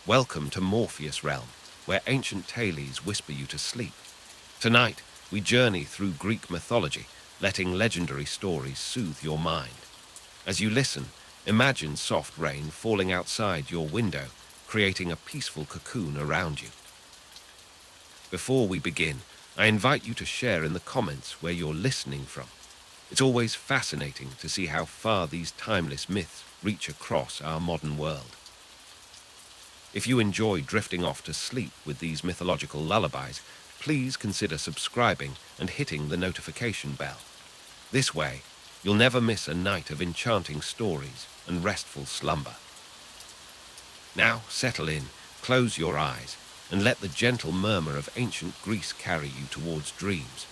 Welcome to Morpheus' realm, where ancient tales whisper you to sleep. Tonight, we journey through Greek mythology, letting legendary stories soothe your mind. As you listen, imagine soft rain falling outside your window, creating a peaceful cocoon around you. Before we begin, I invite you to share in the comments where you're listening from. It's always fascinating to see how far these timeless myths reach across our modern world. If you enjoy drifting off to sleep with these mythological lullabies, please consider subscribing and hitting the notification bell. This way, you'll never miss a night of enchanting stories and restful slumber. Now settle in, close your eyes, and let the gentle murmur of ancient Greece carry you towards dreams.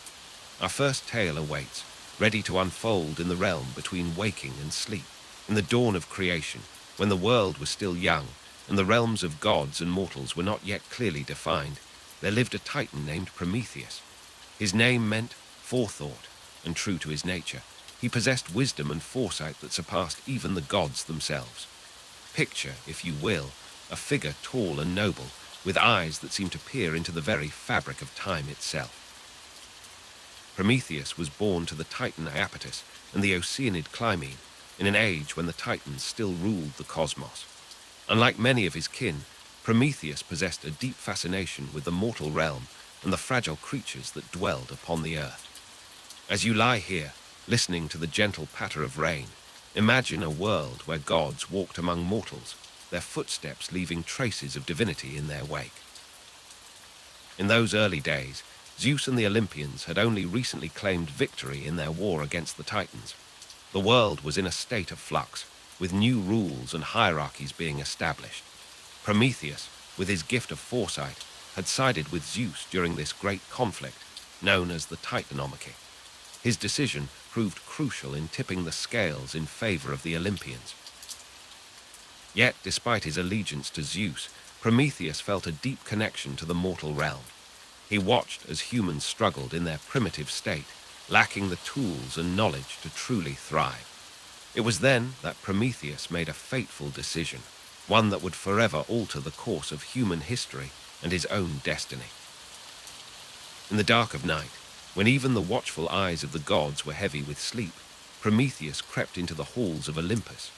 Our first tale awaits, ready to unfold in the realm between waking and sleep. In the dawn of creation, when the world was still young, and the realms of gods and mortals were not yet clearly defined, there lived a titan named Prometheus. His name meant forethought, and true to his nature, he possessed wisdom and foresight that surpassed even the gods themselves. Picture, if you will, a figure tall and noble, with eyes that seem to peer into the very fabric of time itself. Prometheus was born to the titan Iapetus and the Oceanid Clymene, in an age when the titans still ruled the cosmos. Unlike many of his kin, Prometheus possessed a deep fascination with the mortal realm and the fragile creatures that dwelled upon the earth. As you lie here, listening to the gentle patter of rain, imagine a world where gods walked among mortals, their footsteps leaving traces of divinity in their wake. In those early days, Zeus and the Olympians had only recently claimed victory in their war against the Titans. The world was in a state of flux, with new rules and hierarchies being established. Prometheus, with his gift of foresight, had sided with Zeus during this great conflict, known as the Titanomachy. His decision proved crucial in tipping the scales in favor of the Olympians. Yet, despite his allegiance to Zeus, Prometheus felt a deep connection to the mortal realm. He watched as humans struggled in their primitive state, lacking the tools and knowledge to truly thrive. It was then that Prometheus made a fateful decision, one that would forever alter the course of human history and his own destiny. In the dark of night, when even the watchful eyes of the gods were heavy with sleep, Prometheus crept into the halls of Olympus.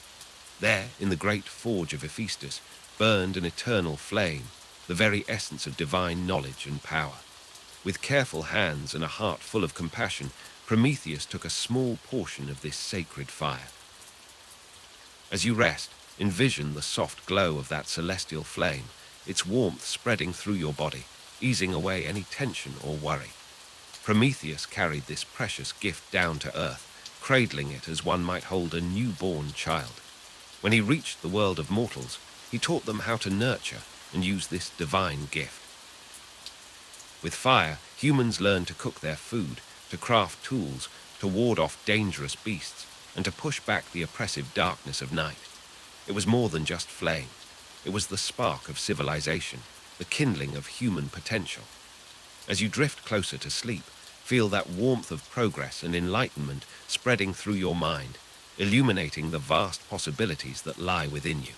There, in the great forge of Hephaestus, burned an eternal flame, the very essence of divine knowledge and power. With careful hands and a heart full of compassion, Prometheus took a small portion of this sacred fire. As you rest, envision the soft glow of that celestial flame, its warmth spreading through your body, easing away any tension or worry. Prometheus carried this precious gift down to earth, cradling it as one might hold a newborn child. When he reached the world of mortals, he taught them how to nurture and use this divine gift. With fire, humans learned to cook their food, to craft tools, to ward off dangerous beasts, and to push back the oppressive darkness of night. It was more than just flame. It was the spark of civilization, the kindling of human potential. As you drift closer to sleep, feel that warmth of progress and enlightenment spreading through your mind, illuminating the vast possibilities that lie within you.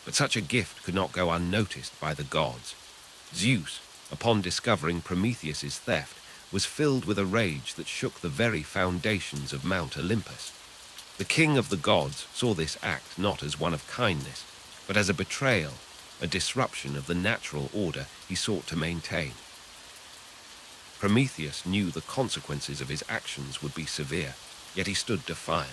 But such a gift could not go unnoticed by the gods. Zeus, upon discovering Prometheus's theft, was filled with a rage that shook the very foundations of Mount Olympus. The king of the gods saw this act not as one of kindness, but as a betrayal, a disruption of the natural order he sought to maintain. Prometheus knew the consequences of his actions would be severe, yet he stood defiant.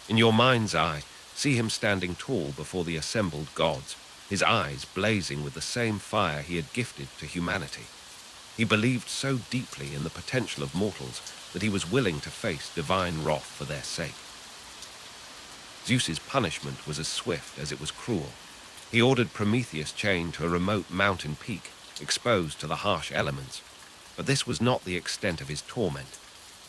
In your mind's eye, see him standing tall before the assembled gods, his eyes blazing with the same fire he had gifted to humanity. He believed so deeply in the potential of mortals that he was willing to face divine wrath for their sake. Zeus's punishment was as swift as it was cruel. He ordered Prometheus chained to a remote mountain peak, exposed to the harsh elements. But this was not the extent of his torment.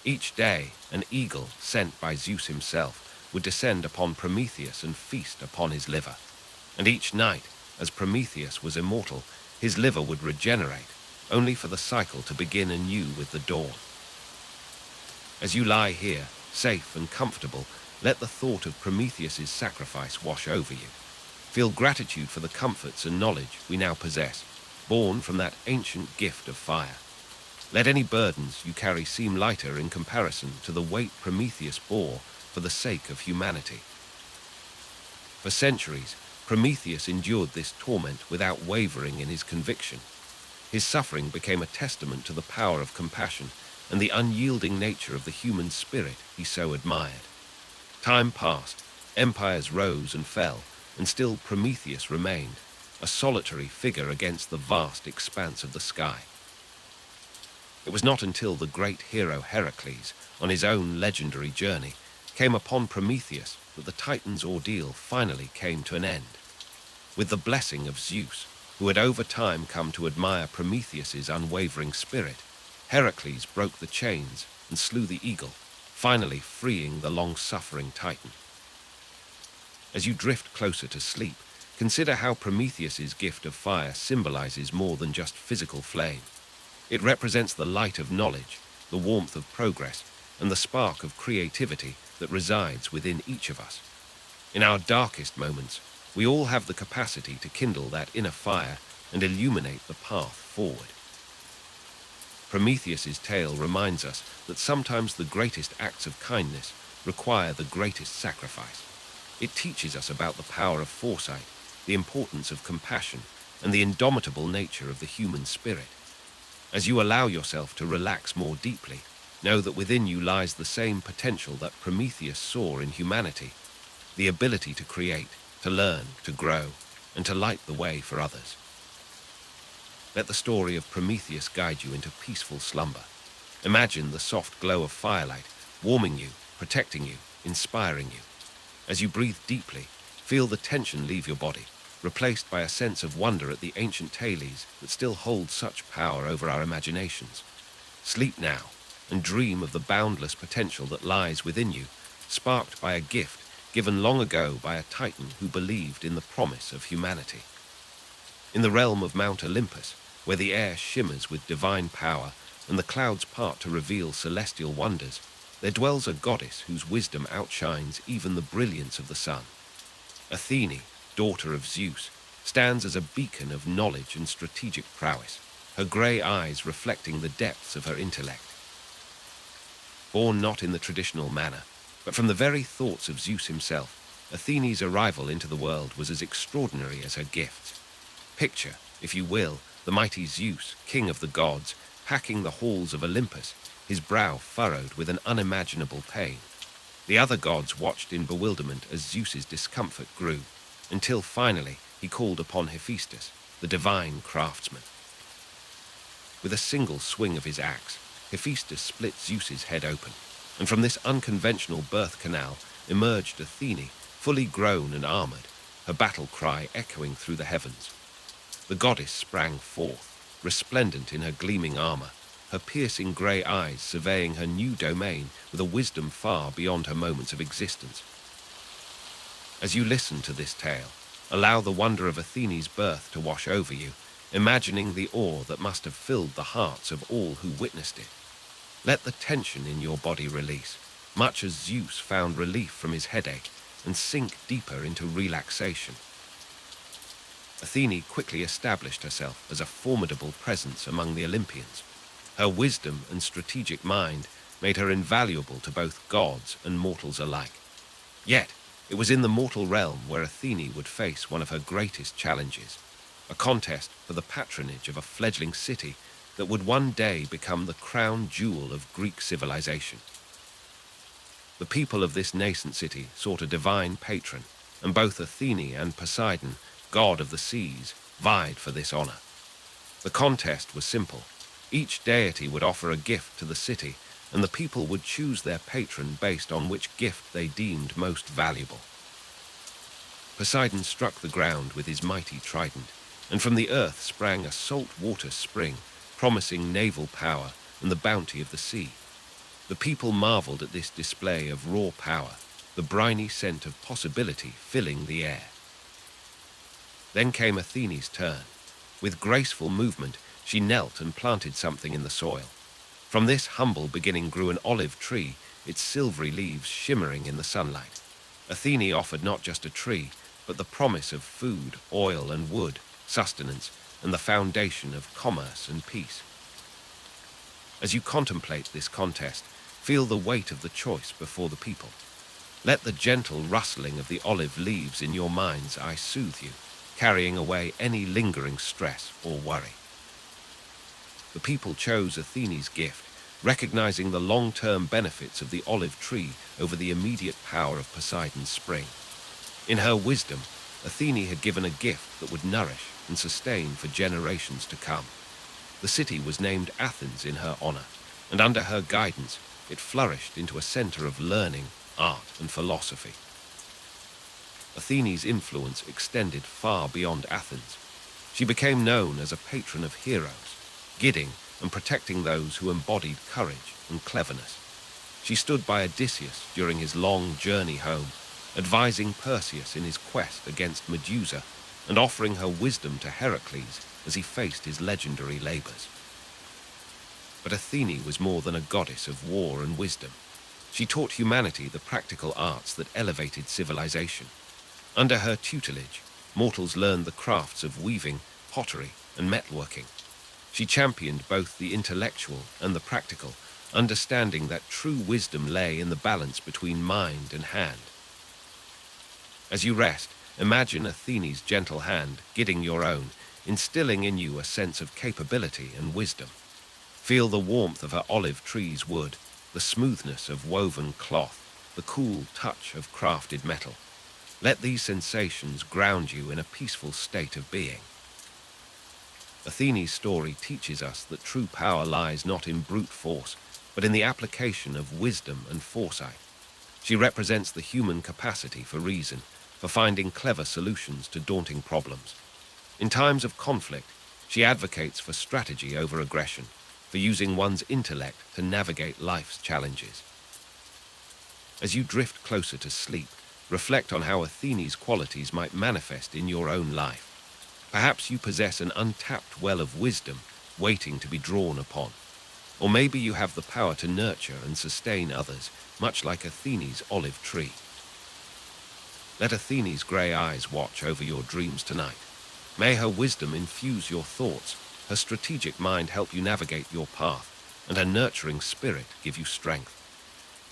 Each day, an eagle, sent by Zeus himself, would descend upon Prometheus and feast upon his liver. And each night, as Prometheus was immortal, his liver would regenerate, only for the cycle to begin anew with the dawn. As you lie here, safe and comfortable, let the thought of Prometheus's sacrifice wash over you. Feel gratitude for the comforts and knowledge we now possess, born from that ancient gift of fire. Let any burdens you carry seem lighter in comparison to the weight Prometheus bore for the sake of humanity. For centuries, Prometheus endured this torment without wavering in his conviction. His suffering became a testament to the power of compassion and the unyielding nature of the human spirit he so admired. Time passed, empires rose and fell, and still Prometheus remained, a solitary figure against the vast expanse of the sky. It was not until the great hero Heracles, on his own legendary journey, came upon Prometheus that the Titan's ordeal finally came to an end. With the blessing of Zeus, who had over time come to admire Prometheus's unwavering spirit, Heracles broke the chains and slew the eagle, finally freeing the long-suffering Titan. As you drift closer to sleep, consider how Prometheus's gift of fire symbolizes more than just physical flame. It represents the light of knowledge, the warmth of progress, and the spark of creativity that resides within each of us. In our darkest moments, we all have the capacity to kindle that inner fire and illuminate the path forward. Prometheus's tale reminds us that sometimes the greatest acts of kindness require the greatest sacrifice. It teaches us about the power of foresight, the importance of compassion, and the indomitable nature of the human spirit. As you allow yourself to relax more deeply, know that within you lies the same potential that Prometheus saw in humanity, the ability to create, to learn, to grow, and to light the way for others. Let the story of Prometheus guide you into peaceful slumber. Imagine the soft glow of firelight, warming you, protecting you, inspiring you. As you breathe deeply, feel the tension leave your body, replaced by a sense of wonder at the ancient tales that still hold such power over our imaginations. Sleep now, and dream of the boundless potential that lies within you, sparked by a gift given long ago by a Titan who believed in the promise of humanity. In the realm of Mount Olympus, where the air shimmers with divine power and the clouds part to reveal celestial wonders, there dwells a goddess whose wisdom outshines even the brilliance of the sun. Athene, daughter of Zeus, stands as a beacon of knowledge and strategic prowess, her grey eyes reflecting the depths of her intellect. Born not in the traditional manner, but from the very thoughts of Zeus himself, Athene's arrival into the world was as extraordinary as her gifts. Picture, if you will, the mighty Zeus, king of the gods, packing the halls of Olympus, his brow furrowed with an unimaginable pain. The other gods watched in bewilderment as Zeus's discomfort grew, until finally he called upon Hephaestus, the divine craftsman. With a single swing of his axe, Hephaestus split Zeus's head open, and from this unconventional birth canal emerged Athene, fully grown and armored, her battle cry echoing through the heavens. The goddess sprang forth, resplendent in her gleaming armor, her piercing grey eyes surveying her new domain with a wisdom far beyond her moments of existence. As you listen to this tale, allow the wonder of Athene's birth to wash over you, imagining the awe that must have filled the hearts of all who witnessed it. Let the tension in your body release, much as Zeus found relief from his headache, and sink deeper into relaxation. Athene quickly established herself as a formidable presence among the Olympians. Her wisdom and strategic mind made her invaluable to both gods and mortals alike. Yet, it was in the mortal realm where Athene would face one of her greatest challenges, a contest for the patronage of a fledgling city that would one day become the crown jewel of Greek civilization. The people of this nascent city sought a divine patron, and both Athene and Poseidon, god of the seas, vied for this honor. The contest was simple. Each deity would offer a gift to the city, and the people would choose their patron based on which gift they deemed most valuable. Poseidon struck the ground with his mighty trident, and from the earth sprang a salt water spring, promising naval power and the bounty of the sea. The people marveled at this display of raw power, the briny scent of possibility filling the air. Then came Athene's turn. With graceful movement, she knelt and planted something in the soil. From this humble beginning grew an olive tree, its silvery leaves shimmering in the sunlight. Athene offered not just a tree, but the promise of food, oil, and wood, sustenance, and the foundation of commerce and peace. As you contemplate this contest, feel the weight of the choice before the people. Let the gentle rustling of the olive leaves in your mind's eye soothe you, carrying away any lingering stress or worry. The people chose Athene's gift, recognizing the long-term benefits of the olive tree over the immediate power of Poseidon's spring. In her wisdom, Athene had given a gift that would nourish and sustain for generations to come. The city was named Athens in her honor, and under her guidance, it flourished into a center of learning, art, and philosophy. Athene's influence extended far beyond Athens. She became known as a patron of heroes, guiding and protecting those who embodied courage and cleverness. She stood by Odysseus during his long journey home, advising Perseus in his quest against Medusa and offering her wisdom to Heracles as he faced his legendary labors. But Athene was more than a goddess of war and wisdom. She taught humanity the practical arts that elevated civilization. Under her tutelage, mortals learned the crafts of weaving, pottery, and metalworking. She championed both the intellectual and the practical, understanding that true wisdom lay in the balance between mind and hand. As you rest, imagine Athene's gentle hand guiding your own, instilling in you a sense of capability and wisdom. Feel the warmth of her olive tree's wood, the smoothness of woven cloth, the cool touch of crafted metal. Let these sensations ground you in a peaceful state of being. Athene's story teaches us that true power lies not in brute force, but in the application of wisdom and foresight. She represents the human capacity for reason, for finding clever solutions to daunting problems. In times of conflict, she advocates for strategy over aggression, for using one's intellect to navigate life's challenges. As you drift closer to sleep, reflect on how Athene's qualities might manifest in your own life. Perhaps you possess an untapped well of wisdom waiting to be drawn upon. Or maybe you have the power to nurture and sustain others, much like Athene's olive tree. Let Athene's grey eyes watch over your dreams tonight. May her wisdom infuse your thoughts, her strategic mind help you navigate your path, and her nurturing spirit give you strength.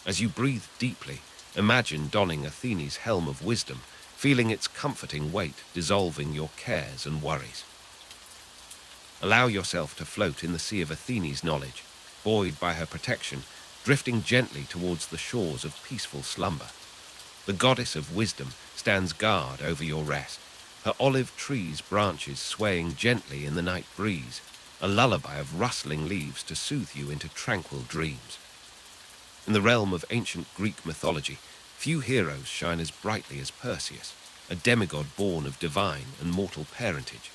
As you breathe deeply, imagine donning Athene's helm of wisdom, feeling its comforting weight dissolving your cares and worries. Allow yourself to float in the sea of Athene's knowledge, buoyed by her protection, drifting gently towards the shores of peaceful slumber. The goddess of wisdom stands guard over your rest, her olive tree's branches swaying gently in the night breeze, a lullaby of rustling leaves to soothe you into tranquil dreams. In the realm of ancient Greek mythology, few heroes shine as brightly as Perseus, a demigod born of divine and mortal parentage.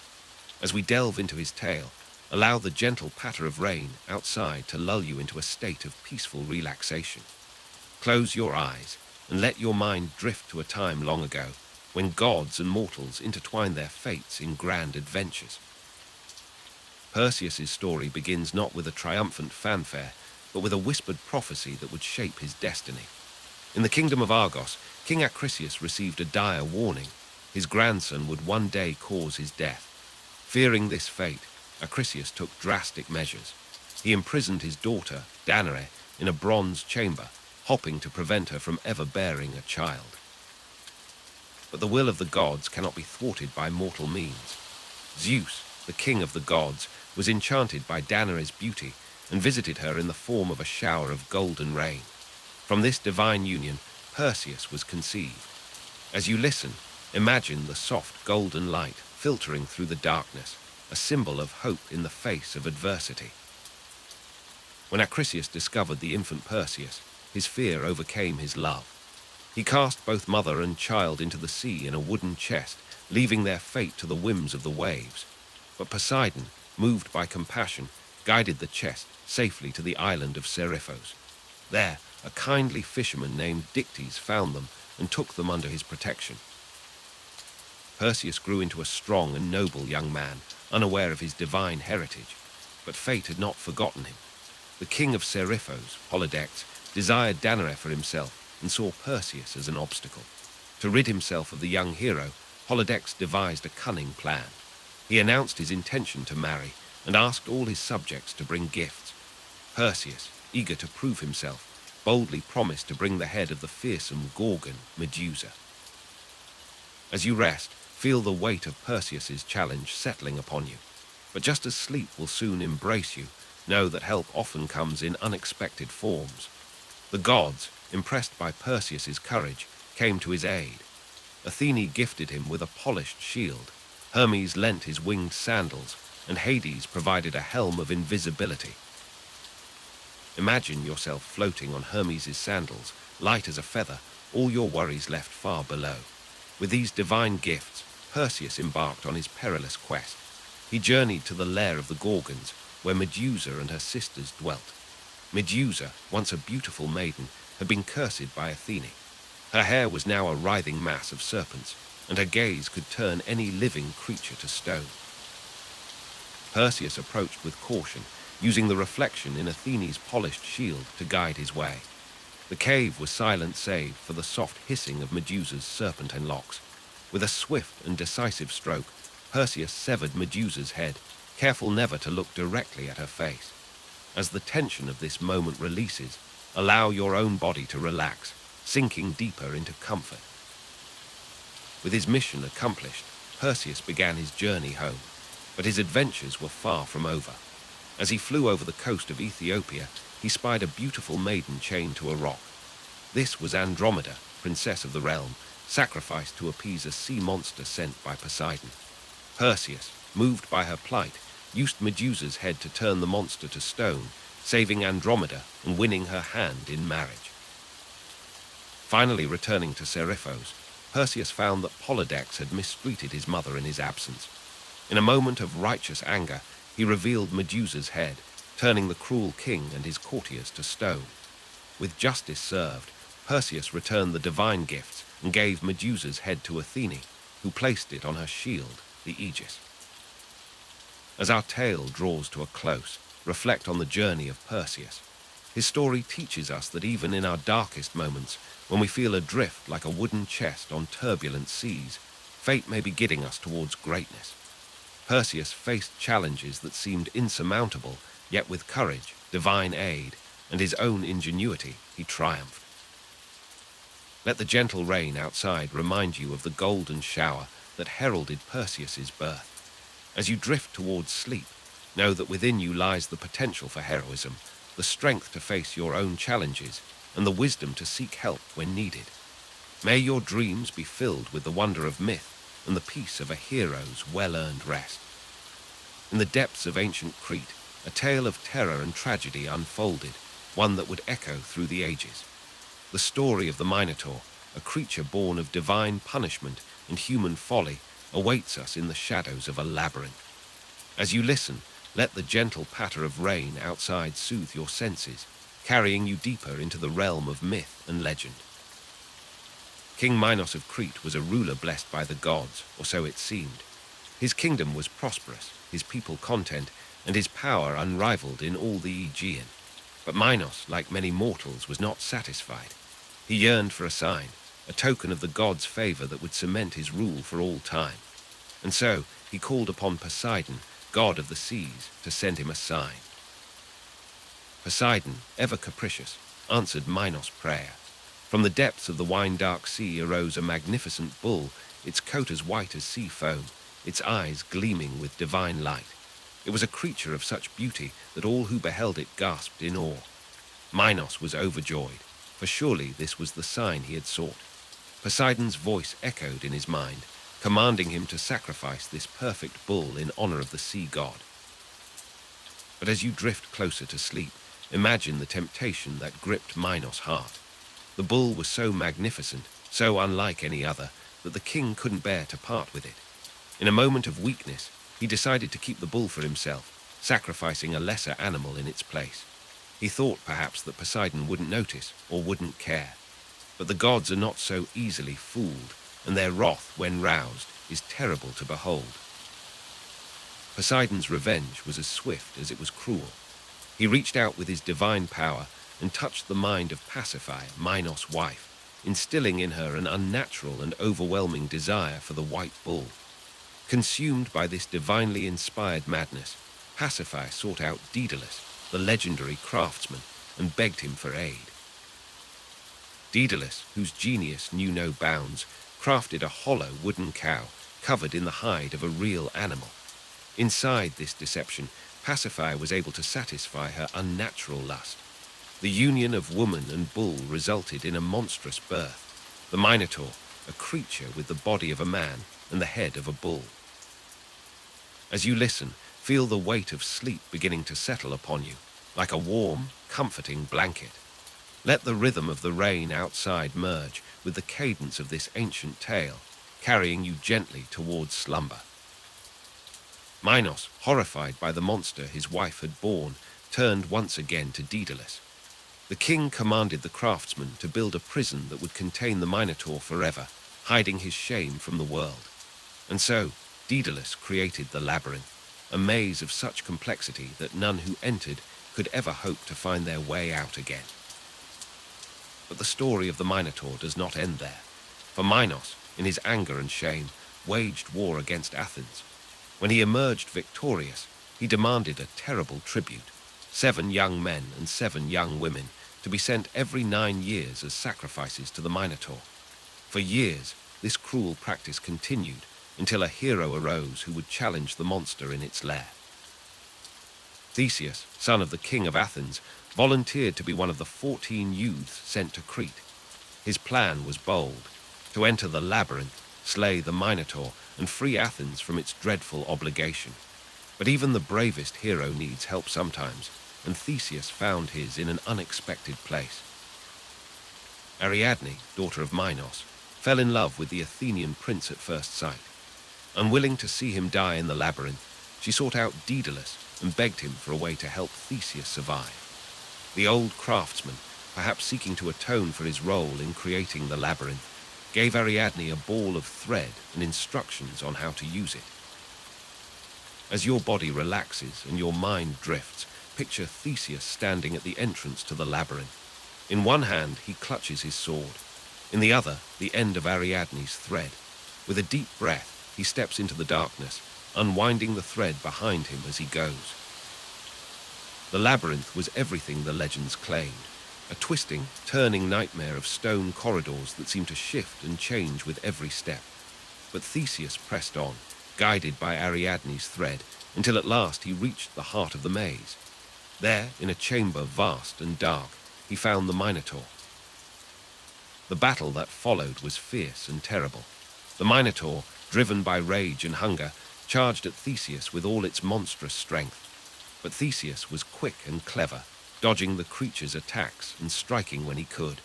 As we delve into his tale, allow the gentle patter of rain outside to lull you into a state of peaceful relaxation. Close your eyes and let your mind drift to a time long ago, when gods and mortals intertwined their fates in grand adventures. Perseus's story begins not with a triumphant fanfare, but with a whispered prophecy that would shape his destiny. In the kingdom of Argos, King Acrisius received a dire warning. His grandson would one day cause his death. Fearing this fate, Acrisius took drastic measures. He imprisoned his daughter, Danae, in a bronze chamber, hoping to prevent her from ever bearing a child. But the will of the gods cannot be thwarted by mortal means. Zeus, the king of the gods, was enchanted by Danae's beauty and visited her in the form of a shower of golden rain. From this divine union, Perseus was conceived. As you listen, imagine the soft golden light filtering through the darkness, a symbol of hope in the face of adversity. When Acrisius discovered the infant Perseus, his fear overcame his love. He cast both mother and child into the sea in a wooden chest, leaving their fate to the whims of the waves. But Poseidon, moved by compassion, guided the chest safely to the island of Seriphos. There, a kindly fisherman named Dictys found them and took them under his protection. Perseus grew into a strong and noble young man, unaware of his divine heritage, but fate had not forgotten him. The king of Seriphos, Polydex, desired Danae for himself and saw Perseus as an obstacle. To rid himself of the young hero, Polydectes devised a cunning plan. He announced his intention to marry and asked all his subjects to bring gifts. Perseus, eager to prove himself, boldly promised to bring the head of the fearsome Gorgon, Medusa. As you rest, feel the weight of Perseus's challenge settling upon you. But just as sleep will soon embrace you, know that help often comes in unexpected forms. The gods, impressed by Perseus's courage, came to his aid. Athene gifted him with a polished shield, Hermes lent his winged sandals, and Hades provided a helm of invisibility. Imagine yourself floating on Hermes' sandals, light as a feather, all your worries left far below. With these divine gifts, Perseus embarked on his perilous quest. He journeyed to the lair of the Gorgons, where Medusa and her sisters dwelt. Medusa, once a beautiful maiden, had been cursed by Athene. Her hair was now a writhing mass of serpents, and her gaze could turn any living creature to stone. Perseus approached with caution, using the reflection in Athene's polished shield to guide his way. The cave was silent save for the soft hissing of Medusa's serpentine locks. With a swift and decisive stroke, Perseus severed Medusa's head, careful never to look directly at her face. As the tension of this moment releases, allow your own body to relax, sinking deeper into comfort. With his mission accomplished, Perseus began his journey home, but his adventures were far from over. As he flew over the coast of Ethiopia, he spied a beautiful maiden chained to a rock. This was Andromeda, princess of the realm, sacrificed to appease a sea monster sent by Poseidon. Perseus, moved by her plight, used Medusa's head to turn the monster to stone, saving Andromeda and winning her hand in marriage. Finally returning to Seriphos, Perseus found that Polydectes had mistreated his mother in his absence. In a moment of righteous anger, he revealed Medusa's head, turning the cruel king and his courtiers to stone. With justice served, Perseus returned the divine gifts and gave Medusa's head to Athene, who placed it on her shield, the Aegis. As our tale draws to a close, reflect on the journey of Perseus. His story teaches us that even in our darkest moments, when we feel adrift like a wooden chest on turbulent seas, fate may be guiding us towards greatness. Perseus faced challenges that seemed insurmountable, yet with courage, divine aid, and his own ingenuity, he triumphed. Let the gentle rain outside remind you of the golden shower that heralded Perseus's birth. As you drift towards sleep, know that within you lies the potential for heroism, the strength to face your own challenges, and the wisdom to seek help when needed. May your dreams be filled with the wonder of myth and the peace of a hero's well-earned rest. In the depths of ancient Crete, a tale of terror and tragedy unfolded, one that would echo through the ages. The story of the Minotaur, a creature born of divine punishment and human folly, awaits us in the shadows of a labyrinth. As you listen, let the gentle patter of rain outside soothe your senses, carrying you deeper into the realm of myth and legend. King Minos of Crete was a ruler blessed by the gods, or so it seemed. His kingdom was prosperous, his people content, and his power unrivaled in all the Aegean. But Minos, like many mortals, was not satisfied. He yearned for a sign, a token of the gods' favor that would cement his rule for all time. And so he called upon Poseidon, god of the seas, to send him a sign. Poseidon, ever capricious, answered Minos' prayer. From the depths of the wine-dark sea arose a magnificent bull, its coat as white as sea foam, its eyes gleaming with divine light. It was a creature of such beauty that all who beheld it gasped in awe. Minos was overjoyed, for surely this was the sign he had sought. Poseidon's voice echoed in his mind, commanding him to sacrifice this perfect bull in honor of the sea god. But as you drift closer to sleep, imagine the temptation that gripped Minos' heart. The bull was so magnificent, so unlike any other, that the king couldn't bear to part with it. In a moment of weakness, he decided to keep the bull for himself, sacrificing a lesser animal in its place. He thought perhaps that Poseidon wouldn't notice or wouldn't care. But the gods are not so easily fooled, and their wrath, when roused, is terrible to behold. Poseidon's revenge was as swift as it was cruel. He reached out with his divine power and touched the mind of Pasiphae, Minos' wife, instilling in her an unnatural and overwhelming desire for the white bull. Consumed by this divinely inspired madness, Pasiphae sought out Daedalus, the legendary craftsman, and begged him for aid. Daedalus, whose genius knew no bounds, crafted a hollow wooden cow covered in the hide of a real animal. Inside this deception, Pasiphae was able to satisfy her unnatural lust. The union of woman and bull resulted in a monstrous birth, the Minotaur, a creature with the body of a man and the head of a bull. As you listen, feel the weight of sleep beginning to settle upon you, like a warm, comforting blanket. Let the rhythm of the rain outside merge with the cadence of this ancient tale, carrying you gently towards slumber. Minos, horrified by the monster his wife had borne, turned once again to Daedalus. The king commanded the craftsman to build a prison that would contain the Minotaur forever, hiding his shame from the world. And so, Daedalus created the labyrinth, a maze of such complexity that none who entered could ever hope to find their way out again. But the story of the Minotaur does not end there, for Minos, in his anger and shame, waged war against Athens. When he emerged victorious, he demanded a terrible tribute, 7 young men and 7 young women, to be sent every 9 years as sacrifices to the Minotaur. For years, this cruel practice continued until a hero arose who would challenge the monster in its lair. Theseus, son of the king of Athens, volunteered to be one of the 14 youths sent to Crete. His plan was bold: to enter the labyrinth, slay the Minotaur, and free Athens from its dreadful obligation. But even the bravest hero needs help sometimes, and Theseus found his in an unexpected place. Ariadne, daughter of Minos, fell in love with the Athenian prince at first sight. Unwilling to see him die in the labyrinth, she sought out Daedalus and begged him for a way to help Theseus survive. The old craftsman, perhaps seeking to atone for his role in creating the labyrinth, gave Ariadne a ball of thread and instructions on how to use it. As your body relaxes and your mind drifts, picture Theseus standing at the entrance to the labyrinth. In one hand, he clutches his sword. In the other, the end of Ariadne's thread. With a deep breath, he steps into the darkness, unwinding the thread behind him as he goes. The labyrinth was everything the legends claimed, a twisting, turning nightmare of stone corridors that seemed to shift and change with every step. But Theseus pressed on, guided by Ariadne's thread, until at last he reached the heart of the maze. There, in a chamber vast and dark, he found the Minotaur. The battle that followed was fierce and terrible. The Minotaur, driven by rage and hunger, charged at Theseus with all its monstrous strength. But Theseus was quick and clever, dodging the creature's attacks and striking when he could.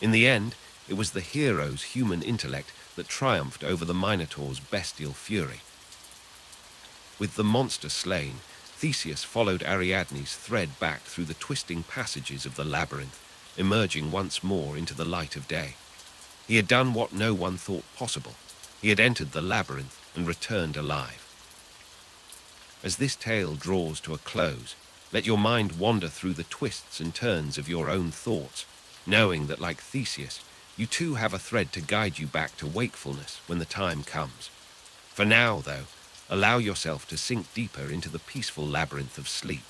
In the end, it was the hero's human intellect that triumphed over the Minotaur's bestial fury. With the monster slain, Theseus followed Ariadne's thread back through the twisting passages of the labyrinth, emerging once more into the light of day. He had done what no one thought possible. He had entered the labyrinth and returned alive. As this tale draws to a close, let your mind wander through the twists and turns of your own thoughts, knowing that, like Theseus, you too have a thread to guide you back to wakefulness when the time comes. For now, though, allow yourself to sink deeper into the peaceful labyrinth of sleep.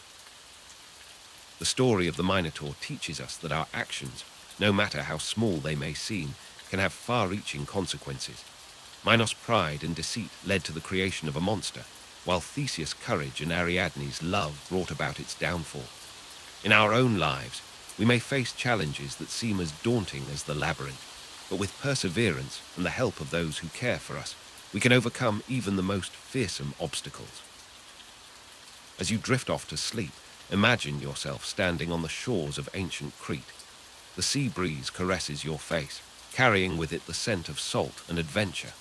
The story of the Minotaur teaches us that our actions, no matter how small they may seem, can have far-reaching consequences. Minos' pride and deceit led to the creation of a monster, while Theseus' courage and Ariadne's love brought about its downfall. In our own lives, we may face challenges that seem as daunting as the labyrinth, but with perseverance and the help of those who care for us, we can overcome even the most fearsome obstacles. As you drift off to sleep, imagine yourself standing on the shores of ancient Crete. The sea breeze caresses your face, carrying with it the scent of salt and adventure.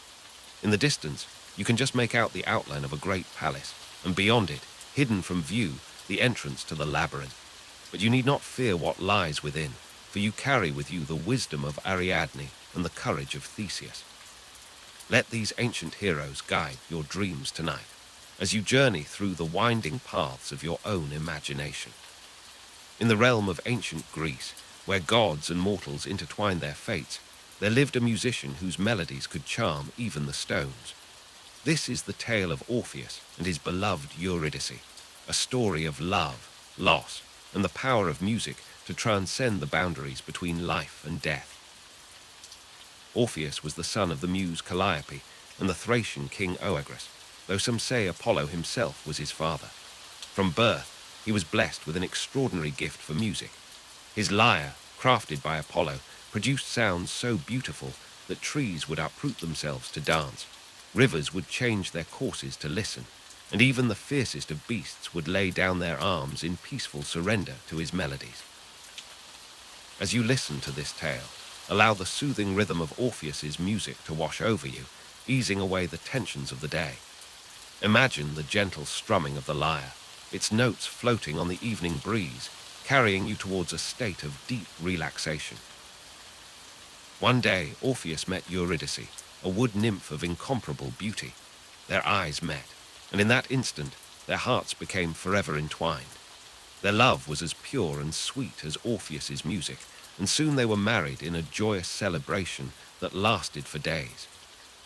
In the distance, you can just make out the outline of a great palace, and beyond it, hidden from view, the entrance to the labyrinth. But you need not fear what lies within, for you carry with you the wisdom of Ariadne and the courage of Theseus. Let these ancient heroes guide your dreams tonight, as you journey through the winding paths of your own imagination. In the realm of ancient Greece, where gods and mortals intertwined their fates, there lived a musician whose melodies could charm even the stones. This is the tale of Orpheus and his beloved Eurydice, a story of love, loss, and the power of music to transcend the boundaries between life and death. Orpheus was the son of the muse Calliope and the Thracian king Oeagrus, though some say Apollo himself was his father. From birth, he was blessed with an extraordinary gift for music. His lyre, crafted by Apollo, produced sounds so beautiful that trees would uproot themselves to dance, rivers would change their courses to listen, and even the fiercest of beasts would lay down their arms in peaceful surrender to his melodies. As you listen to this tale, allow the soothing rhythm of Orpheus's music to wash over you, easing away the tensions of the day. Imagine the gentle strumming of the lyre, its notes floating on the evening breeze, carrying you towards a state of deep relaxation. One day, Orpheus met Eurydice, a wood nymph of incomparable beauty. Their eyes met, and in that instant, their hearts became forever entwined. Their love was as pure and sweet as Orpheus's music, and soon they were married in a joyous celebration that lasted for days.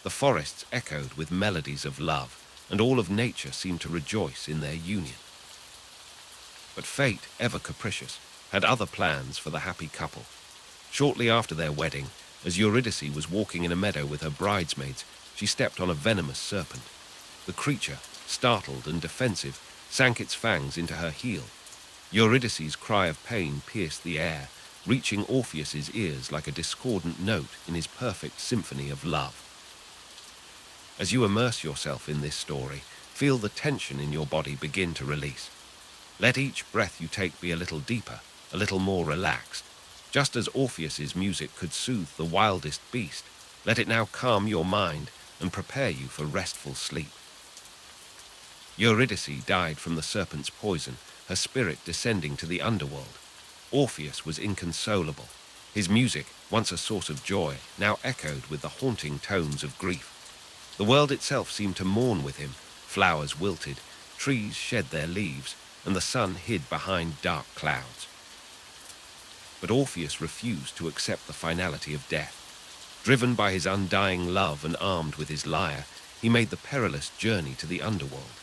The forests echoed with melodies of love, and all of nature seemed to rejoice in their union. But fate, ever capricious, had other plans for the happy couple. Shortly after their wedding, as Eurydice was walking in a meadow with her bridesmaids, she stepped on a venomous serpent. The creature, startled and defensive, sank its fangs into her heel. Eurydice's cry of pain pierced the air, reaching Orpheus's ears like a discordant note in his perfect symphony of love. As you immerse yourself in this story, feel the tension in your body begin to release. Let each breath you take be a little deeper, a little more relaxed. Just as Orpheus's music could soothe the wildest beast, let it now calm your mind and prepare you for restful sleep. Eurydice died from the serpent's poison, her spirit descending to the underworld. Orpheus was inconsolable. His music, once a source of joy, now echoed with the haunting tones of grief. The world itself seemed to mourn with him. Flowers wilted, trees shed their leaves, and the sun hid behind dark clouds. But Orpheus refused to accept the finality of death. Driven by his undying love and armed with his lyre, he made the perilous journey to the underworld.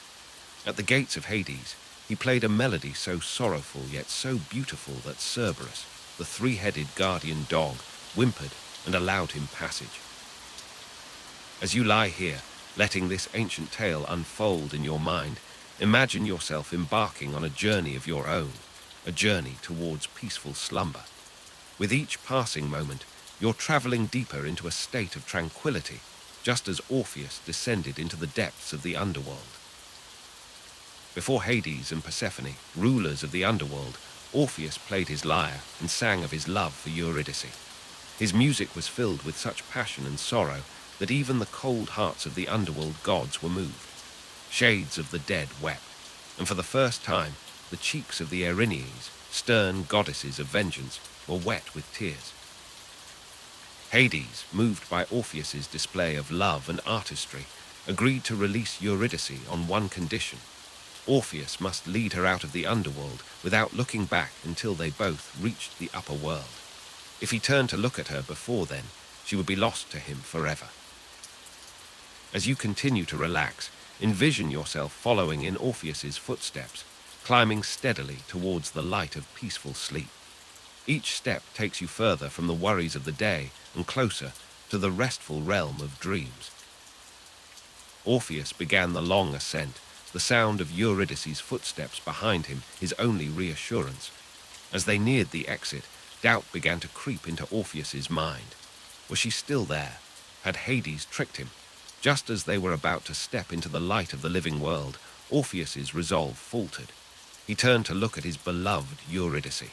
At the gates of Hades, he played a melody so sorrowful yet so beautiful that Cerberus, the three-headed guardian dog, whimpered and allowed him passage. As you lie here, letting this ancient tale unfold in your mind, imagine yourself embarking on a journey of your own, a journey towards peaceful slumber. With each passing moment, you're traveling deeper into a state of tranquility, just as Orpheus descended into the depths of the underworld. Before Hades and Persephone, rulers of the underworld, Orpheus played his lyre and sang of his love for Eurydice. His music was filled with such passion and sorrow that even the cold hearts of the underworld gods were moved. Shades of the dead wept, and for the first time, the cheeks of the Erinyes, stern goddesses of vengeance, were wet with tears. Hades, moved by Orpheus's display of love and artistry, agreed to release Eurydice on one condition. Orpheus must lead her out of the underworld without looking back until they both reached the upper world. If he turned to look at her before then, she would be lost to him forever. As you continue to relax, envision yourself following in Orpheus's footsteps, climbing steadily towards the light of peaceful sleep. Each step takes you further from the worries of the day and closer to the restful realm of dreams. Orpheus began the long ascent, the sound of Eurydice's footsteps behind him his only reassurance. As they neared the exit, doubt began to creep into Orpheus's mind. Was she still there? Had Hades tricked him? Just as they were about to step into the light of the living world, Orpheus's resolve faltered. He turned to look at his beloved Eurydice.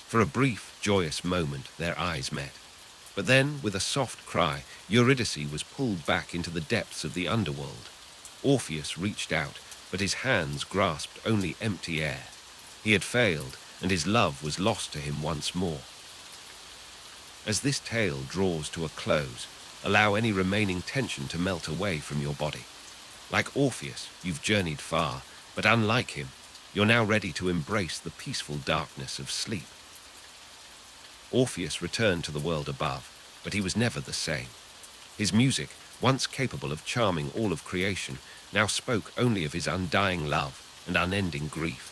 For a brief, joyous moment, their eyes met. But then, with a soft cry, Eurydice was pulled back into the depths of the underworld. Orpheus reached out, but his hands grasped only empty air. He had failed, and his love was lost to him once more. As this tale draws to a close, allow any remaining tension to melt away from your body. Like Orpheus, you've journeyed far, but unlike him, you're now ready to embrace the peaceful darkness of sleep. Orpheus returned to the world above, but he was never the same. His music, once capable of charming all of creation, now spoke only of his undying love and unending grief.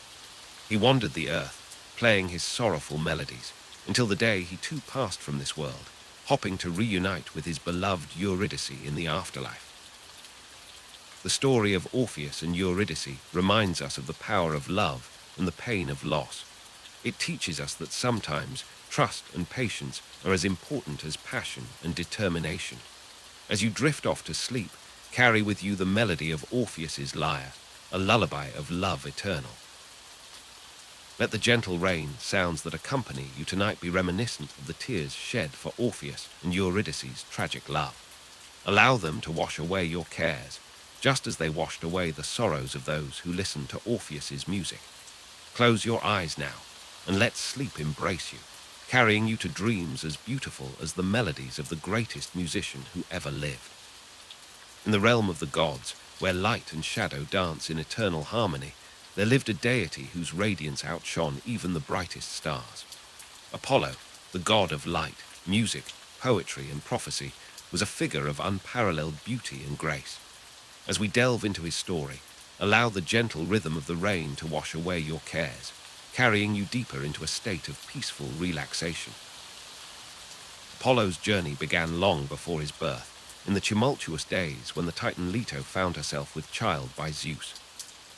He wandered the earth, playing his sorrowful melodies, until the day he too passed from this world, hopping to reunite with his beloved Eurydice in the afterlife. The story of Orpheus and Eurydice reminds us of the power of love and the pain of loss. It teaches us that sometimes trust and patience are as important as passion and determination. As you drift off to sleep, carry with you the melody of Orpheus's lyre, a lullaby of love eternal. Let the gentle rain sounds that accompany you tonight be reminiscent of the tears shed for Orpheus and Eurydice's tragic love. Allow them to wash away your cares, just as they washed away the sorrows of those who listened to Orpheus's music. Close your eyes now, and let sleep embrace you, carrying you to dreams as beautiful as the melodies of the greatest musician who ever lived. In the realm of the gods, where light and shadow dance in eternal harmony, there lived a deity whose radiance outshone even the brightest stars. Apollo, the god of light, music, poetry, and prophecy, was a figure of unparalleled beauty and grace. As we delve into his story, allow the gentle rhythm of the rain to wash away your cares, carrying you deeper into a state of peaceful relaxation. Apollo's journey began long before his birth, in the tumultuous days when the Titan Leto found herself with child by Zeus.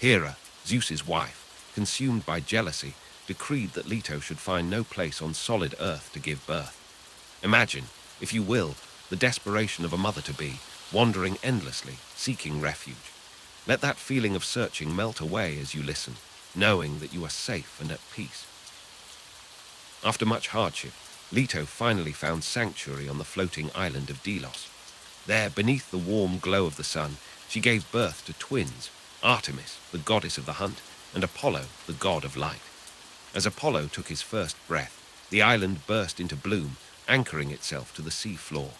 Hera, Zeus's wife, consumed by jealousy, decreed that Leto should find no place on solid earth to give birth. Imagine, if you will, the desperation of a mother-to-be, wandering endlessly, seeking refuge. Let that feeling of searching melt away as you listen, knowing that you are safe and at peace. After much hardship, Leto finally found sanctuary on the floating island of Delos. There, beneath the warm glow of the sun, she gave birth to twins, Artemis, the goddess of the hunt, and Apollo, the god of light. As Apollo took his first breath, the island burst into bloom, anchoring itself to the sea floor.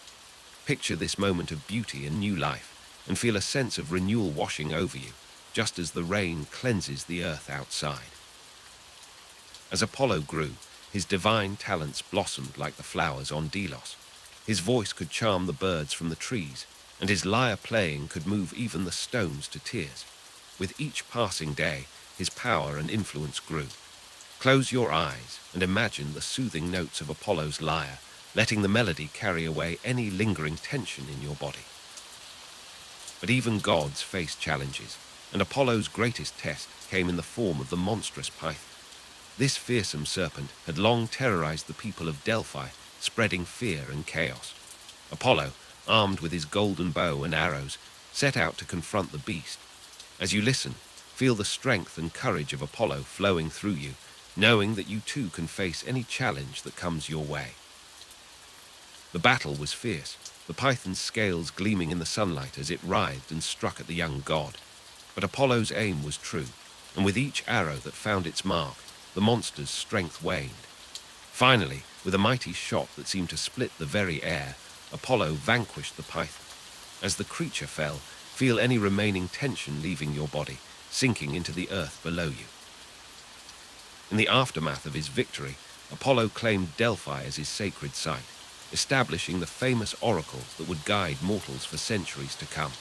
Picture this moment of beauty and new life, and feel a sense of renewal washing over you, just as the rain cleanses the earth outside. As Apollo grew, his divine talents blossomed like the flowers on Delos. His voice could charm the birds from the trees, and his lyre playing could move even the stones to tears. With each passing day, his power and influence grew. Close your eyes and imagine the soothing notes of Apollo's lyre, letting the melody carry away any lingering tension in your body. But even gods face challenges, and Apollo's greatest test came in the form of the monstrous python. This fearsome serpent had long terrorized the people of Delphi, spreading fear and chaos. Apollo, armed with his golden bow and arrows, set out to confront the beast. As you listen, feel the strength and courage of Apollo flowing through you, knowing that you too can face any challenge that comes your way. The battle was fierce, the python's scales gleaming in the sunlight as it writhed and struck at the young god. But Apollo's aim was true, and with each arrow that found its mark, the monster's strength waned. Finally, with a mighty shot that seemed to split the very air, Apollo vanquished the python. As the creature fell, feel any remaining tension leaving your body, sinking into the earth below you. In the aftermath of his victory, Apollo claimed Delphi as his sacred site, establishing the famous oracles that would guide mortals for centuries to come.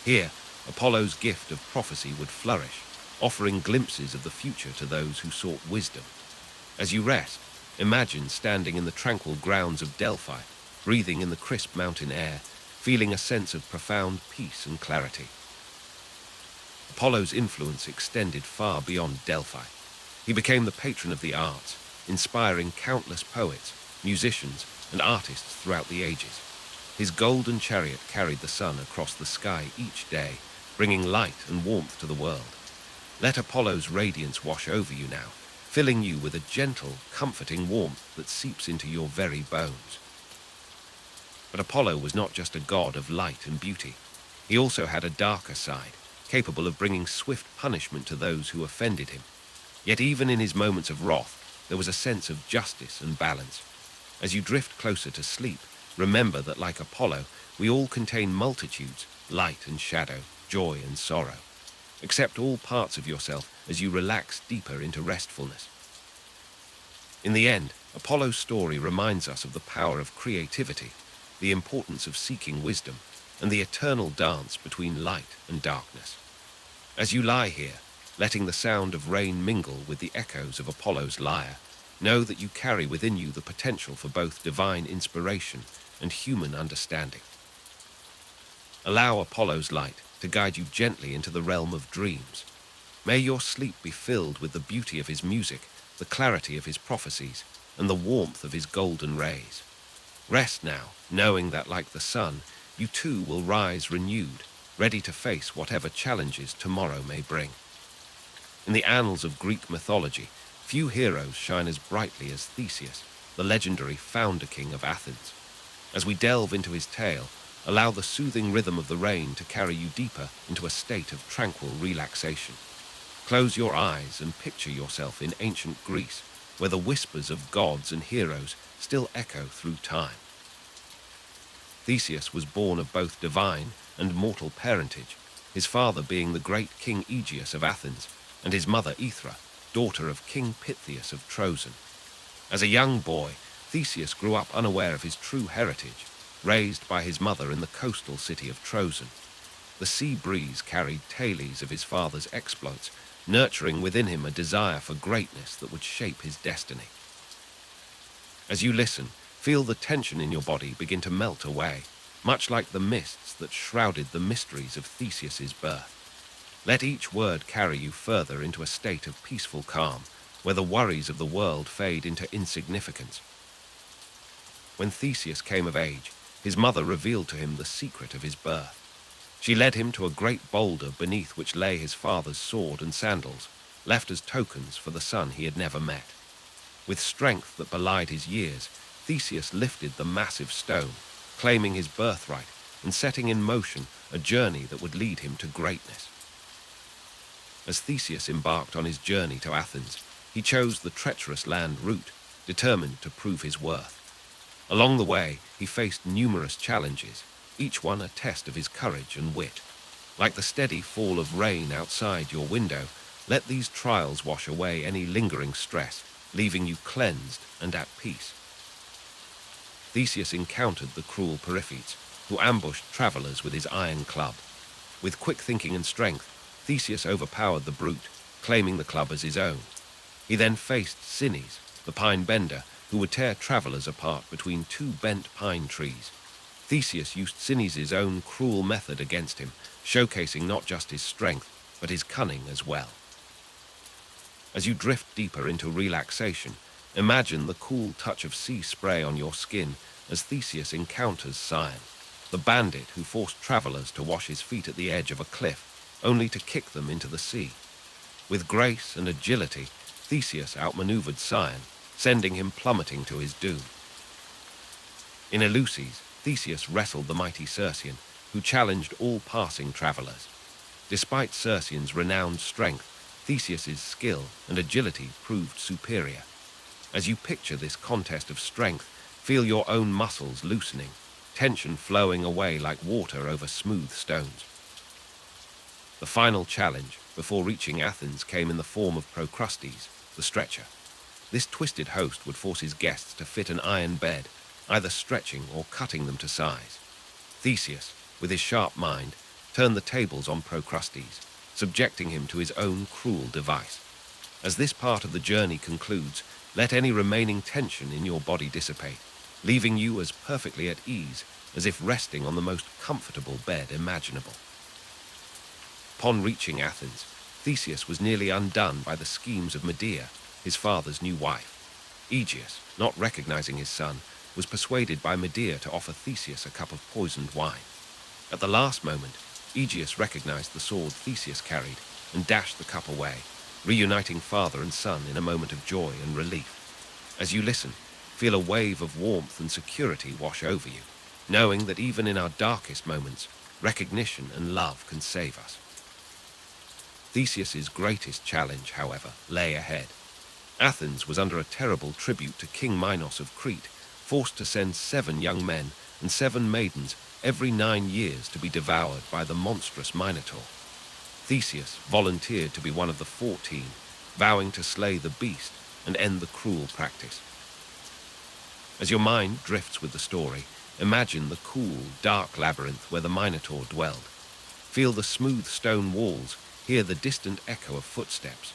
Here, Apollo's gift of prophecy would flourish, offering glimpses of the future to those who sought wisdom. As you rest, imagine standing in the tranquil grounds of Delphi, breathing in the crisp mountain air, feeling a sense of profound peace and clarity. Apollo's influence extended far beyond Delphi. He became the patron of the arts, inspiring countless poets, musicians, and artists throughout the ages. His golden chariot carried the sun across the sky each day, bringing light and warmth to the world. Let Apollo's radiance wash over you now, filling you with a gentle, comforting warmth that seeps into your very bones. But Apollo was not just a god of light and beauty. He also had a darker side, capable of bringing swift punishment to those who offended him. Yet even in his moments of wrath, there was a sense of justice and balance. As you drift closer to sleep, remember that like Apollo, we all contain multitudes, light and shadow, joy and sorrow. Accept all parts of yourself as you relax deeper into restfulness. In the end, Apollo's story reminds us of the power of creativity, the importance of seeking wisdom, and the eternal dance between light and darkness. As you lie here, letting the sound of rain mingle with the echoes of Apollo's lyre, know that you carry within you the potential for both divine inspiration and human understanding. Allow Apollo's light to guide you gently into the realm of dreams. May your sleep be filled with the beauty of his music, the clarity of his prophecies, and the warmth of his golden rays. Rest now, knowing that, like the sun, you too will rise renewed, ready to face whatever challenges tomorrow may bring. In the annals of Greek mythology, few heroes shine as brightly as Theseus, the legendary founder king of Athens. As we delve into his tale, allow the soothing rhythm of the rain to carry you deeper into a state of tranquil relaxation. Close your eyes and picture yourself in ancient Greece, where the whispers of gods and heroes still echo through time. Theseus was born of both divine and mortal parentage, his father being the great King Aegeus of Athens, and his mother Aethra, daughter of King Pittheus of Troezen. As a young boy, Theseus grew up unaware of his true heritage, raised by his mother in the coastal city of Troezen. The sea breeze carried tales of his father's exploits, nurturing within him a desire for greatness that would shape his destiny. As you listen, feel the tension in your body begin to melt away, much like the mists that shrouded the mysteries of Theseus's birth. Let each word carry you further into a state of peaceful calm, where the worries of the world fade into insignificance. When Theseus came of age, his mother revealed to him the secret of his birth. She led him to a great boulder beneath which lay his father's sword and sandals, left as tokens for the son he had never met. With strength that belied his years, Theseus lifted the massive stone, claiming his birthright and setting in motion a journey that would lead him to greatness. As Theseus embarked on his journey to Athens, he chose the treacherous land route, determined to prove his worth. Along the way, he faced numerous challenges, each one a test of his courage and wit. Like the steady fall of rain outside your window, let these trials wash away any lingering stress, leaving you cleansed and at peace. Theseus encountered the cruel Periphetes, who ambushed travelers with his iron club. With quick thinking and strength, Theseus overpowered the brute, claiming the club as his own. He then faced Sinis, the pine bender, who would tear travelers apart between two bent pine trees. Theseus used Sinis' own cruel method against him, showcasing not just his strength, but his cunning as well. As you drift deeper into relaxation, imagine the cool touch of sea spray on your skin as Theseus encounters Scion, the bandit who forced travelers to wash his feet at the edge of a cliff, only to kick them into the sea. With grace and agility, Theseus outmaneuvered Scion, sending him plummeting to his doom. In Eleusis, Theseus wrestled the mighty Circean, who challenged all passing travelers. Despite Circean's renowned strength, Theseus's skill and agility proved superior. As you picture this contest of strength, feel your own muscles loosening, tension flowing away like water over smooth stones. The final challenge, before reaching Athens, came in the form of Procrustes, the stretcher. This twisted host would force his guests to fit an iron bed, either stretching or cutting them to size. Theseus, with his sharp mind, turned the tables on Procrustes, subjecting him to his own cruel device. As this part of the journey concludes, let any remaining tension in your body dissipate, leaving you as perfectly at ease as if resting on the most comfortable bed imaginable. Upon reaching Athens, Theseus was nearly undone by the schemes of Medea, his father's new wife. Aegeus, not recognizing his son, was persuaded by Medea to offer Theseus a cup of poisoned wine. At the last moment, Aegeus recognized the sword Theseus carried and dashed the cup away, reuniting father and son in a moment of joy and relief. As you listen, feel a wave of warmth and security wash over you, knowing that even in our darkest moments, recognition and love can save us. Theseus's greatest challenge, however, lay ahead. Athens was under a terrible tribute to King Minos of Crete, forced to send 7 young men and 7 maidens every 9 years to be devoured by the monstrous Minotaur. Theseus volunteered to be one of the 14, vowing to slay the beast and end the cruel practice. As your mind drifts with the story, imagine the cool, dark labyrinth where the Minotaur dwelled. Feel the smooth stone walls, hear the distant echo of footsteps.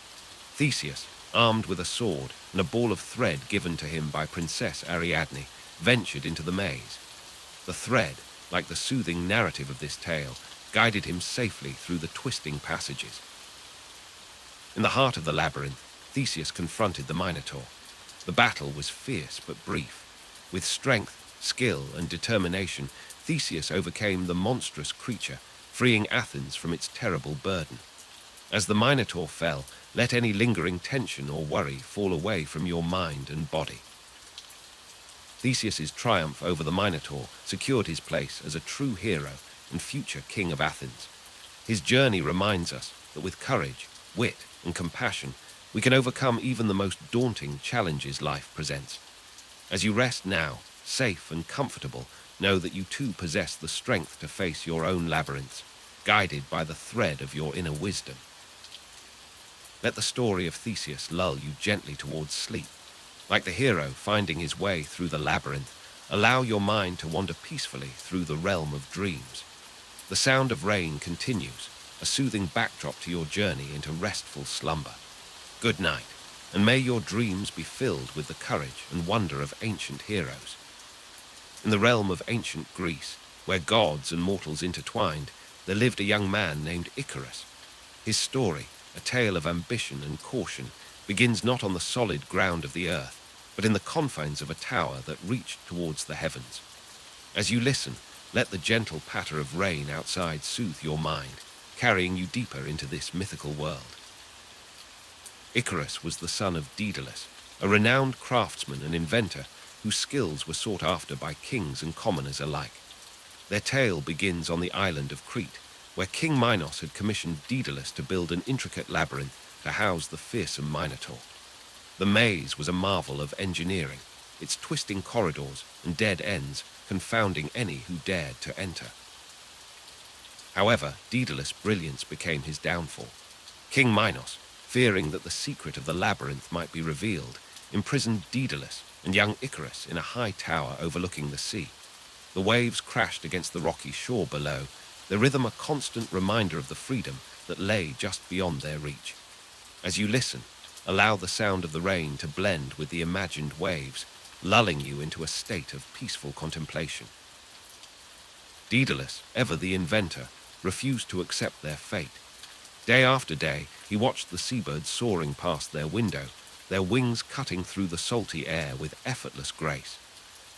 Theseus, armed with a sword and a ball of thread given to him by Princess Ariadne, ventured into the maze. The thread, like the soothing narrative of this tale, guided him safely through the twisting passages. In the heart of the labyrinth, Theseus confronted the Minotaur. The battle was fierce but brief. With strength, skill, and determination, Theseus overcame the monstrous creature, freeing Athens from its terrible burden. As the Minotaur fell, let any lingering tension or worry fall away from your mind and body. Theseus's triumph over the Minotaur secured his place as a true hero and future king of Athens. His journey reminds us that with courage, wit, and compassion, we can overcome even the most daunting challenges life presents. As you rest now, safe and comfortable, know that you too possess the strength to face your own labyrinths, guided by the thread of your inner wisdom. Let the story of Theseus lull you gently towards sleep. Like the hero finding his way through the labyrinth, allow your mind to wander peacefully through the realm of dreams. The sound of rain continues, a soothing backdrop to your journey into restful slumber. Good night, and may your dreams be filled with the courage and wonder of ancient heroes. In the realm of ancient Greece, where gods and mortals intertwined, there lived a young man named Icarus. His story, a tale of ambition and caution, begins not on the solid ground of the earth, but in the confines of a tower that reached towards the heavens. As you listen, let the gentle patter of rain outside soothe your mind, carrying you deeper into this mythical world. Icarus was the son of Daedalus, a renowned craftsman and inventor whose skills were sought after by kings and commoners alike. Their tale begins on the island of Crete, where King Minos had commissioned Daedalus to build an intricate labyrinth to house the fearsome Minotaur. The maze was a marvel of engineering, its twisting corridors and dead ends confounding any who dared to enter. However, Daedalus' brilliance became his downfall. King Minos, fearing that the secret of the labyrinth might be revealed, imprisoned Daedalus and young Icarus in a high tower overlooking the sea. The waves crashed against the rocky shore below, their rhythm a constant reminder of the freedom that lay just beyond their reach. As you listen, allow the sound of the rain to blend with the imagined waves, lulling you into a state of peaceful contemplation. Daedalus, ever the inventor, refused to accept their fate. Day after day, he watched the seabirds soaring past their window, their wings cutting through the salty air with effortless grace.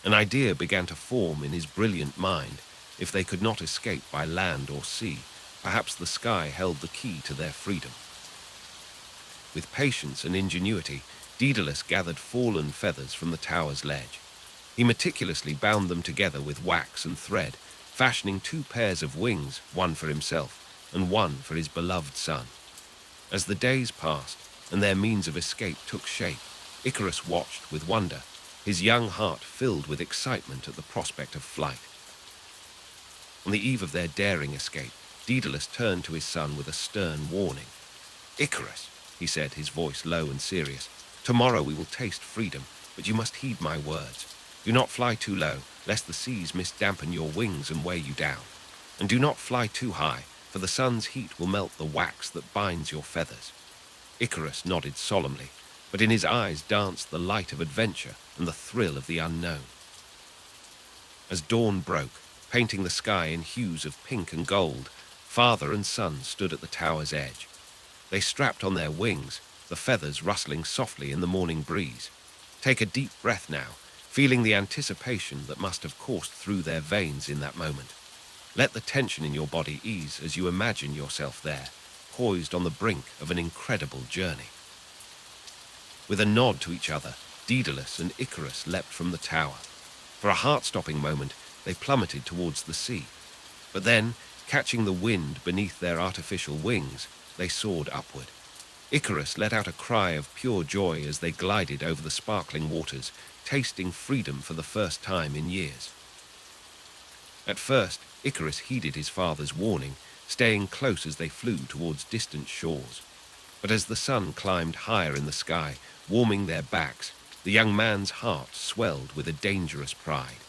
An idea began to form in his brilliant mind. If they could not escape by land or sea, perhaps the sky held the key to their freedom. With patience and ingenuity, Daedalus gathered fallen feathers from the tower's ledge. He meticulously bound them together with wax and thread, fashioning 2 pairs of wings, one for himself and one for his beloved son. As the days passed and their means of escape took shape, Icarus watched with wonder, his young heart filled with excitement at the prospect of flight. On the eve of their daring escape, Daedalus turned to his son with a stern warning. "Icarus," he said, his voice low and serious, "tomorrow we will taste freedom, but you must heed my words. Do not fly too low, lest the seas misdampen your wings and weigh you down. And do not fly too high, for the sun's heat will melt the wax that binds your feathers." Icarus nodded solemnly, but in his eyes danced the light of adventure and the thrill of the unknown. As dawn broke, painting the sky in hues of pink and gold, father and son stood at the tower's edge. They strapped on their wings, the feathers rustling softly in the morning breeze. Take a deep breath now, feeling the anticipation that must have coursed through their veins in that moment. Let the tension in your body ease as you imagine yourself there, poised on the brink of an incredible journey. With a nod to each other, Daedalus and Icarus leapt from the tower. For a heart-stopping moment, they plummeted towards the sea. But then, catching the wind beneath their artificial wings, they soared upward. Icarus let out a cry of pure joy as they glided over the sparkling waters, tasting freedom for the first time in years. At first, Icarus heeded his father's warning, staying close as they flew towards distant shores. But as the sun climbed higher in the sky, warming their backs, The young man's heart swelled with a dangerous pride.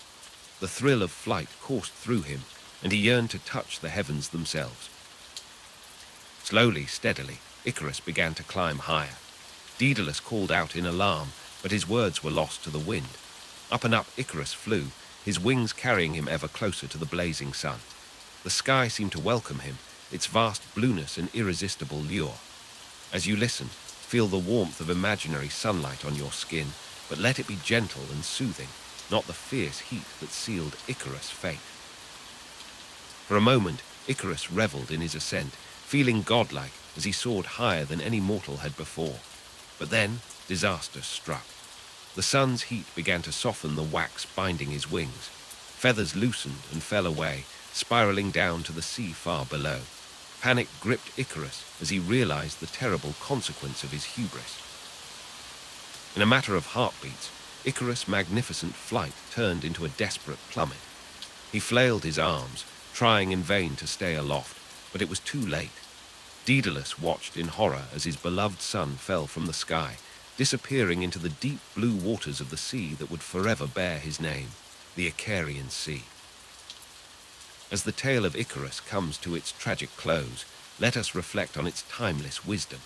The thrill of flight coursed through him, and he yearned to touch the heavens themselves. Slowly, steadily, Icarus began to climb higher. Daedalus called out in alarm, but his words were lost to the wind. Up and up Icarus flew, his wings carrying him ever closer to the blazing sun. The sky seemed to welcome him, its vast blueness an irresistible lure. As you listen, feel the warmth of imaginary sunlight on your skin, but let it be gentle and soothing, not the fierce heat that sealed Icarus' fate. For a moment, Icarus reveled in his ascent, feeling godlike as he soared higher than any mortal had before. But then, disaster struck. The sun's heat began to soften the wax binding his wings. Feathers loosened and fell away, spiraling down to the sea far below. Panic gripped Icarus as he realized the terrible consequence of his hubris. In a matter of heartbeats, Icarus' magnificent flight turned into a desperate plummet. He flailed his arms, trying in vain to stay aloft, but it was too late. Daedalus watched in horror as his beloved son fell from the sky, disappearing into the deep blue waters of the sea that would forever bear his name, the Icarian Sea. As the tale of Icarus comes to its tragic close, let us reflect on its timeless wisdom.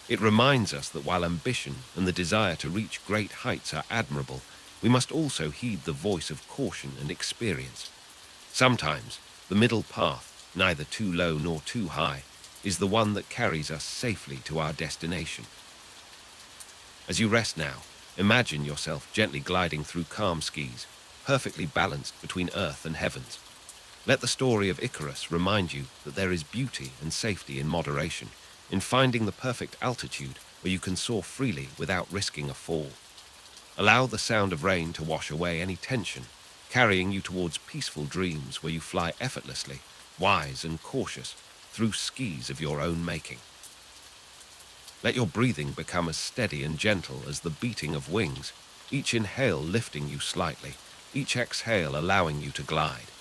It reminds us that while ambition and the desire to reach great heights are admirable, we must also heed the voice of caution and experience. Sometimes, the middle path, neither too low nor too high, is the one that carries us safely to our destination. As you rest now, imagine yourself gently gliding through calm skies, perfectly balanced between earth and heavens. Let the story of Icarus remind you that there is beauty and safety in moderation, in finding the perfect altitude where you can soar freely without risking a fall. Allow the sound of rain to wash away any tension, carrying you towards peaceful dreams where you fly effortlessly, wise and cautious, through skis of your own making. Let your breathing become as steady and gentle as the beating of wings, each inhale lifting you slightly, each exhale allowing you to glide.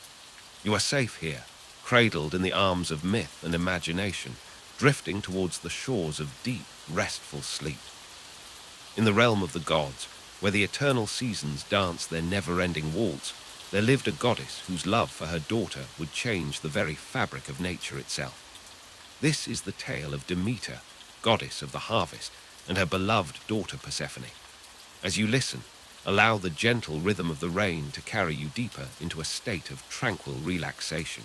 You are safe here, cradled in the arms of myth and imagination, drifting towards the shores of deep, restful sleep. In the realm of the gods, where the eternal seasons dance their never-ending waltz, there lived a goddess whose love for her daughter would change the very fabric of nature itself. This is the tale of Demeter, goddess of the harvest, and her beloved daughter Persephone. As you listen, allow the gentle rhythm of the rain to carry you deeper into a state of tranquil relaxation.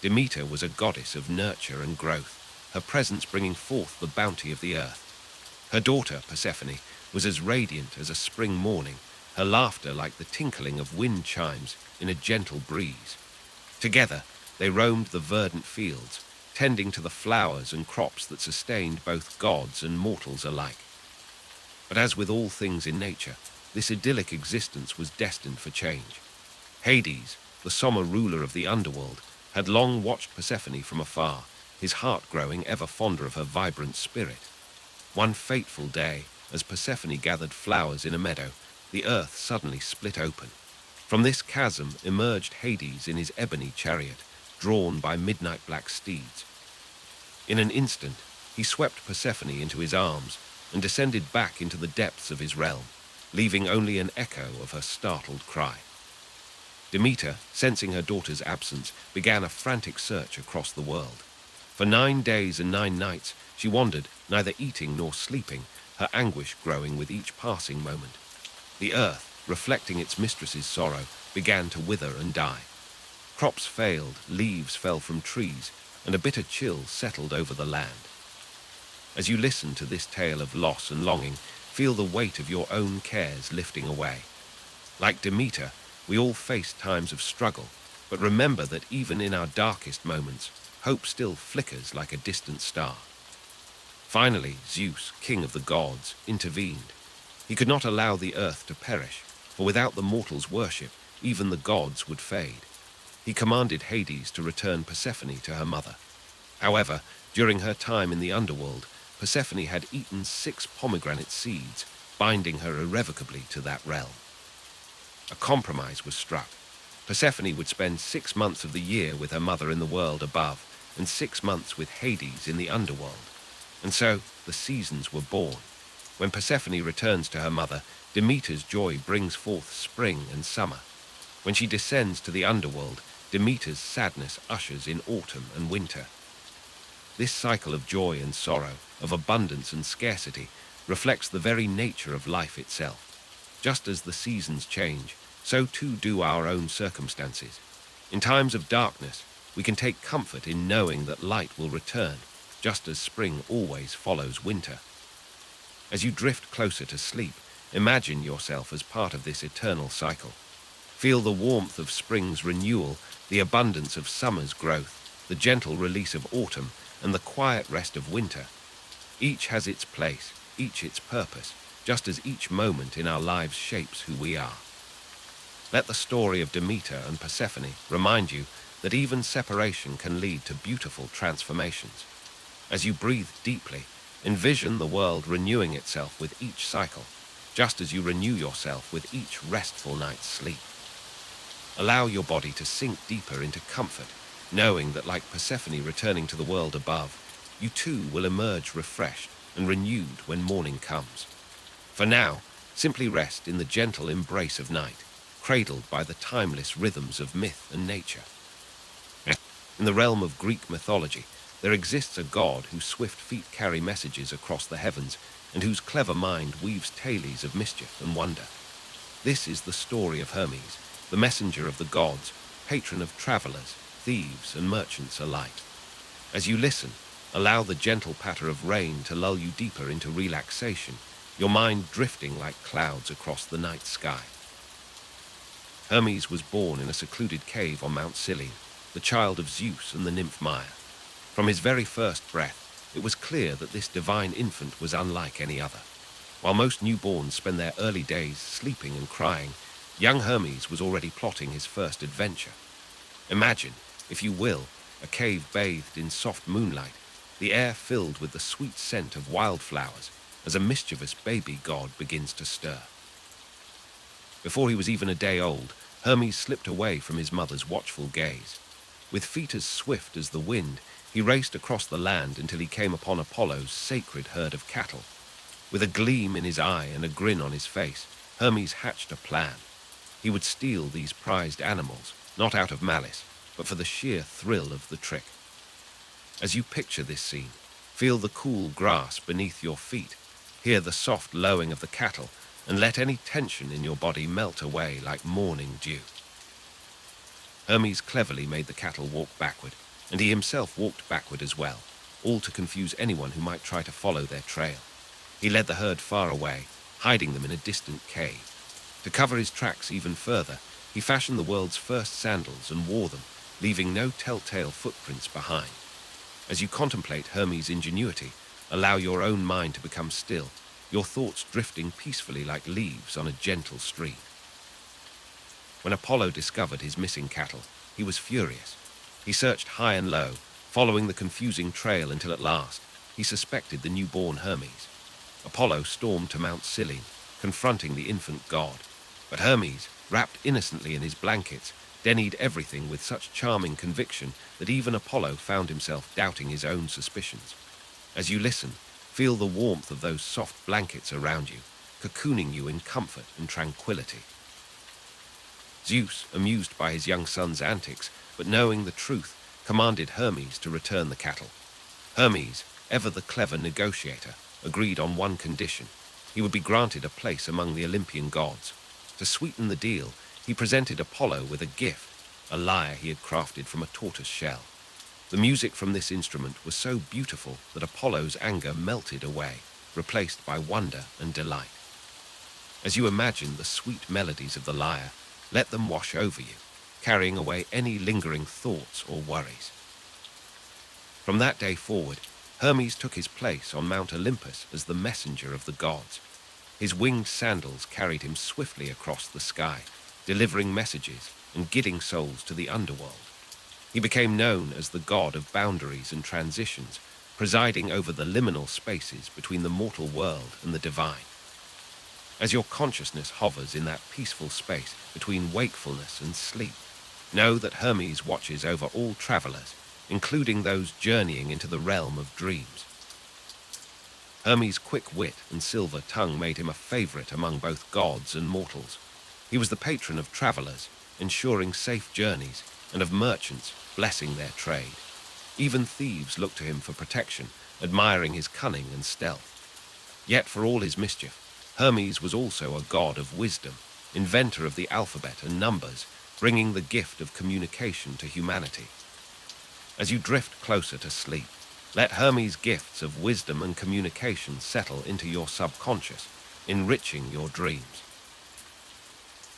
Demeter was a goddess of nurture and growth, her presence bringing forth the bounty of the earth. Her daughter, Persephone, was as radiant as a spring morning, her laughter like the tinkling of wind chimes in a gentle breeze. Together, they roamed the verdant fields, tending to the flowers and crops that sustained both gods and mortals alike. But as with all things in nature, this idyllic existence was destined for change. Hades, the somber ruler of the underworld, had long watched Persephone from afar, his heart growing ever fonder of her vibrant spirit. One fateful day, as Persephone gathered flowers in a meadow, the earth suddenly split open. From this chasm emerged Hades in his ebony chariot, drawn by midnight black steeds. In an instant, he swept Persephone into his arms and descended back into the depths of his realm, leaving only an echo of her startled cry. Demeter, sensing her daughter's absence, began a frantic search across the world. For 9 days and 9 nights, she wandered, neither eating nor sleeping, her anguish growing with each passing moment. The earth, reflecting its mistress's sorrow, began to wither and die. Crops failed, leaves fell from trees, and a bitter chill settled over the land. As you listen to this tale of loss and longing, feel the weight of your own cares lifting away. Like Demeter, we all face times of struggle, but remember that even in our darkest moments, hope still flickers like a distant star. Finally, Zeus, king of the gods, intervened. He could not allow the earth to perish, for without the mortals' worship, even the gods would fade. He commanded Hades to return Persephone to her mother. However, during her time in the underworld, Persephone had eaten 6 pomegranate seeds, binding her irrevocably to that realm. A compromise was struck. Persephone would spend 6 months of the year with her mother in the world above, and 6 months with Hades in the underworld. And so the seasons were born. When Persephone returns to her mother, Demeter's joy brings forth spring and summer. When she descends to the underworld, Demeter's sadness ushers in autumn and winter. This cycle of joy and sorrow, of abundance and scarcity, reflects the very nature of life itself. Just as the seasons change, so too do our own circumstances. In times of darkness, we can take comfort in knowing that light will return, just as spring always follows winter. As you drift closer to sleep, imagine yourself as part of this eternal cycle. Feel the warmth of spring's renewal, the abundance of summer's growth, the gentle release of autumn, and the quiet rest of winter. Each has its place, each its purpose, just as each moment in our lives shapes who we are. Let the story of Demeter and Persephone remind you that even separation can lead to beautiful transformations. As you breathe deeply, envision the world renewing itself with each cycle, just as you renew yourself with each restful night's sleep. Allow your body to sink deeper into comfort, knowing that like Persephone returning to the world above, you too will emerge refreshed and renewed when morning comes. For now, simply rest in the gentle embrace of night, cradled by the timeless rhythms of myth and nature. In the realm of Greek mythology, there exists a god whose swift feet carry messages across the heavens and whose clever mind weaves tales of mischief and wonder. This is the story of Hermes, the messenger of the gods, patron of travelers, thieves, and merchants alike. As you listen, allow the gentle patter of rain to lull you deeper into relaxation, your mind drifting like clouds across the night sky. Hermes was born in a secluded cave on Mount Cyllene, the child of Zeus and the nymph Maia. From his very first breath, it was clear that this divine infant was unlike any other. While most newborns spend their early days sleeping and crying, young Hermes was already plotting his first adventure. Imagine, if you will, a cave bathed in soft moonlight, the air filled with the sweet scent of wildflowers, as a mischievous baby god begins to stir. Before he was even a day old, Hermes slipped away from his mother's watchful gaze. With feet as swift as the wind, he raced across the land until he came upon Apollo's sacred herd of cattle. With a gleam in his eye and a grin on his face, Hermes hatched a plan. He would steal these prized animals, not out of malice, but for the sheer thrill of the trick. As you picture this scene, feel the cool grass beneath your feet, hear the soft lowing of the cattle, and let any tension in your body melt away like morning dew. Hermes cleverly made the cattle walk backward, and he himself walked backward as well, all to confuse anyone who might try to follow their trail. He led the herd far away, hiding them in a distant cave. To cover his tracks even further, he fashioned the world's first sandals and wore them, leaving no telltale footprints behind. As you contemplate Hermes' ingenuity, allow your own mind to become still, your thoughts drifting peacefully like leaves on a gentle stream. When Apollo discovered his missing cattle, he was furious. He searched high and low, following the confusing trail until at last he suspected the newborn Hermes. Apollo stormed to Mount Cyllene, confronting the infant god. But Hermes, wrapped innocently in his blankets, denied everything with such charming conviction that even Apollo found himself doubting his own suspicions. As you listen, feel the warmth of those soft blankets around you, cocooning you in comfort and tranquility. Zeus, amused by his young son's antics, but knowing the truth, commanded Hermes to return the cattle. Hermes, ever the clever negotiator, agreed on one condition. He would be granted a place among the Olympian gods. To sweeten the deal, he presented Apollo with a gift, a lyre he had crafted from a tortoise shell. The music from this instrument was so beautiful that Apollo's anger melted away, replaced by wonder and delight. As you imagine the sweet melodies of the lyre, let them wash over you, carrying away any lingering thoughts or worries. From that day forward, Hermes took his place on Mount Olympus as the messenger of the gods. His winged sandals carried him swiftly across the sky, delivering messages and guiding souls to the underworld. He became known as the god of boundaries and transitions, presiding over the liminal spaces between the mortal world and the divine. As your consciousness hovers in that peaceful space between wakefulness and sleep, know that Hermes watches over all travelers, including those journeying into the realm of dreams. Hermes' quick wit and silver tongue made him a favorite among both gods and mortals. He was the patron of travelers, ensuring safe journeys, and of merchants, blessing their trade. Even thieves looked to him for protection, admiring his cunning and stealth. Yet for all his mischief, Hermes was also a god of wisdom, inventor of the alphabet and numbers, bringing the gift of communication to humanity. As you drift closer to sleep, let Hermes' gifts of wisdom and communication settle into your subconscious, enriching your dreams.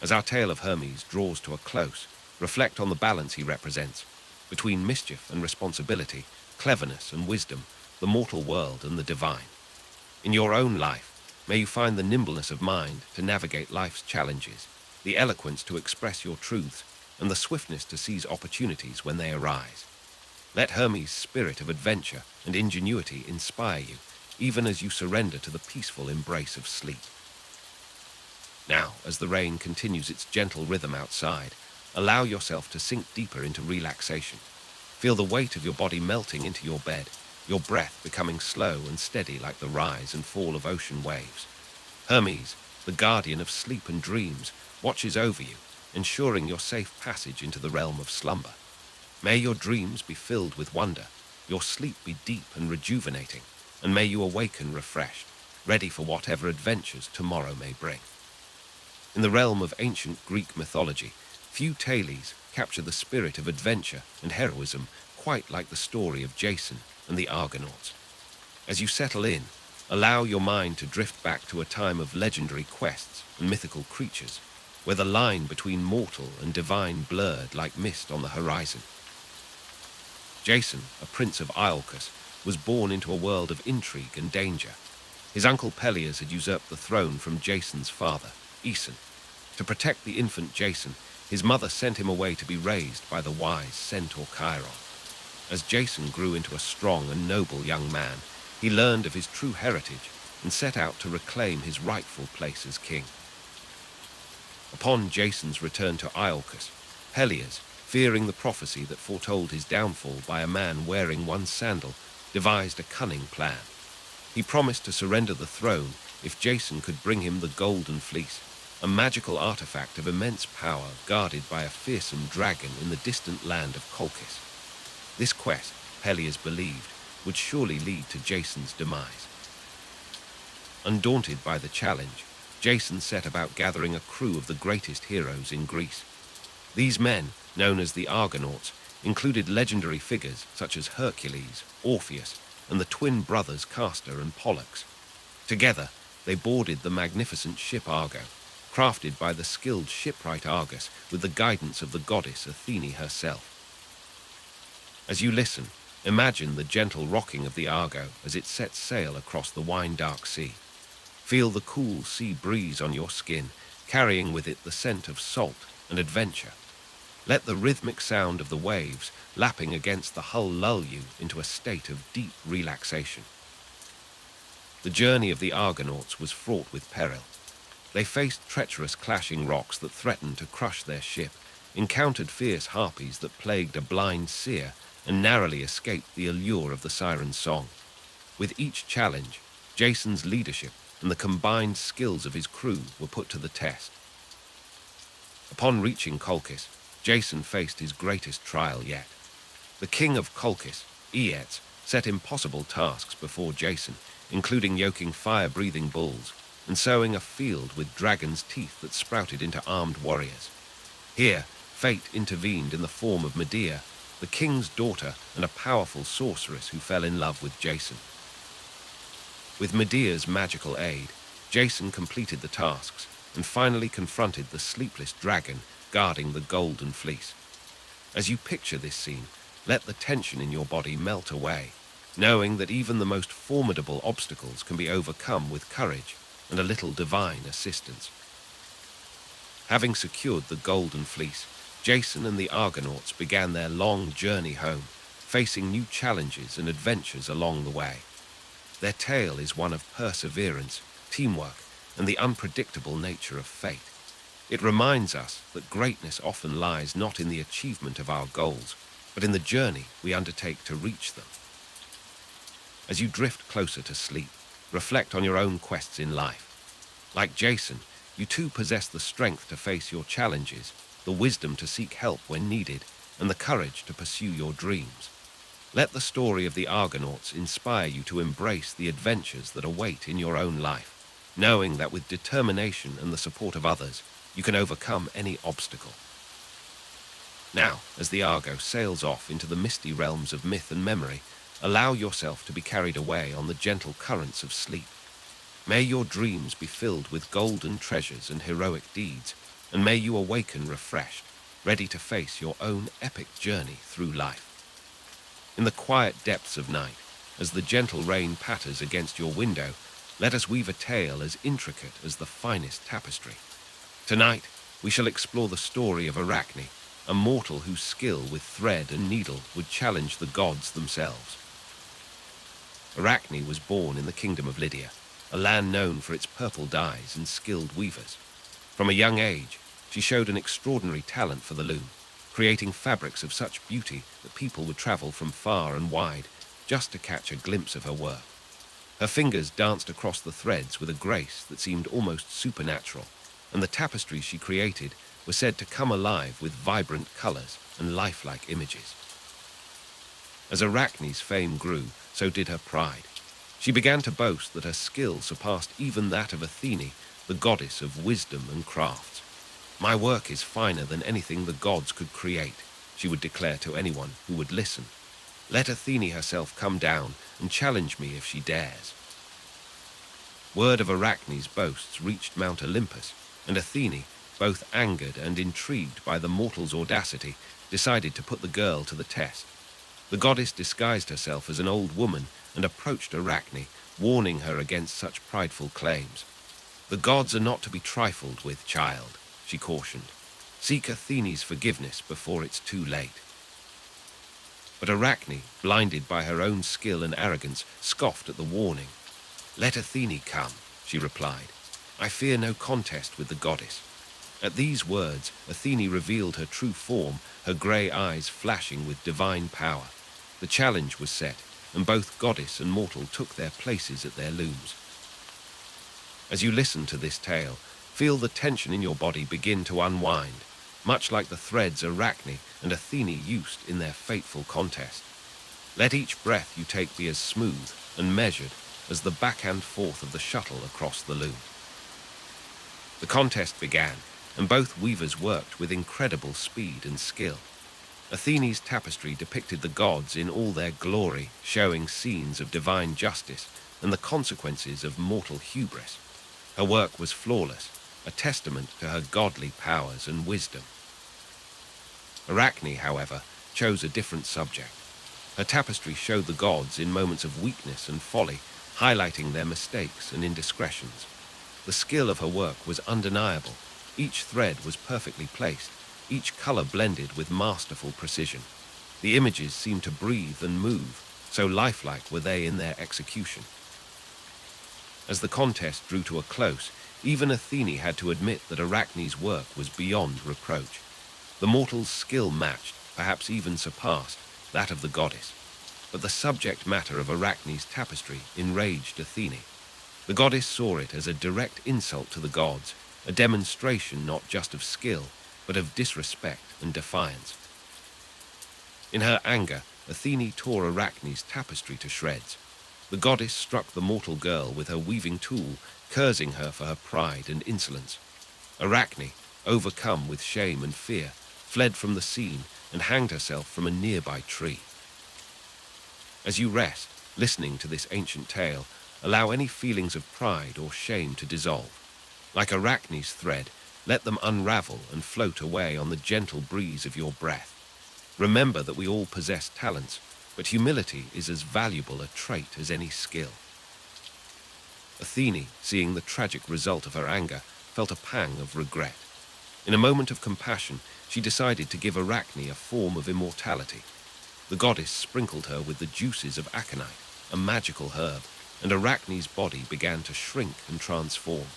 As our tale of Hermes draws to a close, reflect on the balance he represents between mischief and responsibility, cleverness and wisdom, the mortal world and the divine. In your own life, may you find the nimbleness of mind to navigate life's challenges, the eloquence to express your truths, and the swiftness to seize opportunities when they arise. Let Hermes' spirit of adventure and ingenuity inspire you, even as you surrender to the peaceful embrace of sleep. Now, as the rain continues its gentle rhythm outside, allow yourself to sink deeper into relaxation. Feel the weight of your body melting into your bed, your breath becoming slow and steady like the rise and fall of ocean waves. Hermes, the guardian of sleep and dreams, watches over you, ensuring your safe passage into the realm of slumber. May your dreams be filled with wonder, your sleep be deep and rejuvenating, and may you awaken refreshed, ready for whatever adventures tomorrow may bring. In the realm of ancient Greek mythology, few tales capture the spirit of adventure and heroism quite like the story of Jason and the Argonauts. As you settle in, allow your mind to drift back to a time of legendary quests and mythical creatures, where the line between mortal and divine blurred like mist on the horizon. Jason, a prince of Iolcus, was born into a world of intrigue and danger. His uncle Peleus had usurped the throne from Jason's father, Aeson. To protect the infant Jason, his mother sent him away to be raised by the wise centaur Chiron. As Jason grew into a strong and noble young man, he learned of his true heritage and set out to reclaim his rightful place as king. Upon Jason's return to Iolcus, Peleus, fearing the prophecy that foretold his downfall by a man wearing one sandal, devised a cunning plan. He promised to surrender the throne if Jason could bring him the Golden Fleece, a magical artifact of immense power guarded by a fearsome dragon in the distant land of Colchis. This quest, Peleus believed, would surely lead to Jason's demise. Undaunted by the challenge, Jason set about gathering a crew of the greatest heroes in Greece. These men, known as the Argonauts, included legendary figures such as Hercules, Orpheus, and the twin brothers Castor and Pollux. Together, they boarded the magnificent ship Argo, crafted by the skilled shipwright Argus with the guidance of the goddess Athene herself. As you listen, imagine the gentle rocking of the Argo as it sets sail across the wine-dark sea. Feel the cool sea breeze on your skin, carrying with it the scent of salt and adventure. Let the rhythmic sound of the waves lapping against the hull lull you into a state of deep relaxation. The journey of the Argonauts was fraught with peril. They faced treacherous clashing rocks that threatened to crush their ship, encountered fierce harpies that plagued a blind seer, and narrowly escaped the allure of the siren's song. With each challenge, Jason's leadership and the combined skills of his crew were put to the test. Upon reaching Colchis, Jason faced his greatest trial yet. The king of Colchis, Aeetes, set impossible tasks before Jason, including yoking fire-breathing bulls and sowing a field with dragon's teeth that sprouted into armed warriors. Here, fate intervened in the form of Medea, the king's daughter and a powerful sorceress who fell in love with Jason. With Medea's magical aid, Jason completed the tasks and finally confronted the sleepless dragon guarding the Golden Fleece. As you picture this scene, let the tension in your body melt away, knowing that even the most formidable obstacles can be overcome with courage and a little divine assistance. Having secured the Golden Fleece, Jason and the Argonauts began their long journey home, facing new challenges and adventures along the way. Their tale is one of perseverance, teamwork, and the unpredictable nature of fate. It reminds us that greatness often lies not in the achievement of our goals, but in the journey we undertake to reach them. As you drift closer to sleep, reflect on your own quests in life. Like Jason, you too possess the strength to face your challenges, the wisdom to seek help when needed, and the courage to pursue your dreams. Let the story of the Argonauts inspire you to embrace the adventures that await in your own life, knowing that with determination and the support of others, you can overcome any obstacle. Now, as the Argo sails off into the misty realms of myth and memory, allow yourself to be carried away on the gentle currents of sleep. May your dreams be filled with golden treasures and heroic deeds, and may you awaken refreshed, ready to face your own epic journey through life. In the quiet depths of night, as the gentle rain patters against your window, let us weave a tale as intricate as the finest tapestry. Tonight, we shall explore the story of Arachne, a mortal whose skill with thread and needle would challenge the gods themselves. Arachne was born in the kingdom of Lydia, a land known for its purple dyes and skilled weavers. From a young age, she showed an extraordinary talent for the loom, creating fabrics of such beauty that people would travel from far and wide just to catch a glimpse of her work. Her fingers danced across the threads with a grace that seemed almost supernatural, and the tapestries she created were said to come alive with vibrant colors and lifelike images. As Arachne's fame grew, so did her pride. She began to boast that her skill surpassed even that of Athene, the goddess of wisdom and crafts. "My work is finer than anything the gods could create," she would declare to anyone who would listen. "Let Athene herself come down and challenge me if she dares." Word of Arachne's boasts reached Mount Olympus, and Athene, both angered and intrigued by the mortal's audacity, decided to put the girl to the test. The goddess disguised herself as an old woman and approached Arachne, warning her against such prideful claims. "The gods are not to be trifled with, child," she cautioned. "Seek Athene's forgiveness before it's too late." But Arachne, blinded by her own skill and arrogance, scoffed at the warning. "Let Athene come," she replied. "I fear no contest with the goddess." At these words, Athene revealed her true form, her grey eyes flashing with divine power. The challenge was set, and both goddess and mortal took their places at their looms. As you listen to this tale, feel the tension in your body begin to unwind, much like the threads Arachne and Athene used in their fateful contest. Let each breath you take be as smooth and measured as the back and forth of the shuttle across the loom. The contest began, and both weavers worked with incredible speed and skill. Athene's tapestry depicted the gods in all their glory, showing scenes of divine justice and the consequences of mortal hubris. Her work was flawless, a testament to her godly powers and wisdom. Arachne, however, chose a different subject. Her tapestry showed the gods in moments of weakness and folly, highlighting their mistakes and indiscretions. The skill of her work was undeniable. Each thread was perfectly placed, each color blended with masterful precision. The images seemed to breathe and move, so lifelike were they in their execution. As the contest drew to a close, even Athene had to admit that Arachne's work was beyond reproach. The mortal's skill matched, perhaps even surpassed, that of the goddess. But the subject matter of Arachne's tapestry enraged Athene. The goddess saw it as a direct insult to the gods, a demonstration not just of skill, but of disrespect and defiance. In her anger, Athene tore Arachne's tapestry to shreds. The goddess struck the mortal girl with her weaving tool, cursing her for her pride and insolence. Arachne, overcome with shame and fear, fled from the scene and hanged herself from a nearby tree. As you rest, listening to this ancient tale, allow any feelings of pride or shame to dissolve. Like Arachne's thread, let them unravel and float away on the gentle breeze of your breath. Remember that we all possess talents, but humility is as valuable a trait as any skill. Athene, seeing the tragic result of her anger, felt a pang of regret. In a moment of compassion, she decided to give Arachne a form of immortality. The goddess sprinkled her with the juices of aconite, a magical herb, and Arachne's body began to shrink and transform.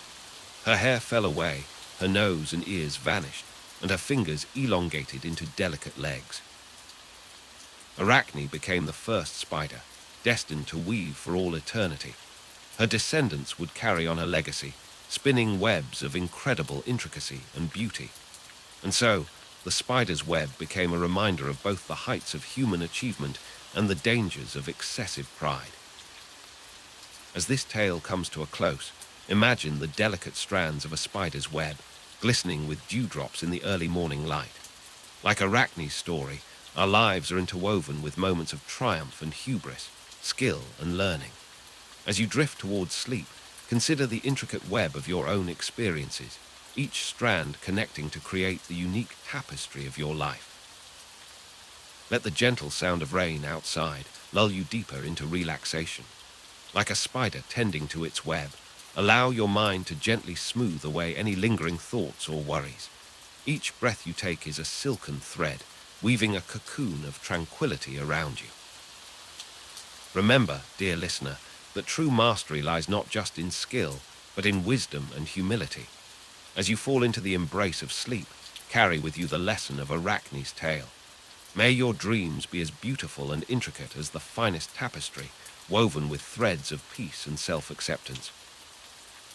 Her hair fell away, her nose and ears vanished, and her fingers elongated into delicate legs. Arachne became the first spider, destined to weave for all eternity. Her descendants would carry on her legacy, spinning webs of incredible intricacy and beauty. And so, the spider's web became a reminder of both the heights of human achievement and the dangers of excessive pride. As this tale comes to a close, imagine the delicate strands of a spider's web, glistening with dewdrops in the early morning light. Like Arachne's story, our lives are interwoven with moments of triumph and hubris, skill and learning. As you drift towards sleep, consider the intricate web of your own experiences, each strand connecting to create the unique tapestry of your life. Let the gentle sound of rain outside lull you deeper into relaxation. Like a spider tending to its web, allow your mind to gently smooth away any lingering thoughts or worries. Each breath you take is a silken thread, weaving a cocoon of tranquility around you. Remember, dear listener, that true mastery lies not just in skill, but in wisdom and humility. As you fall into the embrace of sleep, carry with you the lesson of Arachne's tale. May your dreams be as beautiful and intricate as the finest tapestry, woven with threads of peace and self-acceptance.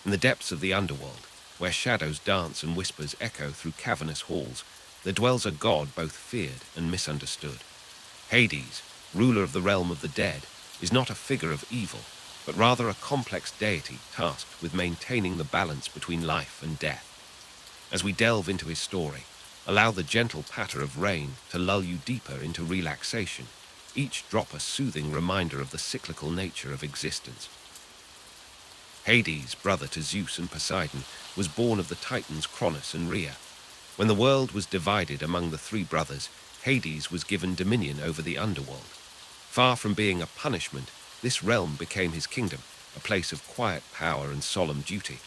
In the depths of the underworld, where shadows dance and whispers echo through cavernous halls, there dwells a god both feared and misunderstood. Hades, ruler of the realm of the dead, is not a figure of evil, but rather a complex deity tasked with maintaining the balance between life and death. As we delve into his story, allow the gentle patter of rain to lull you deeper into relaxation, each drop a soothing reminder of the cyclical nature of existence. Hades, brother to Zeus and Poseidon, was born of the Titans Cronus and Rhea. When the world was divided among the three brothers, Hades was given dominion over the underworld. Far from being a punishment, this realm became his kingdom, a place of quiet power and solemn duty.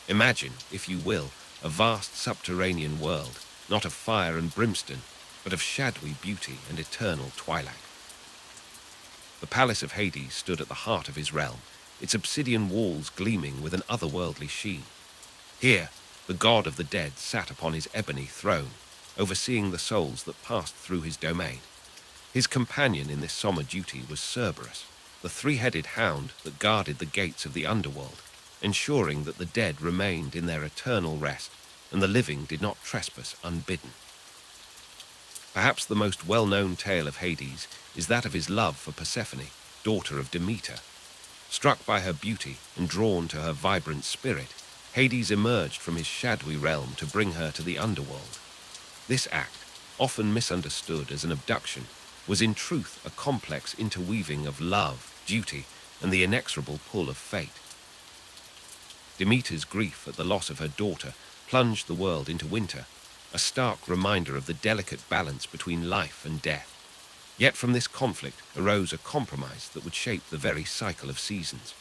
Imagine, if you will, a vast subterranean world, not of fire and brimstone, but of shadowy beauty and eternal twilight. The palace of Hades stood at the heart of his realm, its obsidian walls gleaming with an otherworldly sheen. Here, the god of the dead sat upon his ebony throne, overseeing the souls that passed through his domain. His companion in this somber duty was Cerberus, the three-headed hound that guarded the gates of the underworld, ensuring that the dead remained in their eternal rest and the living did not trespass unbidden. Perhaps the most well-known tale of Hades is that of his love for Persephone, daughter of Demeter. Struck by her beauty and drawn to her vibrant spirit, Hades emerged from his shadowy realm to bring her to the underworld. This act, often misunderstood as an abduction, was in truth a complex interweaving of love, duty, and the inexorable pull of fate. Demeter's grief at the loss of her daughter plunged the world into winter, a stark reminder of the delicate balance between life and death. Yet from this conflict arose a compromise that would shape the very cycle of seasons.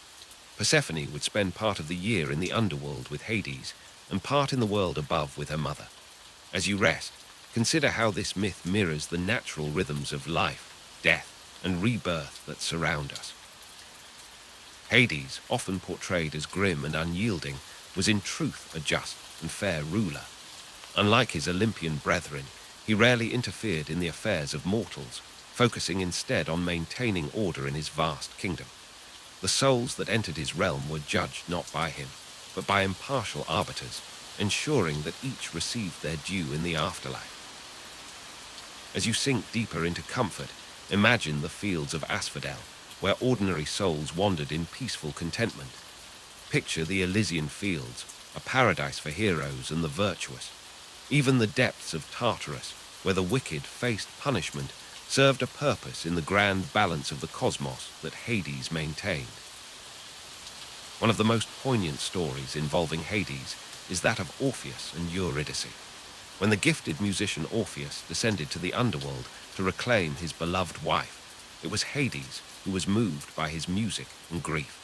Persephone would spend part of the year in the underworld with Hades and part in the world above with her mother. As you rest, consider how this myth mirrors the natural rhythms of life, death, and rebirth that surround us. Hades, often portrayed as grim and unyielding, was in truth a just and fair ruler. Unlike his Olympian brethren, he rarely interfered in the affairs of mortals, focusing instead on maintaining order in his vast kingdom. The souls that entered his realm were judged not by him, but by impartial arbiters, ensuring that each received their due in the afterlife. As you sink deeper into comfort, imagine the fields of Asphodel, where ordinary souls wandered in peaceful contentment. Picture the Elysian fields, a paradise for heroes and the virtuous. Even the depths of Tartarus, where the wicked faced punishment, served a purpose in the grand balance of the cosmos that Hades maintained. One of the most poignant stories involving Hades is that of Orpheus and Eurydice. When the gifted musician Orpheus descended to the underworld to reclaim his beloved wife, it was Hades who was moved by his music and grief.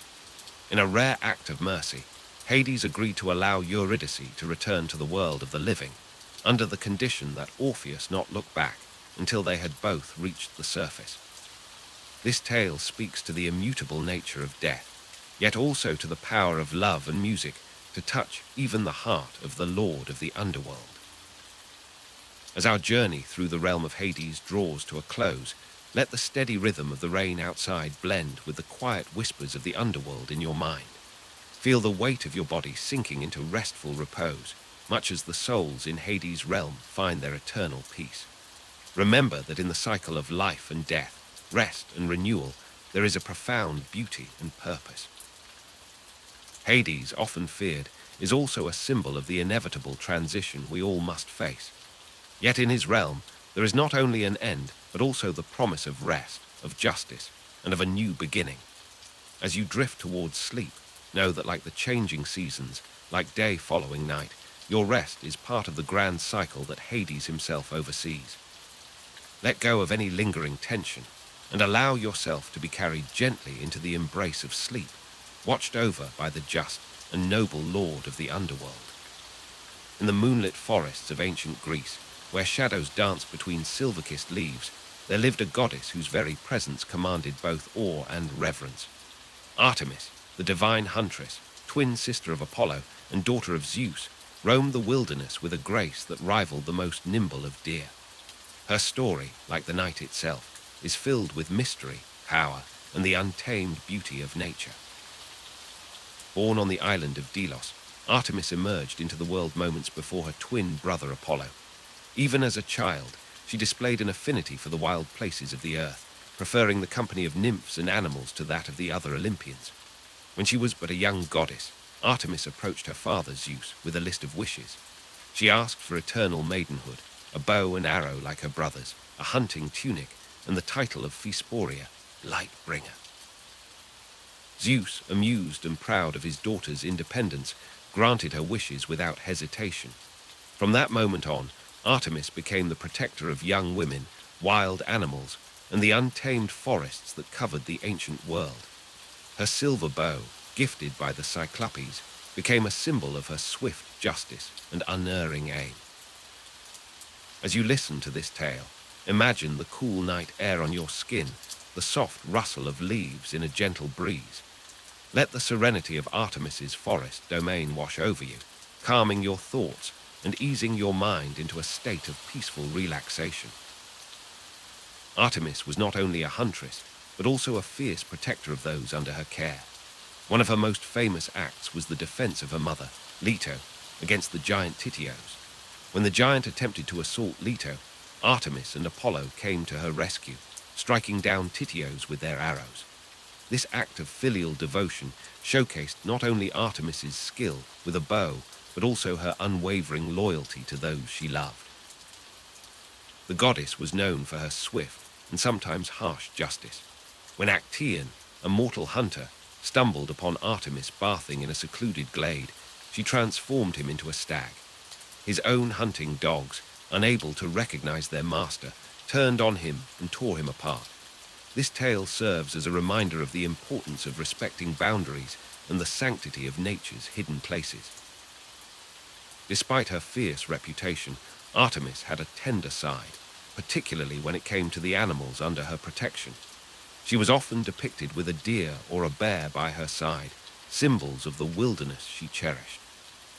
In a rare act of mercy, Hades agreed to allow Eurydice to return to the world of the living, under the condition that Orpheus not look back until they had both reached the surface. This tale speaks to the immutable nature of death, yet also to the power of love and music to touch even the heart of the Lord of the underworld. As our journey through the realm of Hades draws to a close, Let the steady rhythm of the rain outside blend with the quiet whispers of the underworld in your mind. Feel the weight of your body sinking into restful repose, much as the souls in Hades' realm find their eternal peace. Remember that in the cycle of life and death, rest and renewal, there is a profound beauty and purpose. Hades, often feared, is also a symbol of the inevitable transition we all must face. Yet in his realm, there is not only an end, but also the promise of rest, of justice, and of a new beginning. As you drift towards sleep, know that like the changing seasons, like day following night, your rest is part of the grand cycle that Hades himself oversees. Let go of any lingering tension, and allow yourself to be carried gently into the embrace of sleep, watched over by the just and noble lord of the underworld. In the moonlit forests of ancient Greece, where shadows danced between silver-kissed leaves, there lived a goddess whose very presence commanded both awe and reverence. Artemis, the divine huntress, twin sister of Apollo and daughter of Zeus, roamed the wilderness with a grace that rivaled the most nimble of deer. Her story, like the night itself, is filled with mystery, power, and the untamed beauty of nature. Born on the island of Delos, Artemis emerged into the world moments before her twin brother Apollo. Even as a child, she displayed an affinity for the wild places of the earth, preferring the company of nymphs and animals to that of the other Olympians. When she was but a young goddess, Artemis approached her father Zeus with a list of wishes. She asked for eternal maidenhood, a bow and arrow like her brothers, a hunting tunic, and the title of Phisporia, light bringer. Zeus, amused and proud of his daughter's independence, granted her wishes without hesitation. From that moment on, Artemis became the protector of young women, wild animals, and the untamed forests that covered the ancient world. Her silver bow, gifted by the Cyclopes, became a symbol of her swift justice and unerring aim. As you listen to this tale, imagine the cool night air on your skin, the soft rustle of leaves in a gentle breeze. Let the serenity of Artemis's forest domain wash over you, calming your thoughts and easing your mind into a state of peaceful relaxation. Artemis was not only a huntress, but also a fierce protector of those under her care. One of her most famous acts was the defense of her mother, Leto, against the giant Tityos. When the giant attempted to assault Leto, Artemis and Apollo came to her rescue, striking down Tityos with their arrows. This act of filial devotion showcased not only Artemis's skill with a bow, but also her unwavering loyalty to those she loved. The goddess was known for her swift and sometimes harsh justice. When Actaeon, a mortal hunter, stumbled upon Artemis bathing in a secluded glade, she transformed him into a stag. His own hunting dogs, unable to recognize their master, turned on him and tore him apart. This tale serves as a reminder of the importance of respecting boundaries and the sanctity of nature's hidden places. Despite her fierce reputation, Artemis had a tender side, particularly when it came to the animals under her protection. She was often depicted with a deer or a bear by her side, symbols of the wilderness she cherished.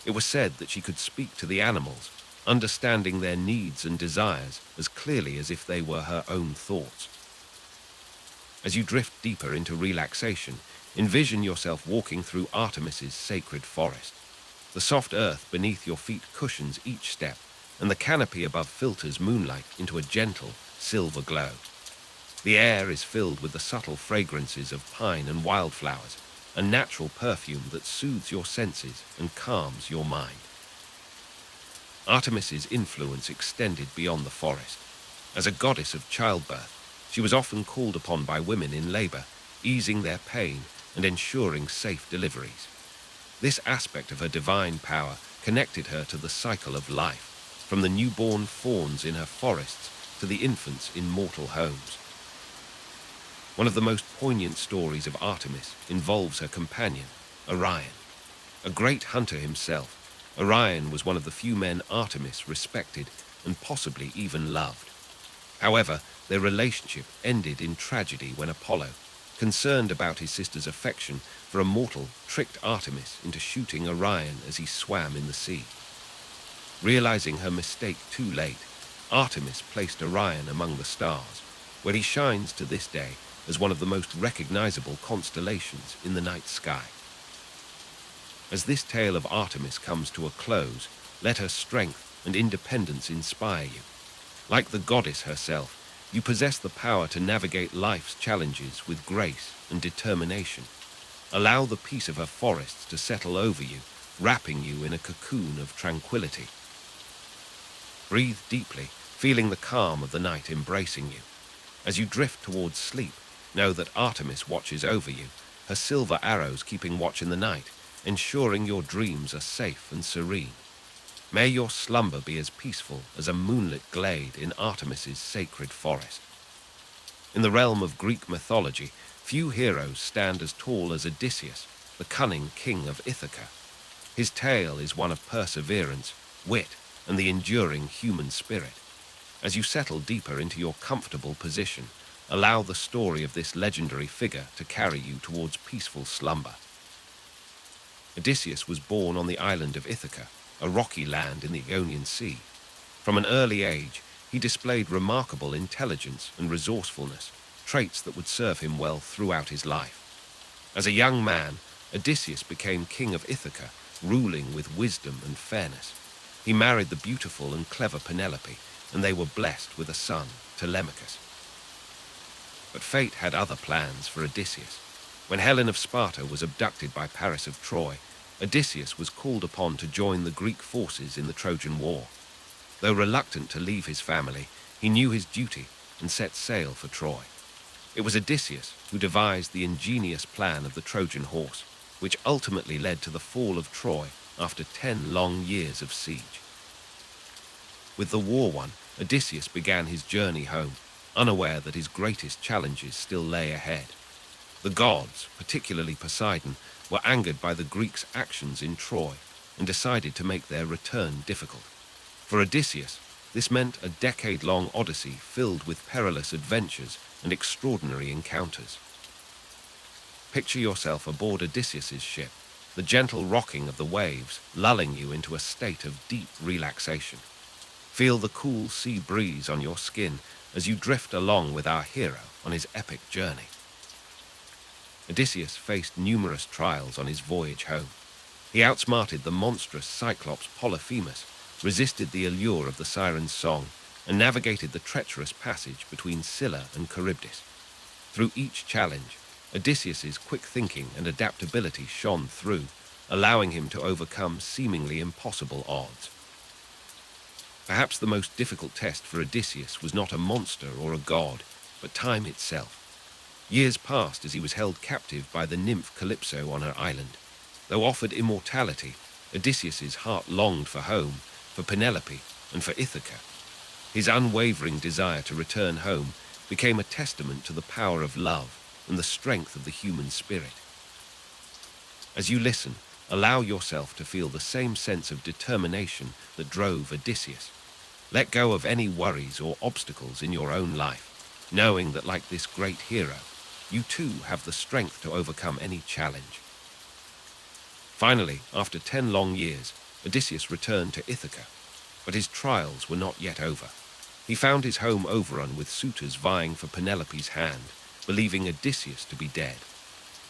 It was said that she could speak to the animals, understanding their needs and desires as clearly as if they were her own thoughts. As you drift deeper into relaxation, envision yourself walking through Artemis's sacred forest. The soft earth beneath your feet cushions each step, and the canopy above filters moonlight into a gentle, silver glow. The air is filled with the subtle fragrances of pine and wildflowers, a natural perfume that soothes your senses and calms your mind. Artemis's influence extended beyond the forest. As a goddess of childbirth, she was often called upon by women in labor, easing their pain and ensuring safe deliveries. This aspect of her divine power connected her to the cycle of life, from the newborn fawns in her forests to the infants in mortal homes. One of the most poignant stories of Artemis involves her companion, Orion. A great hunter himself, Orion was one of the few men Artemis respected and possibly even loved. However, their relationship ended in tragedy when Apollo, concerned about his sister's affection for a mortal, tricked Artemis into shooting Orion as he swam in the sea. Realizing her mistake too late, Artemis placed Orion among the stars, where he shines to this day as one of the most recognizable constellations in the night sky. As this tale of Artemis comes to a close, let her strength and independence inspire you. Like the goddess herself, you possess the power to navigate life's challenges with grace and determination. Allow the peace of her forests to settle over you, wrapping you in a cocoon of tranquility. Breathe deeply, feeling the calm of the night embracing you. As you drift towards sleep, know that Artemis watches over you, her silver arrows keeping watch in the night, ensuring your dreams are safe and serene. May your slumber be as peaceful as a moonlit glade in Artemis's sacred forest. In the realm of Greek mythology, few heroes stand as tall as Odysseus, the cunning king of Ithaca. His tale is one of perseverance, wit, and the enduring human spirit. As you settle deeper into your comfortable position, allow the story of this legendary figure to carry you towards peaceful slumber. Odysseus was born on the island of Ithaca, a rocky land in the Ionian Sea. From an early age, he displayed remarkable intelligence and resourcefulness, traits that would serve him well throughout his life. As a young man, Odysseus became king of Ithaca, ruling with wisdom and fairness. He married the beautiful and clever Penelope, and they were blessed with a son, Telemachus. But fate had other plans for Odysseus. When Helen of Sparta was abducted by Paris of Troy, Odysseus was called upon to join the Greek forces in the Trojan War. Though reluctant to leave his family, he knew his duty and set sail for Troy. It was Odysseus who devised the ingenious plan of the Trojan horse, which ultimately led to the fall of Troy after 10 long years of siege. With the war won, Odysseus began his journey home, unaware that his greatest challenges still lay ahead. The gods, particularly Poseidon, were angered by the Greeks' actions in Troy and decided to make their return difficult. For Odysseus, this meant a decade-long odyssey filled with perilous adventures and extraordinary encounters. Picture yourself aboard Odysseus's ship, the gentle rocking of the waves lulling you into a state of deep relaxation. Feel the cool sea breeze on your skin as you drift along with our hero on his epic journey. Odysseus faced numerous trials on his voyage home. He outsmarted the monstrous Cyclops Polyphemus, resisted the allure of the siren's song, and navigated the treacherous passage between Scylla and Charybdis. Through each challenge, Odysseus's quick thinking and adaptability shone through, allowing him to overcome seemingly impossible odds. Perhaps the most difficult test for Odysseus was not a monster or a god, but time itself. Years passed as he was held captive by the nymph Calypso on her island. Though offered immortality, Odysseus's heart longed for home, for Penelope, and for Ithaca. His unwavering desire to return home became a testament to the power of love and the strength of the human spirit. As you listen, allow yourself to feel the same sense of determination that drove Odysseus. Let go of any worries or obstacles in your own life, knowing that like this great hero, you too have the strength to overcome any challenge. Finally, after 10 long years, Odysseus returned to Ithaca, but his trials were not yet over. He found his home overrun with suitors vying for Penelope's hand, believing Odysseus to be dead.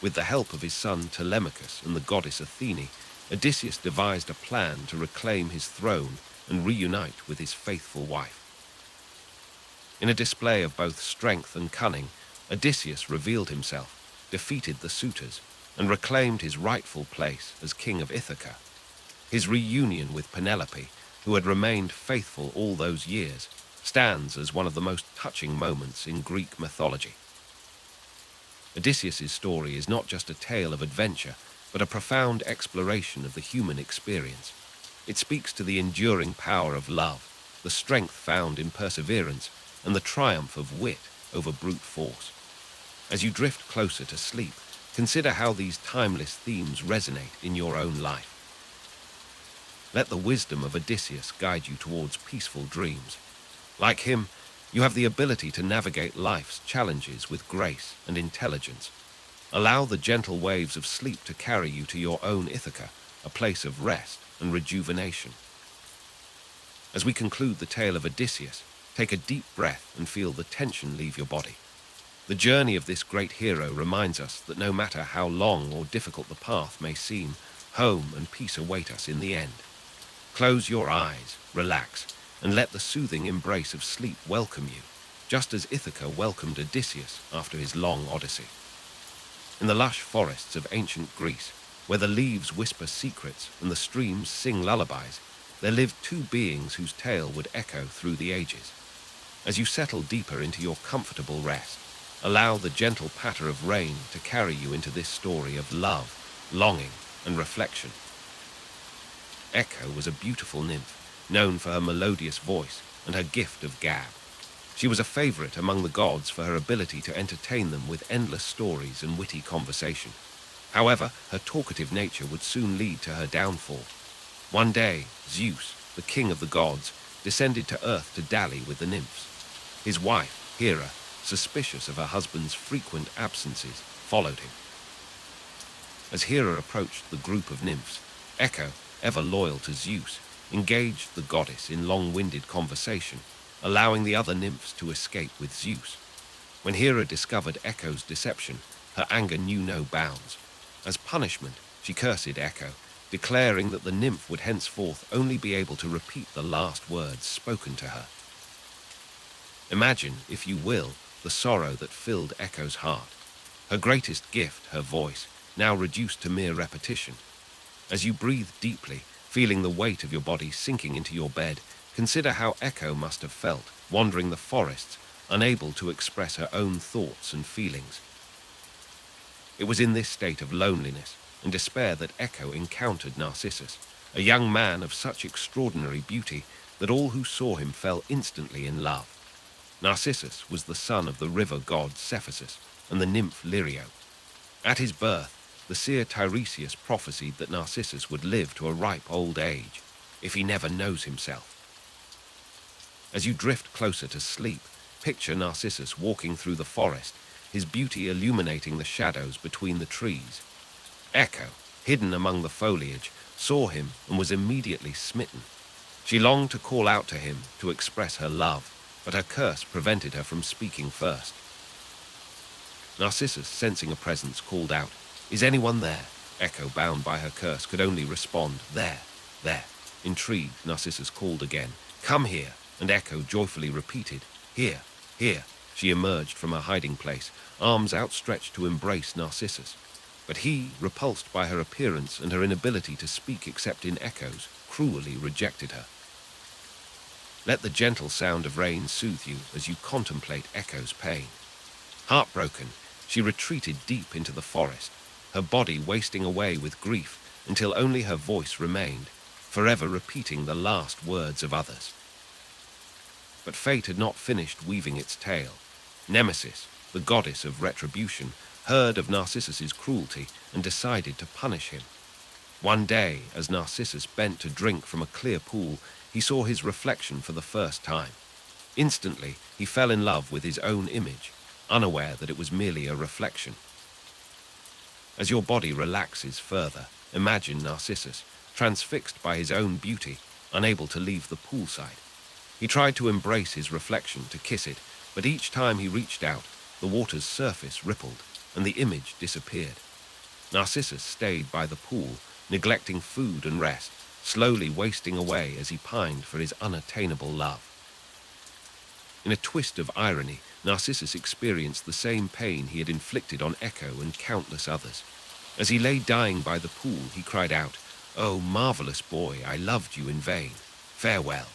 With the help of his son Telemachus and the goddess Athene, Odysseus devised a plan to reclaim his throne and reunite with his faithful wife. In a display of both strength and cunning, Odysseus revealed himself, defeated the suitors, and reclaimed his rightful place as king of Ithaca. His reunion with Penelope, who had remained faithful all those years, stands as one of the most touching moments in Greek mythology. Odysseus's story is not just a tale of adventure, but a profound exploration of the human experience. It speaks to the enduring power of love, the strength found in perseverance, and the triumph of wit over brute force. As you drift closer to sleep, consider how these timeless themes resonate in your own life. Let the wisdom of Odysseus guide you towards peaceful dreams. Like him, you have the ability to navigate life's challenges with grace and intelligence. Allow the gentle waves of sleep to carry you to your own Ithaca, a place of rest and rejuvenation. As we conclude the tale of Odysseus, Take a deep breath and feel the tension leave your body. The journey of this great hero reminds us that no matter how long or difficult the path may seem, home and peace await us in the end. Close your eyes, relax, and let the soothing embrace of sleep welcome you, just as Ithaca welcomed Odysseus after his long odyssey. In the lush forests of ancient Greece, where the leaves whisper secrets and the streams sing lullabies, there lived two beings whose tale would echo through the ages. As you settle deeper into your comfortable rest, allow the gentle patter of rain to carry you into this story of love, longing, and reflection. Echo was a beautiful nymph, known for her melodious voice and her gift of gab. She was a favorite among the gods for her ability to entertain them with endless stories and witty conversation. However, her talkative nature would soon lead to her downfall. One day, Zeus, the king of the gods, descended to earth to dally with the nymphs. His wife, Hera, suspicious of her husband's frequent absences, followed him. As Hera approached the group of nymphs, Echo, ever loyal to Zeus, engaged the goddess in long-winded conversation, allowing the other nymphs to escape with Zeus. When Hera discovered Echo's deception, her anger knew no bounds. As punishment, she cursed Echo, declaring that the nymph would henceforth only be able to repeat the last words spoken to her. Imagine, if you will, the sorrow that filled Echo's heart. Her greatest gift, her voice, now reduced to mere repetition. As you breathe deeply, feeling the weight of your body sinking into your bed, consider how Echo must have felt, wandering the forests, unable to express her own thoughts and feelings. It was in this state of loneliness and despair that Echo encountered Narcissus, a young man of such extraordinary beauty that all who saw him fell instantly in love. Narcissus was the son of the river god Cephasus and the nymph Lirio. At his birth, the seer Tiresias prophesied that Narcissus would live to a ripe old age, if he never knows himself. As you drift closer to sleep, picture Narcissus walking through the forest, his beauty illuminating the shadows between the trees. Echo, hidden among the foliage, saw him and was immediately smitten. She longed to call out to him to express her love, but her curse prevented her from speaking first. Narcissus, sensing a presence, called out, "Is anyone there?" Echo, bound by her curse, could only respond, "There, there." Intrigued, Narcissus called again, "Come here," and Echo joyfully repeated, "Here, here." She emerged from her hiding place, arms outstretched to embrace Narcissus. But he, repulsed by her appearance and her inability to speak except in echoes, cruelly rejected her. Let the gentle sound of rain soothe you as you contemplate Echo's pain. Heartbroken, she retreated deep into the forest, her body wasting away with grief until only her voice remained, forever repeating the last words of others. But fate had not finished weaving its tale. Nemesis, the goddess of retribution, heard of Narcissus's cruelty and decided to punish him. One day, as Narcissus bent to drink from a clear pool, he saw his reflection for the first time. Instantly, he fell in love with his own image, unaware that it was merely a reflection. As your body relaxes further, imagine Narcissus, transfixed by his own beauty, unable to leave the poolside. He tried to embrace his reflection, to kiss it, but each time he reached out, the water's surface rippled, and the image disappeared. Narcissus stayed by the pool, neglecting food and rest, slowly wasting away as he pined for his unattainable love. In a twist of irony, Narcissus experienced the same pain he had inflicted on Echo and countless others. As he lay dying by the pool, he cried out, "Oh, marvelous boy, I loved you in vain. Farewell."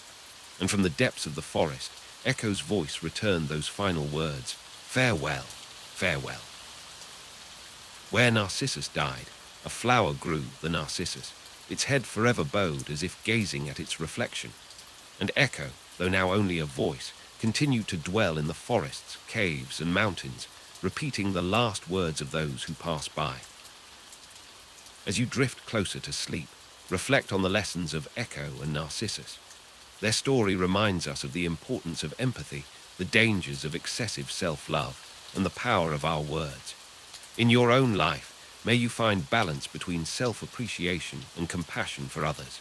And from the depths of the forest, Echo's voice returned those final words, "Farewell, farewell." Where Narcissus died, a flower grew, the narcissus, its head forever bowed as if gazing at its reflection. And Echo, though now only a voice, continued to dwell in the forests, caves, and mountains, repeating the last words of those who pass by. As you drift closer to sleep, reflect on the lessons of Echo and Narcissus. Their story reminds us of the importance of empathy, the dangers of excessive self-love, and the power of our words. In your own life, may you find balance between self-appreciation and compassion for others.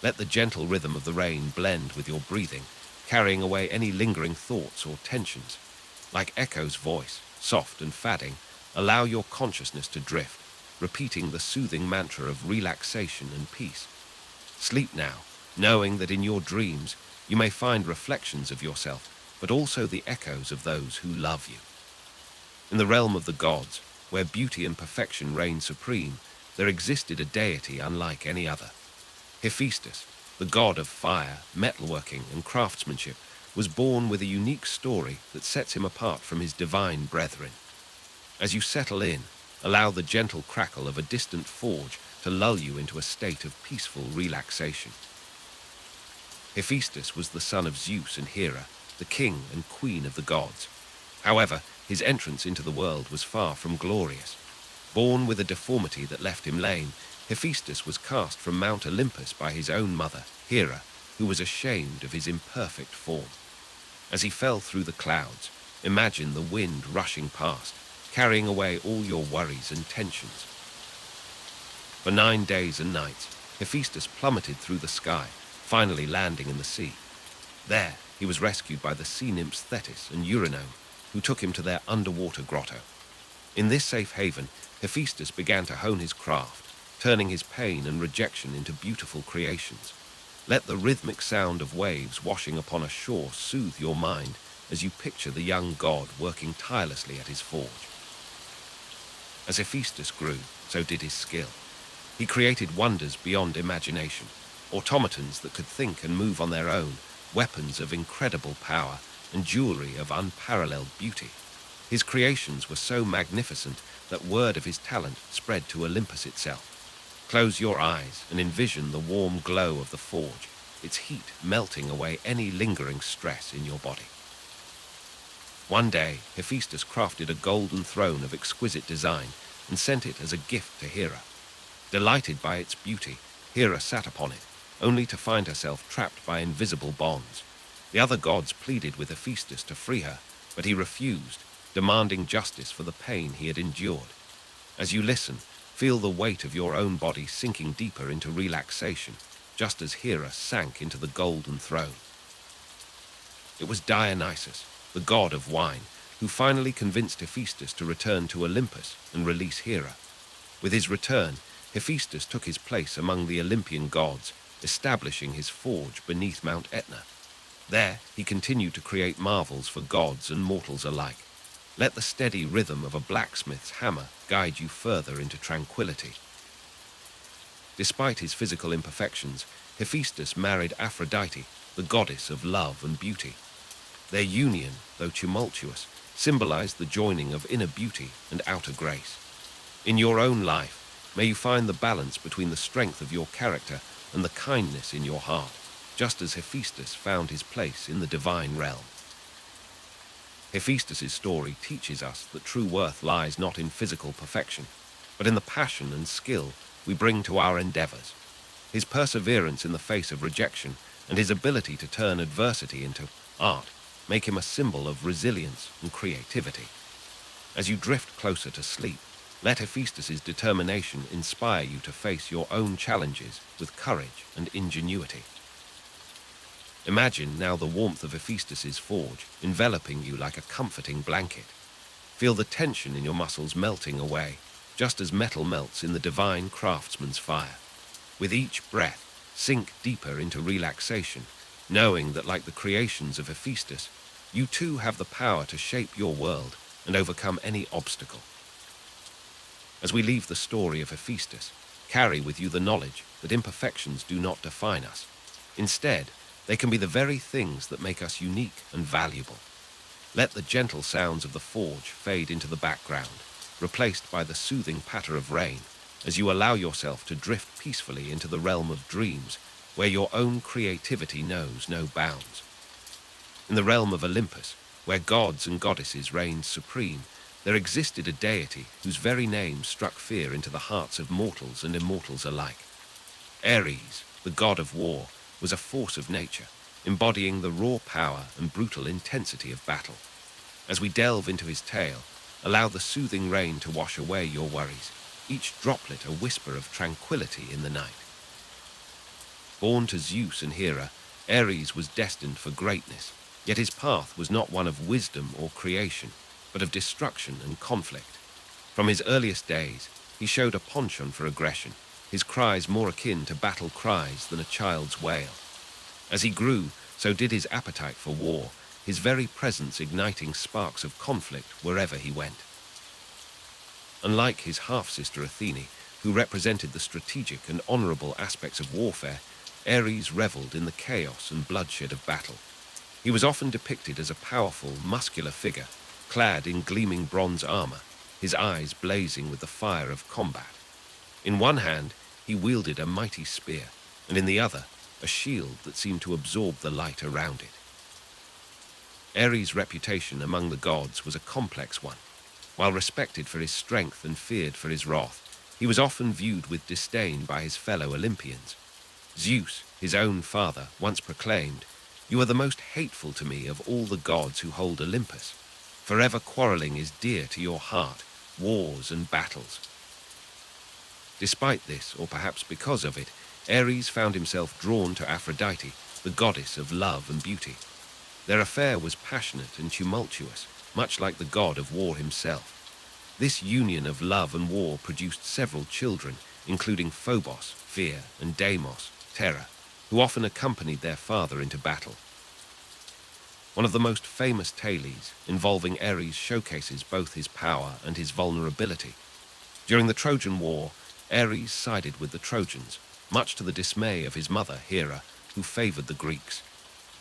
Let the gentle rhythm of the rain blend with your breathing, carrying away any lingering thoughts or tensions. Like Echo's voice, soft and fading, allow your consciousness to drift, repeating the soothing mantra of relaxation and peace. Sleep now, knowing that in your dreams you may find reflections of yourself, but also the echoes of those who love you. In the realm of the gods, where beauty and perfection reign supreme, there existed a deity unlike any other. Hephaestus, the god of fire, metalworking, and craftsmanship, was born with a unique story that sets him apart from his divine brethren. As you settle in, allow the gentle crackle of a distant forge to lull you into a state of peaceful relaxation. Hephaestus was the son of Zeus and Hera, the king and queen of the gods. However, his entrance into the world was far from glorious. Born with a deformity that left him lame, Hephaestus was cast from Mount Olympus by his own mother, Hera, who was ashamed of his imperfect form. As he fell through the clouds, imagine the wind rushing past, carrying away all your worries and tensions. For 9 days and nights, Hephaestus plummeted through the sky, finally landing in the sea. There, he was rescued by the sea nymphs Thetis and Eurynome, who took him to their underwater grotto. In this safe haven, Hephaestus began to hone his craft, turning his pain and rejection into beautiful creations. Let the rhythmic sound of waves washing upon a shore soothe your mind as you picture the young god working tirelessly at his forge. As Hephaestus grew, so did his skill. He created wonders beyond imagination, automatons that could think and move on their own, weapons of incredible power, and jewelry of unparalleled beauty. His creations were so magnificent that word of his talent spread to Olympus itself. Close your eyes and envision the warm glow of the forge, its heat melting away any lingering stress in your body. One day, Hephaestus crafted a golden throne of exquisite design and sent it as a gift to Hera. Delighted by its beauty, Hera sat upon it, only to find herself trapped by invisible bonds. The other gods pleaded with Hephaestus to free her, but he refused, demanding justice for the pain he had endured. As you listen, feel the weight of your own body sinking deeper into relaxation, just as Hera sank into the golden throne. It was Dionysus, the god of wine, who finally convinced Hephaestus to return to Olympus and release Hera. With his return, Hephaestus took his place among the Olympian gods, establishing his forge beneath Mount Etna. There, he continued to create marvels for gods and mortals alike. Let the steady rhythm of a blacksmith's hammer guide you further into tranquility. Despite his physical imperfections, Hephaestus married Aphrodite, the goddess of love and beauty. Their union, though tumultuous, symbolized the joining of inner beauty and outer grace. In your own life, may you find the balance between the strength of your character and the kindness in your heart, just as Hephaestus found his place in the divine realm. Hephaestus's story teaches us that true worth lies not in physical perfection, but in the passion and skill we bring to our endeavors. His perseverance in the face of rejection and his ability to turn adversity into art make him a symbol of resilience and creativity. As you drift closer to sleep, let Hephaestus's determination inspire you to face your own challenges with courage and ingenuity. Imagine now the warmth of Hephaestus's forge enveloping you like a comforting blanket. Feel the tension in your muscles melting away, just as metal melts in the divine craftsman's fire. With each breath, sink deeper into relaxation, knowing that like the creations of Hephaestus, you too have the power to shape your world and overcome any obstacle. As we leave the story of Hephaestus, carry with you the knowledge that imperfections do not define us. Instead, they can be the very things that make us unique and valuable. Let the gentle sounds of the forge fade into the background, replaced by the soothing patter of rain, as you allow yourself to drift peacefully into the realm of dreams, where your own creativity knows no bounds. In the realm of Olympus, where gods and goddesses reigned supreme, there existed a deity whose very name struck fear into the hearts of mortals and immortals alike. Ares, the god of war, was a force of nature, embodying the raw power and brutal intensity of battle. As we delve into his tale, allow the soothing rain to wash away your worries, each droplet a whisper of tranquility in the night. Born to Zeus and Hera, Ares was destined for greatness, yet his path was not one of wisdom or creation, but of destruction and conflict. From his earliest days, he showed a penchant for aggression, his cries more akin to battle cries than a child's wail. As he grew, so did his appetite for war, his very presence igniting sparks of conflict wherever he went. Unlike his half-sister Athene, who represented the strategic and honorable aspects of warfare, Ares reveled in the chaos and bloodshed of battle. He was often depicted as a powerful, muscular figure, clad in gleaming bronze armor, his eyes blazing with the fire of combat. In one hand, he wielded a mighty spear, and in the other, a shield that seemed to absorb the light around it. Ares' reputation among the gods was a complex one. While respected for his strength and feared for his wrath, he was often viewed with disdain by his fellow Olympians. Zeus, his own father, once proclaimed, "You are the most hateful to me of all the gods who hold Olympus. Forever quarreling is dear to your heart, wars and battles." Despite this, or perhaps because of it, Ares found himself drawn to Aphrodite, the goddess of love and beauty. Their affair was passionate and tumultuous, much like the god of war himself. This union of love and war produced several children, including Phobos, fear, and Deimos, terror, who often accompanied their father into battle. One of the most famous tales involving Ares showcases both his power and his vulnerability. During the Trojan War, Ares sided with the Trojans, much to the dismay of his mother, Hera, who favored the Greeks.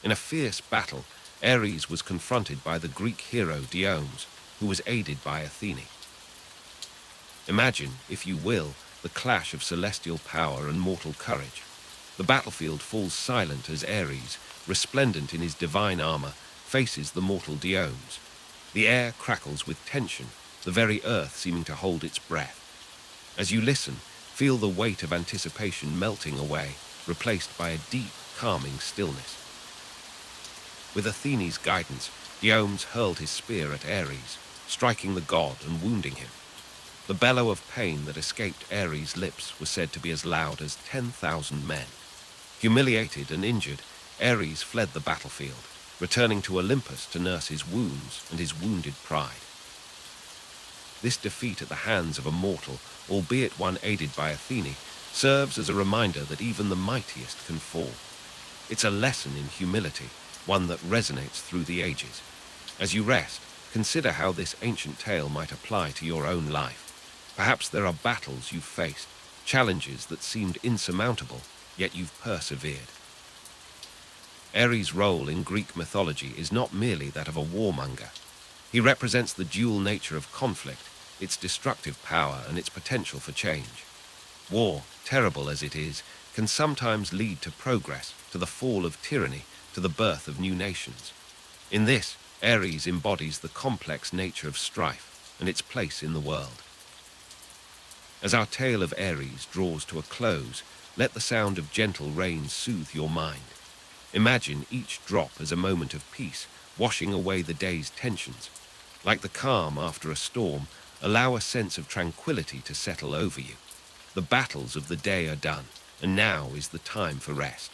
In a fierce battle, Ares was confronted by the Greek hero Diomedes, who was aided by Athene. Imagine, if you will, the clash of celestial power and mortal courage. The battlefield falls silent as Ares, resplendent in his divine armor, faces the mortal Diomedes. The air crackles with tension, the very earth seeming to hold its breath. As you listen, feel the weight of anticipation melting away, replaced by a deep, calming stillness. With Athene's guidance, Diomedes hurled his spear at Ares, striking the god and wounding him. The bellow of pain that escaped Ares' lips was said to be as loud as 10,000 men. Humiliated and injured, Ares fled the battlefield, returning to Olympus to nurse his wounds and his wounded pride. This defeat at the hands of a mortal, albeit one aided by Athene, serves as a reminder that even the mightiest can fall. It's a lesson in humility, one that resonates through the ages. As you rest, consider how this ancient tale might apply to your own life. Perhaps there are battles you've faced, challenges that seemed insurmountable, yet you've persevered. Ares' role in Greek mythology is not merely that of a warmonger. He represents the dual nature of conflict, its destructive power and its potential for change. War, terrible as it is, can sometimes lead to progress, to the fall of tyranny, to the birth of new nations. In this, Ares embodies the complex nature of strife and its place in the world. As our tale of Ares draws to a close, let the sound of gentle rain soothe your mind. Imagine each drop as a moment of peace, washing away the day's tensions. Like the calm after a storm, allow a sense of tranquility to settle over you. The battles of the day are done, and now is the time for rest.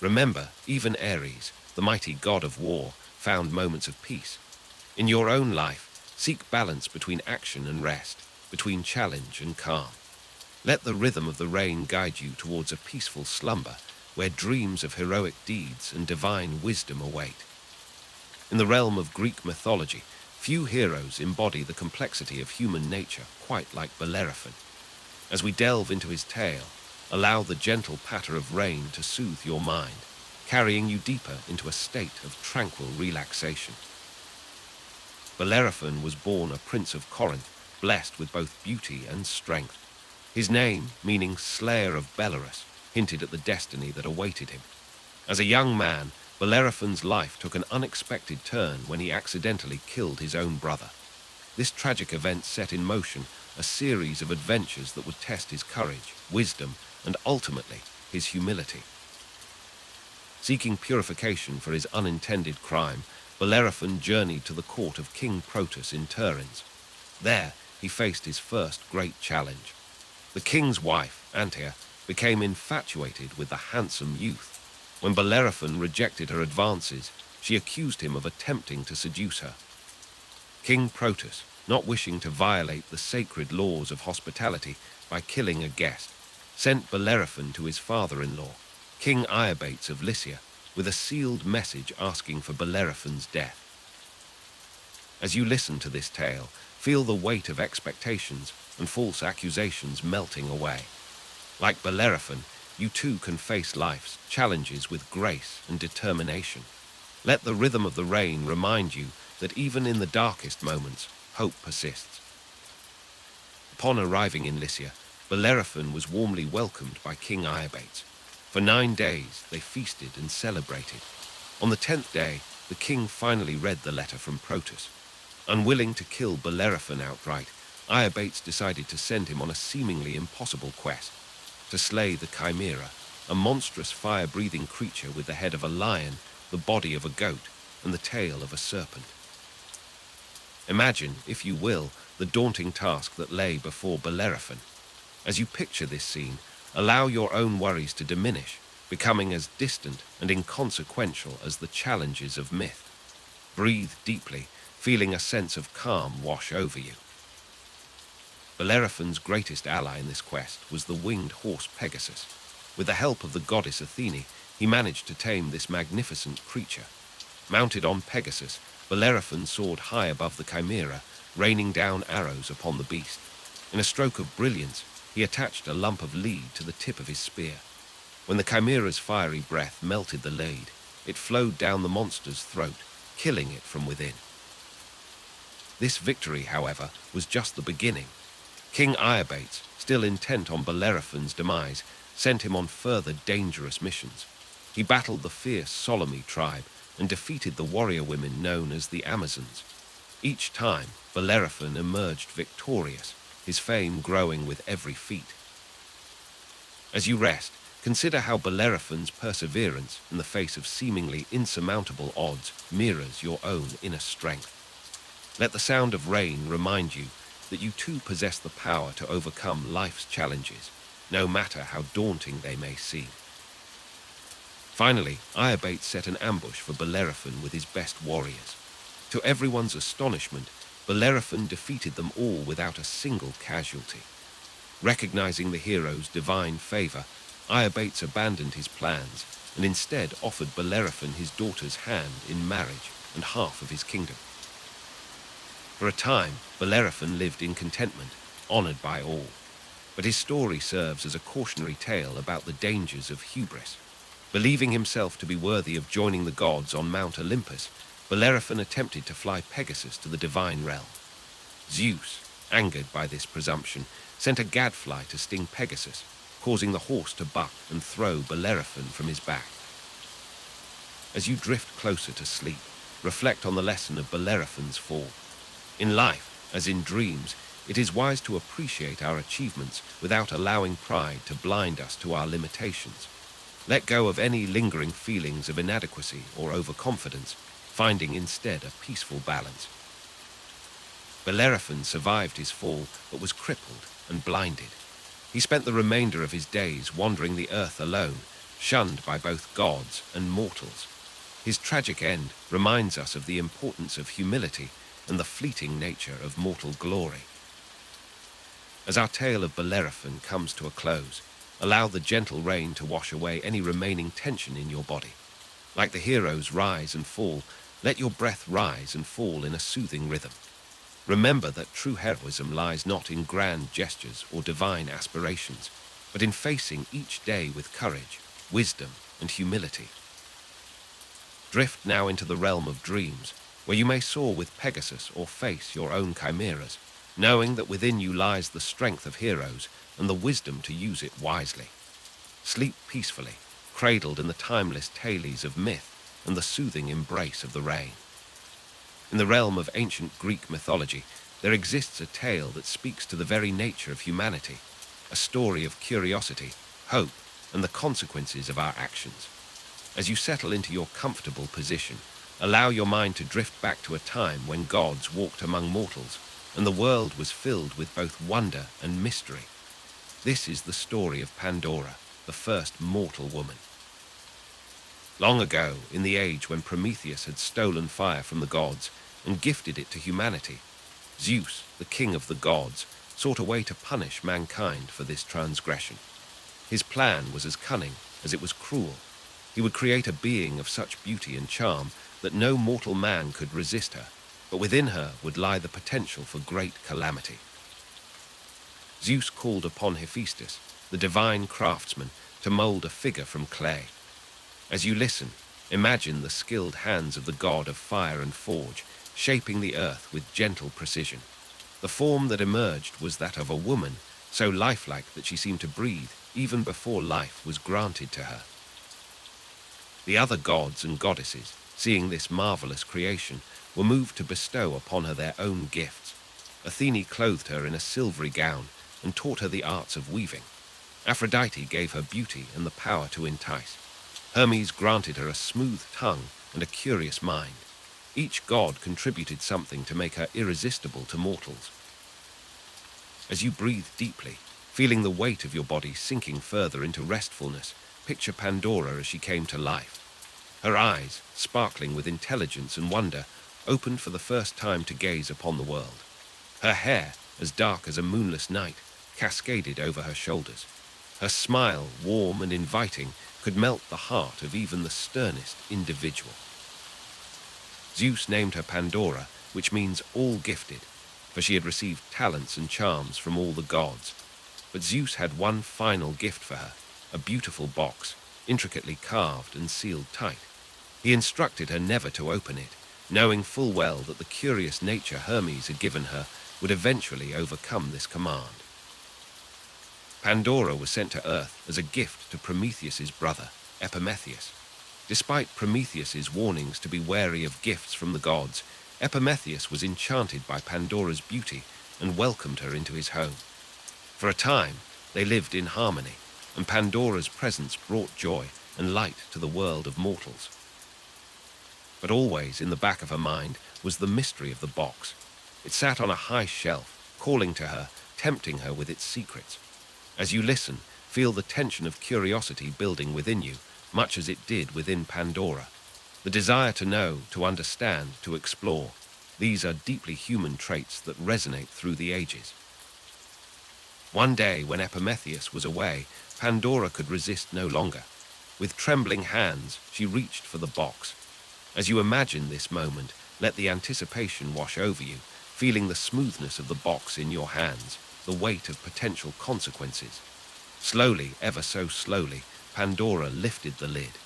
Remember, even Ares, the mighty god of war, found moments of peace. In your own life, seek balance between action and rest, between challenge and calm. Let the rhythm of the rain guide you towards a peaceful slumber, where dreams of heroic deeds and divine wisdom await. In the realm of Greek mythology, few heroes embody the complexity of human nature quite like Bellerophon. As we delve into his tale, allow the gentle patter of rain to soothe your mind, carrying you deeper into a state of tranquil relaxation. Bellerophon was born a prince of Corinth, blessed with both beauty and strength. His name, meaning slayer of Belarus, hinted at the destiny that awaited him. As a young man, Bellerophon's life took an unexpected turn when he accidentally killed his own brother. This tragic event set in motion a series of adventures that would test his courage, wisdom, and ultimately his humility. Seeking purification for his unintended crime, Bellerophon journeyed to the court of King Protus in Tiryns. There, he faced his first great challenge. The king's wife, Antea, became infatuated with the handsome youth. When Bellerophon rejected her advances, she accused him of attempting to seduce her. King Protus, not wishing to violate the sacred laws of hospitality by killing a guest, sent Bellerophon to his father-in-law, King Iobates of Lycia, with a sealed message asking for Bellerophon's death. As you listen to this tale, feel the weight of expectations and false accusations melting away. Like Bellerophon, you too can face life's challenges with grace and determination. Let the rhythm of the rain remind you that even in the darkest moments, hope persists. Upon arriving in Lycia, Bellerophon was warmly welcomed by King Iobates. For 9 days they feasted and celebrated. On the 10th day, the king finally read the letter from Protus. Unwilling to kill Bellerophon outright, Iobates decided to send him on a seemingly impossible quest, to slay the Chimera, a monstrous fire-breathing creature with the head of a lion, the body of a goat, and the tail of a serpent. Imagine, if you will, the daunting task that lay before Bellerophon. As you picture this scene, allow your own worries to diminish, becoming as distant and inconsequential as the challenges of myth. Breathe deeply, feeling a sense of calm wash over you. Bellerophon's greatest ally in this quest was the winged horse Pegasus. With the help of the goddess Athene, he managed to tame this magnificent creature. Mounted on Pegasus, Bellerophon soared high above the Chimera, raining down arrows upon the beast. In a stroke of brilliance, he attached a lump of lead to the tip of his spear. When the Chimera's fiery breath melted the lead, it flowed down the monster's throat, killing it from within. This victory, however, was just the beginning. King Iobates, still intent on Bellerophon's demise, sent him on further dangerous missions. He battled the fierce Solymi tribe and defeated the warrior women known as the Amazons. Each time, Bellerophon emerged victorious, his fame growing with every feat. As you rest, consider how Bellerophon's perseverance in the face of seemingly insurmountable odds mirrors your own inner strength. Let the sound of rain remind you that you too possess the power to overcome life's challenges, no matter how daunting they may seem. Finally, Iobates set an ambush for Bellerophon with his best warriors. To everyone's astonishment, Bellerophon defeated them all without a single casualty. Recognizing the hero's divine favor, Iobates abandoned his plans and instead offered Bellerophon his daughter's hand in marriage and half of his kingdom. For a time, Bellerophon lived in contentment, honored by all. But his story serves as a cautionary tale about the dangers of hubris. Believing himself to be worthy of joining the gods on Mount Olympus, Bellerophon attempted to fly Pegasus to the divine realm. Zeus, angered by this presumption, sent a gadfly to sting Pegasus, causing the horse to buck and throw Bellerophon from his back. As you drift closer to sleep, reflect on the lesson of Bellerophon's fall. In life, as in dreams, it is wise to appreciate our achievements without allowing pride to blind us to our limitations. Let go of any lingering feelings of inadequacy or overconfidence, finding instead a peaceful balance. Bellerophon survived his fall, but was crippled and blinded. He spent the remainder of his days wandering the earth alone, shunned by both gods and mortals. His tragic end reminds us of the importance of humility and the fleeting nature of mortal glory. As our tale of Bellerophon comes to a close, allow the gentle rain to wash away any remaining tension in your body. Like the heroes rise and fall, let your breath rise and fall in a soothing rhythm. Remember that true heroism lies not in grand gestures or divine aspirations, but in facing each day with courage, wisdom, and humility. Drift now into the realm of dreams, where you may soar with Pegasus or face your own chimeras, knowing that within you lies the strength of heroes and the wisdom to use it wisely. Sleep peacefully, cradled in the timeless tales of myth and the soothing embrace of the rain. In the realm of ancient Greek mythology, there exists a tale that speaks to the very nature of humanity, a story of curiosity, hope, and the consequences of our actions. As you settle into your comfortable position, allow your mind to drift back to a time when gods walked among mortals, and the world was filled with both wonder and mystery. This is the story of Pandora, the first mortal woman. Long ago, in the age when Prometheus had stolen fire from the gods and gifted it to humanity, Zeus, the king of the gods, sought a way to punish mankind for this transgression. His plan was as cunning as it was cruel. He would create a being of such beauty and charm that no mortal man could resist her, but within her would lie the potential for great calamity. Zeus called upon Hephaestus, the divine craftsman, to mold a figure from clay. As you listen, imagine the skilled hands of the god of fire and forge, shaping the earth with gentle precision. The form that emerged was that of a woman, so lifelike that she seemed to breathe even before life was granted to her. The other gods and goddesses, seeing this marvelous creation, were moved to bestow upon her their own gifts. Athene clothed her in a silvery gown and taught her the arts of weaving. Aphrodite gave her beauty and the power to entice. Hermes granted her a smooth tongue and a curious mind. Each god contributed something to make her irresistible to mortals. As you breathe deeply, feeling the weight of your body sinking further into restfulness, picture Pandora as she came to life. Her eyes, sparkling with intelligence and wonder, opened for the first time to gaze upon the world. Her hair, as dark as a moonless night, cascaded over her shoulders. Her smile, warm and inviting, could melt the heart of even the sternest individual. Zeus named her Pandora, which means all-gifted, for she had received talents and charms from all the gods. But Zeus had one final gift for her, a beautiful box, intricately carved and sealed tight. He instructed her never to open it, knowing full well that the curious nature Hermes had given her would eventually overcome this command. Pandora was sent to Earth as a gift to Prometheus's brother, Epimetheus. Despite Prometheus's warnings to be wary of gifts from the gods, Epimetheus was enchanted by Pandora's beauty and welcomed her into his home. For a time, they lived in harmony, and Pandora's presence brought joy and light to the world of mortals. But always in the back of her mind was the mystery of the box. It sat on a high shelf, calling to her, tempting her with its secrets. As you listen, feel the tension of curiosity building within you, much as it did within Pandora. The desire to know, to understand, to explore. These are deeply human traits that resonate through the ages. One day, when Epimetheus was away, Pandora could resist no longer. With trembling hands, she reached for the box. As you imagine this moment, let the anticipation wash over you, feeling the smoothness of the box in your hands, the weight of potential consequences. Slowly, ever so slowly, Pandora lifted the lid.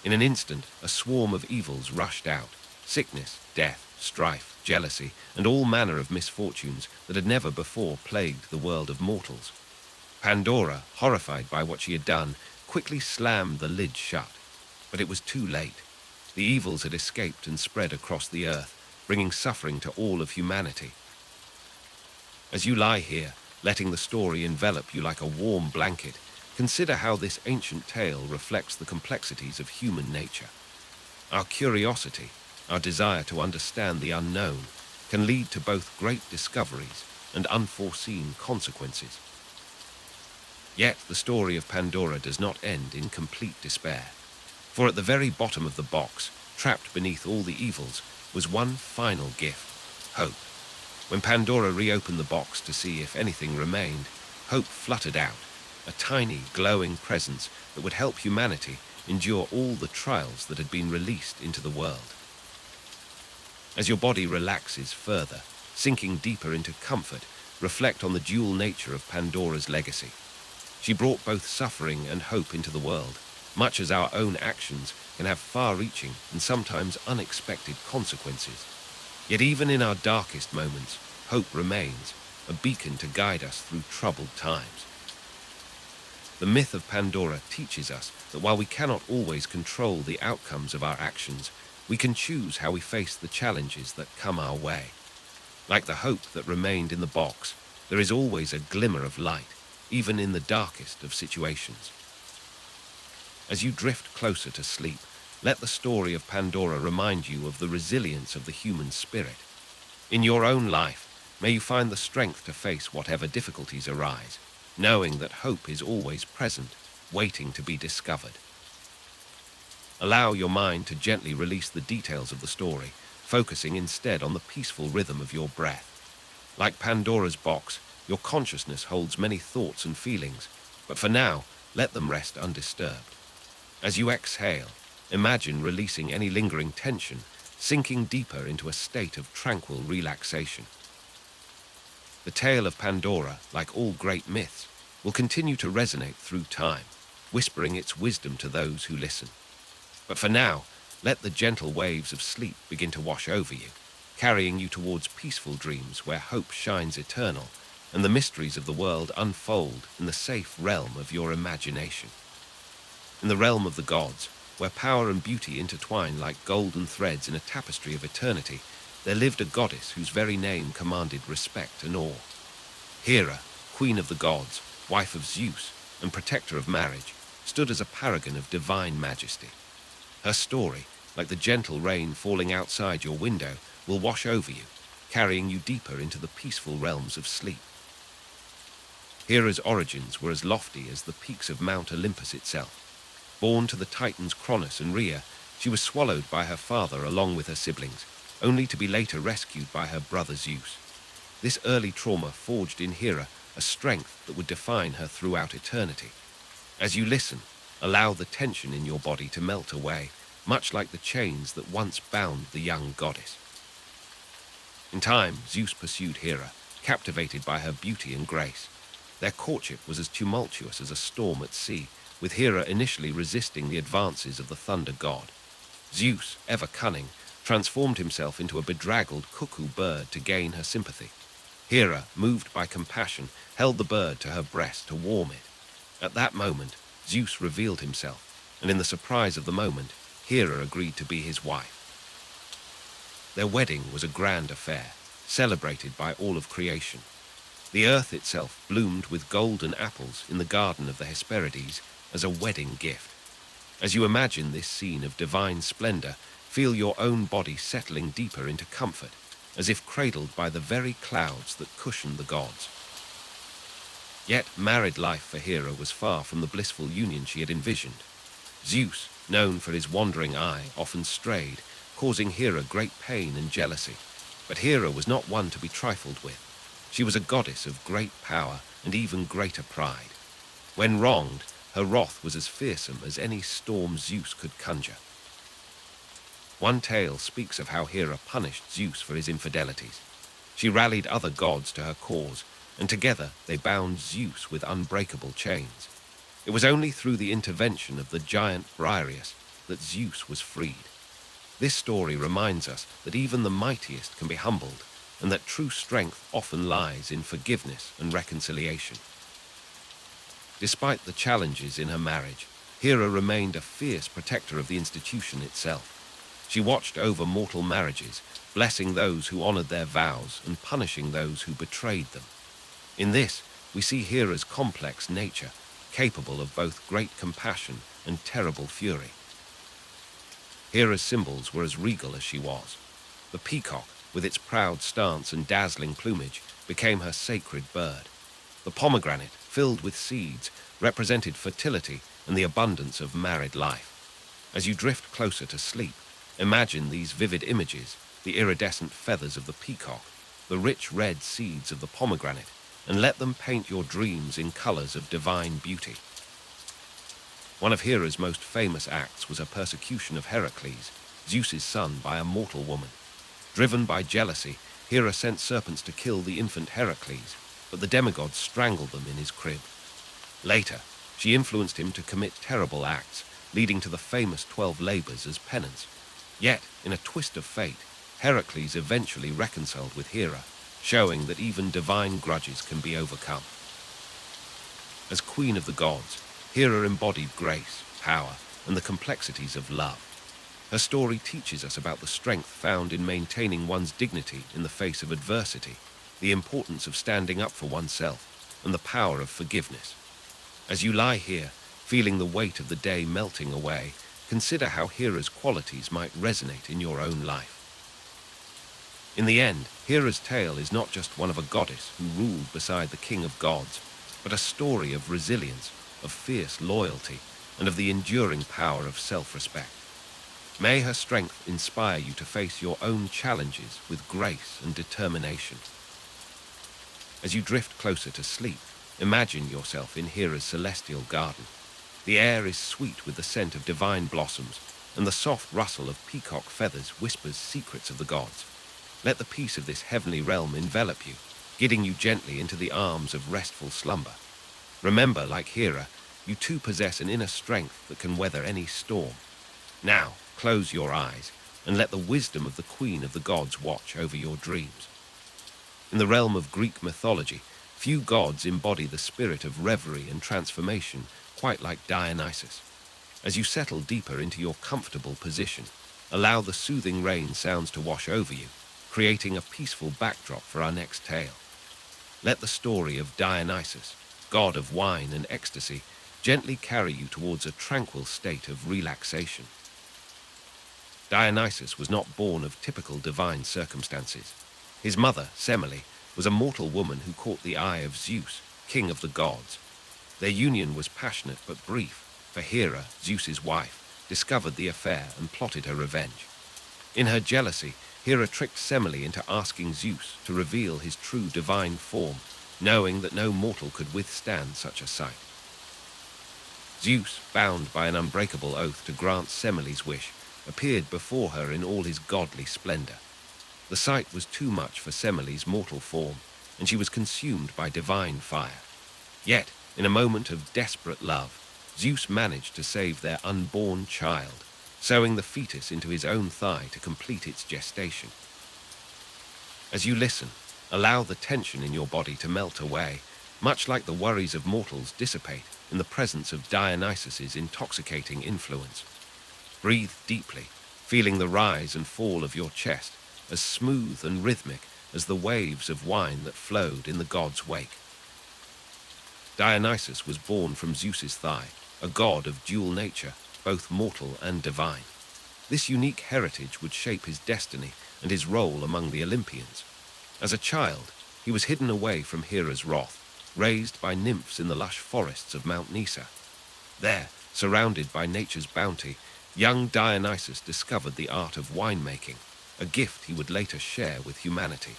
In an instant, a swarm of evils rushed out. Sickness, death, strife, jealousy, and all manner of misfortunes that had never before plagued the world of mortals. Pandora, horrified by what she had done, quickly slammed the lid shut. But it was too late. The evils had escaped and spread across the earth, bringing suffering to all of humanity. As you lie here, letting the story envelop you like a warm blanket, consider how this ancient tale reflects the complexities of human nature. Our curiosity, our desire to understand the unknown, can lead to both great discoveries and unforeseen consequences. Yet the story of Pandora does not end in complete despair. For at the very bottom of the box, trapped beneath all the evils, was one final gift: hope. When Pandora reopened the box to see if anything remained, hope fluttered out, a tiny, glowing presence that would help humanity endure all the trials that had been released into the world. As your body relaxes further, sinking deeper into comfort, reflect on the dual nature of Pandora's legacy. She brought both suffering and hope into the world, much as our own actions can have far-reaching and sometimes unexpected consequences. Yet even in our darkest moments, hope remains, a beacon to guide us through troubled times. The myth of Pandora teaches us that while we cannot always control the outcomes of our actions, we can choose how we face the challenges that come our way. Like the hope that remained in the box, there is always a glimmer of light, even in the darkest of situations. As you drift closer to sleep, let the story of Pandora remind you of the resilience of the human spirit. In your own life, may you find the strength to face whatever difficulties arise, knowing that hope is always present, waiting to be discovered. Allow your mind to gently release the details of the story, focusing instead on the peaceful rhythm of your breath. Like Pandora's box, your consciousness holds many thoughts and feelings, but for now, let them rest undisturbed. As you exhale, imagine releasing any lingering tension, sinking deeper into a state of tranquil relaxation. The tale of Pandora, like all great myths, will continue to resonate through time, whispering its wisdom to those who listen. But for now, let the gentle waves of sleep begin to wash over you, carrying you towards peaceful dreams where hope shines eternal and the mysteries of the world unfold in the safe realm of your imagination. In the realm of the gods, where power and beauty intertwine like golden threads in a tapestry of eternity, there lived a goddess whose very name commanded respect and awe. Hera, queen of the gods, wife of Zeus, and protector of marriage, stood as a paragon of divine majesty. Her story, like the gentle rain falling outside your window, will wash over you, carrying you deeper into the peaceful realms of sleep. Hera's origins were as lofty as the peaks of Mount Olympus itself. Born to the titans Cronus and Rhea, she was swallowed by her father along with her siblings, only to be later rescued by her brother Zeus. This early trauma forged in Hera a strength that would define her throughout eternity. As you listen, allow the tension in your body to melt away, much like the chains that once bound the young goddess. In time, Zeus pursued Hera, captivated by her beauty and grace. Their courtship was as tumultuous as a storm at sea, with Hera initially resisting the advances of the thunder god. Zeus, ever cunning, transformed himself into a bedraggled cuckoo bird to gain her sympathy. Hera, moved by compassion, held the bird to her breast to warm it. At that moment, Zeus revealed himself, and in the surprise of the moment, Hera agreed to be his wife. Their wedding was a grand affair, celebrated by all of creation. The earth itself bloomed with golden apples in the garden of the Hesperides as a wedding gift. As you imagine this scene of divine splendor, feel your own body settling deeper into comfort, as if cradled by the very clouds that cushion the gods. Yet married life for Hera was far from the blissful union she had envisioned. Zeus, known for his wandering eye, often strayed, causing Hera great pain and jealousy. But Hera was not one to be trifled with. She was a goddess of great power and even greater pride. When wronged, her wrath was as fearsome as any storm Zeus could conjure. One tale speaks of how Hera punished Zeus for his infidelities. She rallied other gods to her cause, and together they bound Zeus with unbreakable chains. It was only through the intervention of the giant Briareus that Zeus was freed. This story reminds us that even the mightiest can be humbled, and that true strength often lies in forgiveness and reconciliation. Despite the challenges in her marriage, Hera remained a fierce protector of the institution itself. She watched over mortal marriages, blessing those who honored their vows and punishing those who betrayed them. In this, we see Hera's complex nature, capable of both great compassion and terrible fury. Hera's symbols were as regal as she was. The peacock, with its proud stance and dazzling plumage, became her sacred bird. The pomegranate, filled with seeds, represented fertility and the abundance of married life. As you drift closer to sleep, imagine these vivid images, the iridescent feathers of the peacock, the rich red seeds of the pomegranate, and let them paint your dreams in colors of divine beauty. One of Hera's most famous acts was her persecution of Heracles, Zeus's son, by a mortal woman. Driven by jealousy, Hera sent serpents to kill the infant Heracles, but the demigod strangled them in his crib. Later, she influenced him to commit terrible acts, leading to the famous 12 labors as penance. Yet, in a twist of fate, Heracles eventually reconciled with Hera, showing that even divine grudges can be overcome. As queen of the gods, Hera embodied grace, power, and the complexities of love. Her story teaches us about the strength found in maintaining one's dignity in the face of adversity, the importance of standing up for oneself, and the power of forgiveness. As you lie here, feeling the weight of the day melting away, consider how Hera's qualities might resonate in your own life. In the end, Hera's tale is not just one of a goddess who ruled beside the king of gods, but a story of resilience, of fierce loyalty, and of the enduring power of self-respect. May her strength inspire you to face your own challenges with grace and determination. As you drift closer to sleep, imagine yourself in Hera's celestial garden. The air is sweet with the scent of divine blossoms, and the soft rustle of peacock feathers whispers secrets of the gods. Let the peace of this heavenly realm envelop you, guiding you gently into the arms of restful slumber. Remember, like Hera, you too possess an inner strength that can weather any storm. Now, close your eyes and let the wisdom of the Queen of the Gods watch over your dreams. In the realm of Greek mythology, few gods embody the spirit of reverie and transformation quite like Dionysus. As you settle deeper into your comfortable position, allow the soothing rain sounds to wash over you, creating a peaceful backdrop for our next tale. Let the story of Dionysus, god of wine and ecstasy, gently carry you towards a tranquil state of relaxation. Dionysus was not born of typical divine circumstances. His mother, Semele, was a mortal woman who caught the eye of Zeus, king of the gods. Their union was passionate but brief, for Hera, Zeus's wife, discovered the affair and plotted her revenge. In her jealousy, Hera tricked Semele into asking Zeus to reveal his true divine form, knowing that no mortal could withstand such a sight. Zeus, bound by an unbreakable oath to grant Semele's wish, appeared before her in all his godly splendor. The sight was too much for Semele's mortal form, and she was consumed by divine fire. Yet, in a moment of desperate love, Zeus managed to save their unborn child, sewing the fetus into his own thigh to complete its gestation. As you listen, allow the tension in your body to melt away, much like the worries of mortals dissipate in the presence of Dionysus's intoxicating influence. Breathe deeply, feeling the rise and fall of your chest, as smooth and rhythmic as the waves of wine that flowed in the god's wake. Dionysus was born from Zeus's thigh, a god of dual nature, both mortal and divine. This unique heritage would shape his destiny and his role among the Olympians. As a child, he was hidden away from Hera's wrath, raised by nymphs in the lush forests of Mount Nysa. There, surrounded by nature's bounty, young Dionysus discovered the art of winemaking, a gift he would later share with humanity.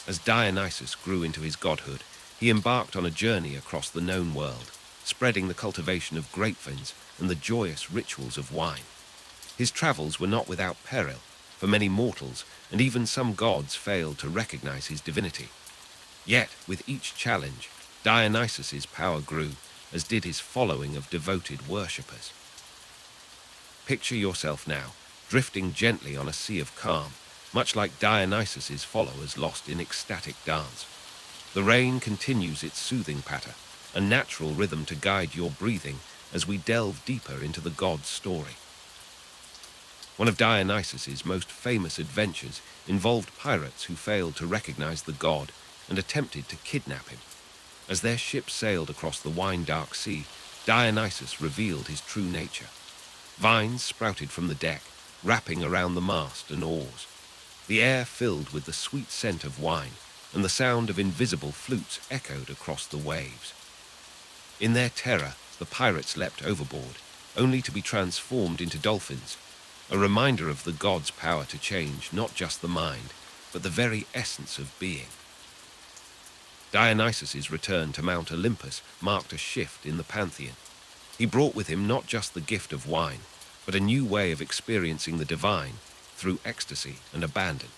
As Dionysus grew into his godhood, he embarked on a journey across the known world, spreading the cultivation of grapevines and the joyous rituals of wine. His travels were not without peril, for many mortals and even some gods failed to recognize his divinity. Yet, with each challenge, Dionysus's power grew, as did his following of devoted worshippers. Picture yourself now, drifting gently on a sea of calm, much like Dionysus's followers lost in ecstatic dance. The rain continues its soothing patter, a natural rhythm to guide your breathing as we delve deeper into the god's story. One of Dionysus's most famous adventures involved pirates who failed to recognize the god and attempted to kidnap him. As their ship sailed across the wine-dark sea, Dionysus revealed his true nature. Vines sprouted from the deck, wrapping around the mast and oars. The air filled with the sweet scent of wine, and the sound of invisible flutes echoed across the waves. In their terror, the pirates leapt overboard, only to be transformed into dolphins, a reminder of the god's power to change not just the mind, but the very essence of being. Dionysus's return to Mount Olympus marked a shift in the pantheon. He brought with him not just the gift of wine, but a new way of experiencing the divine through ecstasy and abandon.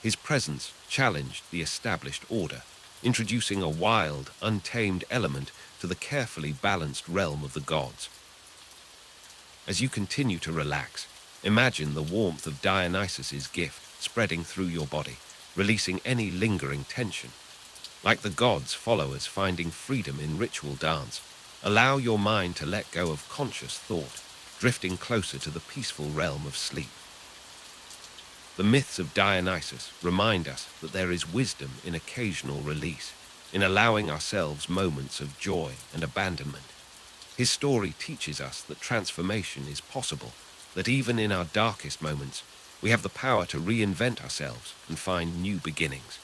His presence challenged the established order, introducing a wild, untamed element to the carefully balanced realm of the gods. As you continue to relax, imagine the warmth of Dionysus's gift spreading through your body, releasing any lingering tension. Like the gods' followers finding freedom in ritual dance, allow your mind to let go of conscious thought, drifting closer to the peaceful realm of sleep. The myths of Dionysus remind us that there is wisdom in occasional release, in allowing ourselves moments of joy and abandonment. His story teaches us that transformation is possible, that even in our darkest moments, we have the power to reinvent ourselves and find new beginnings.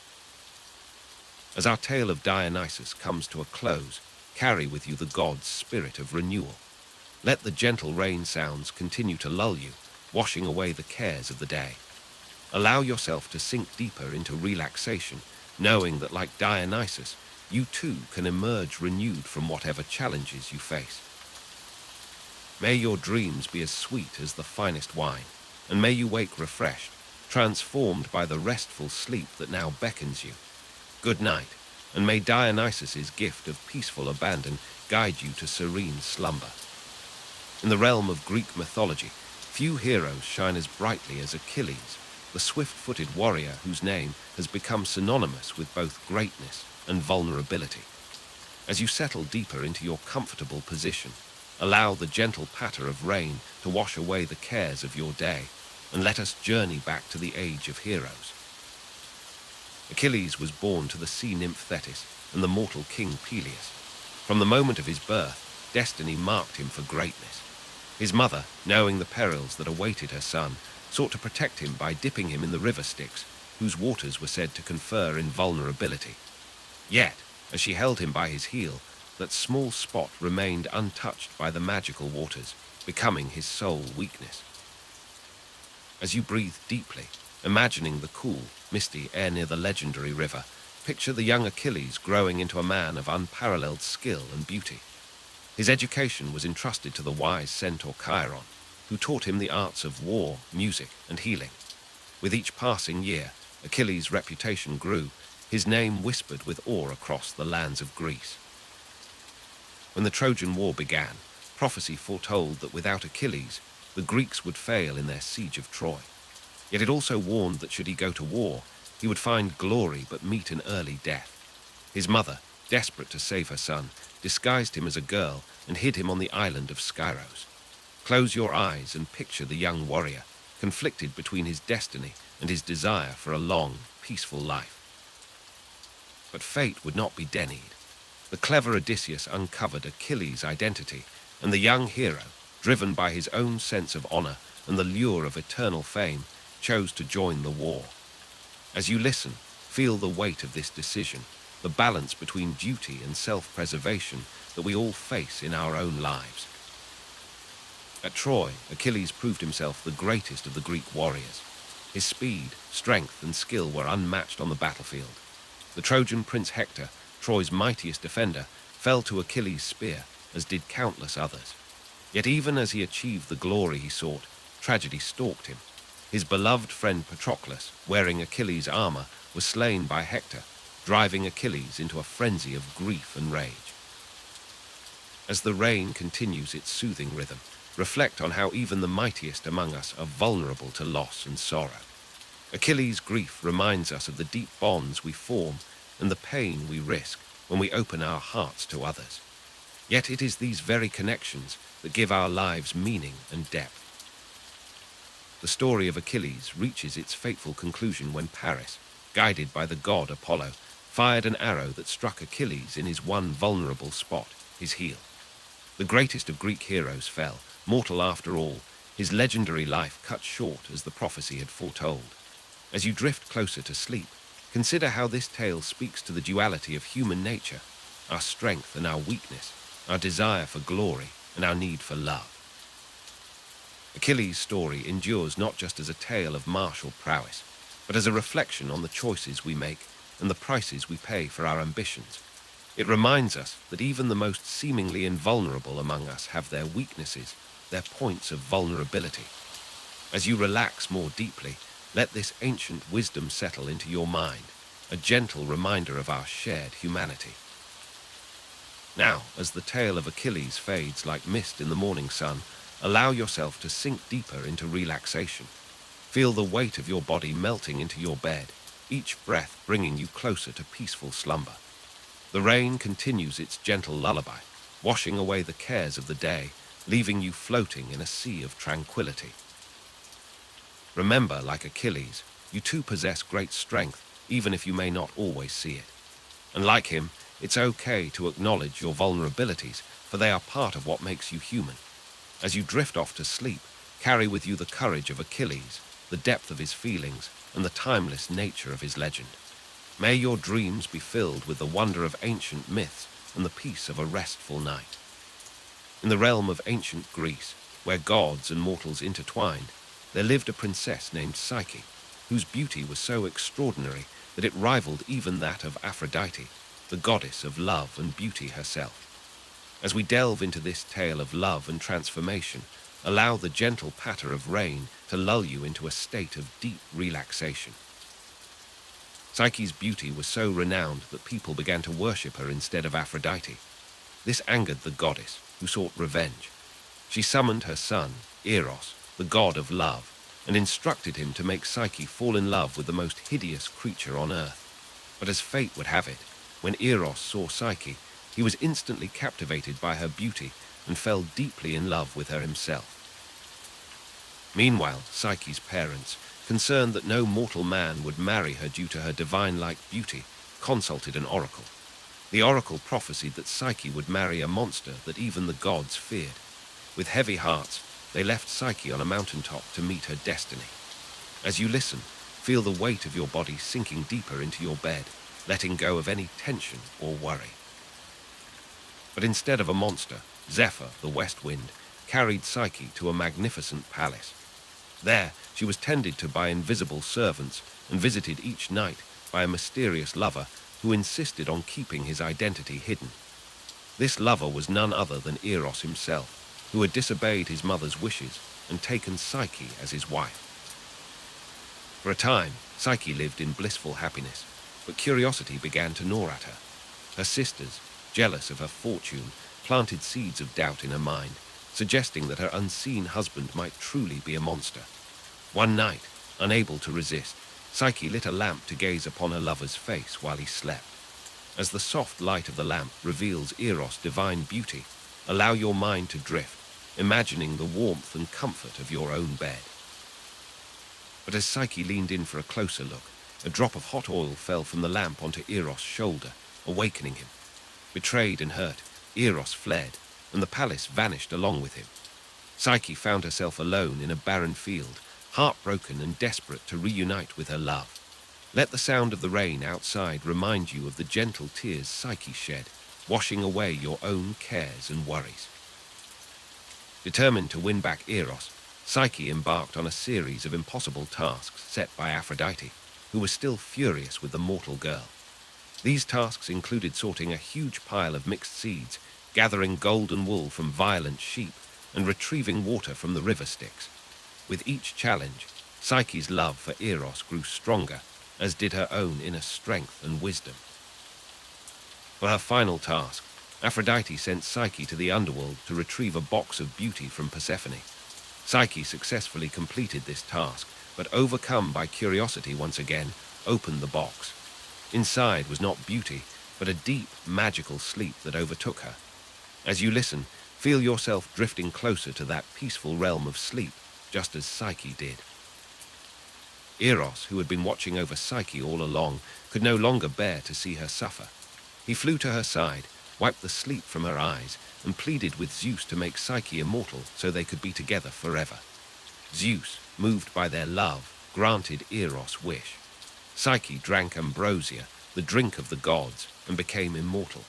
As our tale of Dionysus comes to a close, carry with you the god's spirit of renewal. Let the gentle rain sounds continue to lull you, washing away the cares of the day. Allow yourself to sink deeper into relaxation, knowing that like Dionysus, you too can emerge renewed from whatever challenges you face. May your dreams be as sweet as the finest wine, and may you wake refreshed, transformed by the restful sleep that now beckons you. Good night, and may Dionysus's gift of peaceful abandon guide you to serene slumber. In the realm of Greek mythology, few heroes shine as brightly as Achilles, the swift-footed warrior whose name has become synonymous with both greatness and vulnerability. As you settle deeper into your comfortable position, allow the gentle patter of rain to wash away the cares of your day, and let us journey back to the age of heroes. Achilles was born to the sea nymph Thetis and the mortal king Peleus. From the moment of his birth, destiny marked him for greatness. His mother, knowing the perils that awaited her son, sought to protect him by dipping him in the river Styx, whose waters were said to confer invulnerability. Yet, as she held him by his heel, that small spot remained untouched by the magical waters, becoming his sole weakness. As you breathe deeply, imagining the cool, misty air near the legendary river, picture the young Achilles growing into a man of unparalleled skill and beauty. His education was entrusted to the wise centaur Chiron, who taught him the arts of war, music, and healing. With each passing year, Achilles' reputation grew, his name whispered with awe across the lands of Greece. When the Trojan War began, prophecy foretold that without Achilles, the Greeks would fail in their siege of Troy. Yet it also warned that should he go to war, he would find glory but meet an early death. His mother, desperate to save her son, disguised him as a girl and hid him on the island of Skyros. Close your eyes and picture the young warrior, conflicted between his destiny and his desire for a long, peaceful life. But fate would not be denied. The clever Odysseus uncovered Achilles' identity, and the young hero, driven by his own sense of honor and the lure of eternal fame, chose to join the war. As you listen, feel the weight of this decision, the balance between duty and self-preservation that we all face in our own lives. At Troy, Achilles proved himself the greatest of the Greek warriors. His speed, strength, and skill were unmatched on the battlefield. The Trojan prince Hector, Troy's mightiest defender, fell to Achilles' spear, as did countless others. Yet even as he achieved the glory he sought, tragedy stalked him. His beloved friend Patroclus, wearing Achilles' armor, was slain by Hector, driving Achilles into a frenzy of grief and rage. As the rain continues its soothing rhythm, reflect on how even the mightiest among us are vulnerable to loss and sorrow. Achilles' grief reminds us of the deep bonds we form and the pain we risk when we open our hearts to others. Yet it is these very connections that give our lives meaning and depth. The story of Achilles reaches its fateful conclusion when Paris, guided by the god Apollo, fired an arrow that struck Achilles in his one vulnerable spot, his heel. The greatest of Greek heroes fell, mortal after all, his legendary life cut short as the prophecy had foretold. As you drift closer to sleep, consider how this tale speaks to the duality of human nature, our strength and our weakness, our desire for glory and our need for love. Achilles' story endures not just as a tale of martial prowess, but as a reflection on the choices we make and the prices we pay for our ambitions. It reminds us that even the most seemingly invulnerable among us have their weaknesses, their points of vulnerability. As you relax more deeply, let this ancient wisdom settle into your mind, a gentle reminder of our shared humanity. Now, as the tale of Achilles fades like mist in the morning sun, allow yourself to sink deeper into relaxation. Feel the weight of your body melting into your bed, each breath bringing you closer to peaceful slumber. The rain continues its gentle lullaby, washing away the cares of the day, leaving you floating in a sea of tranquility. Remember, like Achilles, you too possess great strength, even if you may not always see it. And like him, it's okay to acknowledge your vulnerabilities, for they are part of what makes you human. As you drift off to sleep, carry with you the courage of Achilles, the depth of his feelings, and the timeless nature of his legend. May your dreams be filled with the wonder of ancient myths and the peace of a restful night. In the realm of ancient Greece, where gods and mortals intertwined, there lived a princess named Psyche, whose beauty was so extraordinary that it rivaled even that of Aphrodite, the goddess of love and beauty herself. As we delve into this tale of love and transformation, allow the gentle patter of rain to lull you into a state of deep relaxation. Psyche's beauty was so renowned that people began to worship her instead of Aphrodite. This angered the goddess, who sought revenge. She summoned her son, Eros, the god of love, and instructed him to make Psyche fall in love with the most hideous creature on earth. But as fate would have it, when Eros saw Psyche, he was instantly captivated by her beauty and fell deeply in love with her himself. Meanwhile, Psyche's parents, concerned that no mortal man would marry her due to her divine-like beauty, consulted an oracle. The oracle prophesied that Psyche would marry a monster that even the gods feared. With heavy hearts, they left Psyche on a mountaintop to meet her destiny. As you listen, feel the weight of your body sinking deeper into your bed, letting go of any tension or worry. But instead of a monster, Zephyr, the west wind, carried Psyche to a magnificent palace. There, she was tended to by invisible servants and visited each night by a mysterious lover who insisted on keeping his identity hidden. This lover was none other than Eros himself, who had disobeyed his mother's wishes and taken Psyche as his wife. For a time, Psyche lived in blissful happiness, but curiosity began to gnaw at her. Her sisters, jealous of her fortune, planted seeds of doubt in her mind, suggesting that her unseen husband might truly be a monster. One night, unable to resist, Psyche lit a lamp to gaze upon her lover's face while he slept. As the soft light of the lamp reveals Eros' divine beauty, allow your mind to drift, imagining the warmth and comfort of your own bed. But as Psyche leaned in for a closer look, a drop of hot oil fell from the lamp onto Eros' shoulder, awakening him. Betrayed and hurt, Eros fled, and the palace vanished along with him. Psyche found herself alone in a barren field, heartbroken and desperate to reunite with her love. Let the sound of the rain outside remind you of the gentle tears Psyche shed, washing away your own cares and worries. Determined to win back Eros, Psyche embarked on a series of impossible tasks set by Aphrodite, who was still furious with the mortal girl. These tasks included sorting a huge pile of mixed seeds, gathering golden wool from violent sheep, and retrieving water from the river Styx. With each challenge, Psyche's love for Eros grew stronger, as did her own inner strength and wisdom. For her final task, Aphrodite sent Psyche to the underworld to retrieve a box of beauty from Persephone. Psyche successfully completed this task, but overcome by curiosity once again, opened the box. Inside was not beauty, but a deep, magical sleep that overtook her. As you listen, feel yourself drifting closer to that peaceful realm of sleep, just as Psyche did. Eros, who had been watching over Psyche all along, could no longer bear to see her suffer. He flew to her side, wiped the sleep from her eyes, and pleaded with Zeus to make Psyche immortal so they could be together forever. Zeus, moved by their love, granted Eros' wish. Psyche drank ambrosia, the drink of the gods, and became immortal.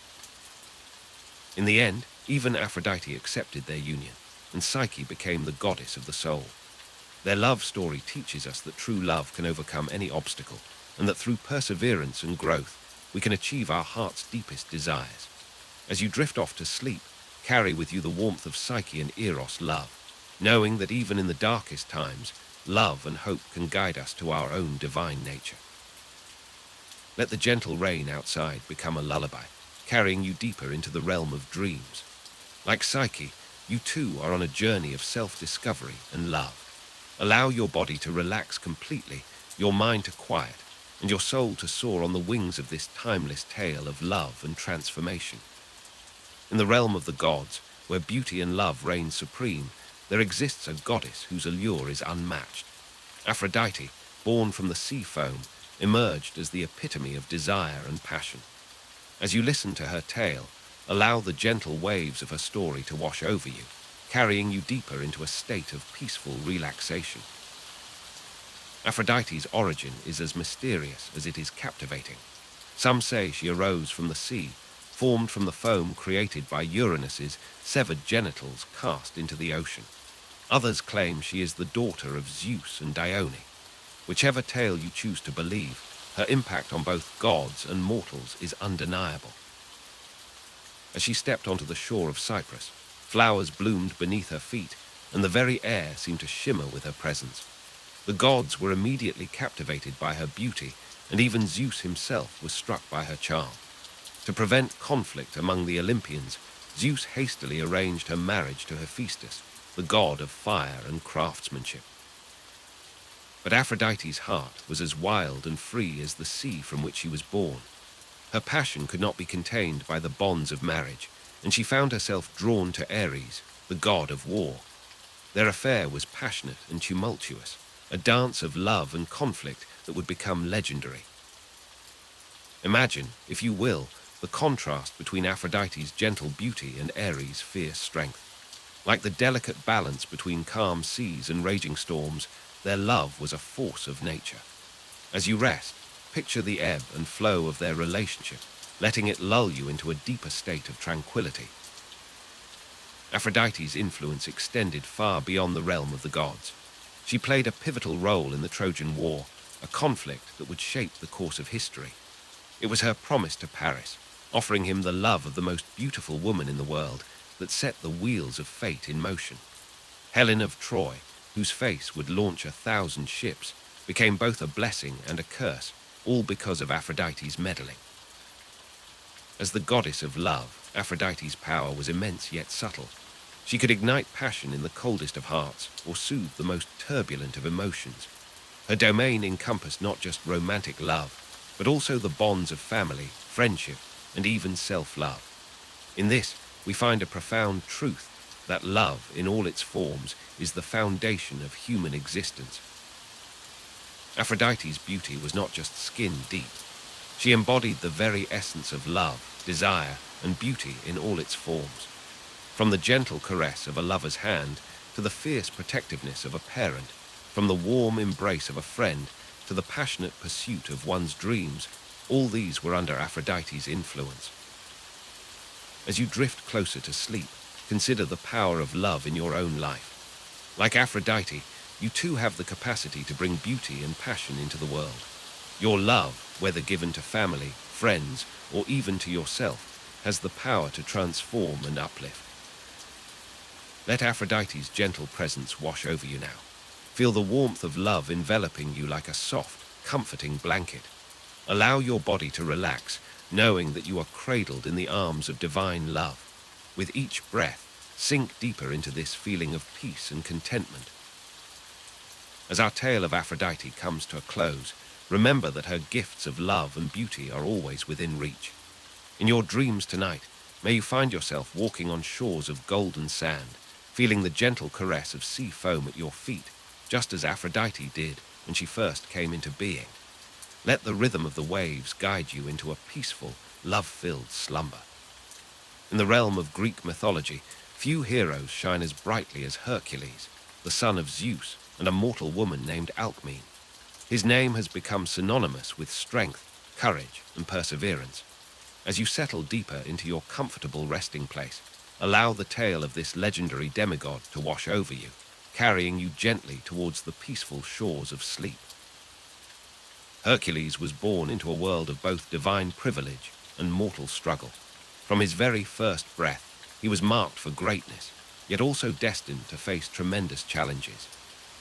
In the end, even Aphrodite accepted their union, and Psyche became the goddess of the soul. Their love story teaches us that true love can overcome any obstacle, and that through perseverance and growth, we can achieve our heart's deepest desires. As you drift off to sleep, carry with you the warmth of Psyche and Eros' love, knowing that even in the darkest times, love and hope can guide us to our own divine nature. Let the gentle rain outside become a lullaby, carrying you deeper into the realm of dreams. Like Psyche, you too are on a journey of self-discovery and love. Allow your body to relax completely, your mind to quiet, and your soul to soar on the wings of this timeless tale of love and transformation. In the realm of the gods, where beauty and love reign supreme, there exists a goddess whose allure is unmatched. Aphrodite, born from the sea foam, emerged as the epitome of desire and passion. As you listen to her tale, allow the gentle waves of her story to wash over you, carrying you deeper into a state of peaceful relaxation. Aphrodite's origin is as mysterious as it is captivating. Some say she arose from the sea, formed from the foam created by Uranus's severed genitals cast into the ocean. Others claim she is the daughter of Zeus and Dione. Whichever tale you choose to believe, her impact on both gods and mortals is undeniable. As she stepped onto the shore of Cyprus, flowers bloomed beneath her feet, and the very air seemed to shimmer with her presence. The gods were immediately captivated by her beauty, and even Zeus himself was struck by her charm. To prevent conflict among the Olympians, Zeus hastily arranged her marriage to Hephaestus, the god of fire and craftsmanship. But Aphrodite's heart was as wild and free as the sea from which she was born. Her passion could not be contained by the bonds of marriage, and she found herself drawn to Ares, the god of war. Their affair was passionate and tumultuous, a dance of love and conflict that would become legendary. Imagine, if you will, the contrast between Aphrodite's gentle beauty and Ares' fierce strength. Like the delicate balance between calm seas and raging storms, their love was a force of nature. As you rest, picture the ebb and flow of their relationship, letting it lull you into a deeper state of tranquility. Aphrodite's influence extended far beyond the realm of the gods. She played a pivotal role in the Trojan War, a conflict that would shape the course of history. It was her promise to Paris, offering him the love of the most beautiful woman in the world, that set the wheels of fate in motion. Helen of Troy, whose face would launch 1,000 ships, became both a blessing and a curse, all because of Aphrodite's meddling. As the goddess of love, Aphrodite's power was immense yet subtle. She could ignite passion in the coldest of hearts or soothe the most turbulent of emotions. Her domain encompassed not just romantic love, but also the bonds of family, friendship, and even self-love. In this, we find a profound truth that love, in all its forms, is the foundation of human existence. Aphrodite's beauty was not just skin deep. She embodied the very essence of love, desire, and beauty in all its forms. From the gentle caress of a lover's hand to the fierce protectiveness of a parent, from the warm embrace of a friend to the passionate pursuit of one's dreams, all these were under Aphrodite's influence. As you drift closer to sleep, consider the power of love in your own life. Like Aphrodite, you too have the capacity to bring beauty and passion into the world. Your love, whether given to family, friends, or even to yourself, has the power to transform and uplift. Let Aphrodite's gentle presence wash over you now. Feel the warmth of love enveloping you like a soft, comforting blanket. Allow your body to relax, knowing that you are cradled in the arms of divine love. With each breath, sink deeper into this feeling of peace and contentment. As our tale of Aphrodite comes to a close, remember that her gifts of love and beauty are always within reach. In your dreams tonight, may you find yourself walking on shores of golden sand, feeling the gentle caress of sea foam at your feet, just as Aphrodite did when she first came into being. Let the rhythm of the waves guide you into a peaceful, love-filled slumber. In the realm of Greek mythology, few heroes shine as brightly as Hercules, the son of Zeus and a mortal woman named Alcmene. His name has become synonymous with strength, courage, and perseverance. As you settle deeper into your comfortable resting place, allow the tale of this legendary demigod to wash over you, carrying you gently towards the peaceful shores of sleep. Hercules was born into a world of both divine privilege and mortal struggle. From his very first breath, he was marked for greatness, yet also destined to face tremendous challenges.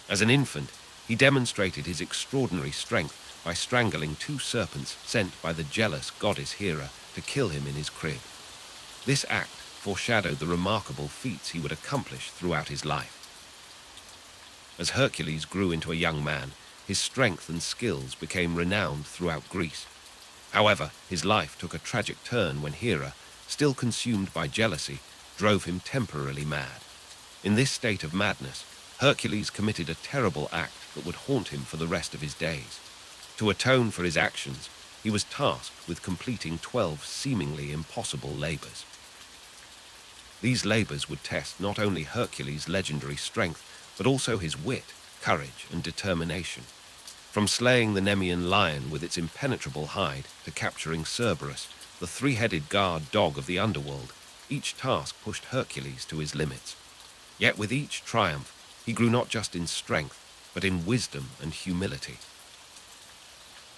As an infant, he demonstrated his extraordinary strength by strangling 2 serpents sent by the jealous goddess Hera to kill him in his crib. This act foreshadowed the remarkable feats he would accomplish throughout his life. As Hercules grew into a young man, his strength and skills became renowned throughout Greece. However, his life took a tragic turn when Hera, still consumed by jealousy, drove him temporarily mad. In this state of madness, Hercules committed a terrible act that would haunt him for the rest of his days. To atone for his actions, he was tasked with completing 12 seemingly impossible labors. These labors would test not only Hercules' legendary strength, but also his wit, courage, and determination. From slaying the Nemean lion with its impenetrable hide to capturing Cerberus, the three-headed guard dog of the underworld, each task pushed Hercules to his limits. Yet with each triumph, he grew not just in strength, but in wisdom and humility.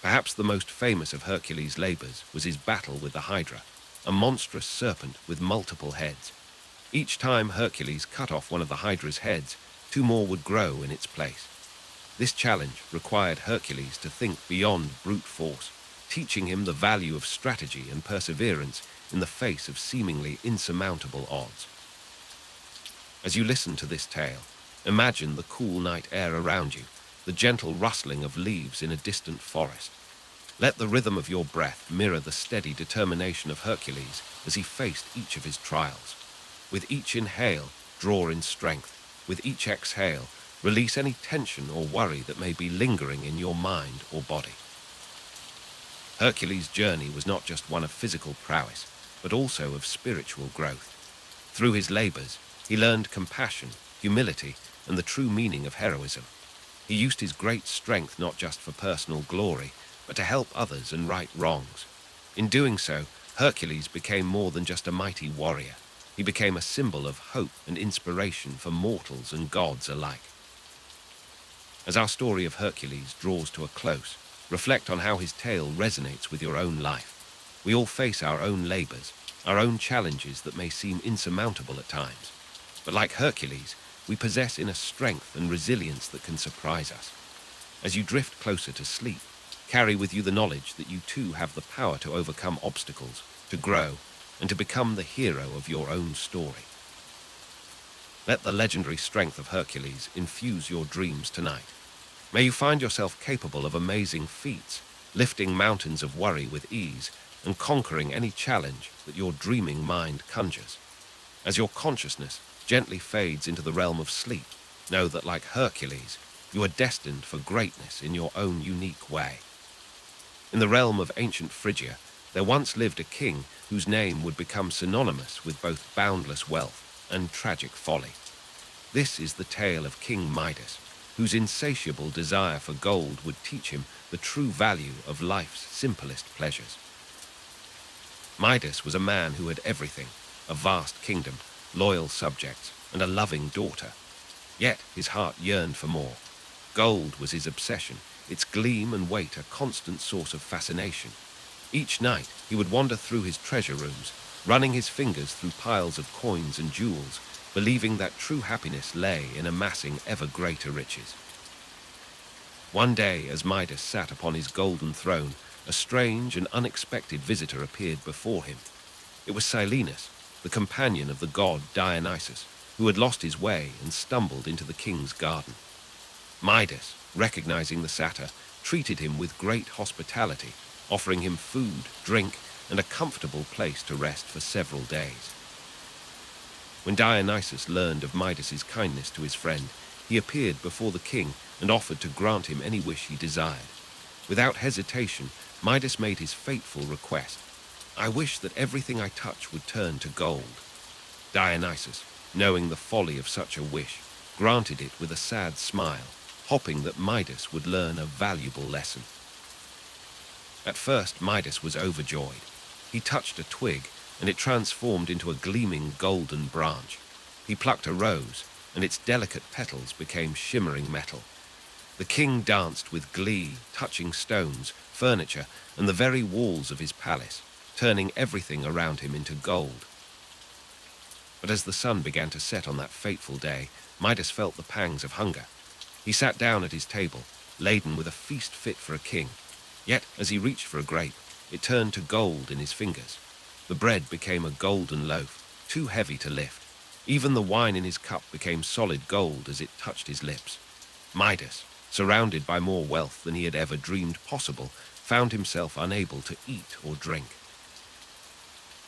Perhaps the most famous of Hercules' labors was his battle with the Hydra, a monstrous serpent with multiple heads. Each time Hercules cut off one of the Hydra's heads, two more would grow in its place. This challenge required Hercules to think beyond brute force, teaching him the value of strategy and perseverance in the face of seemingly insurmountable odds. As you listen to this tale, imagine the cool night air around you, the gentle rustling of leaves in a distant forest. Let the rhythm of your breath mirror the steady determination of Hercules as he faced each of his trials. With each inhale, draw in strength. With each exhale, release any tension or worry that may be lingering in your mind or body. Hercules' journey was not just one of physical prowess, but also of spiritual growth. Through his labors, he learned compassion, humility, and the true meaning of heroism. He used his great strength not just for personal glory, but to help others and right wrongs. In doing so, Hercules became more than just a mighty warrior. He became a symbol of hope and inspiration for mortals and gods alike. As our story of Hercules draws to a close, reflect on how his tale resonates with your own life. We all face our own labors, our own challenges that may seem insurmountable at times. But like Hercules, we possess inner strength and resilience that can surprise us. As you drift closer to sleep, carry with you the knowledge that you too have the power to overcome obstacles, to grow, and to become the hero of your own story. Let the legendary strength of Hercules infuse your dreams tonight. May you find yourself capable of amazing feats, lifting mountains of worry with ease, and conquering any challenge that your dreaming mind conjures. As your consciousness gently fades into the realm of sleep, know that like Hercules, you are destined for greatness in your own unique way. In the realm of ancient Phrygia, there once lived a king whose name would become synonymous with both boundless wealth and tragic folly. This is the tale of King Midas, whose insatiable desire for gold would teach him the true value of life's simplest pleasures. Midas was a man who had everything, a vast kingdom, loyal subjects, and a loving daughter. Yet his heart yearned for more. Gold was his obsession, its gleam and weight a constant source of fascination. Each night he would wander through his treasure rooms, running his fingers through piles of coins and jewels, believing that true happiness lay in amassing ever greater riches. One day, as Midas sat upon his golden throne, a strange and unexpected visitor appeared before him. It was Silenus, the companion of the god Dionysus, who had lost his way and stumbled into the king's garden. Midas, recognizing the satyr, treated him with great hospitality, offering him food, drink, and a comfortable place to rest for several days. When Dionysus learned of Midas's kindness to his friend, he appeared before the king and offered to grant him any wish he desired. Without hesitation, Midas made his fateful request. "I wish that everything I touch would turn to gold." Dionysus, knowing the folly of such a wish, granted it with a sad smile, hoping that Midas would learn a valuable lesson. At first, Midas was overjoyed. He touched a twig, and it transformed into a gleaming golden branch. He plucked a rose, and its delicate petals became shimmering metal. The king danced with glee, touching stones, furniture, and the very walls of his palace, turning everything around him into gold. But as the sun began to set on that fateful day, Midas felt the pangs of hunger. He sat down at his table, laden with a feast fit for a king. Yet, as he reached for a grape, it turned to gold in his fingers. The bread became a golden loaf, too heavy to lift. Even the wine in his cup became solid gold as it touched his lips. Midas, surrounded by more wealth than he had ever dreamed possible, found himself unable to eat or drink.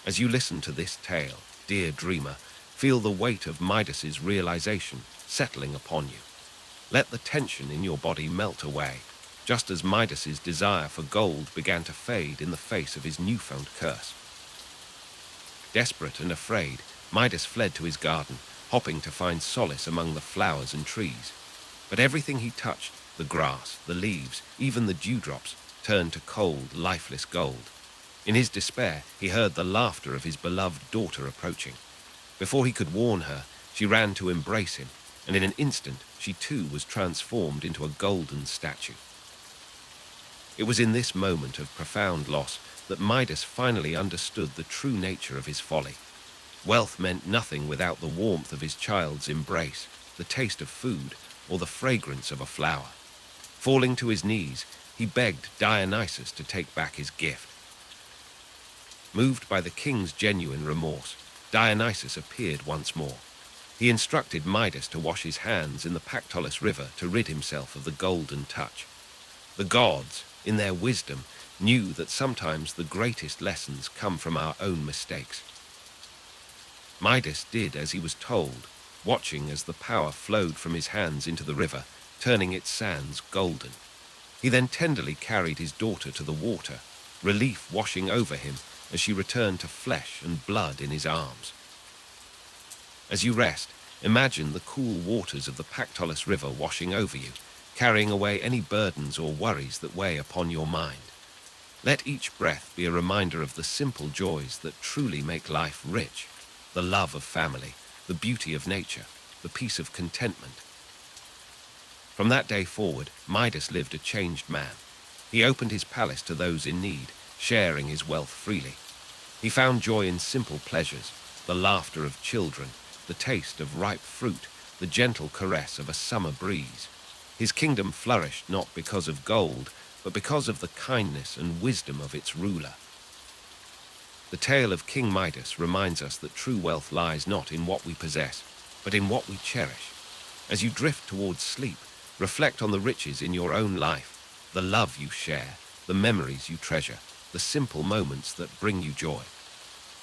As you listen to this tale, dear dreamer, feel the weight of Midas's realization settling upon you. Let the tension in your body melt away, just as Midas's desire for gold began to fade in the face of his newfound curse. Desperate and afraid, Midas fled to his garden, hoping to find solace among the flowers and trees. But everything he touched, the grass, the leaves, even the dewdrops, turned to cold, lifeless gold. In his despair, he heard the laughter of his beloved daughter approaching. Before he could warn her, she ran to embrace him, and in an instant she too was transformed into a golden statue. It was in this moment of profound loss that Midas finally understood the true nature of his folly. Wealth meant nothing without the warmth of his child's embrace, the taste of food, or the fragrance of a flower. Falling to his knees, he begged Dionysus to take back his gift. Moved by the king's genuine remorse, Dionysus appeared once more. He instructed Midas to wash his hands in the Pactolus River to rid himself of the golden touch. The gods, in their wisdom, knew that sometimes the greatest lessons come from our own mistakes. Midas did as he was told, watching as the power flowed from his hands into the river, turning its sands golden. He then tenderly carried his daughter to the water, relief washing over him as she returned to flesh and blood in his arms. As you rest, imagine the cool waters of the Pactolus River washing over you, carrying away any burdens or worries that weigh upon your mind. Let each breath be a reminder of the simple joys that truly make life rich, the love of family, the beauty of nature, the peace of contentment. From that day forward, Midas lived a changed man. He opened his palace to those in need, sharing his wealth freely. He found joy in simple pleasures, the laughter of children, the taste of ripe fruit, the gentle caress of a summer breeze. His kingdom flourished not because of gold, but because of the kindness and wisdom of its ruler. The tale of King Midas reminds us that true wealth lies not in what we possess, but in what we cherish. As you drift towards sleep, reflect on the riches in your own life, the love you share, the memories you treasure, the simple moments that bring you joy.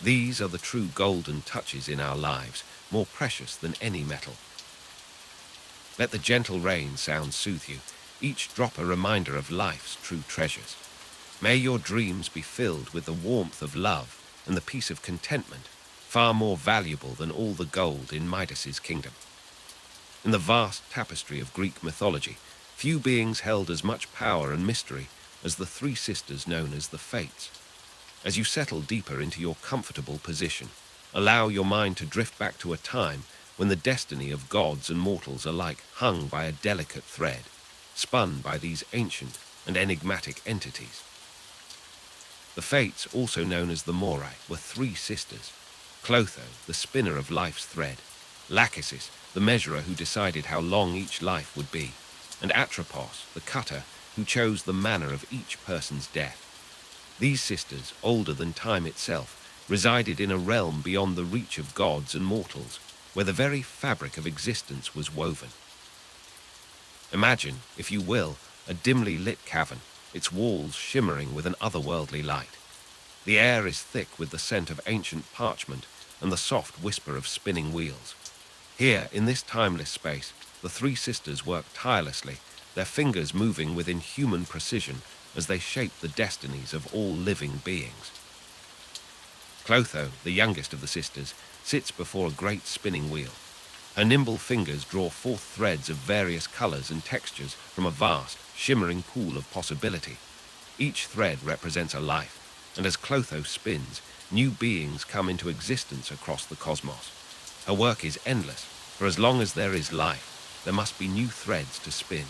These are the true golden touches in our lives, more precious than any metal. Let the gentle rain sound soothe you, each drop a reminder of life's true treasures. May your dreams be filled with the warmth of love and the peace of contentment, far more valuable than all the gold in Midas's kingdom. In the vast tapestry of Greek mythology, few beings held as much power and mystery as the three sisters known as the Fates. As you settle deeper into your comfortable position, allow your mind to drift back to a time when the destiny of gods and mortals alike hung by a delicate thread, spun by these ancient and enigmatic entities. The Fates, also known as the Moirai, were three sisters: Clotho, the spinner of life's thread; Lachesis, the measurer who decided how long each life would be; and Atropos, the cutter, who chose the manner of each person's death. These sisters, older than time itself, resided in a realm beyond the reach of gods and mortals, where the very fabric of existence was woven. Imagine, if you will, a dimly lit cavern, its walls shimmering with an otherworldly light. The air is thick with the scent of ancient parchment and the soft whisper of spinning wheels. Here, in this timeless space, the three sisters worked tirelessly, their fingers moving with inhuman precision as they shaped the destinies of all living beings. Clotho, the youngest of the sisters, sits before a great spinning wheel. Her nimble fingers draw forth threads of various colors and textures from a vast, shimmering pool of possibility. Each thread represents a life, and as Clotho spins, new beings come into existence across the cosmos. Her work is endless, for as long as there is life, there must be new threads to spin.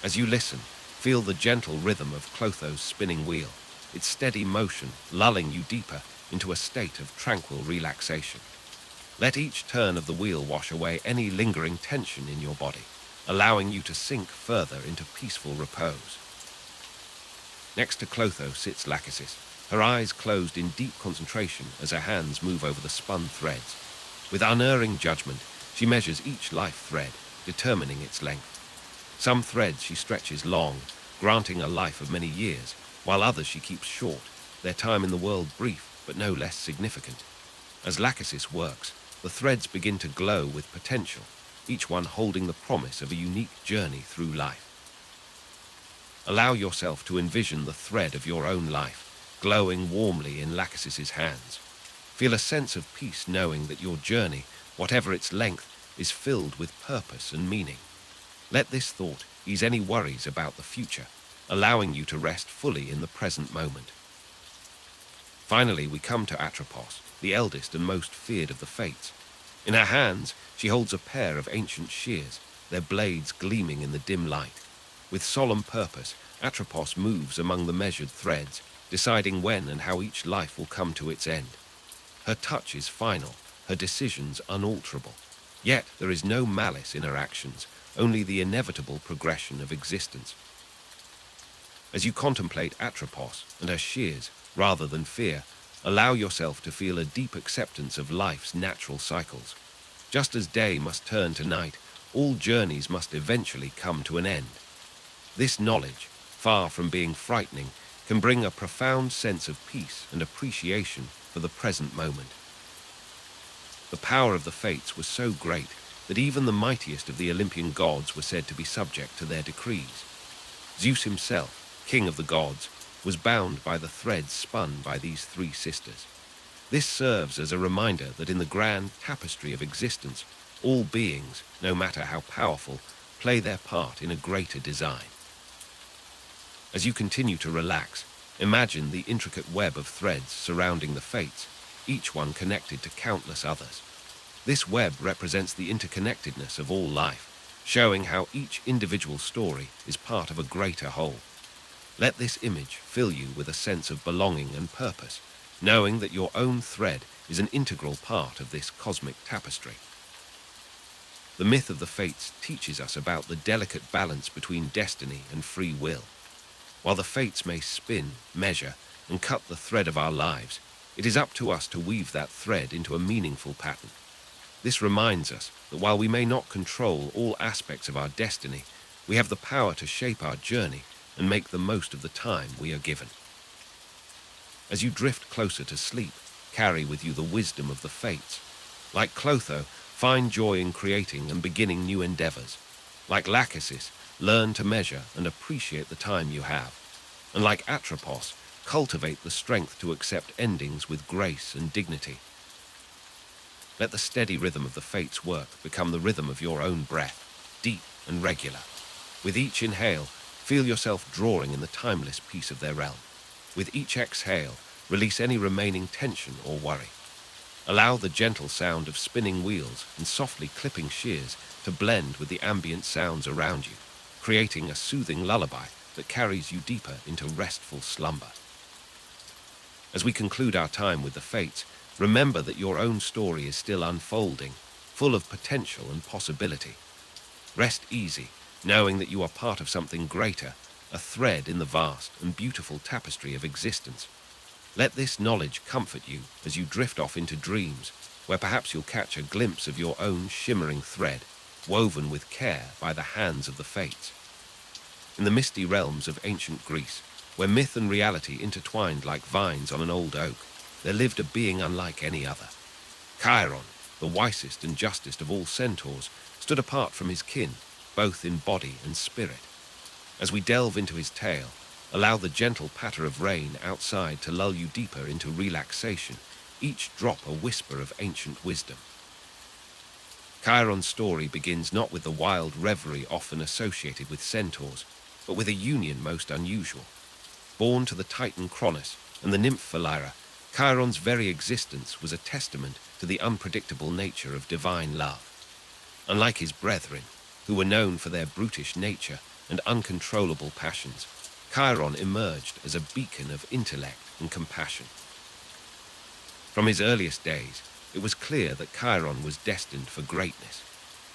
As you listen, feel the gentle rhythm of Clotho's spinning wheel, its steady motion lulling you deeper into a state of tranquil relaxation. Let each turn of the wheel wash away any lingering tension in your body, allowing you to sink further into peaceful repose. Next to Clotho sits Lachesis, her eyes closed in deep concentration as her hands move over the spun threads. With unerring judgment, she measures each life thread, determining its length. Some threads she stretches long, granting a life of many years, while others she keeps short, their time in the world brief but no less significant. As Lachesis works, the threads begin to glow with potential, each one holding the promise of a unique journey through life. Allow yourself to envision the thread of your own life, glowing warmly in Lachesis's hands. Feel a sense of peace knowing that your journey, whatever its length, is filled with purpose and meaning. Let this thought ease any worries about the future, allowing you to rest fully in the present moment. Finally, we come to Atropos, the eldest and most feared of the Fates. In her hands, she holds a pair of ancient shears, their blades gleaming in the dim light. With solemn purpose, Atropos moves among the measured threads, deciding when and how each life will come to its end. Her touch is final, her decisions unalterable. Yet there is no malice in her actions, only the inevitable progression of existence. As you contemplate Atropos and her shears, rather than fear, allow yourself to feel a deep acceptance of life's natural cycles. Just as day must turn to night, all journeys must eventually come to an end. This knowledge, far from being frightening, can bring a profound sense of peace and appreciation for the present moment. The power of the Fates was so great that even the mightiest of the Olympian gods were said to be subject to their decrees. Zeus himself, king of the gods, was bound by the threads spun by these three sisters. This serves as a reminder that in the grand tapestry of existence, all beings, no matter how powerful, play their part in a greater design. As you continue to relax, imagine the intricate web of threads surrounding the Fates, each one connected to countless others. This web represents the interconnectedness of all life, showing how each individual story is part of a greater whole. Let this image fill you with a sense of belonging and purpose, knowing that your own thread is an integral part of this cosmic tapestry. The myth of the Fates teaches us about the delicate balance between destiny and free will. While the Fates may spin, measure, and cut the thread of our lives, it is up to us to weave that thread into a meaningful pattern. This reminds us that while we may not control all aspects of our destiny, we have the power to shape our journey and make the most of the time we are given. As you drift closer to sleep, carry with you the wisdom of the Fates. Like Clotho, find joy in creating and beginning new endeavors. Like Lachesis, learn to measure and appreciate the time you have. And like Atropos, cultivate the strength to accept endings with grace and dignity. Let the steady rhythm of the Fates' work become the rhythm of your own breath, deep and regular. With each inhale, feel yourself drawing in the timeless peace of their realm. With each exhale, release any remaining tension or worry. Allow the gentle sound of spinning wheels and softly clipping shears to blend with the ambient sounds around you, creating a soothing lullaby that carries you deeper into restful slumber. As we conclude our time with the Fates, remember that your own story is still unfolding, full of potential and possibility. Rest easy, knowing that you are part of something greater, a thread in the vast and beautiful tapestry of existence. Let this knowledge comfort you as you drift off into dreams, where perhaps you'll catch a glimpse of your own shimmering thread, woven with care by the hands of the Fates. In the misty realms of ancient Greece, where myth and reality intertwined like vines on an old oak, there lived a being unlike any other. Chiron, the wisest and justest of all centaurs, stood apart from his kin, both in body and spirit. As we delve into his tale, allow the gentle patter of rain outside to lull you deeper into relaxation, each drop a whisper of ancient wisdom. Chiron's story begins not with the wild reverie often associated with centaurs, but with a union most unusual. Born to the Titan Cronus and the nymph Philyra, Chiron's very existence was a testament to the unpredictable nature of divine love. Unlike his brethren, who were known for their brutish nature and uncontrollable passions, Chiron emerged as a beacon of intellect and compassion. From his earliest days, it was clear that Chiron was destined for greatness.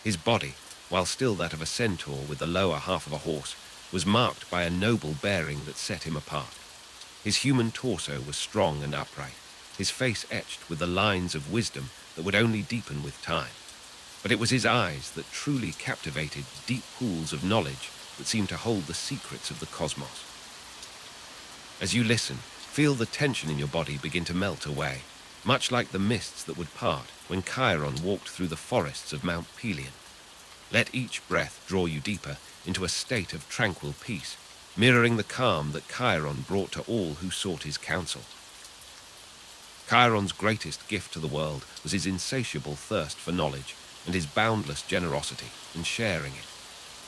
His body, while still that of a centaur with the lower half of a horse, was marked by a noble bearing that set him apart. His human torso was strong and upright, his face etched with the lines of wisdom that would only deepen with time. But it was his eyes that truly captivated, deep pools of knowledge that seemed to hold the secrets of the cosmos. As you listen, feel the tension in your body begin to melt away, much like the mists that would part when Chiron walked through the forests of Mount Pelion. Let each breath draw you deeper into a state of tranquil peace, mirroring the calm that Chiron brought to all who sought his counsel. Chiron's greatest gift to the world was his insatiable thirst for knowledge and his boundless generosity in sharing it.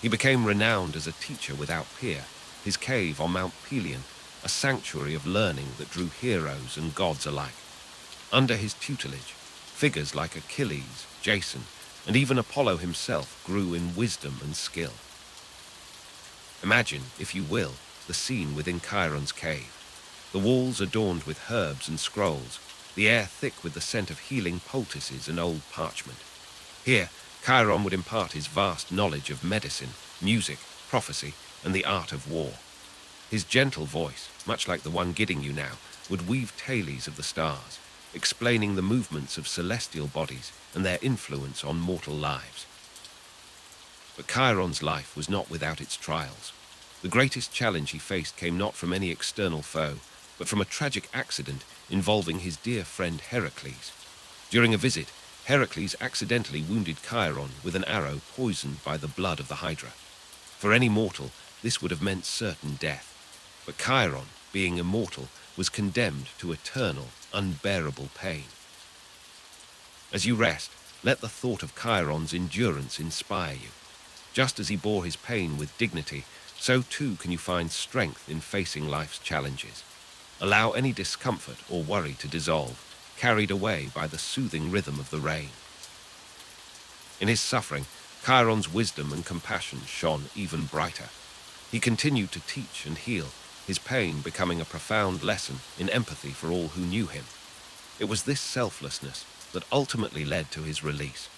He became renowned as a teacher without peer, his cave on Mount Pelion a sanctuary of learning that drew heroes and gods alike. Under his tutelage, figures like Achilles, Jason, and even Apollo himself grew in wisdom and skill. Imagine, if you will, the scene within Chiron's cave. The walls adorned with herbs and scrolls, the air thick with the scent of healing poultices and old parchment. Here, Chiron would impart his vast knowledge of medicine, music, prophecy, and the art of war. His gentle voice, much like the one guiding you now, would weave tales of the stars, explaining the movements of celestial bodies and their influence on mortal lives. But Chiron's life was not without its trials. The greatest challenge he faced came not from any external foe, but from a tragic accident involving his dear friend Heracles. During a visit, Heracles accidentally wounded Chiron with an arrow poisoned by the blood of the Hydra. For any mortal, this would have meant certain death. But Chiron, being immortal, was condemned to eternal, unbearable pain. As you rest, let the thought of Chiron's endurance inspire you. Just as he bore his pain with dignity, so too can you find strength in facing life's challenges. Allow any discomfort or worry to dissolve, carried away by the soothing rhythm of the rain. In his suffering, Chiron's wisdom and compassion shone even brighter. He continued to teach and heal, his pain becoming a profound lesson in empathy for all who knew him. It was this selflessness that ultimately led to his release.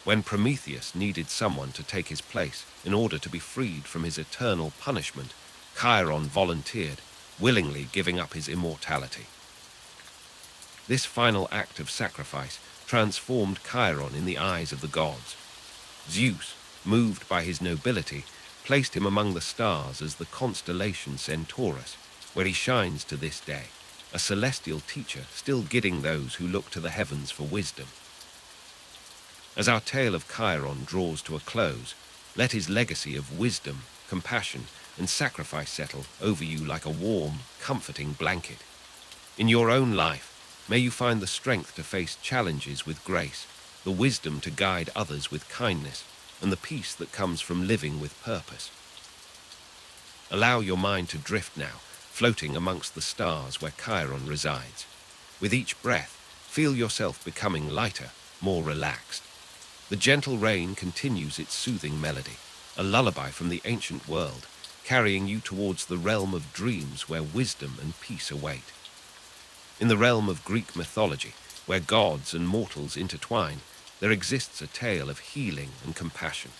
When Prometheus needed someone to take his place in order to be freed from his eternal punishment, Chiron volunteered, willingly giving up his immortality. This final act of sacrifice transformed Chiron in the eyes of the gods. Zeus, moved by his nobility, placed him among the stars as the constellation Centaurus, where he shines to this day, a celestial teacher still guiding those who look to the heavens for wisdom. As our tale of Chiron draws to a close, let his legacy of wisdom, compassion, and sacrifice settle over you like a warm, comforting blanket. In your own life, may you find the strength to face challenges with grace, the wisdom to guide others with kindness, and the peace that comes from living with purpose. Allow your mind to drift now, floating amongst the stars where Chiron resides. With each breath, feel yourself becoming lighter, more relaxed. The gentle rain continues its soothing melody, a lullaby from the ancient world, carrying you towards the realm of dreams where wisdom and peace await. In the realm of Greek mythology, where gods and mortals intertwine, there exists a tale of healing and compassion.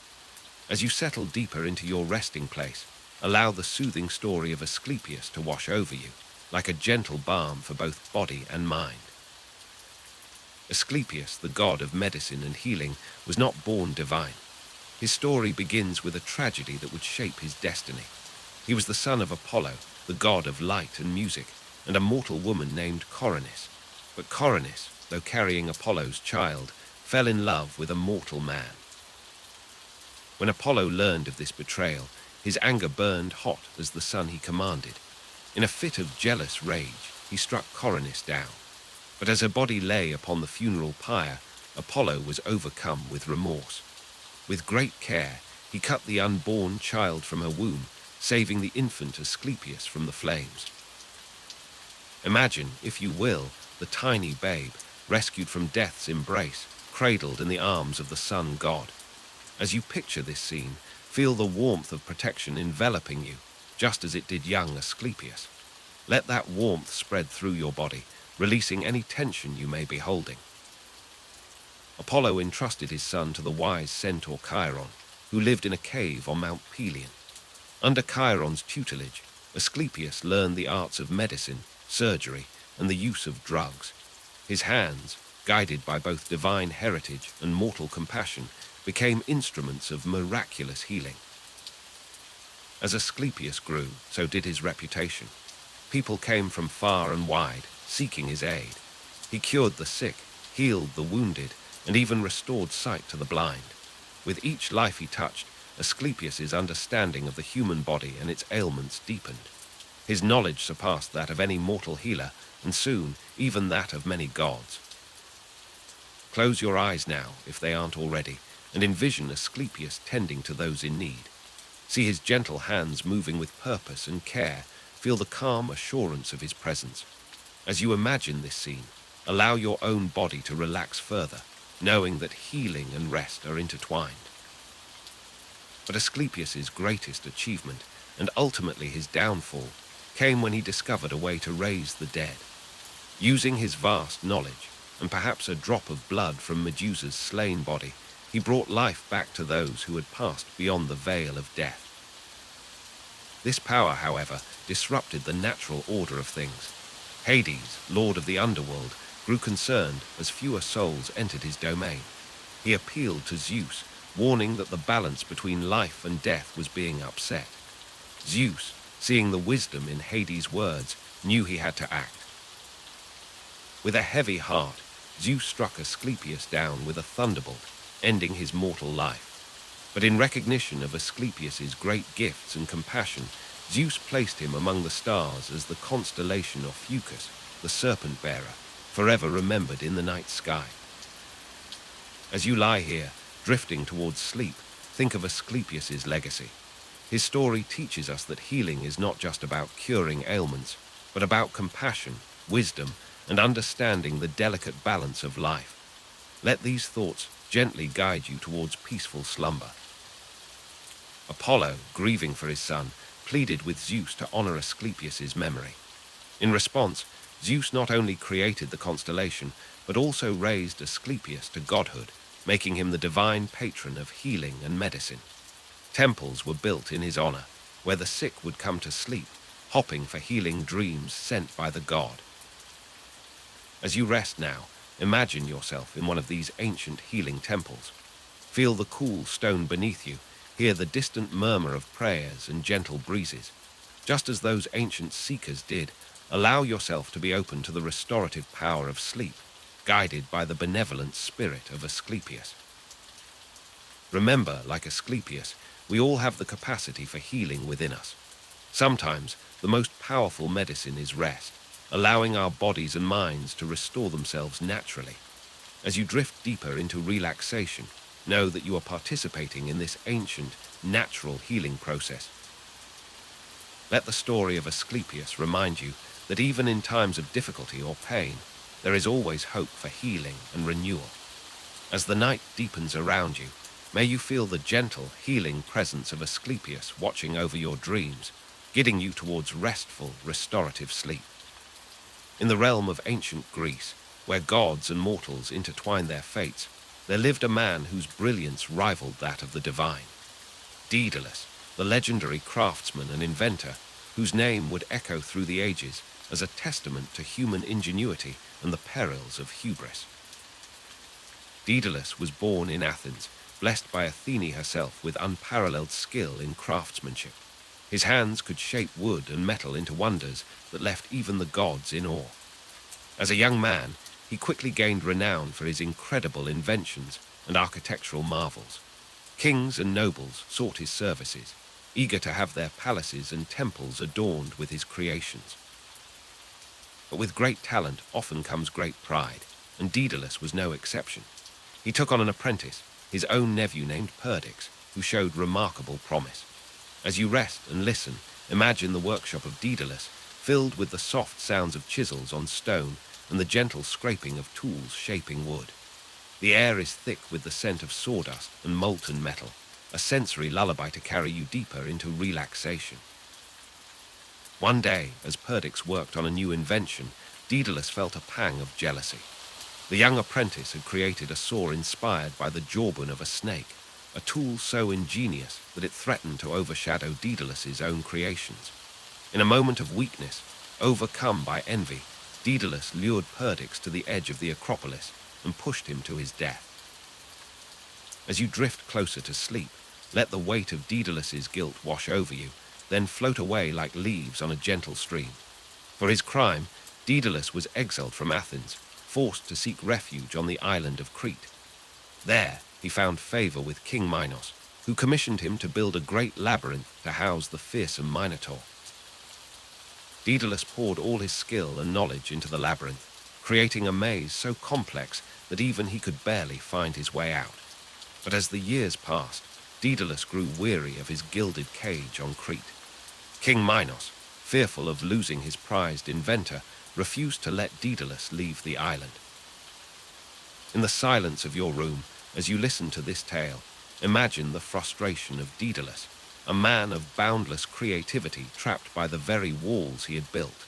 As you settle deeper into your resting place, allow the soothing story of Asclepius to wash over you, like a gentle balm for both body and mind. Asclepius, the god of medicine and healing, was not born divine. His story begins with a tragedy that would shape his destiny. He was the son of Apollo, the god of light and music, and a mortal woman named Coronis. But Coronis, though carrying Apollo's child, fell in love with a mortal man. When Apollo learned of this betrayal, his anger burned hot as the son he commanded. In a fit of jealous rage, he struck Coronis down. But as her body lay upon the funeral pyre, Apollo was overcome with remorse. With great care, he cut the unborn child from her womb, saving the infant Asclepius from the flames. Imagine, if you will, the tiny babe, rescued from death's embrace, cradled in the arms of the sun god. As you picture this scene, feel the warmth of protection enveloping you, just as it did young Asclepius. Let that warmth spread through your body, releasing any tension you may be holding. Apollo entrusted his son to the wise centaur Chiron, who lived in a cave on Mount Pelion. Under Chiron's tutelage, Asclepius learned the arts of medicine, surgery, and the use of drugs. His hands, guided by both divine heritage and mortal compassion, became instruments of miraculous healing. As Asclepius grew, so did his reputation. People came from far and wide, seeking his aid. He cured the sick, healed the wounded, and even restored sight to the blind. With each life he touched, Asclepius's understanding of the human body and its ailments deepened. His knowledge surpassed that of any mortal healer, and soon even that of many gods. Close your eyes now, if they aren't already, and envision Asclepius tending to those in need. See his gentle hands moving with purpose and care, feel the calm assurance of his presence. As you imagine this scene, allow your own body to relax further, knowing that healing and rest are intertwined. But Asclepius's greatest achievement, and ultimately his downfall, came when he discovered a way to raise the dead. Using his vast knowledge, and perhaps a drop of blood from Medusa's slain body, he brought life back to those who had passed beyond the veil of death. This power, however, disrupted the natural order of things. Hades, lord of the underworld, grew concerned as fewer souls entered his domain. He appealed to Zeus, warning that the balance between life and death was being upset. Zeus, seeing the wisdom in Hades' words, knew he had to act. With a heavy heart, Zeus struck Asclepius down with a thunderbolt, ending his mortal life. But in recognition of Asclepius's great gifts and compassion, Zeus placed him among the stars as the constellation of Fucus, the serpent-bearer, forever remembered in the night sky. As you lie here, drifting towards sleep, think of Asclepius's legacy. His story teaches us that healing is not just about curing ailments, but about compassion, wisdom, and understanding the delicate balance of life. Let these thoughts gently guide you towards peaceful slumber. Apollo, grieving for his son, pleaded with Zeus to honor Asclepius's memory. In response, Zeus not only created the constellation, but also raised Asclepius to godhood, making him the divine patron of healing and medicine. Temples were built in his honor, where the sick would come to sleep, hopping for healing dreams sent by the god. As you rest now, imagine yourself in one of these ancient healing temples. Feel the cool stone beneath you, hear the distant murmur of prayers and gentle breezes. Just as those ancient seekers did, allow yourself to be open to the restorative power of sleep, guided by the benevolent spirit of Asclepius. Remember, like Asclepius, we all have the capacity for healing within us. Sometimes, the most powerful medicine is rest, allowing our bodies and minds to restore themselves naturally. As you drift deeper into relaxation, know that you are participating in this ancient, natural healing process. Let the story of Asclepius remind you that even in times of difficulty or pain, there is always hope for healing and renewal. As the night deepens around you, may you feel the gentle, healing presence of Asclepius watching over your dreams, guiding you towards restful, restorative sleep. In the realm of ancient Greece, where gods and mortals intertwined their fates, there lived a man whose brilliance rivaled that of the divine. Daedalus, the legendary craftsman and inventor, whose name would echo through the ages as a testament to human ingenuity and the perils of hubris. Daedalus was born in Athens, blessed by Athene herself with unparalleled skill in craftsmanship. His hands could shape wood and metal into wonders that left even the gods in awe. As a young man, he quickly gained renown for his incredible inventions and architectural marvels. Kings and nobles sought his services, eager to have their palaces and temples adorned with his creations. But with great talent often comes great pride, and Daedalus was no exception. He took on an apprentice, his own nephew named Perdix, who showed remarkable promise. As you rest and listen, imagine the workshop of Daedalus, filled with the soft sounds of chisels on stone and the gentle scraping of tools shaping wood. The air is thick with the scent of sawdust and molten metal, a sensory lullaby to carry you deeper into relaxation. One day, as Perdix worked on a new invention, Daedalus felt a pang of jealousy. The young apprentice had created a saw inspired by the jawbone of a snake, a tool so ingenious that it threatened to overshadow Daedalus's own creations. In a moment of weakness, overcome by envy, Daedalus lured Perdix to the edge of the Acropolis and pushed him to his death. As you drift closer to sleep, let the weight of Daedalus's guilt wash over you, then float away like leaves on a gentle stream. For his crime, Daedalus was exiled from Athens, forced to seek refuge on the island of Crete. There, he found favor with King Minos, who commissioned him to build a great labyrinth to house the fearsome Minotaur. Daedalus poured all his skill and knowledge into the labyrinth, creating a maze so complex that even he could barely find his way out. But as the years passed, Daedalus grew weary of his gilded cage on Crete. King Minos, fearful of losing his prized inventor, refused to let Daedalus leave the island. In the silence of your room, as you listen to this tale, imagine the frustration of Daedalus, a man of boundless creativity trapped by the very walls he had built.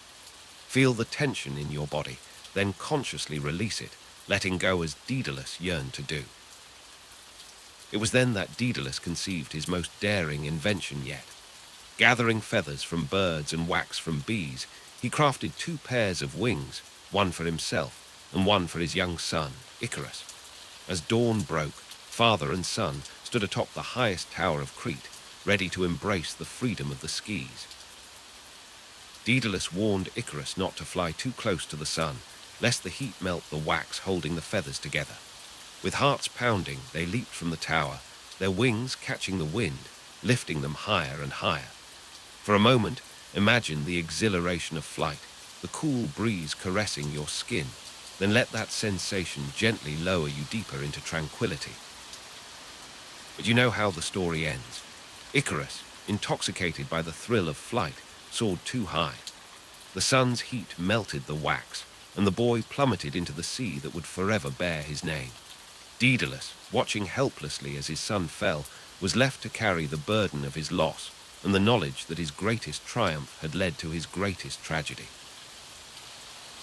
Feel the tension in your body, then consciously release it, letting go as Daedalus yearned to do. It was then that Daedalus conceived his most daring invention yet. Gathering feathers from birds and wax from bees, he crafted 2 pairs of wings, one for himself and one for his young son, Icarus. As dawn broke, father and son stood atop the highest tower of Crete, ready to embrace the freedom of the skies. Daedalus warned Icarus not to fly too close to the sun, lest the heat melt the wax holding the feathers together. With hearts pounding, they leaped from the tower, their wings catching the wind, lifting them higher and higher. For a moment, imagine the exhilaration of flight, the cool breeze caressing your skin, then let that sensation gently lower you deeper into tranquility. But you know how the story ends. Icarus, intoxicated by the thrill of flight, soared too high. The sun's heat melted the wax, and the boy plummeted into the sea that would forever bear his name. Daedalus, watching helplessly as his son fell, was left to carry the burden of his loss and the knowledge that his greatest triumph had led to his greatest tragedy.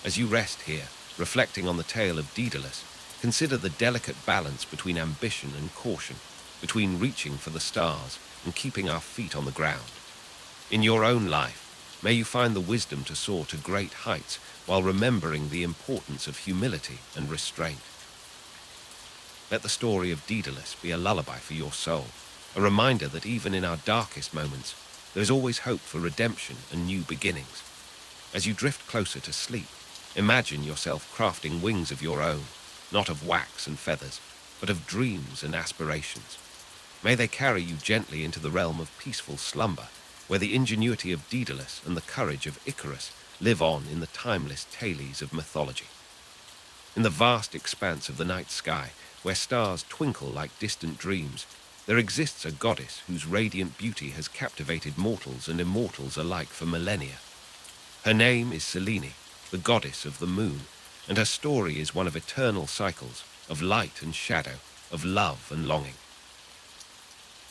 As you rest here, reflecting on the tale of Daedalus, consider the delicate balance between ambition and caution, between reaching for the stars and keeping our feet on the ground. In your own life, may you find the wisdom to soar to great heights while remembering the importance of humility and restraint. Let the story of Daedalus be a lullaby for your soul, a reminder that even in our darkest moments, there is always hope for redemption and new beginnings. As you drift closer to sleep, imagine yourself crafting wings of your own, not of wax and feathers, but of dreams and aspirations. May they carry you gently into the realm of peaceful slumber, where the ingenuity of Daedalus and the courage of Icarus live on in the timeless tales of mythology. In the vast expanse of the night sky, where stars twinkle like distant dreams, there exists a goddess whose radiant beauty has captivated mortals and immortals alike for millennia. Her name is Selene, the goddess of the moon, and her story is one of eternal cycles, of light and shadow, of love and longing.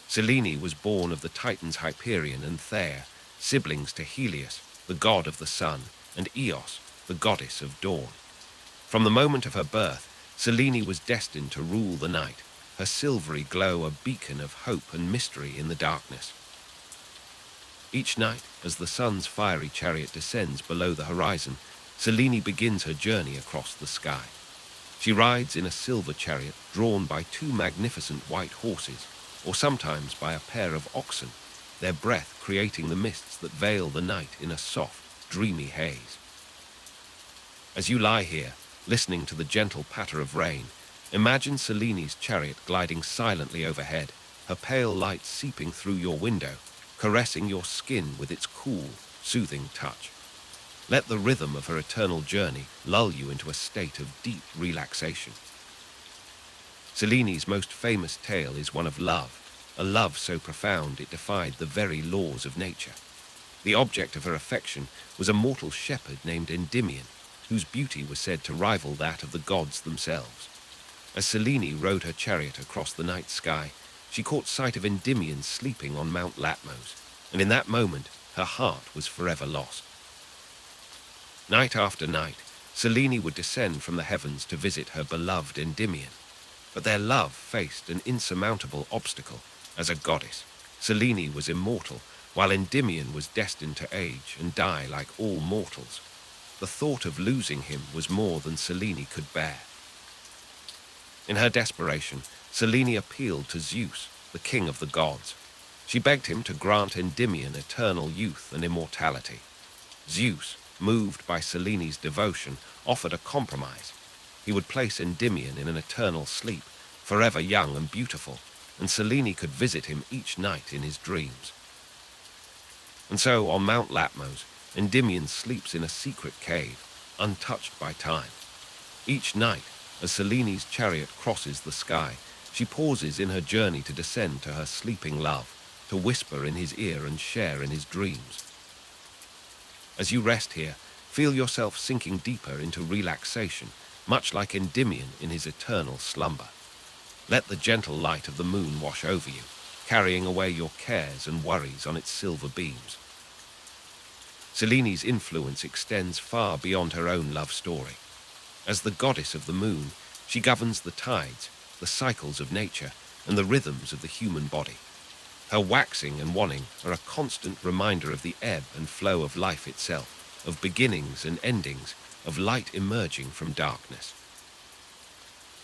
Selene was born of the Titans Hyperion and Theia, siblings to Helios, the god of the sun, and Eos, the goddess of dawn. From the moment of her birth, Selene was destined to rule the night, her silvery glow a beacon of hope and mystery in the darkness. Each night, as the sun's fiery chariot descends below the horizon, Selene begins her journey across the sky. She rides in a silver chariot drawn by 2 magnificent white horses, or sometimes by a pair of oxen, their breath creating the mists that veil the night in a soft, dreamy haze. As you lie here, listening to the gentle patter of rain, imagine Selene's chariot gliding silently overhead, her pale light seeping through your window, caressing your skin with its cool, soothing touch. Let the rhythm of her eternal journey lull you into a state of deep relaxation. Selene's most famous tale is one of love, a love so profound it defied the very laws of nature. The object of her affection was a mortal shepherd named Endymion, whose beauty was said to rival that of the gods themselves. As Selene rode her chariot across the night sky, she caught sight of Endymion sleeping on Mount Latmos, and in that moment her heart was forever lost. Night after night, Selene would descend from the heavens to visit her beloved Endymion, but their love faced an insurmountable obstacle. As a goddess, Selene was immortal, while Endymion was destined to age and die like all mortals. The thought of losing him was more than Selene could bear. In her desperation, Selene appealed to Zeus, the king of the gods. She begged him to grant Endymion eternal youth and immortality. Zeus, moved by Selene's devotion, offered a compromise. He would place Endymion in an eternal sleep, forever young and beautiful, and Selene could visit him each night in his dreams. And so, on Mount Latmos, Endymion sleeps in a secret cave, untouched by time. Each night, as Selene's chariot crosses the sky, she pauses in her journey to descend to her sleeping love, to whisper in his ear and share in his dreams. As you rest here, feel yourself sinking deeper into relaxation, much like Endymion in his eternal slumber. Let the gentle light of the moon wash over you, carrying away your cares and worries on its silver beams. Selene's influence extends far beyond her own love story. As the goddess of the moon, she governs the tides, the cycles of nature, and the rhythms of the human body. Her waxing and waning are a constant reminder of the ebb and flow of life itself, of beginnings and endings, of light emerging from darkness.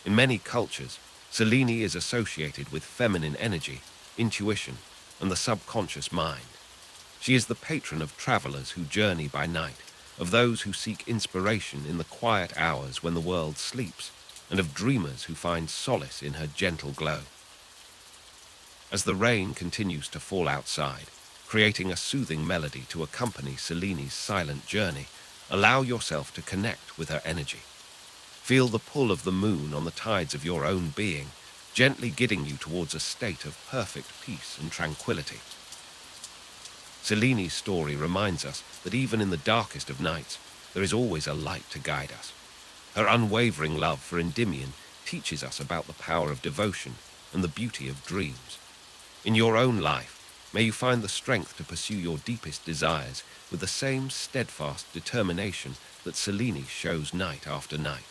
In many cultures, Selene is associated with feminine energy, intuition, and the subconscious mind. She is the patron of travelers who journey by night, of those who seek inspiration in the quiet hours when the world sleeps, and of dreamers who find solace in her gentle glow. As the rain continues to fall outside, creating a soothing melody to accompany Selene's silent journey, allow yourself to connect with her energy. Feel the pull of the moon on the tides of your own being, gently guiding you towards a state of perfect peace and tranquility. Selene's story reminds us that even in the darkest of nights, there is always a light to guide us. Her unwavering love for Endymion teaches us about the power of devotion and the beauty of dreams. In your own life, may you find the strength to pursue your deepest desires with the same steadfast determination that Selene shows night after night.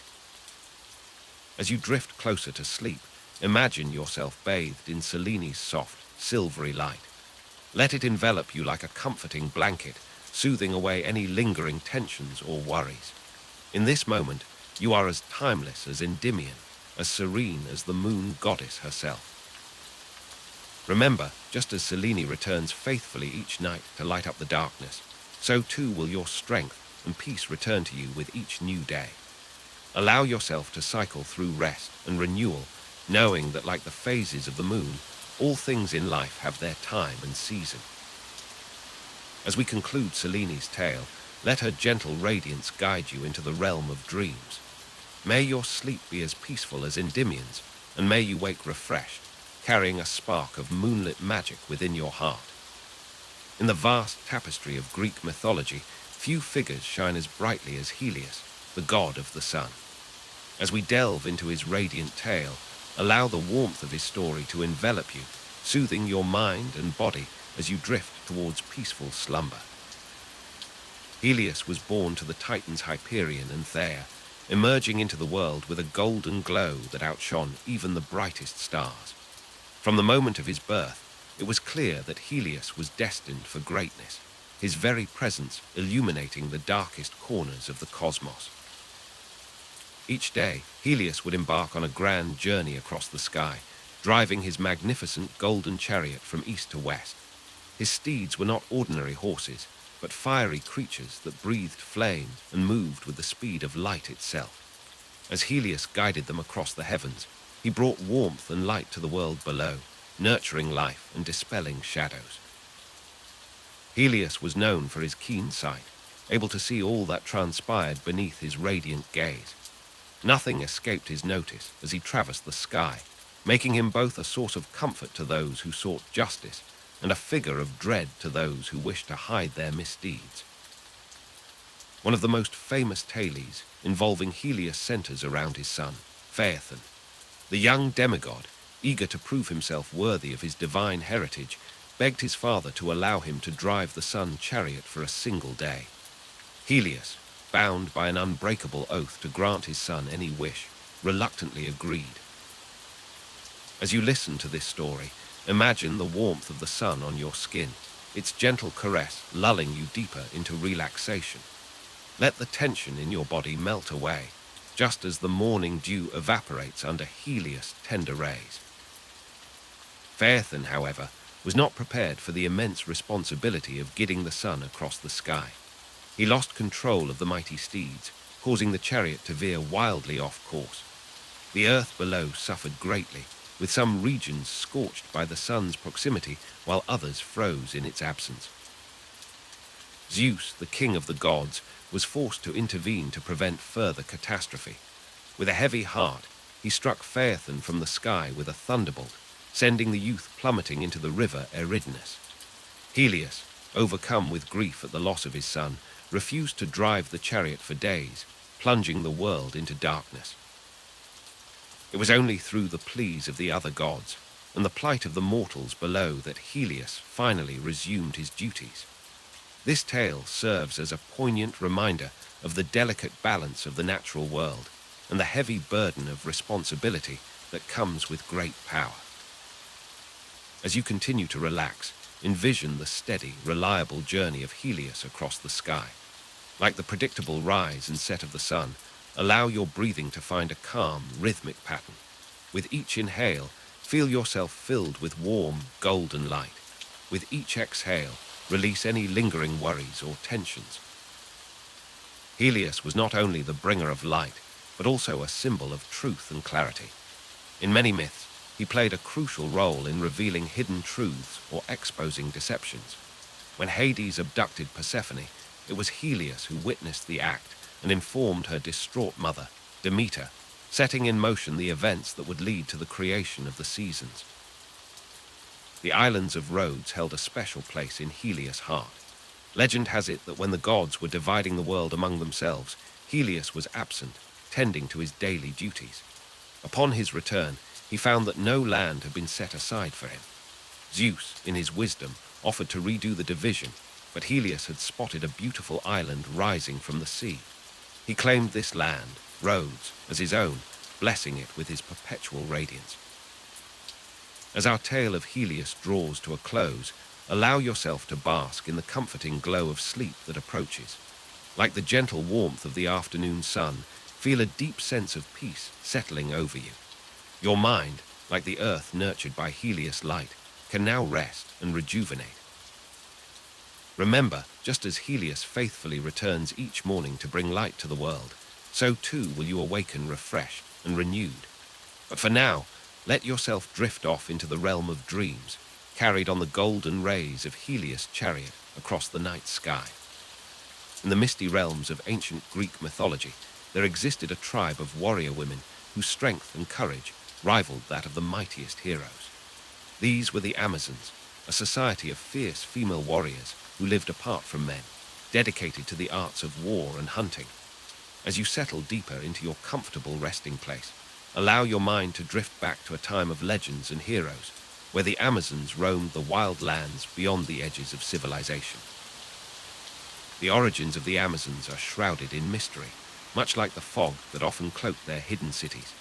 As you drift closer to sleep, imagine yourself bathed in Selene's soft, silvery light. Let it envelop you like a comforting blanket, soothing away any lingering tensions or worries. In this moment, you are as timeless as Endymion, as serene as the moon goddess herself. Remember, just as Selene returns faithfully each night to light up the darkness, so too will your strength and peace return to you with each new day. Allow yourself to cycle through rest and renewal, knowing that like the phases of the moon, all things in life have their time and season. As we conclude Selene's tale, let her gentle radiance guide you into the realm of dreams. May your sleep be as peaceful as Endymion's, and may you wake refreshed, carrying a spark of moonlit magic within your heart. In the vast tapestry of Greek mythology, few figures shine as brightly as Helios, the god of the sun. As we delve into his radiant tale, allow the warmth of his story to envelop you, soothing your mind and body as you drift towards peaceful slumber. Helios was born to the Titans Hyperion and Theia, emerging into the world with a golden glow that outshone even the brightest stars. From the moment of his birth, it was clear that Helios was destined for greatness, his very presence illuminating the darkest corners of the cosmos. Each day, Helios would embark on a grand journey across the sky, driving his magnificent golden chariot from east to west. His steeds were not ordinary horses, but fiery creatures that breathed flame and moved with the speed of light itself. As Helios guided them across the heavens, he brought warmth and light to the world below, nurturing life and dispelling shadows. Helios was known for his keen sight, able to see all that transpired beneath his radiant gaze. Nothing escaped his notice as he traversed the sky, making him both a source of comfort to those who sought justice and a figure of dread to those who wished to hide their misdeeds. One of the most famous tales involving Helios centers around his son, Phaethon. The young demigod, eager to prove himself worthy of his divine heritage, begged his father to allow him to drive the sun chariot for a single day. Helios, bound by an unbreakable oath to grant his son any wish, reluctantly agreed. As you listen to this story, imagine the warmth of the sun on your skin, its gentle caress lulling you deeper into relaxation. Let the tension in your body melt away, just as the morning dew evaporates under Helios' tender rays. Phaethon, however, was not prepared for the immense responsibility of guiding the sun across the sky. He lost control of the mighty steeds, causing the chariot to veer wildly off course. The earth below suffered greatly, with some regions scorched by the sun's proximity, while others froze in its absence. Zeus, the king of the gods, was forced to intervene to prevent further catastrophe. With a heavy heart, he struck Phaethon from the sky with a thunderbolt, sending the youth plummeting into the river Eridanus. Helios, overcome with grief at the loss of his son, refused to drive the chariot for days, plunging the world into darkness. It was only through the pleas of the other gods and the plight of the mortals below that Helios finally resumed his duties. This tale serves as a poignant reminder of the delicate balance of the natural world and the heavy burden of responsibility that comes with great power. As you continue to relax, envision the steady, reliable journey of Helios across the sky. Like the predictable rise and set of the sun, allow your breathing to find a calm, rhythmic pattern. With each inhale, feel yourself filled with warm, golden light. With each exhale, release any lingering worries or tensions. Helios was not only the bringer of light, but also a symbol of truth and clarity. In many myths, he played a crucial role in revealing hidden truths or exposing deceptions. When Hades abducted Persephone, it was Helios who witnessed the act and informed her distraught mother, Demeter, setting in motion the events that would lead to the creation of the seasons. The islands of Rhodes held a special place in Helios' heart. Legend has it that when the gods were dividing the world among themselves, Helios was absent, tending to his daily duties. Upon his return, he found that no land had been set aside for him. Zeus, in his wisdom, offered to redo the division, but Helios had spotted a beautiful island rising from the sea. He claimed this land, Rhodes, as his own, blessing it with his perpetual radiance. As our tale of Helios draws to a close, allow yourself to bask in the comforting glow of sleep that approaches. Like the gentle warmth of the afternoon sun, feel a deep sense of peace settling over you. Your mind, like the earth nurtured by Helios light, can now rest and rejuvenate. Remember, just as Helios faithfully returns each morning to bring light to the world, so too will you awaken refreshed and renewed. But for now, let yourself drift off into the realm of dreams, carried on the golden rays of Helios' chariot across the night sky. In the misty realms of ancient Greek mythology, there existed a tribe of warrior women whose strength and courage rivaled that of the mightiest heroes. These were the Amazons, a society of fierce female warriors who lived apart from men, dedicated to the arts of war and hunting. As you settle deeper into your comfortable resting place, allow your mind to drift back to a time of legends and heroes, where the Amazons roamed the wild lands beyond the edges of civilization. The origins of the Amazons are shrouded in mystery, much like the fog that often cloaked their hidden cities.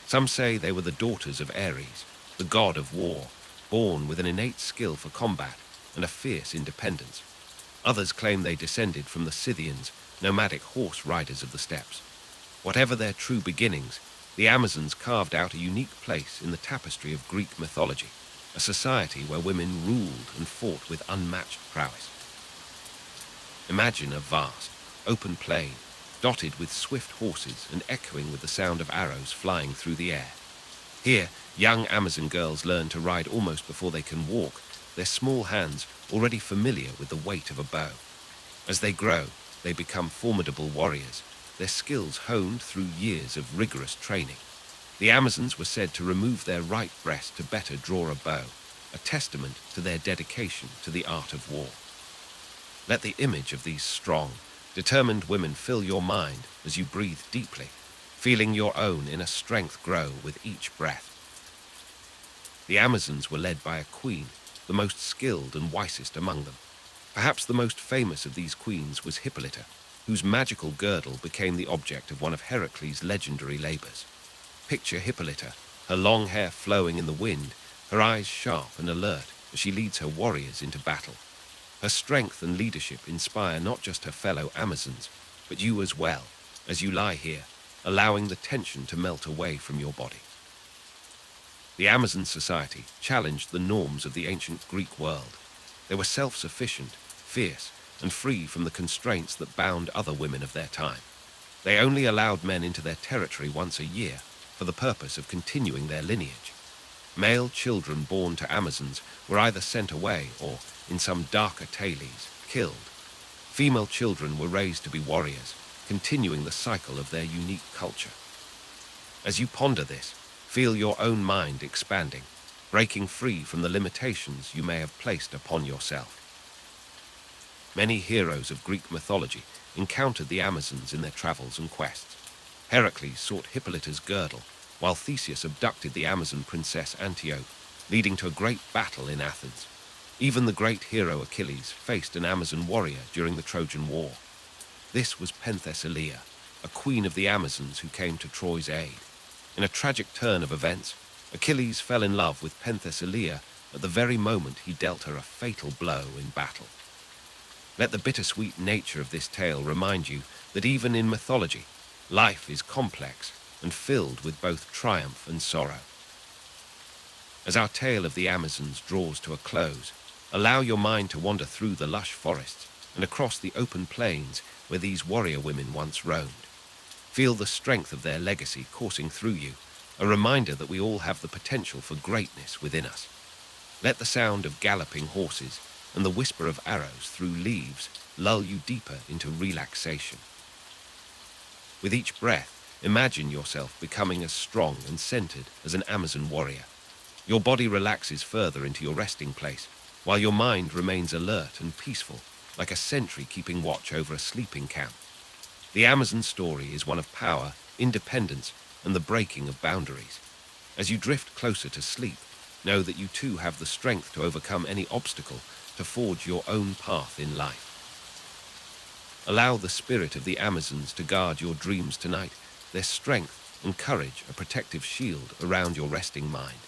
Some say they were the daughters of Ares, the god of war, born with an innate skill for combat and a fierce independence. Others claim they descended from the Scythians, nomadic horse riders of the steppes. Whatever their true beginnings, the Amazons carved out a unique place in the tapestry of Greek mythology, a society where women ruled and fought with unmatched prowess. Imagine a vast, open plain, dotted with swift horses and echoing with the sound of arrows flying through the air. Here, young Amazon girls learn to ride almost before they can walk, their small hands already familiar with the weight of a bow. As they grow, they become formidable warriors, their skills honed through years of rigorous training. The Amazons were said to remove their right breast to better draw a bow, a testament to their dedication to the art of war. Let the image of these strong, determined women fill your mind as you breathe deeply, feeling your own inner strength grow with each breath. The Amazons were led by a queen, the most skilled and wisest among them. Perhaps the most famous of these queens was Hippolyta, whose magical girdle became the object of one of Heracles' legendary labors. Picture Hippolyta, her long hair flowing in the wind, her eyes sharp and alert as she leads her warriors into battle. Her strength and leadership inspire not just her fellow Amazons, but you as well, as you lie here, allowing the tension to melt away from your body. The Amazon society challenged the norms of the ancient Greek world. They were self-sufficient, fierce, and free from the constraints that bound other women of their time. They only allowed men into their territory once a year for the purpose of continuing their lineage. Male children born to Amazons were either sent away or, in some darker tales, killed. Female children were raised to be warriors, continuing the cycle of their unique culture. As you ponder this, feel your own mind expanding, breaking free from the limitations you may have placed upon yourself. Many heroes of Greek mythology encountered the Amazons in their travels and quests. Heracles sought Hippolyta's girdle, while Theseus abducted the Amazon princess Antiope, leading to a great battle in Athens. Even the great hero Achilles faced an Amazon warrior during the Trojan War. This was Penthesilea, a queen of the Amazons who came to Troy's aid. In a tragic turn of events, Achilles fell in love with Penthesilea at the very moment he dealt her a fatal blow in battle. Let the bittersweet nature of this tale remind you that even in mythology, life is complex and filled with both triumph and sorrow. As our tale of the Amazons draws to a close, allow your mind to wander through the lush forests and across the open plains where these warrior women once roamed. Feel the strength of their legacy coursing through you, a reminder that we all have the potential for greatness within us. Let the sound of galloping horses and the whisper of arrows through leaves lull you deeper into relaxation. With each breath, imagine yourself becoming as strong and centered as an Amazon warrior. Your body relaxes further into your resting place, while your mind remains alert and peaceful, like a sentry keeping watch over a sleeping camp. The Amazon story is one of power, independence, and the breaking of boundaries. As you drift closer to sleep, know that you too have the strength to overcome any obstacle, to forge your own path in life. Allow the spirit of the Amazons to guard your dreams tonight, their strength and courage a protective shield around your resting mind.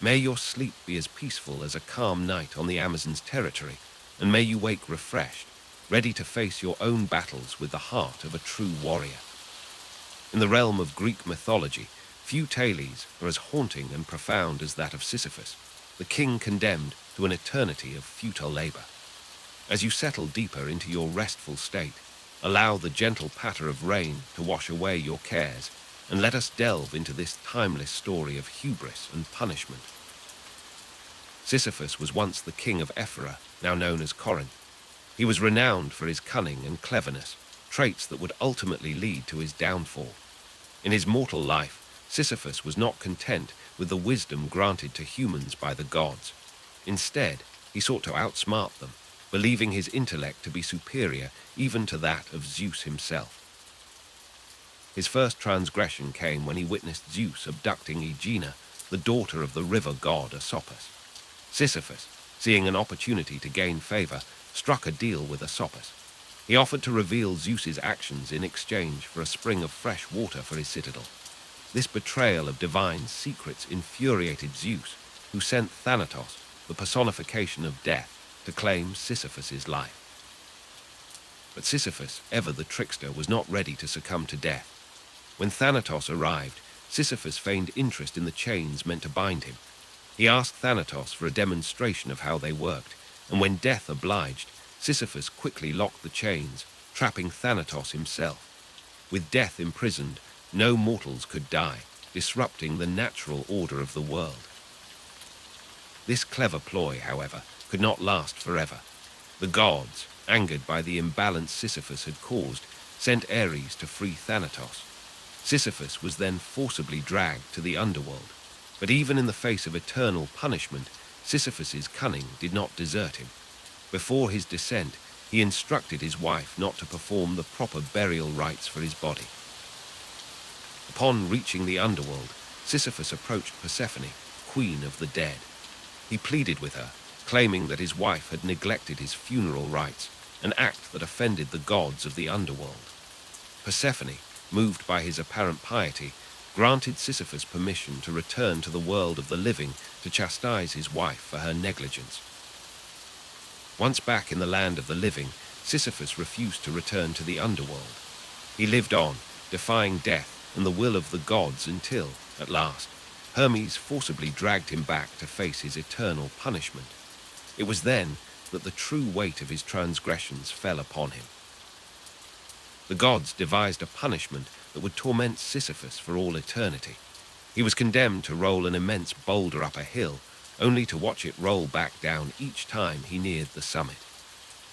May your sleep be as peaceful as a calm night on the Amazon's territory, and may you wake refreshed, ready to face your own battles with the heart of a true warrior. In the realm of Greek mythology, few tales are as haunting and profound as that of Sisyphus, the king condemned to an eternity of futile labor. As you settle deeper into your restful state, allow the gentle patter of rain to wash away your cares, and let us delve into this timeless story of hubris and punishment. Sisyphus was once the king of Ephyra, now known as Corinth. He was renowned for his cunning and cleverness, traits that would ultimately lead to his downfall. In his mortal life, Sisyphus was not content with the wisdom granted to humans by the gods. Instead, he sought to outsmart them, believing his intellect to be superior even to that of Zeus himself. His first transgression came when he witnessed Zeus abducting Aegina, the daughter of the river god Asopus. Sisyphus, seeing an opportunity to gain favor, struck a deal with Asopus. He offered to reveal Zeus's actions in exchange for a spring of fresh water for his citadel. This betrayal of divine secrets infuriated Zeus, who sent Thanatos, the personification of death, to claim Sisyphus's life. But Sisyphus, ever the trickster, was not ready to succumb to death. When Thanatos arrived, Sisyphus feigned interest in the chains meant to bind him. He asked Thanatos for a demonstration of how they worked, and when death obliged, Sisyphus quickly locked the chains, trapping Thanatos himself. With death imprisoned, no mortals could die, disrupting the natural order of the world. This clever ploy, however, could not last forever. The gods, angered by the imbalance Sisyphus had caused, sent Ares to free Thanatos. Sisyphus was then forcibly dragged to the underworld, but even in the face of eternal punishment, Sisyphus's cunning did not desert him. Before his descent, he instructed his wife not to perform the proper burial rites for his body. Upon reaching the underworld, Sisyphus approached Persephone, queen of the dead. He pleaded with her, claiming that his wife had neglected his funeral rites, an act that offended the gods of the underworld. Persephone, moved by his apparent piety, granted Sisyphus permission to return to the world of the living to chastise his wife for her negligence. Once back in the land of the living, Sisyphus refused to return to the underworld. He lived on, defying death and the will of the gods until, at last, Hermes forcibly dragged him back to face his eternal punishment. It was then that the true weight of his transgressions fell upon him. The gods devised a punishment that would torment Sisyphus for all eternity. He was condemned to roll an immense boulder up a hill, only to watch it roll back down each time he neared the summit.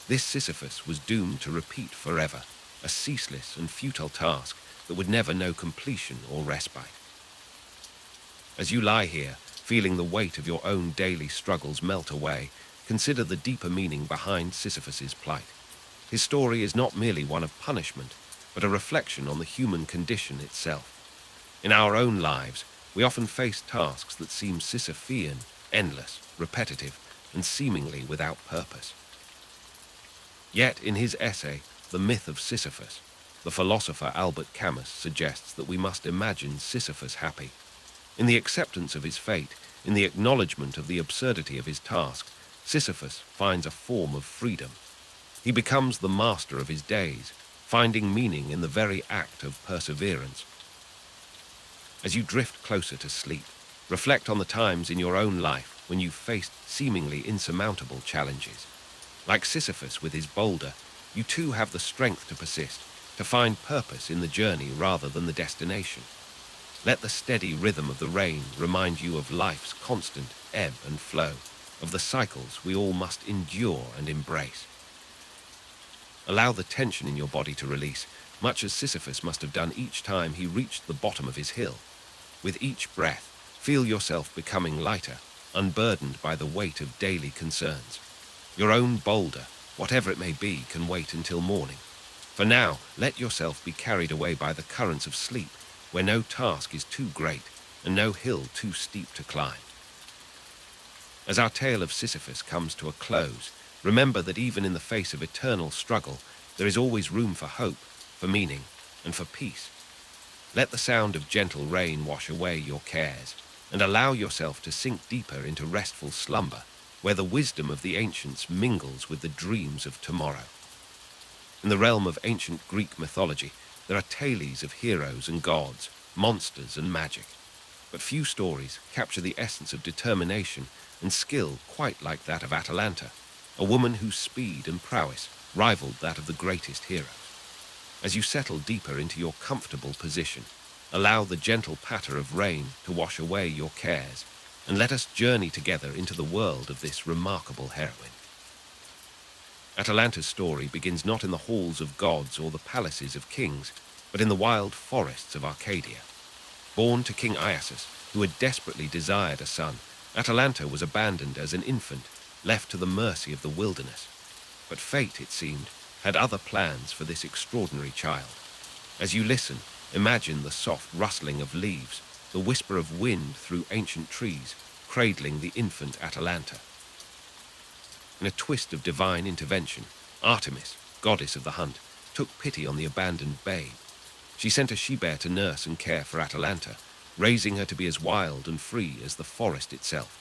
This Sisyphus was doomed to repeat forever, a ceaseless and futile task that would never know completion or respite. As you lie here, feeling the weight of your own daily struggles melt away, consider the deeper meaning behind Sisyphus's plight. His story is not merely one of punishment, but a reflection on the human condition itself. In our own lives, we often face tasks that seem Sisyphean, endless, repetitive, and seemingly without purpose. Yet in his essay, The Myth of Sisyphus, the philosopher Albert Camus suggests that we must imagine Sisyphus happy. In the acceptance of his fate, in the acknowledgement of the absurdity of his task, Sisyphus finds a form of freedom. He becomes the master of his days, finding meaning in the very act of perseverance. As you drift closer to sleep, reflect on the times in your own life when you faced seemingly insurmountable challenges. Like Sisyphus with his boulder, you too have the strength to persist, to find purpose in the journey rather than the destination. Let the steady rhythm of the rain remind you of life's constant ebb and flow, of the cycles we all must endure and embrace. Allow the tension in your body to release, much as Sisyphus must have done each time he reached the bottom of his hill. With each breath, feel yourself becoming lighter, unburdened by the weight of daily concerns. Your own boulder, whatever it may be, can wait until morning. For now, let yourself be carried away by the currents of sleep, where no task is too great and no hill too steep to climb. As our tale of Sisyphus comes to a close, remember that even in the face of eternal struggle, there is always room for hope, for meaning, and for peace. Let the sound of gentle rain wash away your cares, and allow yourself to sink deeper into restful slumber, where the wisdom of the ancients mingles with the dreams of tomorrow. In the realm of ancient Greek mythology, there are tales of heroes and gods, monsters and magic. But few stories capture the essence of determination and skill quite like that of Atalanta, a woman whose speed and prowess rivaled that of the greatest heroes. As you settle deeper into your comfortable position, allow the gentle patter of rain to wash away your cares, and let us journey together into the world of this remarkable heroine. Atalanta's story begins not in the halls of gods or the palaces of kings, but in the wild forests of Arcadia. Born to King Iasus, who had desperately desired a son, Atalanta was abandoned as an infant, left to the mercy of the wilderness. But fate, it seemed, had other plans for this extraordinary child. As you listen, imagine the soft rustling of leaves, the whisper of wind through ancient trees, cradling the infant Atalanta. In a twist of divine intervention, Artemis, goddess of the hunt, took pity on the abandoned babe. She sent a she-bear to nurse and care for Atalanta, raising her to be as wild and free as the forest itself.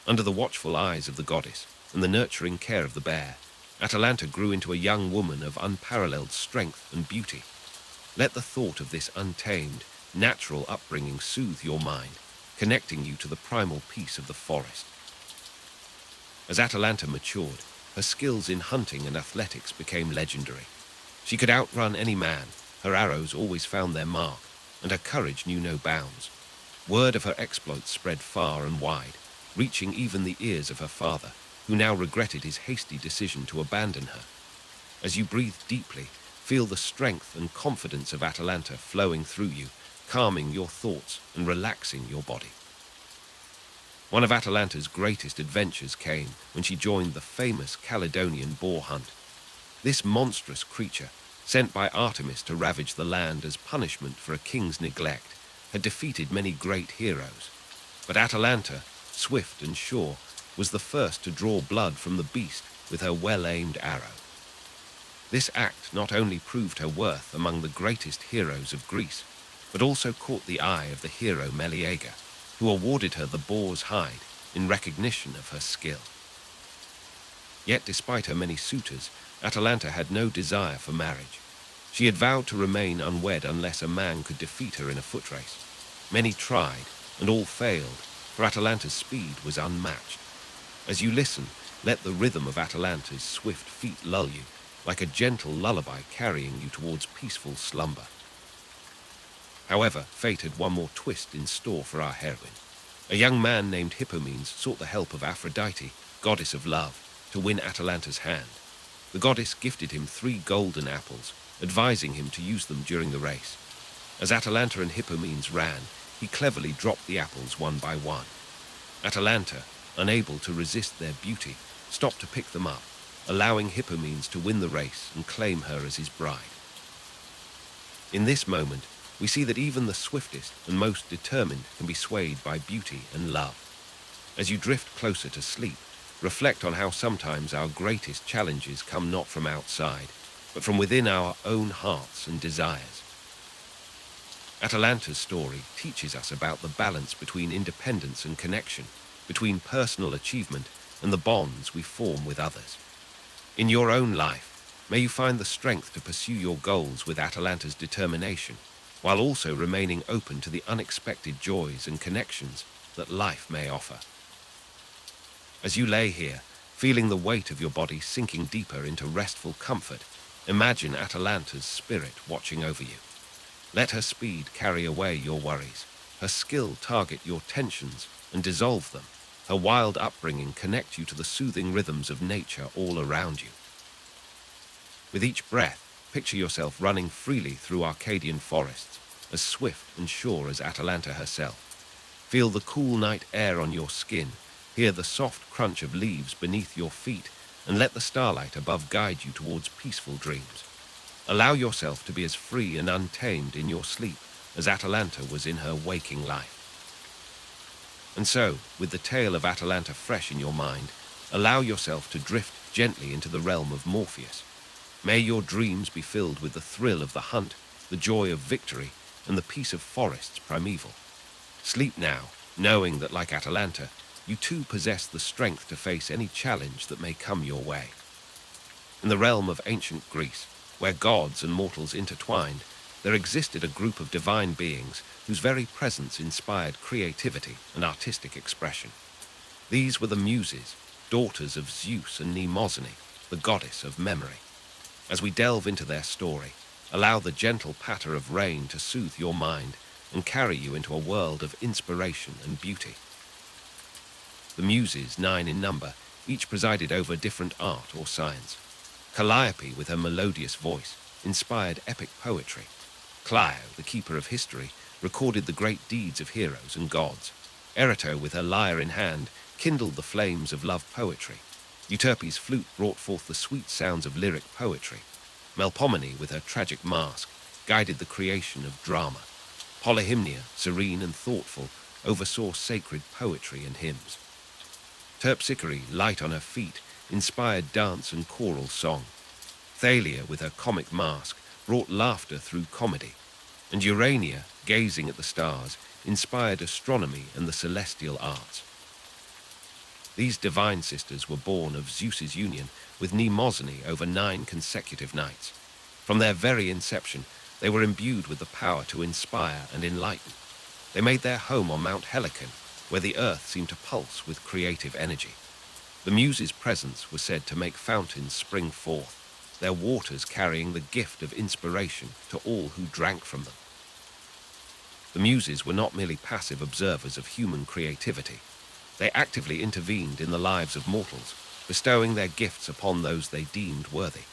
Under the watchful eyes of the goddess and the nurturing care of the bear, Atalanta grew into a young woman of unparalleled strength and beauty. Let the thought of this untamed, natural upbringing soothe your mind, connecting you to the primal peace of the forest. As Atalanta matured, her skills in hunting and athletics became legendary. She could outrun any man, her arrows always found their mark, and her courage knew no bounds. Word of her exploits spread far and wide, reaching even the ears of her father, who now regretted his hasty decision to abandon her. As you breathe deeply, feel the strength and confidence of Atalanta flowing through you, calming your thoughts and relaxing your body. One of Atalanta's greatest adventures came when she joined the famous Caledonian boar hunt. This monstrous creature, sent by Artemis to ravage the land as punishment for a king's neglect, had defeated many great heroes. But Atalanta, swift and sure, was the first to draw blood from the beast with her well-aimed arrow. This act not only proved her worth among the greatest heroes of Greece, but also caught the eye of the hero Meleager, who awarded her the boar's hide in recognition of her skill. Yet despite her many suitors, Atalanta had no desire for marriage. She had vowed to remain unwed unless a man could defeat her in a foot race. Many tried, and all failed, for Atalanta's speed was unmatched. As you listen, let the rhythm of Atalanta's swift feet lull you, like a gentle lullaby carrying you towards peaceful slumber. However, fate had one more twist in store for our heroine. A young man named Hippomenes sought the help of Aphrodite, goddess of love, to win Atalanta's hand. The goddess gifted him 3 golden apples, advising him to use them during the race. As Atalanta and Hippomenes ran, he cleverly dropped the apples one by one. Atalanta, unable to resist their beauty, stop to pick them up, allowing Hippomenes to win the race and claim her as his bride. In this moment, we see that even the swiftest and most determined can be swayed by beauty and love. As you drift closer to sleep, reflect on how sometimes our greatest challenges come not from outside, but from within our own hearts and desires. Atalanta's story teaches us about the balance between independence and connection, between personal achievement and the bonds we form with others. In your own life, may you find the strength to pursue your goals with Atalanta's determination, while also remaining open to the unexpected joys and connections that life may offer. As you lay here, feeling the weight of your body sinking deeper into restful comfort, imagine Atalanta's spirit watching over you. Let her speed carry away your worries, her skill target your tensions and dissolve them, her wild upbringing connect you to the soothing rhythms of nature all around you. With each breath, picture yourself running freely through Arcadian forests, as swift and sure as Atalanta herself. Feel the cool night air on your skin, hear the soft crunch of leaves beneath your feet, and let the starlight above guide you towards peaceful dreams. Allow yourself to be as free and untamed in your sleep as Atalanta was in her waking life. And so, with the tale of Atalanta fresh in your mind, allow yourself to drift gently into the realm of Morpheus. May your dreams be filled with the thrill of the hunt, the joy of victory, and the peace of forests primeval. Sleep now, knowing that like Atalanta, you too possess the strength to face any challenge that may come your way. In the realm of ancient Greece, where gods and mortals intertwined, there existed a group of divine beings whose very presence inspired creativity and artistic expression. These were the Muses, daughters of Zeus and Mnemosyne, the goddess of memory. As we delve into their story, allow the gentle patter of rain to soothe your mind and carry you into a world of inspiration and beauty. The Muses, 9 in number, each presided over different art or science. Calliope, with her melodious voice, inspired epic poetry. Clio, the keeper of history, recorded the great deeds of heroes and gods. Erato, with her lyre in hand, kindled the flames of love poetry. Euterpe's flute brought forth the sweet sounds of lyric poetry. Melpomene, with her tragic mask, guided the creation of drama. Polyhymnia, serene and thoughtful, oversaw sacred poetry and hymns. Terpsichore, light on her feet, inspired dance and choral song. Thalia, with her comic mask, brought laughter through comedy. And Urania, gazing at the stars, inspired astronomy and the celestial arts. These divine sisters were born of Zeus's union with Mnemosyne over 9 consecutive nights. From their very inception, they were imbued with the power to inspire and enlighten. They made their home on Mount Helicon, where the earth seemed to pulse with creative energy. The Muses' presence was said to make fountains spring forth, their waters carrying the gift of inspiration to all who drank from them. The Muses were not merely passive observers of human creativity. They actively intervened in the lives of mortals, bestowing their gifts upon those they deemed worthy.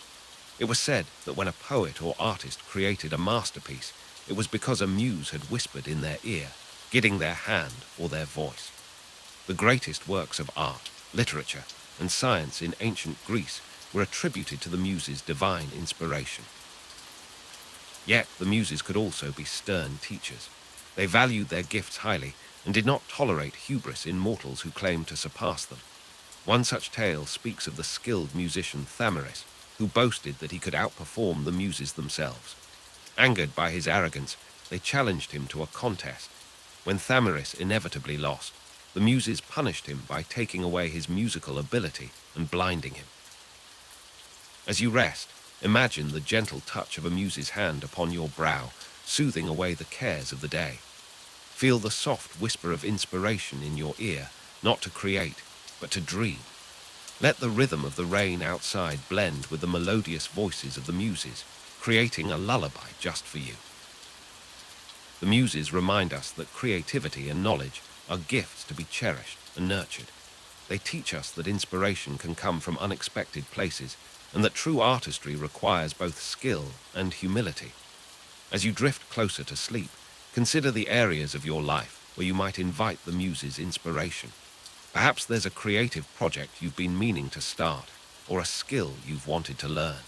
It was said that when a poet or artist created a masterpiece, it was because a muse had whispered in their ear, guiding their hand or their voice. The greatest works of art, literature, and science in ancient Greece were attributed to the Muses' divine inspiration. Yet the Muses could also be stern teachers. They valued their gifts highly and did not tolerate hubris in mortals who claimed to surpass them. One such tale speaks of the skilled musician Thamyris, who boasted that he could outperform the Muses themselves. Angered by his arrogance, they challenged him to a contest. When Thamyris inevitably lost, the Muses punished him by taking away his musical ability and blinding him. As you rest, imagine the gentle touch of a Muse's hand upon your brow, soothing away the cares of the day. Feel the soft whisper of inspiration in your ear, not to create, but to dream. Let the rhythm of the rain outside blend with the melodious voices of the Muses, creating a lullaby just for you. The Muses remind us that creativity and knowledge are gifts to be cherished and nurtured. They teach us that inspiration can come from unexpected places and that true artistry requires both skill and humility. As you drift closer to sleep, consider the areas of your life where you might invite the Muses' inspiration. Perhaps there's a creative project you've been meaning to start, or a skill you've wanted to learn.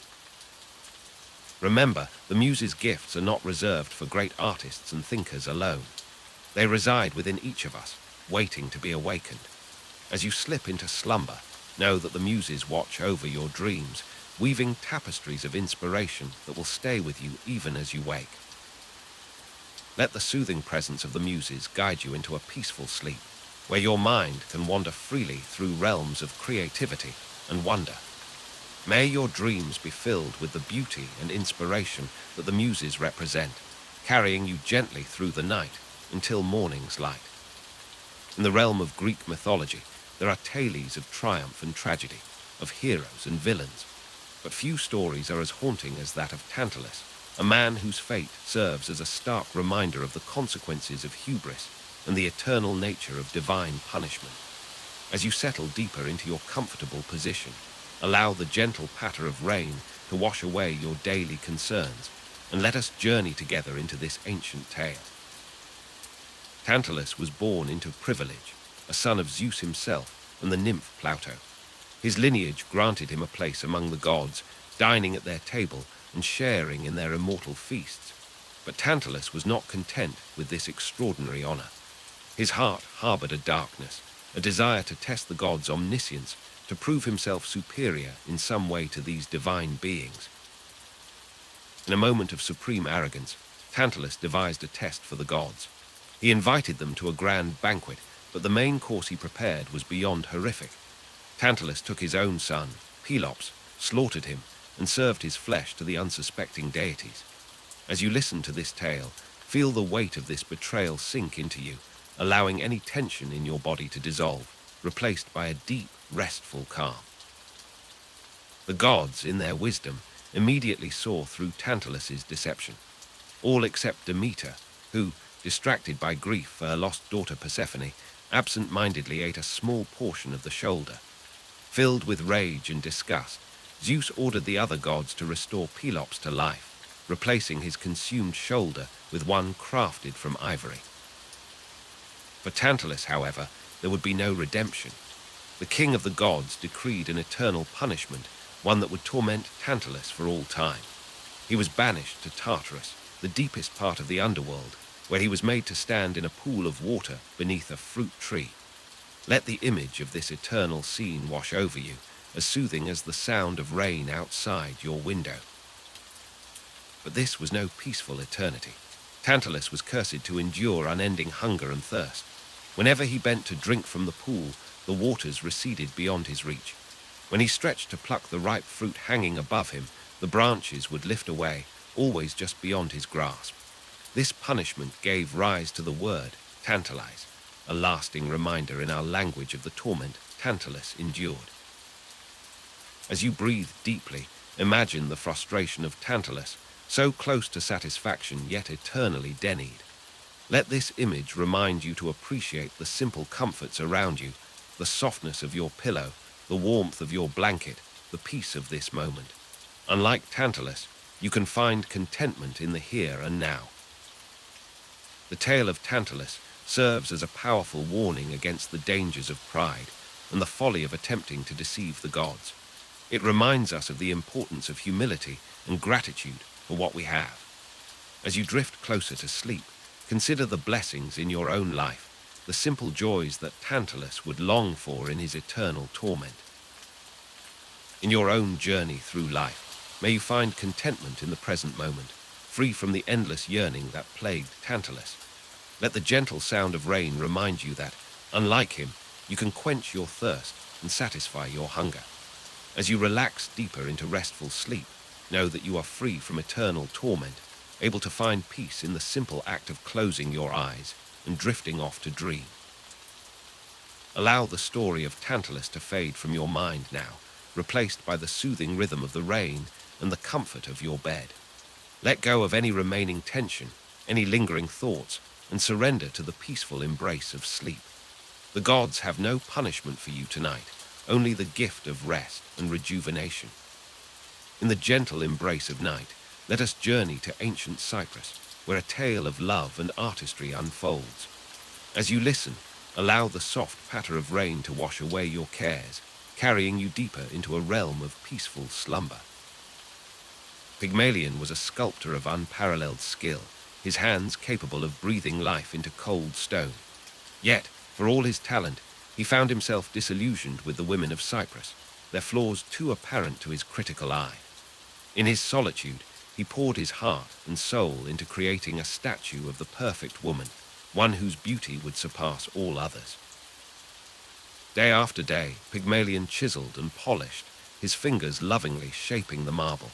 Remember, the Muse's gifts are not reserved for great artists and thinkers alone. They reside within each of us, waiting to be awakened. As you slip into slumber, know that the Muses watch over your dreams, weaving tapestries of inspiration that will stay with you even as you wake. Let the soothing presence of the Muses guide you into a peaceful sleep, where your mind can wander freely through realms of creativity and wonder. May your dreams be filled with the beauty and inspiration that the Muses represent, carrying you gently through the night until morning's light. In the realm of Greek mythology, there are tales of triumph and tragedy, of heroes and villains, but few stories are as haunting as that of Tantalus, a man whose fate serves as a stark reminder of the consequences of hubris and the eternal nature of divine punishment. As you settle deeper into your comfortable position, allow the gentle patter of rain to wash away your daily concerns, and let us journey together into this ancient tale. Tantalus was born into privilege, a son of Zeus himself and the nymph Plauto. His lineage granted him a place among the gods, dining at their table and sharing in their immortal feasts. But Tantalus was not content with this extraordinary honor. His heart harbored a darkness, a desire to test the gods' omniscience, to prove himself superior in some way to these divine beings. In a moment of supreme arrogance, Tantalus devised a test for the gods. He invited them to a grand banquet, but the main course he prepared was beyond horrific. Tantalus took his own son, Pelops, slaughtered him, and served his flesh to the unsuspecting deities. As you listen to this tale, feel the weight of this betrayal sink into you, allowing any tension in your body to dissolve, replaced by a deep, restful calm. The gods, in their wisdom, immediately saw through Tantalus's deception, all except Demeter, who, distracted by grief for her lost daughter Persephone, absent-mindedly ate a small portion of the shoulder. Filled with rage and disgust, Zeus ordered the other gods to restore Pelops to life, replacing his consumed shoulder with one crafted from ivory. For Tantalus, however, there would be no redemption. The king of the gods decreed an eternal punishment, one that would torment Tantalus for all time. He was banished to Tartarus, the deepest part of the underworld, where he was made to stand in a pool of water beneath a fruit tree. Let the image of this eternal scene wash over you, as soothing as the sound of rain outside your window. But this was no peaceful eternity. Tantalus was cursed to endure unending hunger and thirst. Whenever he bent to drink from the pool, the waters receded beyond his reach. When he stretched to pluck the ripe fruit hanging above him, the branches would lift away, always just beyond his grasp. This punishment gave rise to the word tantalize, a lasting reminder in our language of the torment Tantalus endured. As you breathe deeply, imagine the frustration of Tantalus, so close to satisfaction yet eternally denied. Let this image remind you to appreciate the simple comforts around you, the softness of your pillow, the warmth of your blanket, the peace of this moment. Unlike Tantalus, you can find contentment in the here and now. The tale of Tantalus serves as a powerful warning against the dangers of pride and the folly of attempting to deceive the gods. It reminds us of the importance of humility and gratitude for what we have. As you drift closer to sleep, consider the blessings in your own life, the simple joys that Tantalus would long for in his eternal torment. In your own journey through life, may you find contentment in the present moment, free from the endless yearning that plagued Tantalus. Let the gentle sound of rain remind you that, unlike him, you can quench your thirst and satisfy your hunger. As you relax deeper into restful sleep, know that you are free from eternal torment, able to find peace in the simple act of closing your eyes and drifting off to dream. Allow the story of Tantalus to fade from your mind now, replaced by the soothing rhythm of the rain and the comfort of your bed. Let go of any remaining tension, any lingering thoughts, and surrender to the peaceful embrace of sleep. The gods have no punishment for you tonight, only the gift of rest and rejuvenation. In the gentle embrace of night, let us journey to ancient Cyprus, where a tale of love and artistry unfolds. As you listen, Allow the soft patter of rain to wash away your cares, carrying you deeper into a realm of peaceful slumber. Pygmalion was a sculptor of unparalleled skill, his hands capable of breathing life into cold stone. Yet, for all his talent, he found himself disillusioned with the women of Cyprus, their flaws too apparent to his critical eye. In his solitude, he poured his heart and soul into creating a statue of the perfect woman, one whose beauty would surpass all others. Day after day, Pygmalion chiseled and polished, his fingers lovingly shaping the marble.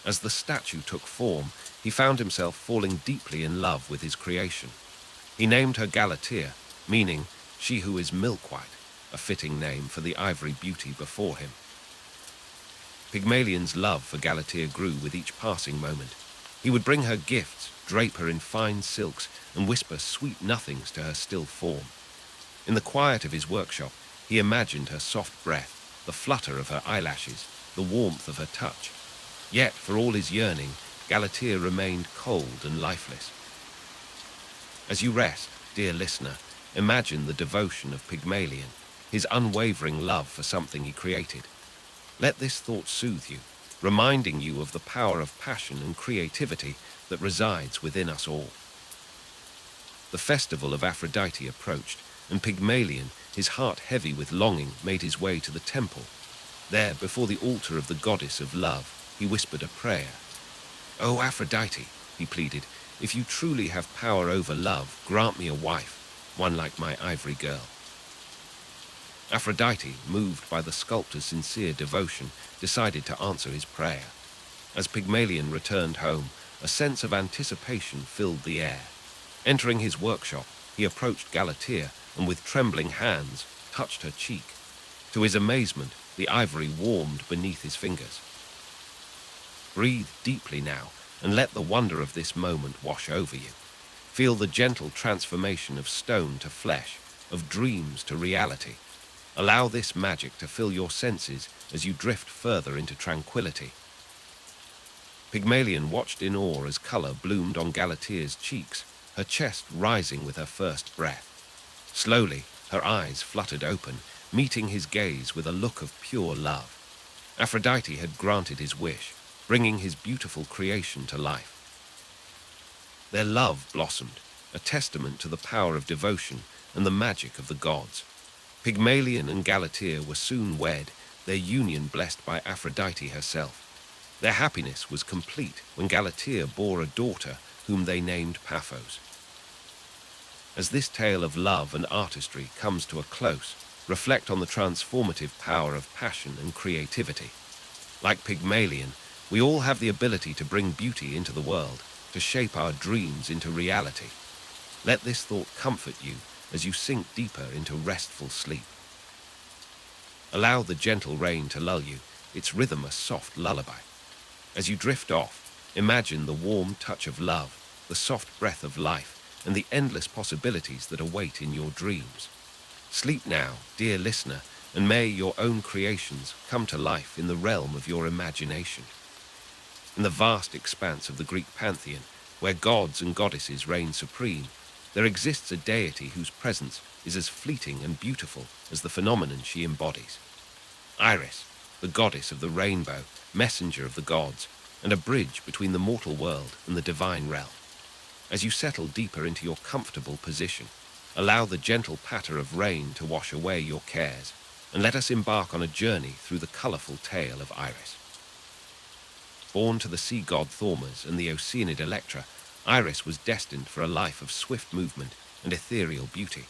As the statue took form, he found himself falling deeply in love with his creation. He named her Galatea, meaning she who is milk-white, a fitting name for the ivory beauty before him. Pygmalion's love for Galatea grew with each passing moment. He would bring her gifts, drape her in fine silks, and whisper sweet nothings to her still form. In the quiet of his workshop, he imagined her soft breath, the flutter of her eyelashes, the warmth of her touch. Yet, for all his yearning, Galatea remained cold and lifeless. As you rest, dear listener, imagine the devotion of Pygmalion, his unwavering love for something he created. Let this thought soothe you, reminding you of the power of passion and creativity that resides within us all. The festival of Aphrodite approached, and Pygmalion, his heart heavy with longing, made his way to the temple. There, before the altar of the goddess of love, he whispered a prayer. "O Aphrodite," he pleaded, "if you truly have power over love, grant me a wife, one like my ivory girl." Aphrodite, moved by the sculptor's sincere devotion, decided to answer his prayer. As Pygmalion returned home, a sense of anticipation filled the air. Entering his workshop, he approached Galatea and with trembling hands touched her cheek. To his amazement, the ivory warmed beneath his fingers. Breathe deeply now and let the wonder of this moment wash over you. Feel the gentle transformation of stone to flesh, of dreams to reality. Allow this magic to fill your senses as you drift further into tranquility. Pygmalion watched in awe as color bloomed on Galatea's cheeks, her chest rising with her first breath. Slowly, her eyes fluttered open, meeting his gaze with a look of pure love. Aphrodite had granted his wish, bringing his beautiful creation to life. Their love blossomed, a testament to the power of devotion and the magic of the gods. Pygmalion and Galatea were soon wed, their union blessed by Aphrodite herself. Their happiness was complete when Galatea bore a daughter whom they named Paphos. As this tale of love and artistry comes to a close, reflect on the transformative power of passion and creativity. Like Pygmalion, we all have the ability to bring beauty into the world, to shape our dreams into reality. Let this thought comfort you as you sink deeper into restful sleep. Allow the gentle rain to lull you, its rhythm a soft lullaby. As you drift off, imagine the warm touch of love, the soft breath of life, and the endless possibilities that await in your dreams. Sleep now, dear listener, and may your own creations come to life in the realm of your imagination. In the vast expanse of the Greek pantheon, where gods and goddesses reign supreme, there exists a deity whose presence is as fleeting and beautiful as the phenomenon she embodies. Iris, the goddess of the rainbow, messenger of the gods, and a bridge between the mortal world and the divine realm. As you settle deeper into your comfortable position, allow the gentle patter of rain to wash away your cares, and let us embark on a journey through the colorful tale of Iris. Born to the sea god Thaumas and the Oceanid Electra, Iris was destined for a life of swift movement and ethereal beauty.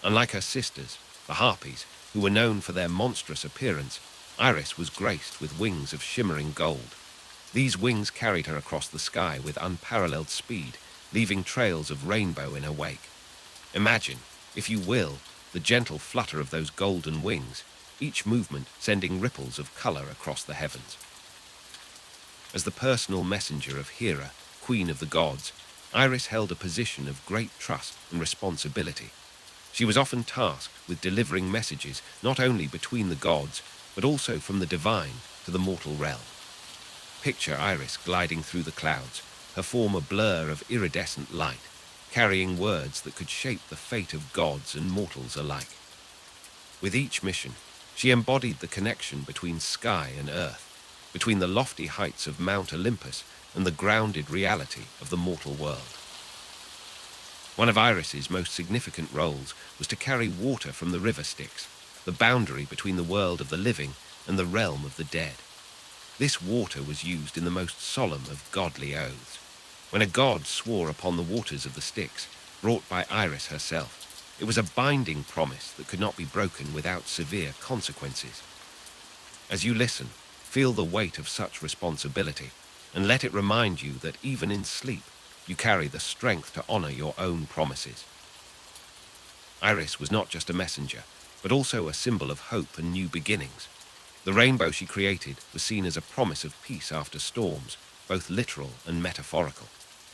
Unlike her sisters, the Harpies, who were known for their monstrous appearance, Iris was graced with wings of shimmering gold. These wings carried her across the sky with unparalleled speed, leaving trails of rainbow in her wake. Imagine, if you will, the gentle flutter of those golden wings, each movement sending ripples of color across the heavens. As the personal messenger of Hera, queen of the gods, Iris held a position of great trust and responsibility. She was often tasked with delivering messages not only between the gods, but also from the divine to the mortal realm. Picture Iris gliding through the clouds, her form a blur of iridescent light, carrying words that could shape the fate of gods and mortals alike. With each mission, she embodied the connection between sky and earth, between the lofty heights of Mount Olympus and the grounded reality of the mortal world. One of Iris's most significant roles was to carry water from the river Styx, the boundary between the world of the living and the realm of the dead. This water was used in the most solemn of godly oaths. When a god swore upon the waters of the Styx, brought by Iris herself, it was a binding promise that could not be broken without severe consequences. As you listen, feel the weight of such responsibility, and let it remind you that even in sleep, you carry the strength to honor your own promises. Iris was not just a messenger, but also a symbol of hope and new beginnings. The rainbow she created was seen as a promise of peace after storms, both literal and metaphorical.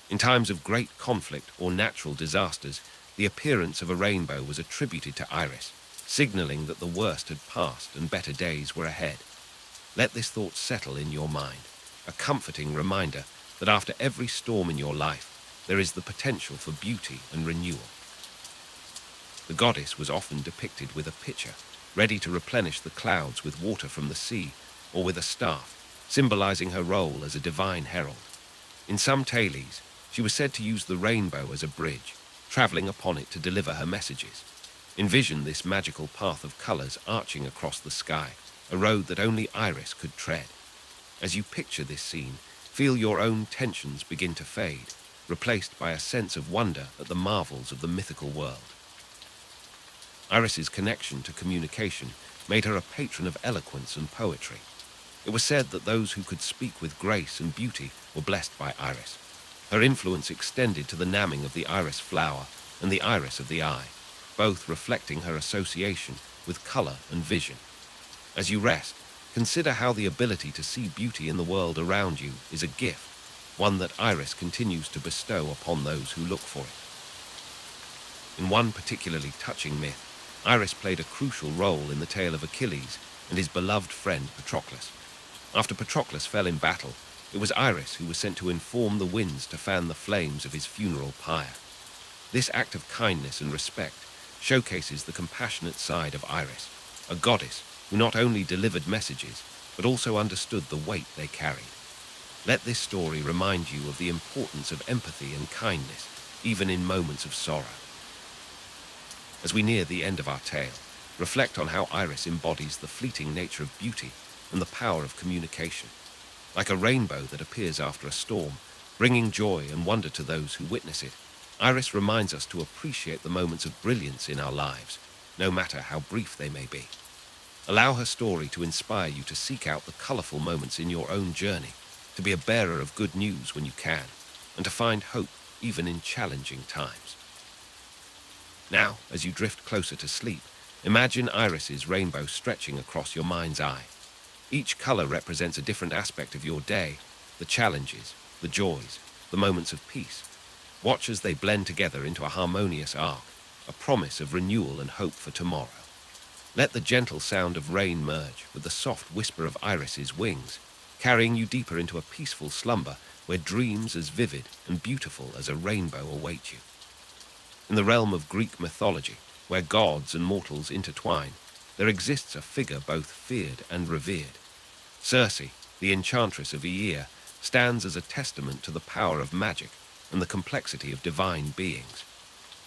In times of great conflict or natural disasters, the appearance of a rainbow was attributed to Iris, signaling that the worst had passed and better days were ahead. Let this thought settle in your mind, a comforting reminder that after every storm in your life, there is the potential for beauty and renewal. The goddess was often depicted with a pitcher, ready to replenish the clouds with water from the sea, or with a staff, symbolizing her role as a divine herald. In some tales, she was said to use the rainbow as a bridge, traveling upon it to deliver her messages. Envision this magical path of colors arching across the sky, a road that only Iris could tread. As you picture this scene, feel your own tensions begin to fade, replaced by a sense of wonder at the marvels of the mythical world. Iris's connection to communication made her a patron of eloquence and poetry. It was said that those who could speak with grace and beauty were blessed by Iris. Her influence extended to the namming of the iris flower and the iris of the eye, both reflecting her association with color and vision. As you rest, consider how the ability to see beauty in the world around you is a gift, one that Iris continues to bestow upon those who look for it. In one particularly touching myth, Iris played a crucial role in the tale of Achilles and his beloved friend Patroclus. After Patroclus fell in battle, it was Iris who was sent to inform the winds to fan the flames of his funeral pyre. This act of kindness and respect showcases the compassionate side of Iris, a goddess who not only delivered messages, but also understood the weight they carried. Let this story remind you of the importance of empathy and kindness, even in moments of sorrow. As we near the end of our tale, reflect on how Iris embodies the fleeting nature of beauty and the power of communication. Like a rainbow that appears after a storm, bringing joy and wonder to those who witness it, Iris reminds us to appreciate the moments of brilliance in our lives, no matter how brief they may be. Allow her story to inspire you to seek out the colorful moments in your own journey, to be a bearer of good news when you can, and to find hope even in challenging times. Now, as you drift closer to sleep, imagine Iris's rainbow stretching across your mind's eye. Each color represents a different aspect of your day, the challenges, the joys, the moments of peace. Watch as they blend together into a harmonious arc, a promise of renewal and hope for tomorrow. Let the gentle sound of rain merge with the soft whisper of Iris's wings, carrying you deeper into a peaceful slumber where dreams as vivid and beautiful as a rainbow await you. In the realm of Greek mythology, where gods and mortals intertwine, there exists a figure both feared and revered. Circe, the enchantress of Aea, stands as a testament to the power of magic and the complexity of divine beings.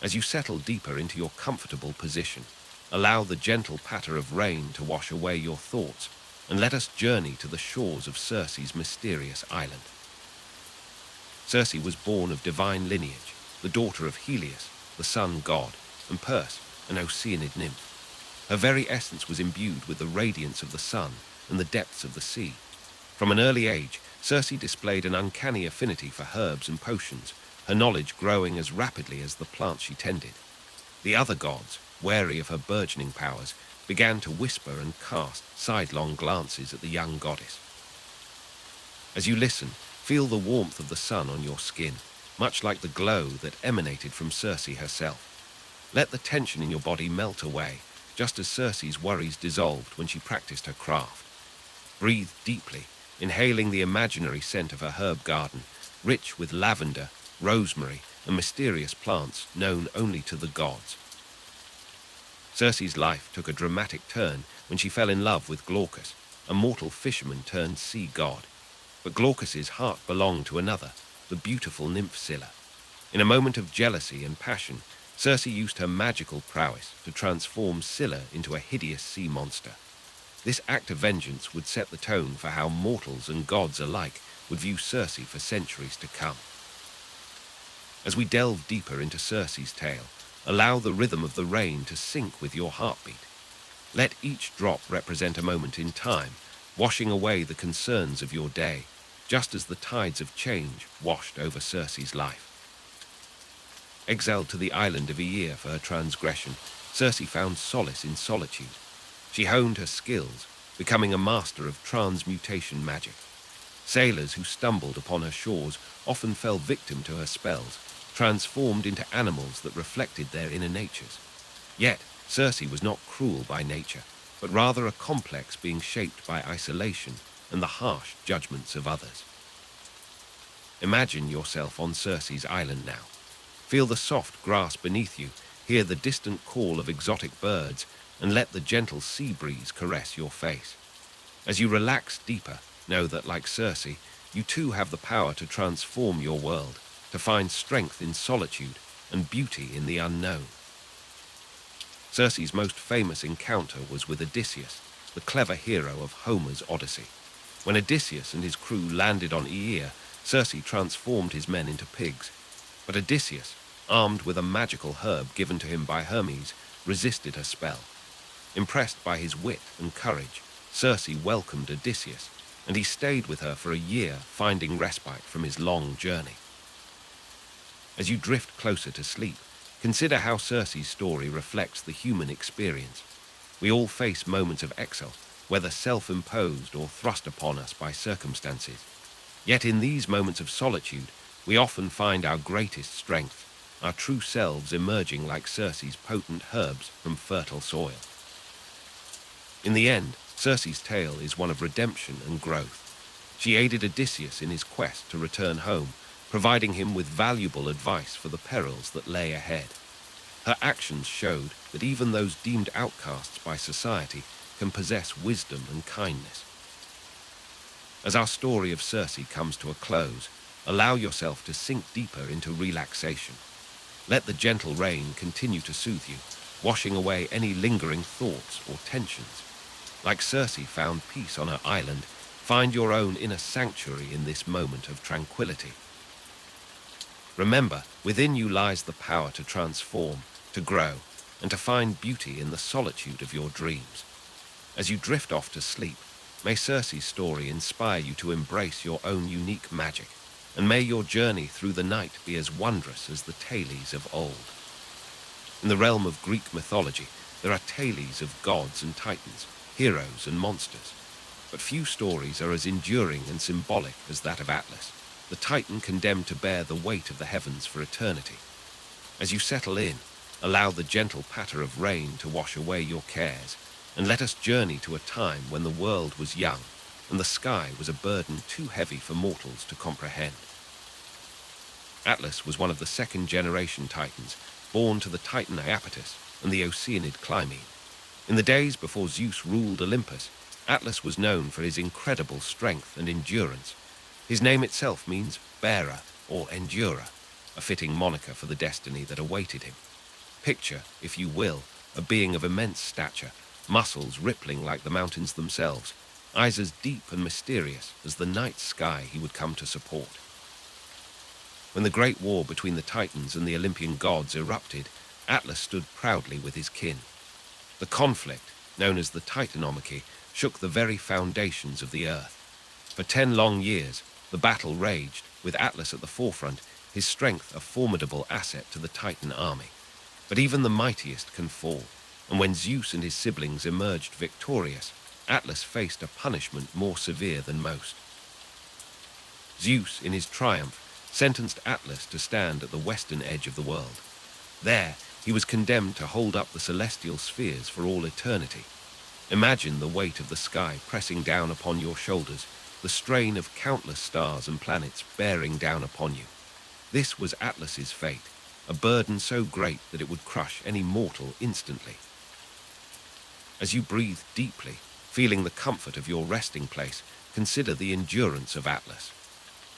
As you settle deeper into your comfortable position, allow the gentle patter of rain to wash away your thoughts, and let us journey to the shores of Circe's mysterious island. Circe was born of divine lineage, the daughter of Helios, the sun god, and Perse, an Oceanid nymph. Her very essence was imbued with the radiance of the sun and the depths of the sea. From an early age, Circe displayed an uncanny affinity for herbs and potions, her knowledge growing as rapidly as the plants she tended. The other gods, wary of her burgeoning powers, began to whisper and cast sidelong glances at the young goddess. As you listen, feel the warmth of the sun on your skin, much like the glow that emanated from Circe herself. Let the tension in your body melt away, just as Circe's worries dissolved when she practiced her craft. Breathe deeply, inhaling the imaginary scent of her herb garden, rich with lavender, rosemary, and mysterious plants known only to the gods. Circe's life took a dramatic turn when she fell in love with Glaucus, a mortal fisherman turned sea god. But Glaucus's heart belonged to another, the beautiful nymph Scylla. In a moment of jealousy and passion, Circe used her magical prowess to transform Scylla into a hideous sea monster. This act of vengeance would set the tone for how mortals and gods alike would view Circe for centuries to come. As we delve deeper into Circe's tale, allow the rhythm of the rain to sync with your heartbeat. Let each drop represent a moment in time, washing away the concerns of your day, just as the tides of change washed over Circe's life. Exiled to the island of Aeaea for her transgression, Circe found solace in solitude. She honed her skills, becoming a master of transmutation magic. Sailors who stumbled upon her shores often fell victim to her spells, transformed into animals that reflected their inner natures. Yet, Circe was not cruel by nature, but rather a complex being shaped by isolation and the harsh judgments of others. Imagine yourself on Circe's island now. Feel the soft grass beneath you, hear the distant call of exotic birds, and let the gentle sea breeze caress your face. As you relax deeper, know that, like Circe, you too have the power to transform your world, to find strength in solitude and beauty in the unknown. Circe's most famous encounter was with Odysseus, the clever hero of Homer's Odyssey. When Odysseus and his crew landed on Aeaea, Circe transformed his men into pigs. But Odysseus, armed with a magical herb given to him by Hermes, resisted her spell. Impressed by his wit and courage, Circe welcomed Odysseus, and he stayed with her for a year, finding respite from his long journey. As you drift closer to sleep, consider how Circe's story reflects the human experience. We all face moments of exile, whether self-imposed or thrust upon us by circumstances. Yet in these moments of solitude, we often find our greatest strength, our true selves emerging like Circe's potent herbs from fertile soil. In the end, Circe's tale is one of redemption and growth. She aided Odysseus in his quest to return home, providing him with valuable advice for the perils that lay ahead. Her actions showed that even those deemed outcasts by society can possess wisdom and kindness. As our story of Circe comes to a close, allow yourself to sink deeper into relaxation. Let the gentle rain continue to soothe you, washing away any lingering thoughts or tensions. Like Circe found peace on her island, find your own inner sanctuary in this moment of tranquility. Remember, within you lies the power to transform, to grow, and to find beauty in the solitude of your dreams. As you drift off to sleep, may Circe's story inspire you to embrace your own unique magic, and may your journey through the night be as wondrous as the tales of old. In the realm of Greek mythology, there are tales of gods and titans, heroes and monsters, but few stories are as enduring and symbolic as that of Atlas, the titan condemned to bear the weight of the heavens for eternity. As you settle in, allow the gentle patter of rain to wash away your cares, and let us journey to a time when the world was young and the sky was a burden too heavy for mortals to comprehend. Atlas was one of the second-generation titans, born to the titan Iapetus and the Oceanid Clymene. In the days before Zeus ruled Olympus, Atlas was known for his incredible strength and endurance. His name itself means bearer or endurer, a fitting moniker for the destiny that awaited him. Picture, if you will, a being of immense stature, muscles rippling like the mountains themselves, eyes as deep and mysterious as the night sky he would come to support. When the great war between the Titans and the Olympian gods erupted, Atlas stood proudly with his kin. The conflict, known as the Titanomachy, shook the very foundations of the earth. For 10 long years, the battle raged, with Atlas at the forefront, his strength a formidable asset to the Titan army. But even the mightiest can fall, and when Zeus and his siblings emerged victorious, Atlas faced a punishment more severe than most. Zeus, in his triumph, sentenced Atlas to stand at the western edge of the world. There, he was condemned to hold up the celestial spheres for all eternity. Imagine the weight of the sky pressing down upon your shoulders, the strain of countless stars and planets bearing down upon you. This was Atlas's fate, a burden so great that it would crush any mortal instantly. As you breathe deeply, feeling the comfort of your resting place, consider the endurance of Atlas.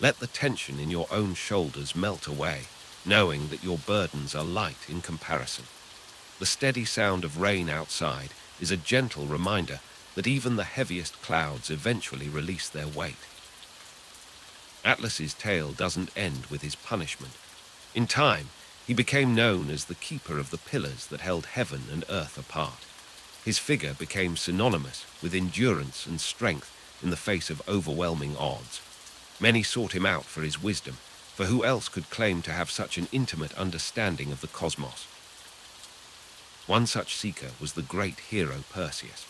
Let the tension in your own shoulders melt away, knowing that your burdens are light in comparison. The steady sound of rain outside is a gentle reminder that even the heaviest clouds eventually release their weight. Atlas's tale doesn't end with his punishment. In time, he became known as the keeper of the pillars that held heaven and earth apart. His figure became synonymous with endurance and strength in the face of overwhelming odds. Many sought him out for his wisdom, for who else could claim to have such an intimate understanding of the cosmos? One such seeker was the great hero Perseus.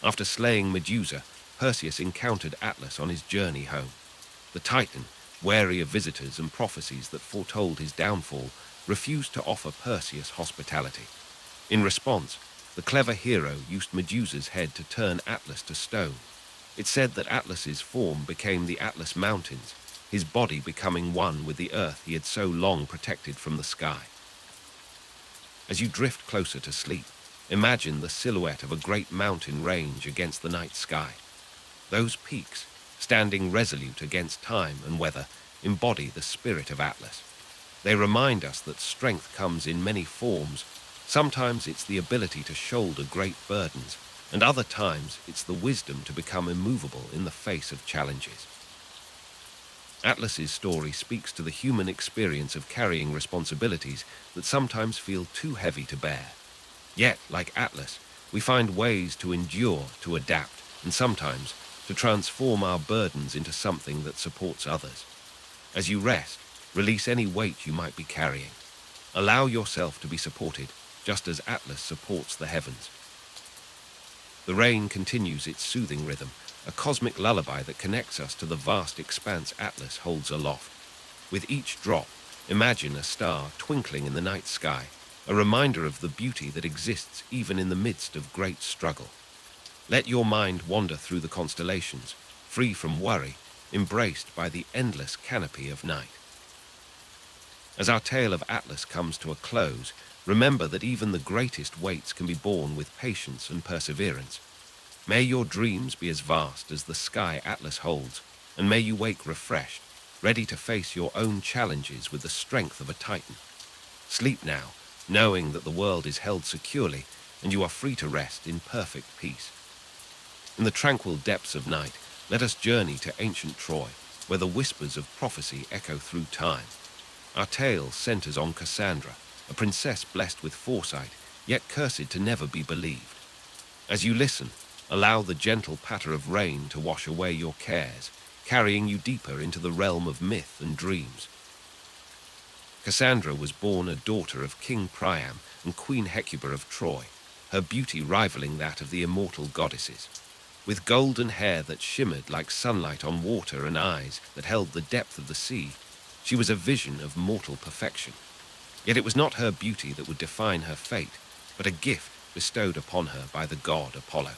After slaying Medusa, Perseus encountered Atlas on his journey home. The Titan, wary of visitors and prophecies that foretold his downfall, refused to offer Perseus hospitality. In response, the clever hero used Medusa's head to turn Atlas to stone. It said that Atlas's form became the Atlas Mountains, his body becoming one with the earth he had so long protected from the sky. As you drift closer to sleep, imagine the silhouette of a great mountain range against the night sky. Those peaks, standing resolute against time and weather, embody the spirit of Atlas. They remind us that strength comes in many forms. Sometimes it's the ability to shoulder great burdens, and other times it's the wisdom to become immovable in the face of challenges. Atlas's story speaks to the human experience of carrying responsibilities that sometimes feel too heavy to bear. Yet, like Atlas, we find ways to endure, to adapt, and sometimes to transform our burdens into something that supports others. As you rest, release any weight you might be carrying. Allow yourself to be supported, just as Atlas supports the heavens. The rain continues its soothing rhythm, a cosmic lullaby that connects us to the vast expanse Atlas holds aloft. With each drop, imagine a star twinkling in the night sky, a reminder of the beauty that exists even in the midst of great struggle. Let your mind wander through the constellations, free from worry, embraced by the endless canopy of night. As our tale of Atlas comes to a close, remember that even the greatest weights can be borne with patience and perseverance. May your dreams be as vast as the sky Atlas holds, and may you wake refreshed, ready to face your own challenges with the strength of a Titan. Sleep now, knowing that the world is held securely, and you are free to rest in perfect peace. In the tranquil depths of night, let us journey to ancient Troy, where the whispers of prophecy echo through time. Our tale centers on Cassandra, a princess blessed with foresight, yet cursed to never be believed. As you listen, allow the gentle patter of rain to wash away your cares, carrying you deeper into the realm of myth and dreams. Cassandra was born a daughter of King Priam and Queen Hecuba of Troy, her beauty rivaling that of the immortal goddesses. With golden hair that shimmered like sunlight on water and eyes that held the depth of the sea, she was a vision of mortal perfection. Yet it was not her beauty that would define her fate, but a gift bestowed upon her by the god Apollo.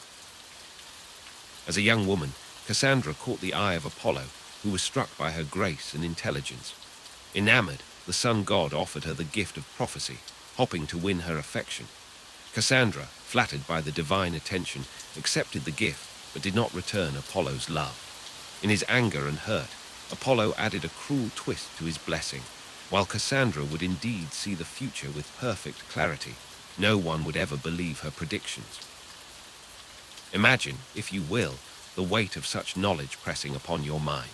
As a young woman, Cassandra caught the eye of Apollo, who was struck by her grace and intelligence. Enamored, the sun god offered her the gift of prophecy, hoping to win her affection. Cassandra, flattered by the divine attention, accepted the gift, but did not return Apollo's love. In his anger and hurt, Apollo added a cruel twist to his blessing. While Cassandra would indeed see the future with perfect clarity, no one would ever believe her predictions. Imagine, if you will, the weight of such knowledge pressing upon your mind.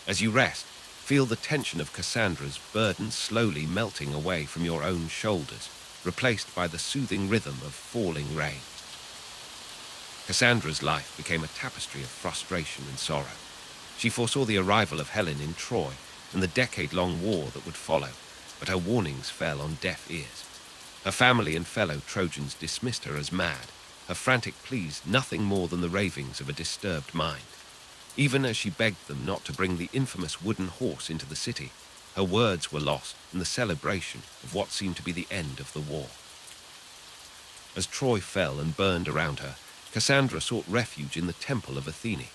As you rest, feel the tension of Cassandra's burden slowly melting away from your own shoulders, replaced by the soothing rhythm of falling rain. Cassandra's life became a tapestry of frustration and sorrow. She foresaw the arrival of Helen in Troy and the decade-long war that would follow, but her warnings fell on deaf ears. Her family and fellow Trojans dismissed her as mad, her frantic pleas nothing more than the ravings of a disturbed mind. Even as she begged them not to bring the infamous wooden horse into the city, her words were lost in the celebration of what seemed to be the end of the war. As Troy fell and burned around her, Cassandra sought refuge in the temple of Athene.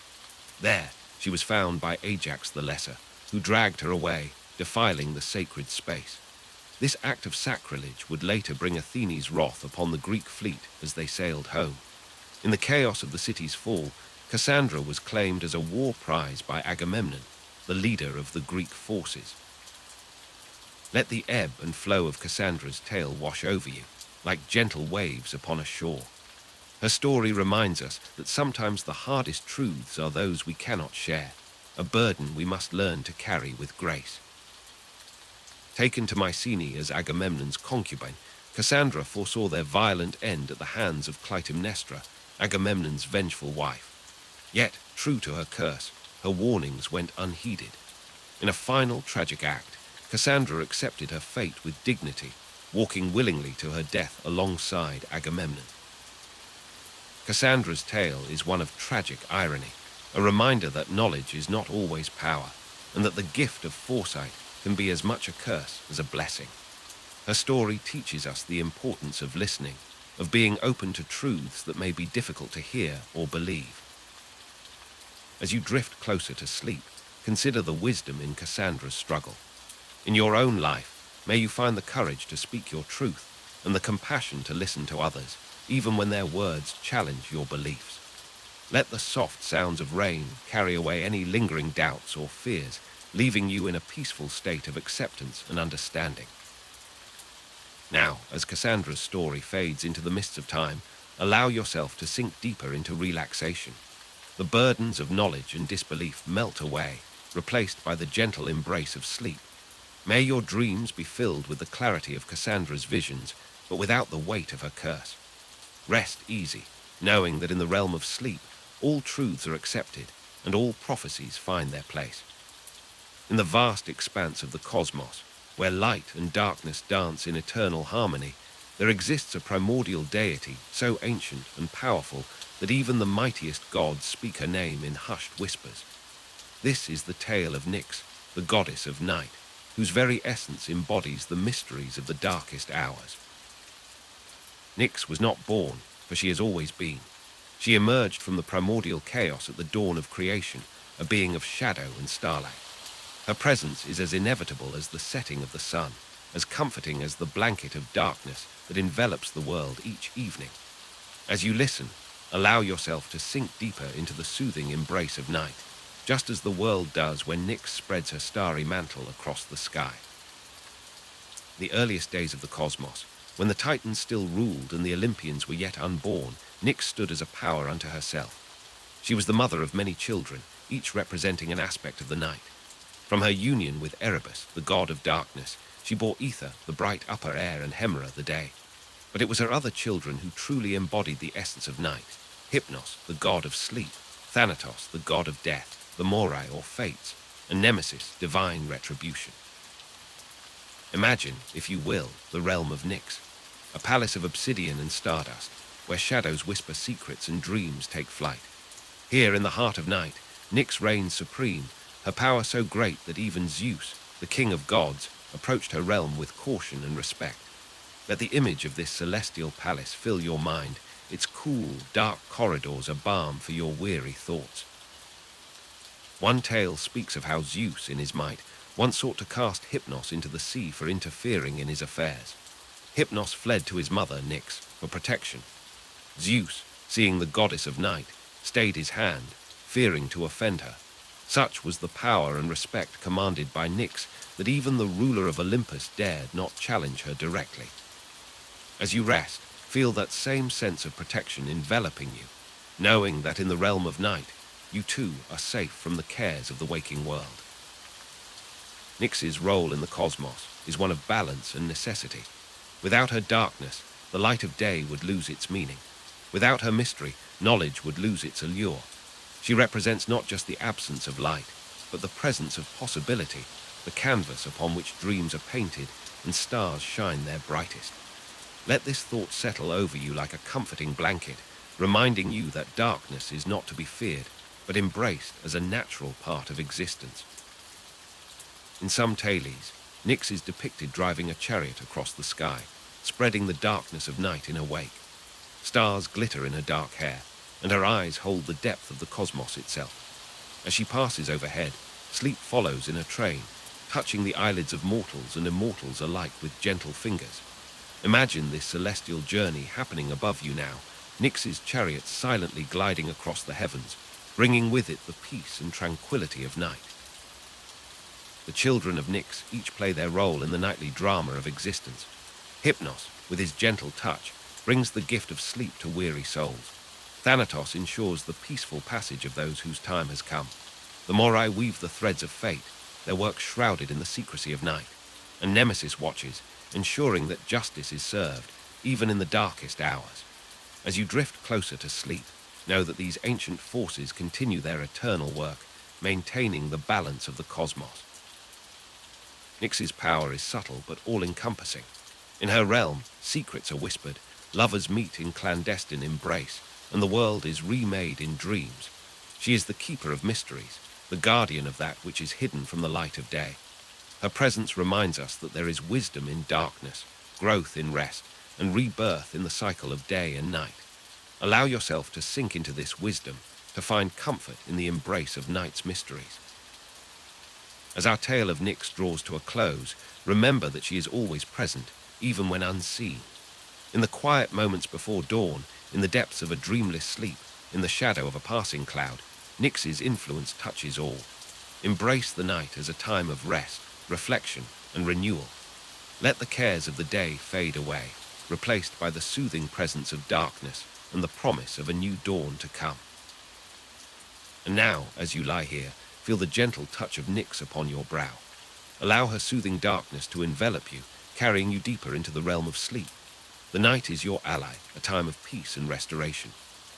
There, she was found by Ajax the Lesser, who dragged her away, defiling the sacred space. This act of sacrilege would later bring Athene's wrath upon the Greek fleet as they sailed home. In the chaos of the city's fall, Cassandra was claimed as a war prize by Agamemnon, the leader of the Greek forces. Let the ebb and flow of Cassandra's tale wash over you, like gentle waves upon a shore. Her story reminds us that sometimes the hardest truths are those we cannot share, a burden we must learn to carry with grace. Taken to Mycenae as Agamemnon's concubine, Cassandra foresaw their violent end at the hands of Clytemnestra, Agamemnon's vengeful wife. Yet, true to her curse, her warnings went unheeded. In a final tragic act, Cassandra accepted her fate with dignity, walking willingly to her death alongside Agamemnon. Cassandra's tale is one of tragic irony, a reminder that knowledge is not always power, and that the gift of foresight can be as much a curse as a blessing. Her story teaches us the importance of listening, of being open to truths that may be difficult to hear or believe. As you drift closer to sleep, consider the wisdom in Cassandra's struggle. In your own life, may you find the courage to speak your truth and the compassion to listen to others, even when their words challenge your beliefs. Let the soft sounds of rain carry away any lingering doubts or fears, leaving you in a peaceful state of acceptance and understanding. Now, as Cassandra's story fades into the mists of time, allow yourself to sink deeper into relaxation. The burdens of knowledge and disbelief melt away, replaced by the gentle embrace of sleep. May your dreams be filled with the clarity of Cassandra's visions, but without the weight of her curse. Rest easy, knowing that in the realm of sleep, all truths are accepted and all prophecies find their place. In the vast expanse of the cosmos, where light and darkness dance in eternal harmony, there exists a primordial deity so ancient and powerful that even the mightiest gods speak her name in hushed whispers. This is the tale of Nyx, the goddess of night, whose very essence embodies the mysteries of the darkest hours. Nyx was not born, for she has always been. She emerged from the primordial chaos at the dawn of creation, a being of shadow and starlight. Her presence is as inevitable as the setting of the sun, as comforting as the blanket of darkness that envelops the world each evening. As you listen, allow yourself to sink deeper into the soothing embrace of night, just as the world does when Nyx spreads her starry mantle across the sky. The earliest days of the cosmos, when the Titans still ruled and the Olympians were yet unborn, Nyx stood as a power unto herself. She was the mother of many children, each representing an aspect of the night. From her union with Erebus, the god of darkness, she bore Ether, the bright upper air, and Hemera, the day. But it was her other children who truly embodied the essence of night: Hypnos, the god of sleep; Thanatos, the god of death; the Morai, or fates; and Nemesis, divine retribution. Imagine, if you will, the realm of Nyx, a palace of obsidian and stardust, where shadows whisper secrets and dreams take flight. Here, in the heart of night, Nyx reigns supreme, her power so great that even Zeus, the king of gods, approached her realm with caution and respect. Let the image of this celestial palace fill your mind. Its cool, dark corridors are balm for your weary thoughts. One tale speaks of how Zeus, in his might, once sought to cast Hypnos into the sea for interfering in his affairs. Hypnos fled to his mother, Nyx, for protection. Zeus, seeing the goddess of night, stayed his hand, fearing to offend her. Such was the power and respect commanded by Nyx that even the ruler of Olympus dared not challenge her directly. As you rest, feel that same sense of protection enveloping you, knowing that in the realm of night, you too are safe from the cares of the waking world. Nyx's role in the cosmos is one of balance and necessity. Without her darkness, the light of day would lose its meaning. Without her mystery, knowledge would lose its allure. She represents not just the absence of light, but the presence of possibility, the canvas upon which dreams are painted and stars shine their brightest. Let this thought settle over you like a comforting blanket, reminding you that darkness is not to be feared, but embraced as a natural part of existence. In some tales, Nyx is depicted driving a chariot across the sky, spreading the darkness of night in her wake. Stars glitter in her dark hair, and her eyes hold the depth of the cosmos itself. As she passes overhead, sleep follows in her train, touching the eyelids of mortals and immortals alike with gentle fingers. Imagine this celestial journey happening above you now, Nyx's chariot silently gliding across the heavens, bringing with it the peace and tranquility of night. The children of Nyx each play their role in the nightly drama of existence. Hypnos, with his gentle touch, brings the gift of sleep to weary souls. Thanatos ensures the peaceful passage of those whose time has come. The Morai weave the threads of fate, their work shrouded in the secrecy of night. And Nemesis watches, ensuring that justice is served, even in the darkest hours. As you drift closer to sleep, know that these ancient forces continue their eternal work, maintaining the balance of the cosmos. Nyx's power is subtle but all-encompassing. In her realm, secrets are whispered, lovers meet in clandestine embrace, and the world is remade in dreams. She is the keeper of mysteries, the guardian of that which is hidden from the light of day. Her presence reminds us that there is wisdom in darkness, growth in rest, and rebirth in the cycle of day and night. Allow yourself to sink into this wisdom, to find comfort in the embrace of night's mysteries. As our tale of Nyx draws to a close, remember that she is always present, even when unseen. In the quiet moments before dawn, in the depths of a dreamless sleep, in the shadow of a passing cloud, Nyx's influence touches all. Embrace the night as a time of rest, reflection, and renewal. Let the cares of the day fade away, replaced by the soothing presence of darkness and the promise of a new dawn to come. And now, as you lie here, feel the gentle touch of Nyx upon your brow. Allow her soothing darkness to envelop you, carrying you deeper into the realm of sleep. The night is your ally, a time of peace and restoration.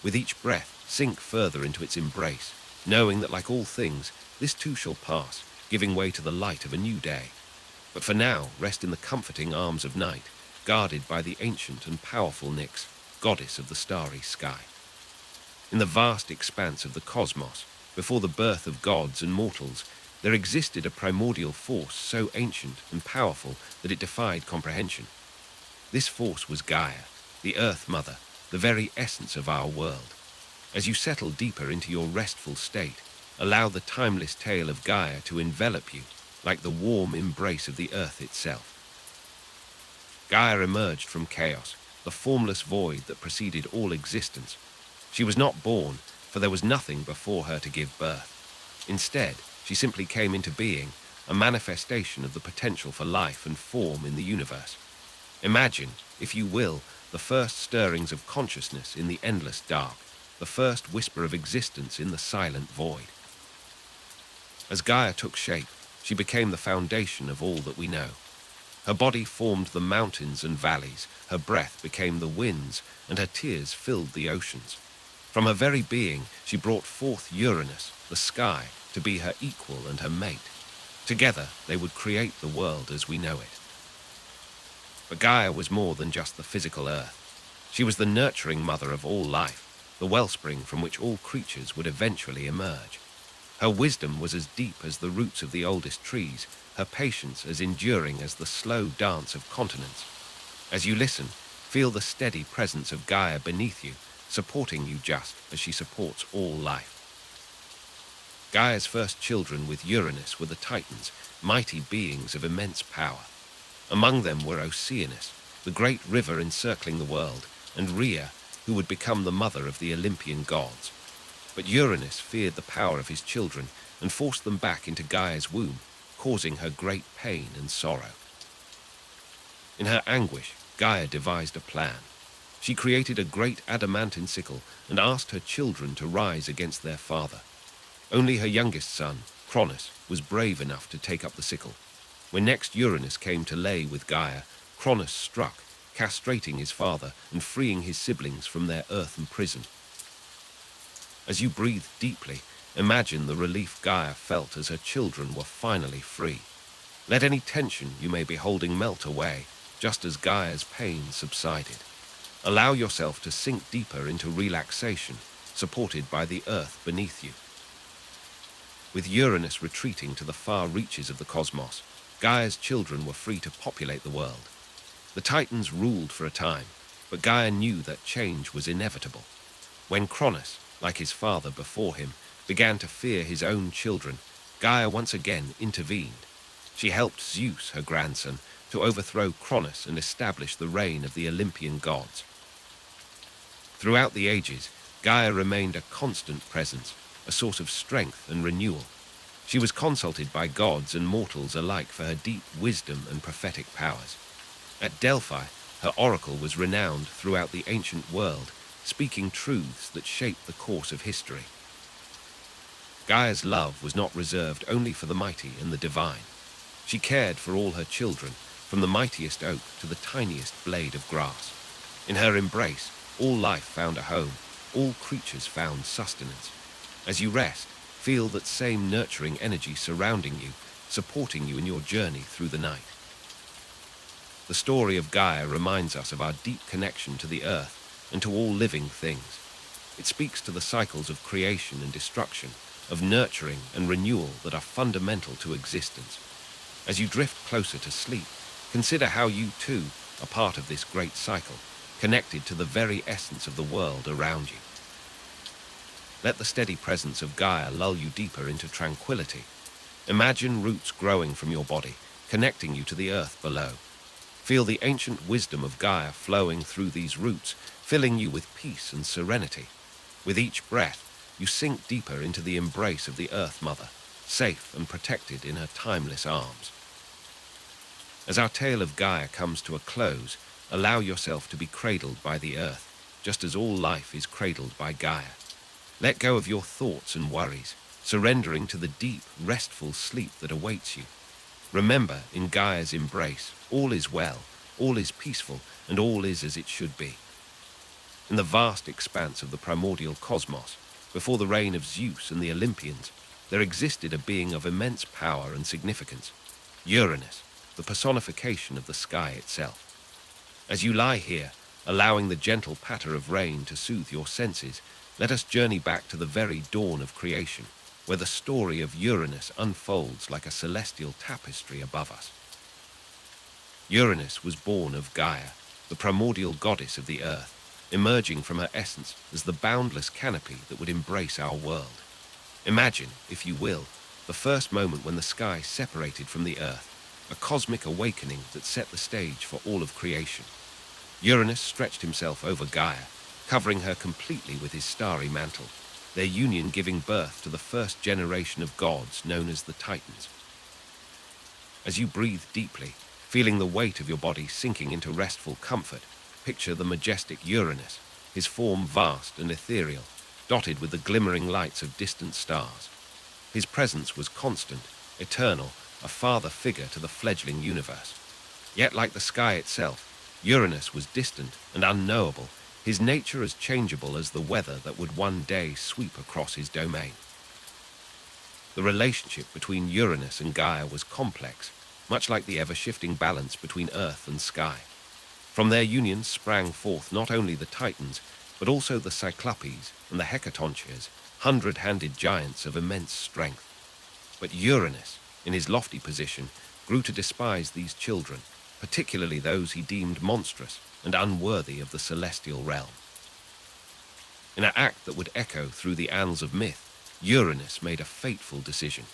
With each breath, sink further into its embrace, knowing that like all things, this too shall pass, giving way to the light of a new day. But for now, rest in the comforting arms of night, guarded by the ancient and powerful Nyx, goddess of the starry sky. In the vast expanse of the cosmos, before the birth of gods and mortals, there existed a primordial force so ancient and powerful that it defied comprehension. This force was Gaia, the Earth Mother, the very essence of our world. As you settle deeper into your restful state, allow the timeless tale of Gaia to envelop you, like the warm embrace of the earth itself. Gaia emerged from chaos, the formless void that preceded all existence. She was not born, for there was nothing before her to give birth. Instead, she simply came into being, a manifestation of the potential for life and form in the universe. Imagine, if you will, the first stirrings of consciousness in the endless dark, the first whisper of existence in the silent void. As Gaia took shape, she became the foundation of all that we know. Her body formed the mountains and valleys, her breath became the winds, and her tears filled the oceans. From her very being, she brought forth Uranus, the sky, to be her equal and her mate. Together, they would create the world as we know it. But Gaia was more than just the physical earth. She was the nurturing mother of all life, the wellspring from which all creatures would eventually emerge. Her wisdom was as deep as the roots of the oldest trees, her patience as enduring as the slow dance of continents. As you listen, feel the steady presence of Gaia beneath you, supporting you just as she supports all life. Gaia's first children with Uranus were the Titans, mighty beings of immense power. Among them were Oceanus, the great river encircling the world, and Rhea, who would become the mother of the Olympian gods. But Uranus feared the power of his children and forced them back into Gaia's womb, causing her great pain and sorrow. In her anguish, Gaia devised a plan. She created a great adamantine sickle and asked her children to rise against their father. Only her youngest son, Cronus, was brave enough to take up the sickle. When next Uranus came to lay with Gaia, Cronus struck, castrating his father and freeing his siblings from their earthen prison. As you breathe deeply, imagine the relief Gaia felt as her children were finally free. Let any tension you may be holding melt away, just as Gaia's pain subsided. Allow yourself to sink deeper into relaxation, supported by the earth beneath you. With Uranus retreating to the far reaches of the cosmos, Gaia's children were free to populate the world. The Titans ruled for a time, but Gaia knew that change was inevitable. When Cronus, like his father before him, began to fear his own children, Gaia once again intervened. She helped Zeus, her grandson, to overthrow Cronus and establish the reign of the Olympian gods. Throughout the ages, Gaia remained a constant presence, a source of strength and renewal. She was consulted by gods and mortals alike for her deep wisdom and prophetic powers. At Delphi, her oracle was renowned throughout the ancient world, speaking truths that shaped the course of history. Gaia's love was not reserved only for the mighty and the divine. She cared for all her children, from the mightiest oak to the tiniest blade of grass. In her embrace, all life found a home, all creatures found sustenance. As you rest, feel that same nurturing energy surrounding you, supporting you in your journey through the night. The story of Gaia reminds us of our deep connection to the earth and to all living things. It speaks to the cycles of creation and destruction, of nurturing and renewal that are fundamental to existence. As you drift closer to sleep, consider how you too are part of this great cycle, connected to the very essence of the world around you. Let the steady presence of Gaia lull you deeper into tranquility. Imagine roots growing from your body, connecting you to the earth below. Feel the ancient wisdom of Gaia flowing through these roots, filling you with peace and serenity. With each breath, you sink deeper into the embrace of the Earth Mother, safe and protected in her timeless arms. As our tale of Gaia comes to a close, allow yourself to be cradled by the earth, just as all life is cradled by Gaia. Let go of your thoughts and worries, surrendering to the deep, restful sleep that awaits you. Remember, in Gaia's embrace, all is well, all is peaceful, and all is as it should be. In the vast expanse of the primordial cosmos, before the reign of Zeus and the Olympians, there existed a being of immense power and significance, Uranus, the personification of the sky itself. As you lie here, allowing the gentle patter of rain to soothe your senses, let us journey back to the very dawn of creation, where the story of Uranus unfolds like a celestial tapestry above us. Uranus was born of Gaia, the primordial goddess of the earth, emerging from her essence as the boundless canopy that would embrace our world. Imagine, if you will, the first moment when the sky separated from the earth, a cosmic awakening that set the stage for all of creation. Uranus stretched himself over Gaia, covering her completely with his starry mantle, their union giving birth to the first generation of gods known as the Titans. As you breathe deeply, feeling the weight of your body sinking into restful comfort, picture the majestic Uranus, his form vast and ethereal, dotted with the glimmering lights of distant stars. His presence was constant, eternal, a father figure to the fledgling universe. Yet like the sky itself, Uranus was distant and unknowable, his nature as changeable as the weather that would one day sweep across his domain. The relationship between Uranus and Gaia was complex, much like the ever-shifting balance between earth and sky. From their union sprang forth not only the Titans, but also the Cyclopes and the Hecatoncheires, hundred-handed giants of immense strength. But Uranus, in his lofty position, grew to despise these children, particularly those he deemed monstrous and unworthy of the celestial realm. In an act that would echo through the annals of myth, Uranus made a fateful decision.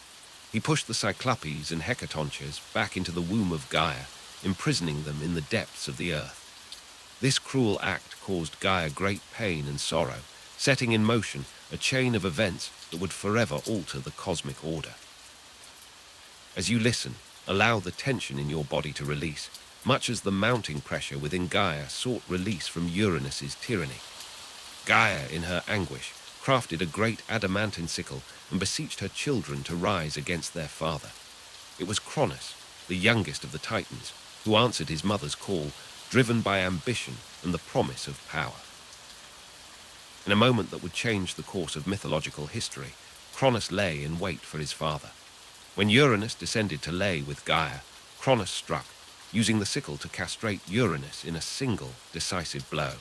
He pushed the Cyclopes and Hecatoncheires back into the womb of Gaia, imprisoning them in the depths of the earth. This cruel act caused Gaia great pain and sorrow, setting in motion a chain of events that would forever alter the cosmic order. As you listen, allow the tension in your body to release, much as the mounting pressure within Gaia sought release from Uranus's tyranny. Gaia, in her anguish, crafted a great adamantine sickle and beseeched her children to rise against their father. It was Cronus, the youngest of the Titans, who answered his mother's call, driven by ambition and the promise of power. In a moment that would change the course of mythological history, Cronus lay in wait for his father. When Uranus descended to lay with Gaia, Cronus struck, using the sickle to castrate Uranus in a single, decisive blow.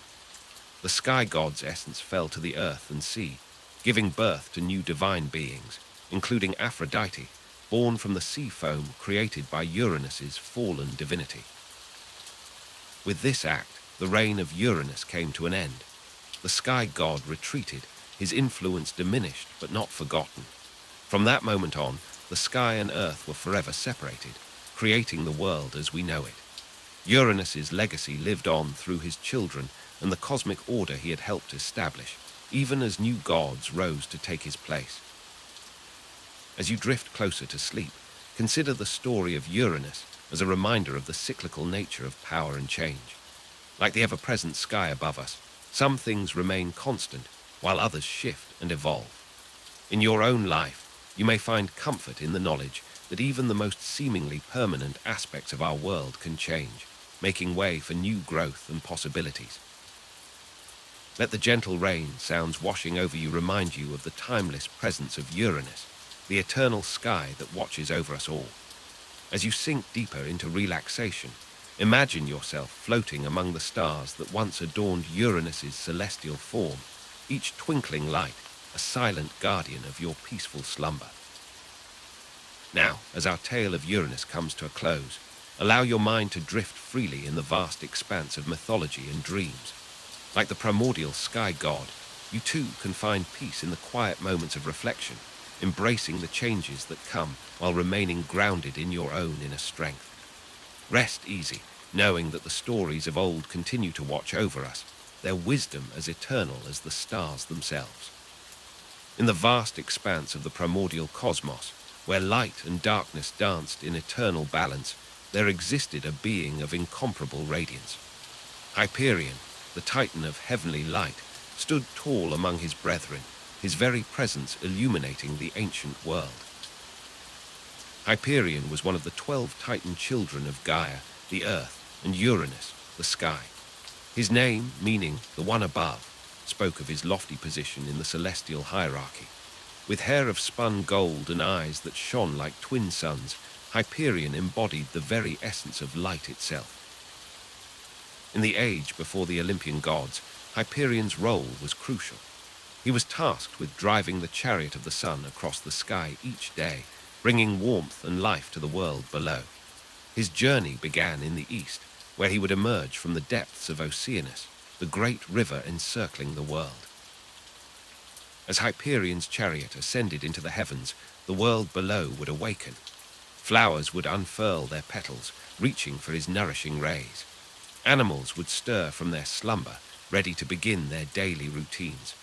The sky god's essence fell to the earth and sea, giving birth to new divine beings, including Aphrodite, born from the sea foam created by Uranus's fallen divinity. With this act, the reign of Uranus came to an end. The sky god retreated, his influence diminished but not forgotten. From that moment on, the sky and earth were forever separated, creating the world as we know it. Uranus's legacy lived on through his children and the cosmic order he had helped establish, even as new gods rose to take his place. As you drift closer to sleep, consider the story of Uranus as a reminder of the cyclical nature of power and change. Like the ever-present sky above us, some things remain constant, while others shift and evolve. In your own life, you may find comfort in the knowledge that even the most seemingly permanent aspects of our world can change, making way for new growth and possibilities. Let the gentle rain sounds washing over you remind you of the timeless presence of Uranus, the eternal sky that watches over us all. As you sink deeper into relaxation, imagine yourself floating among the stars that once adorned Uranus's celestial form, each twinkling light a silent guardian of your peaceful slumber. Now, as our tale of Uranus comes to a close, allow your mind to drift freely in the vast expanse of mythology and dreams. Like the primordial sky god, you too can find peace in the quiet moments of reflection, embracing the changes that come while remaining grounded in your own inner strength. Rest easy, knowing that the stories of old continue to watch over us, their wisdom as eternal as the stars themselves. In the vast expanse of the primordial cosmos, where light and darkness danced in eternal balance, there existed a being of incomparable radiance. Hyperion, the titan of heavenly light, stood tall among his brethren, his very presence illuminating the ancient world. Hyperion was one of the 12 Titan children of Gaia, the earth, and Uranus, the sky. His name, meaning the one above, spoke of his lofty position in the celestial hierarchy. With hair of spun gold and eyes that shone like twin suns, Hyperion embodied the very essence of light itself. In the age before the Olympian gods, Hyperion's role was crucial. He was tasked with driving the chariot of the sun across the sky each day, bringing warmth and life to the world below. His journey began in the east, where he would emerge from the depths of Oceanus, the great river encircling the world. As Hyperion's chariot ascended into the heavens, the world below would awaken. Flowers would unfurl their petals, reaching for his nourishing rays. Animals would stir from their slumber, ready to begin their daily routines.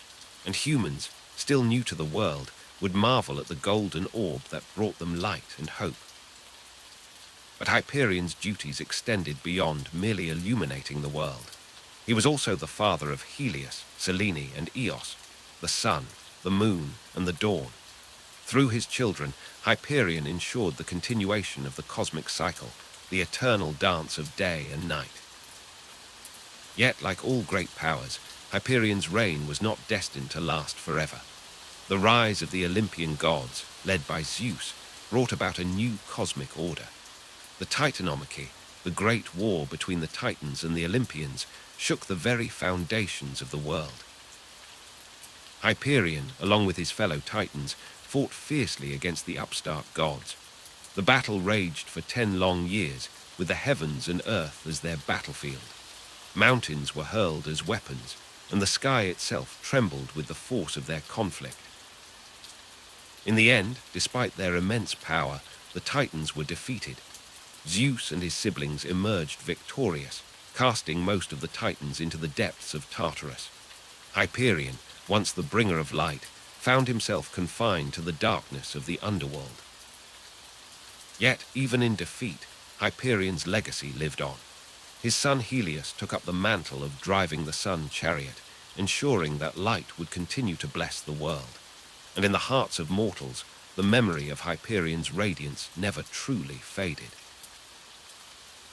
And humans, still new to the world, would marvel at the golden orb that brought them light and hope. But Hyperion's duties extended beyond merely illuminating the world. He was also the father of Helios, Selene, and Eos, the sun, the moon, and the dawn. Through his children, Hyperion ensured the continuation of the cosmic cycle, the eternal dance of day and night. Yet, like all great powers, Hyperion's reign was not destined to last forever. The rise of the Olympian gods, led by Zeus, brought about a new cosmic order. The Titanomachy, the great war between the Titans and the Olympians, shook the very foundations of the world. Hyperion, along with his fellow Titans, fought fiercely against the upstart gods. The battle raged for 10 long years, with the heavens and earth as their battlefield. Mountains were hurled as weapons, and the sky itself trembled with the force of their conflict. In the end, despite their immense power, the Titans were defeated. Zeus and his siblings emerged victorious, casting most of the Titans into the depths of Tartarus. Hyperion, once the bringer of light, found himself confined to the darkness of the underworld. Yet, even in defeat, Hyperion's legacy lived on. His son Helios took up the mantle of driving the sun chariot, ensuring that light would continue to bless the world. And in the hearts of mortals, the memory of Hyperion's radiance never truly faded.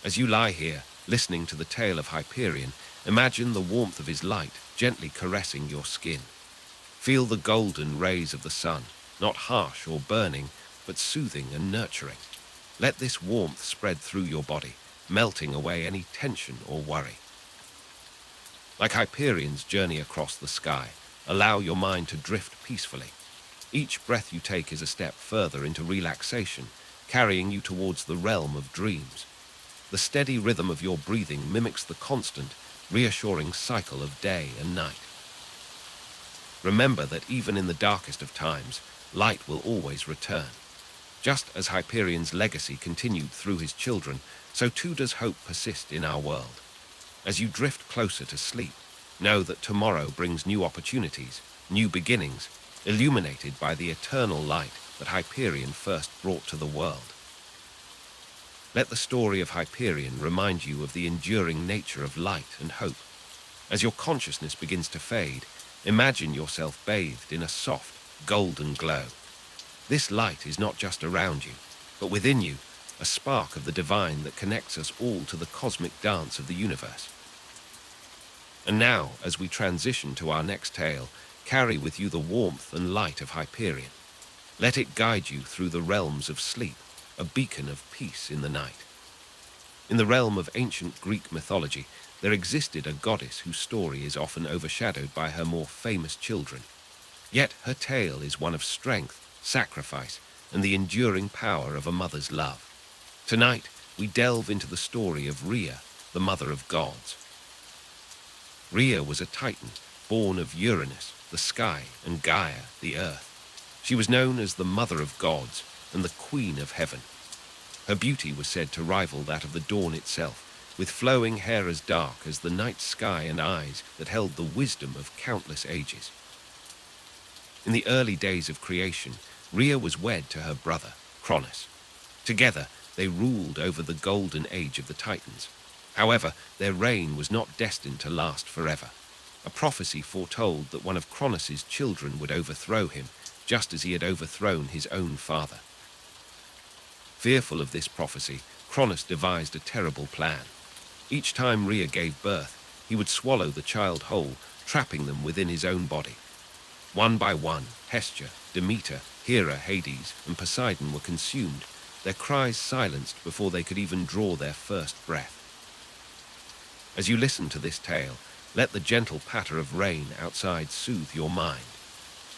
As you lie here, listening to the tale of Hyperion, imagine the warmth of his light gently caressing your skin. Feel the golden rays of the sun, not harsh or burning, but soothing and nurturing. Let this warmth spread through your body, melting away any tension or worry. Like Hyperion's journey across the sky, allow your mind to drift peacefully. Each breath you take is a step further into relaxation, carrying you towards the realm of dreams. The steady rhythm of your breathing mimics the constant, reassuring cycle of day and night. Remember that even in the darkest of times, light will always return. Just as Hyperion's legacy continued through his children, so too does hope persist in our world. As you drift closer to sleep, know that tomorrow brings new opportunities, new beginnings, illuminated by the eternal light that Hyperion first brought to the world. Let the story of Hyperion remind you of the enduring nature of light and hope. As your consciousness begins to fade, imagine yourself bathed in a soft, golden glow. This light is not just around you, but within you, a spark of the divine that connects us all to the cosmic dance of the universe. And now, as we transition to our next tale, carry with you the warmth and light of Hyperion. Let it guide you through the realms of sleep, a beacon of peace in the night. In the realm of ancient Greek mythology, there existed a goddess whose story is often overshadowed by her more famous children. Yet her tale is one of strength, sacrifice, and the enduring power of a mother's love. Tonight, we delve into the story of Rhea, the mother of gods. Rhea was a titan, born of Uranus, the sky, and Gaia, the earth. She was known as the mother of gods and the queen of heaven. Her beauty was said to rival that of the dawn itself, with flowing hair as dark as the night sky and eyes that held the wisdom of countless ages. In the early days of creation, Rhea was wed to her brother, Cronus. Together, they ruled over the golden age of the Titans. However, their reign was not destined to last forever. A prophecy foretold that one of Cronus's children would overthrow him, just as he had overthrown his own father. Fearful of this prophecy, Cronus devised a terrible plan. Each time Rhea gave birth, he would swallow the child whole, trapping them within his own body. One by one, Hestia, Demeter, Hera, Hades, and Poseidon were consumed, their cries silenced before they could even draw their first breath. As you listen to this tale, let the gentle patter of rain outside soothe your mind.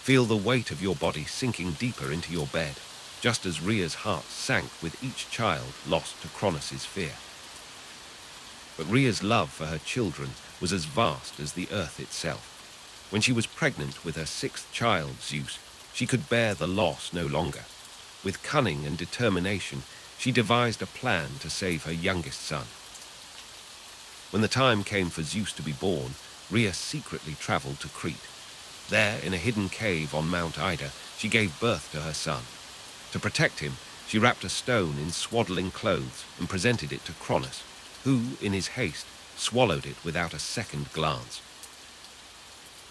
Feel the weight of your body sinking deeper into your bed, just as Rhea's heart sank with each child lost to Cronus's fear. But Rhea's love for her children was as vast as the earth itself. When she was pregnant with her sixth child, Zeus, she could bear the loss no longer. With cunning and determination, she devised a plan to save her youngest son. When the time came for Zeus to be born, Rhea secretly traveled to Crete. There, in a hidden cave on Mount Ida, she gave birth to her son. To protect him, she wrapped a stone in swaddling clothes and presented it to Cronus, who, in his haste, swallowed it without a second glance.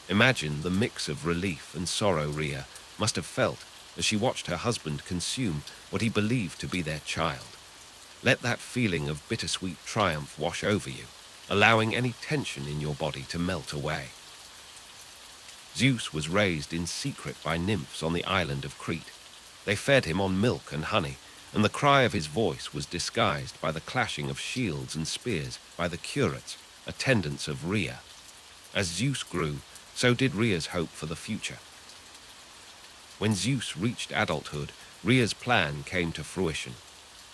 Imagine the mix of relief and sorrow Rhea must have felt as she watched her husband consume what he believed to be their child. Let that feeling of bittersweet triumph wash over you, allowing any tension in your body to melt away. Zeus was raised in secret by nymphs on the island of Crete. They fed him on milk and honey, and the cry of his voice was disguised by the clashing of shields and spears by the curates, attendants of Rhea. As Zeus grew, so did Rhea's hope for the future. When Zeus reached adulthood, Rhea's plan came to fruition.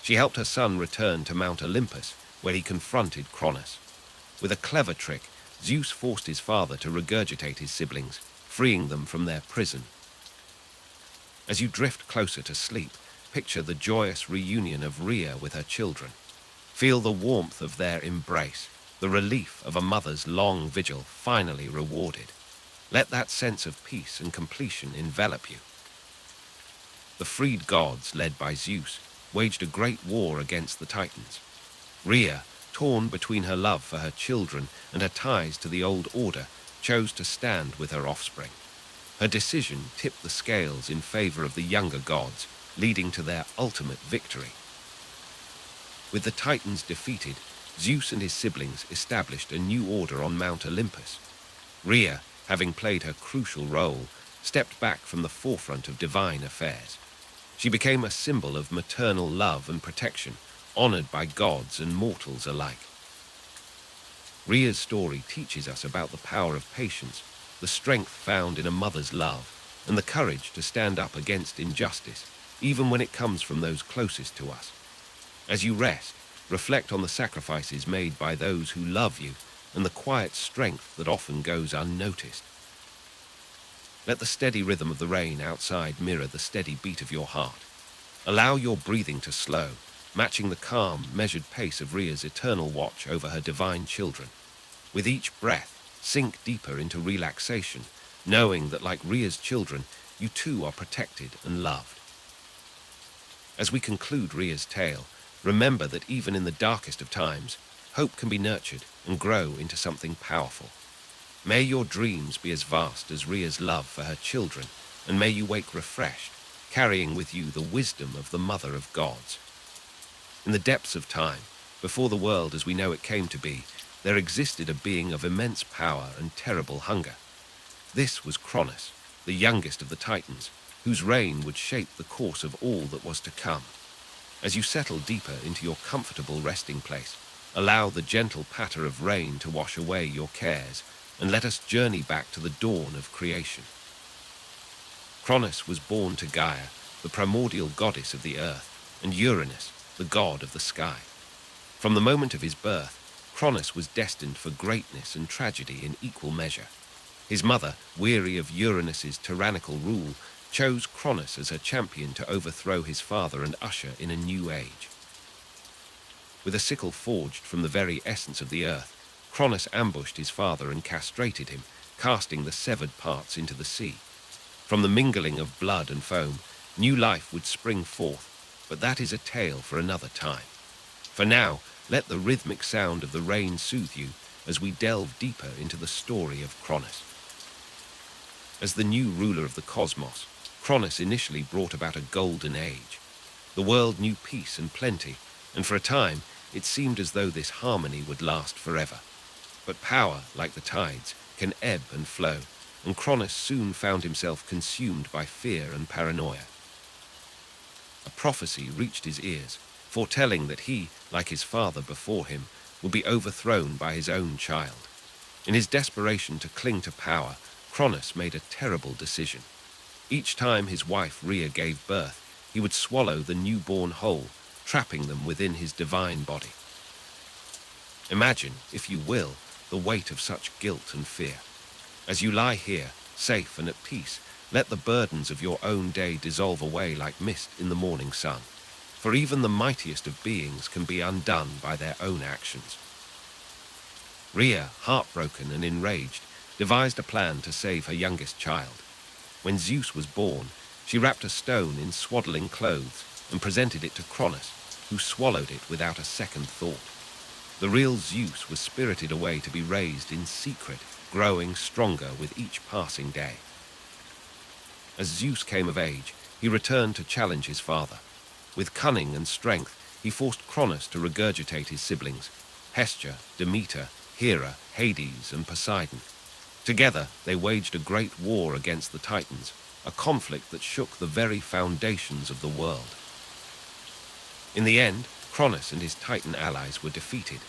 She helped her son return to Mount Olympus, where he confronted Cronus. With a clever trick, Zeus forced his father to regurgitate his siblings, freeing them from their prison. As you drift closer to sleep, picture the joyous reunion of Rhea with her children. Feel the warmth of their embrace, the relief of a mother's long vigil finally rewarded. Let that sense of peace and completion envelop you. The freed gods, led by Zeus, waged a great war against the Titans. Rhea, torn between her love for her children and her ties to the old order, chose to stand with her offspring. Her decision tipped the scales in favor of the younger gods, leading to their ultimate victory. With the Titans defeated, Zeus and his siblings established a new order on Mount Olympus. Rhea, having played her crucial role, stepped back from the forefront of divine affairs. She became a symbol of maternal love and protection, honored by gods and mortals alike. Rhea's story teaches us about the power of patience, the strength found in a mother's love, and the courage to stand up against injustice, even when it comes from those closest to us. As you rest, reflect on the sacrifices made by those who love you and the quiet strength that often goes unnoticed. Let the steady rhythm of the rain outside mirror the steady beat of your heart. Allow your breathing to slow, matching the calm, measured pace of Rhea's eternal watch over her divine children. With each breath, sink deeper into relaxation, knowing that like Rhea's children, you too are protected and loved. As we conclude Rhea's tale, remember that even in the darkest of times, hope can be nurtured and grow into something powerful. May your dreams be as vast as Rhea's love for her children, and may you wake refreshed, carrying with you the wisdom of the Mother of Gods. In the depths of time, before the world as we know it came to be, there existed a being of immense power and terrible hunger. This was Cronus, the youngest of the Titans, whose reign would shape the course of all that was to come. As you settle deeper into your comfortable resting place, allow the gentle patter of rain to wash away your cares, and let us journey back to the dawn of creation. Cronus was born to Gaia, the primordial goddess of the earth, and Uranus, the god of the sky. From the moment of his birth, Cronus was destined for greatness and tragedy in equal measure. His mother, weary of Uranus's tyrannical rule, chose Cronus as her champion to overthrow his father and usher in a new age. With a sickle forged from the very essence of the earth, Cronus ambushed his father and castrated him, casting the severed parts into the sea. From the mingling of blood and foam, new life would spring forth, but that is a tale for another time. For now, let the rhythmic sound of the rain soothe you as we delve deeper into the story of Cronus. As the new ruler of the cosmos, Cronus initially brought about a golden age. The world knew peace and plenty, and for a time it seemed as though this harmony would last forever. But power, like the tides, can ebb and flow, and Cronus soon found himself consumed by fear and paranoia. A prophecy reached his ears, foretelling that he, like his father before him, would be overthrown by his own child. In his desperation to cling to power, Cronus made a terrible decision. Each time his wife Rhea gave birth, he would swallow the newborn whole, trapping them within his divine body. Imagine, if you will, the weight of such guilt and fear. As you lie here, safe and at peace, let the burdens of your own day dissolve away like mist in the morning sun. For even the mightiest of beings can be undone by their own actions. Rhea, heartbroken and enraged, devised a plan to save her youngest child. When Zeus was born, she wrapped a stone in swaddling clothes and presented it to Cronus, who swallowed it without a second thought. The real Zeus was spirited away to be raised in secret, growing stronger with each passing day. As Zeus came of age, he returned to challenge his father. With cunning and strength, he forced Cronus to regurgitate his siblings, Hestia, Demeter, Hera, Hades, and Poseidon. Together, they waged a great war against the Titans, a conflict that shook the very foundations of the world. In the end, Cronus and his Titan allies were defeated.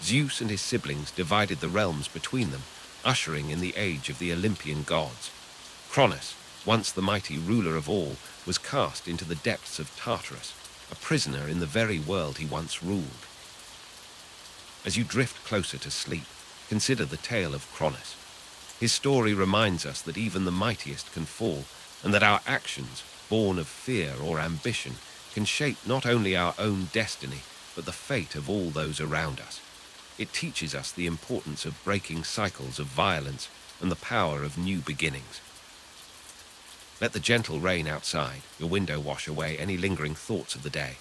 Zeus and his siblings divided the realms between them, ushering in the age of the Olympian gods. Cronus, once the mighty ruler of all, was cast into the depths of Tartarus, a prisoner in the very world he once ruled. As you drift closer to sleep, consider the tale of Cronus. His story reminds us that even the mightiest can fall, and that our actions, born of fear or ambition, can shape not only our own destiny, but the fate of all those around us. It teaches us the importance of breaking cycles of violence and the power of new beginnings. Let the gentle rain outside your window wash away any lingering thoughts of the day.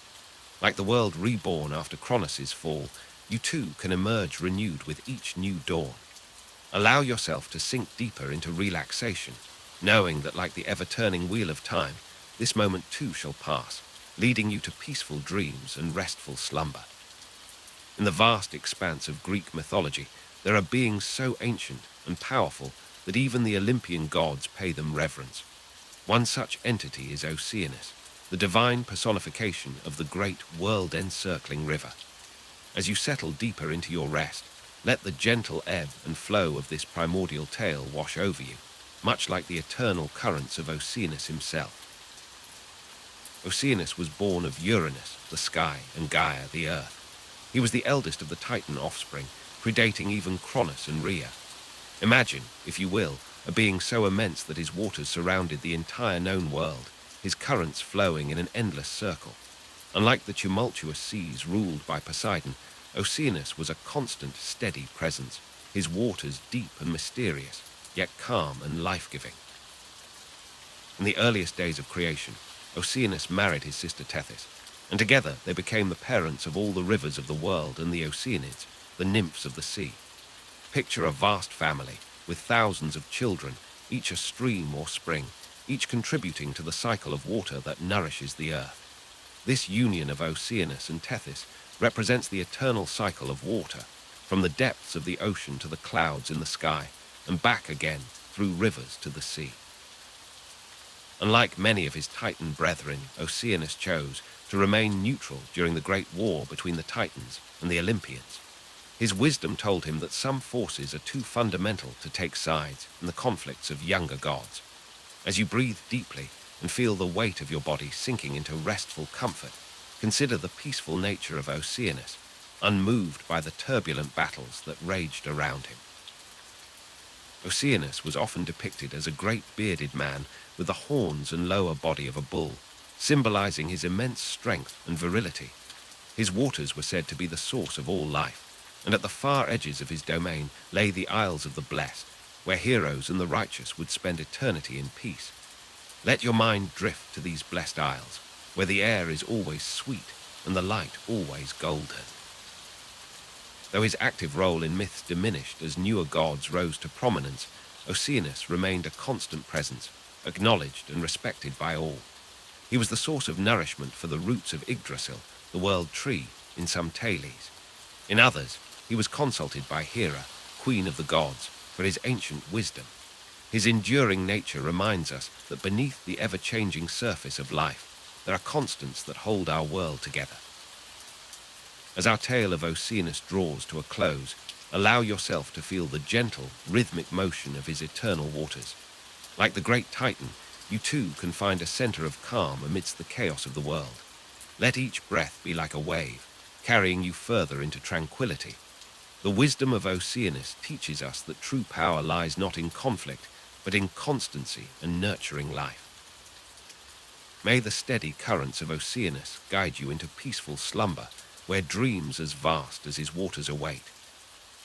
Like the world reborn after Cronus's fall, you too can emerge renewed with each new dawn. Allow yourself to sink deeper into relaxation, knowing that like the ever-turning wheel of time, this moment too shall pass, leading you to peaceful dreams and restful slumber. In the vast expanse of Greek mythology, there are beings so ancient and powerful that even the Olympian gods pay them reverence. One such entity is Oceanus, the divine personification of the great world-encircling river. As you settle deeper into your rest, let the gentle ebb and flow of this primordial tale wash over you, much like the eternal currents of Oceanus himself. Oceanus was born of Uranus, the sky, and Gaia, the earth. He was the eldest of the Titan offspring, predating even Cronus and Rhea. Imagine, if you will, a being so immense that his waters surrounded the entire known world, his currents flowing in an endless circle. Unlike the tumultuous seas ruled by Poseidon, Oceanus was a constant, steady presence, his waters deep and mysterious, yet calm and life-giving. In the earliest days of creation, Oceanus married his sister Tethys, and together they became the parents of all the rivers of the world and the Oceanids, the nymphs of the sea. Picture a vast family, with thousands of children, each a stream or spring, each contributing to the cycle of water that nourishes the earth. This union of Oceanus and Tethys represents the eternal cycle of water, from the depths of the ocean to the clouds in the sky, and back again through rivers to the sea. Unlike many of his Titan brethren, Oceanus chose to remain neutral during the great war between the Titans and the Olympians. His wisdom told him that some forces are too fundamental to take sides in the conflicts of younger gods. As you breathe deeply and feel the weight of your body sinking into restful comfort, consider the peaceful nature of Oceanus, unmoved by the turbulent battles that raged around him. Oceanus was often depicted as a great bearded man with the horns and lower body of a bull, symbolizing his immense strength and virility. His waters were said to be the source of all life, and at the far edges of his domain lay the Isles of the Blessed, where heroes and the righteous would spend eternity in peace. Let your mind drift to these blessed isles, where the air is always sweet and the light always golden. Though his active role in myths diminished as newer gods rose to prominence, Oceanus remained a constant presence, acknowledged and respected by all. He was the source of nourishment for the roots of Yggdrasil, the world tree, in some Thales. In others, he was consulted by Hera, queen of the gods, for his ancient wisdom. His enduring nature reminds us that beneath the ever-changing surface of life, there are constants that hold our world together. As our tale of Oceanus draws to a close, allow yourself to feel the gentle, rhythmic motion of his eternal waters. Like the great Titan, you too can find a center of calm amidst the chaos of the world. Let each breath be like a wave, carrying you further into tranquility. The wisdom of Oceanus teaches us that true power lies not in conflict, but in constancy and nurturing life. May the steady currents of Oceanus guide you into peaceful slumber, where dreams as vast as his waters await.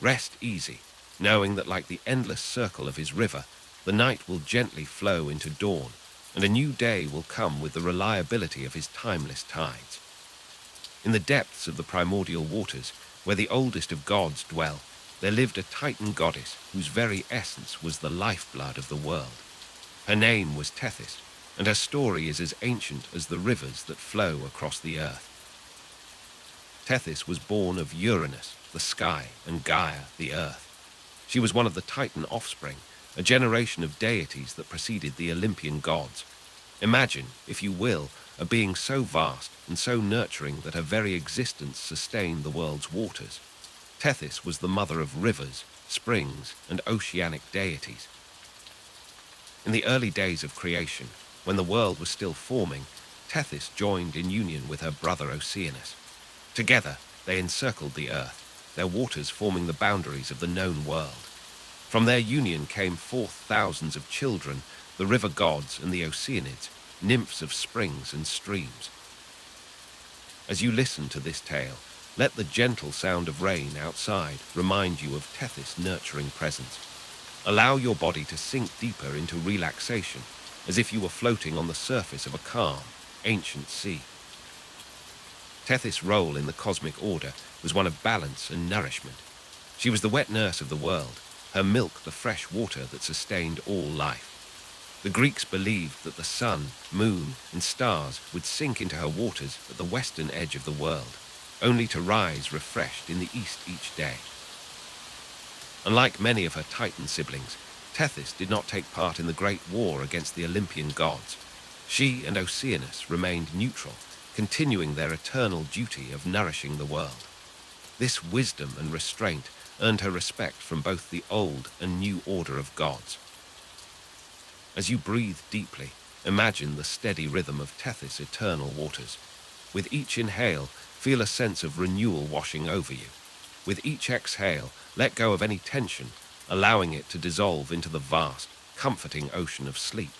Rest easy, knowing that like the endless circle of his river, the night will gently flow into dawn, and a new day will come with the reliability of his timeless tides. In the depths of the primordial waters, where the oldest of gods dwell, there lived a Titan goddess whose very essence was the lifeblood of the world. Her name was Tethys, and her story is as ancient as the rivers that flow across the earth. Tethys was born of Uranus, the sky, and Gaia, the earth. She was one of the Titan offspring, a generation of deities that preceded the Olympian gods. Imagine, if you will, a being so vast and so nurturing that her very existence sustained the world's waters. Tethys was the mother of rivers, springs, and oceanic deities. In the early days of creation, when the world was still forming, Tethys joined in union with her brother Oceanus. Together, they encircled the earth, their waters forming the boundaries of the known world. From their union came forth thousands of children, the river gods and the Oceanids, nymphs of springs and streams. As you listen to this tale, let the gentle sound of rain outside remind you of Tethys' nurturing presence. Allow your body to sink deeper into relaxation, as if you were floating on the surface of a calm, ancient sea. Tethys' role in the cosmic order was one of balance and nourishment. She was the wet nurse of the world, her milk the fresh water that sustained all life. The Greeks believed that the sun, moon, and stars would sink into her waters at the western edge of the world, only to rise refreshed in the east each day. Unlike many of her Titan siblings, Tethys did not take part in the great war against the Olympian gods. She and Oceanus remained neutral, continuing their eternal duty of nourishing the world. This wisdom and restraint earned her respect from both the old and new order of gods. As you breathe deeply, imagine the steady rhythm of Tethys' eternal waters. With each inhale, feel a sense of renewal washing over you. With each exhale, let go of any tension, allowing it to dissolve into the vast, comforting ocean of sleep.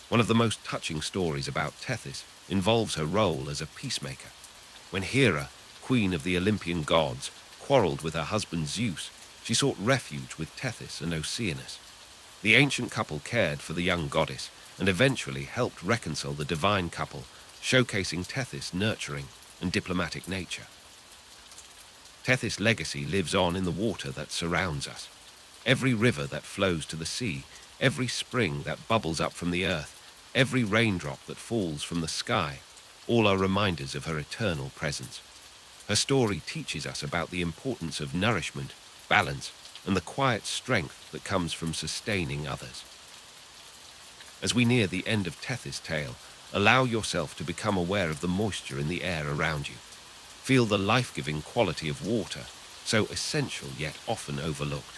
One of the most touching stories about Tethys involves her role as a peacemaker. When Hera, queen of the Olympian gods, quarreled with her husband Zeus, she sought refuge with Tethys and Oceanus. The ancient couple cared for the young goddess and eventually helped reconcile the divine couple, showcasing Tethys' nurturing and diplomatic nature. Tethys' legacy lives on in the water that surrounds us. Every river that flows to the sea, every spring that bubbles up from the earth, every raindrop that falls from the sky, all are reminders of her eternal presence. Her story teaches us about the importance of nourishment, balance, and the quiet strength that comes from sustaining others. As we near the end of Tethys' tale, allow yourself to become aware of the moisture in the air around you. Feel the life-giving quality of water, so essential yet often overlooked.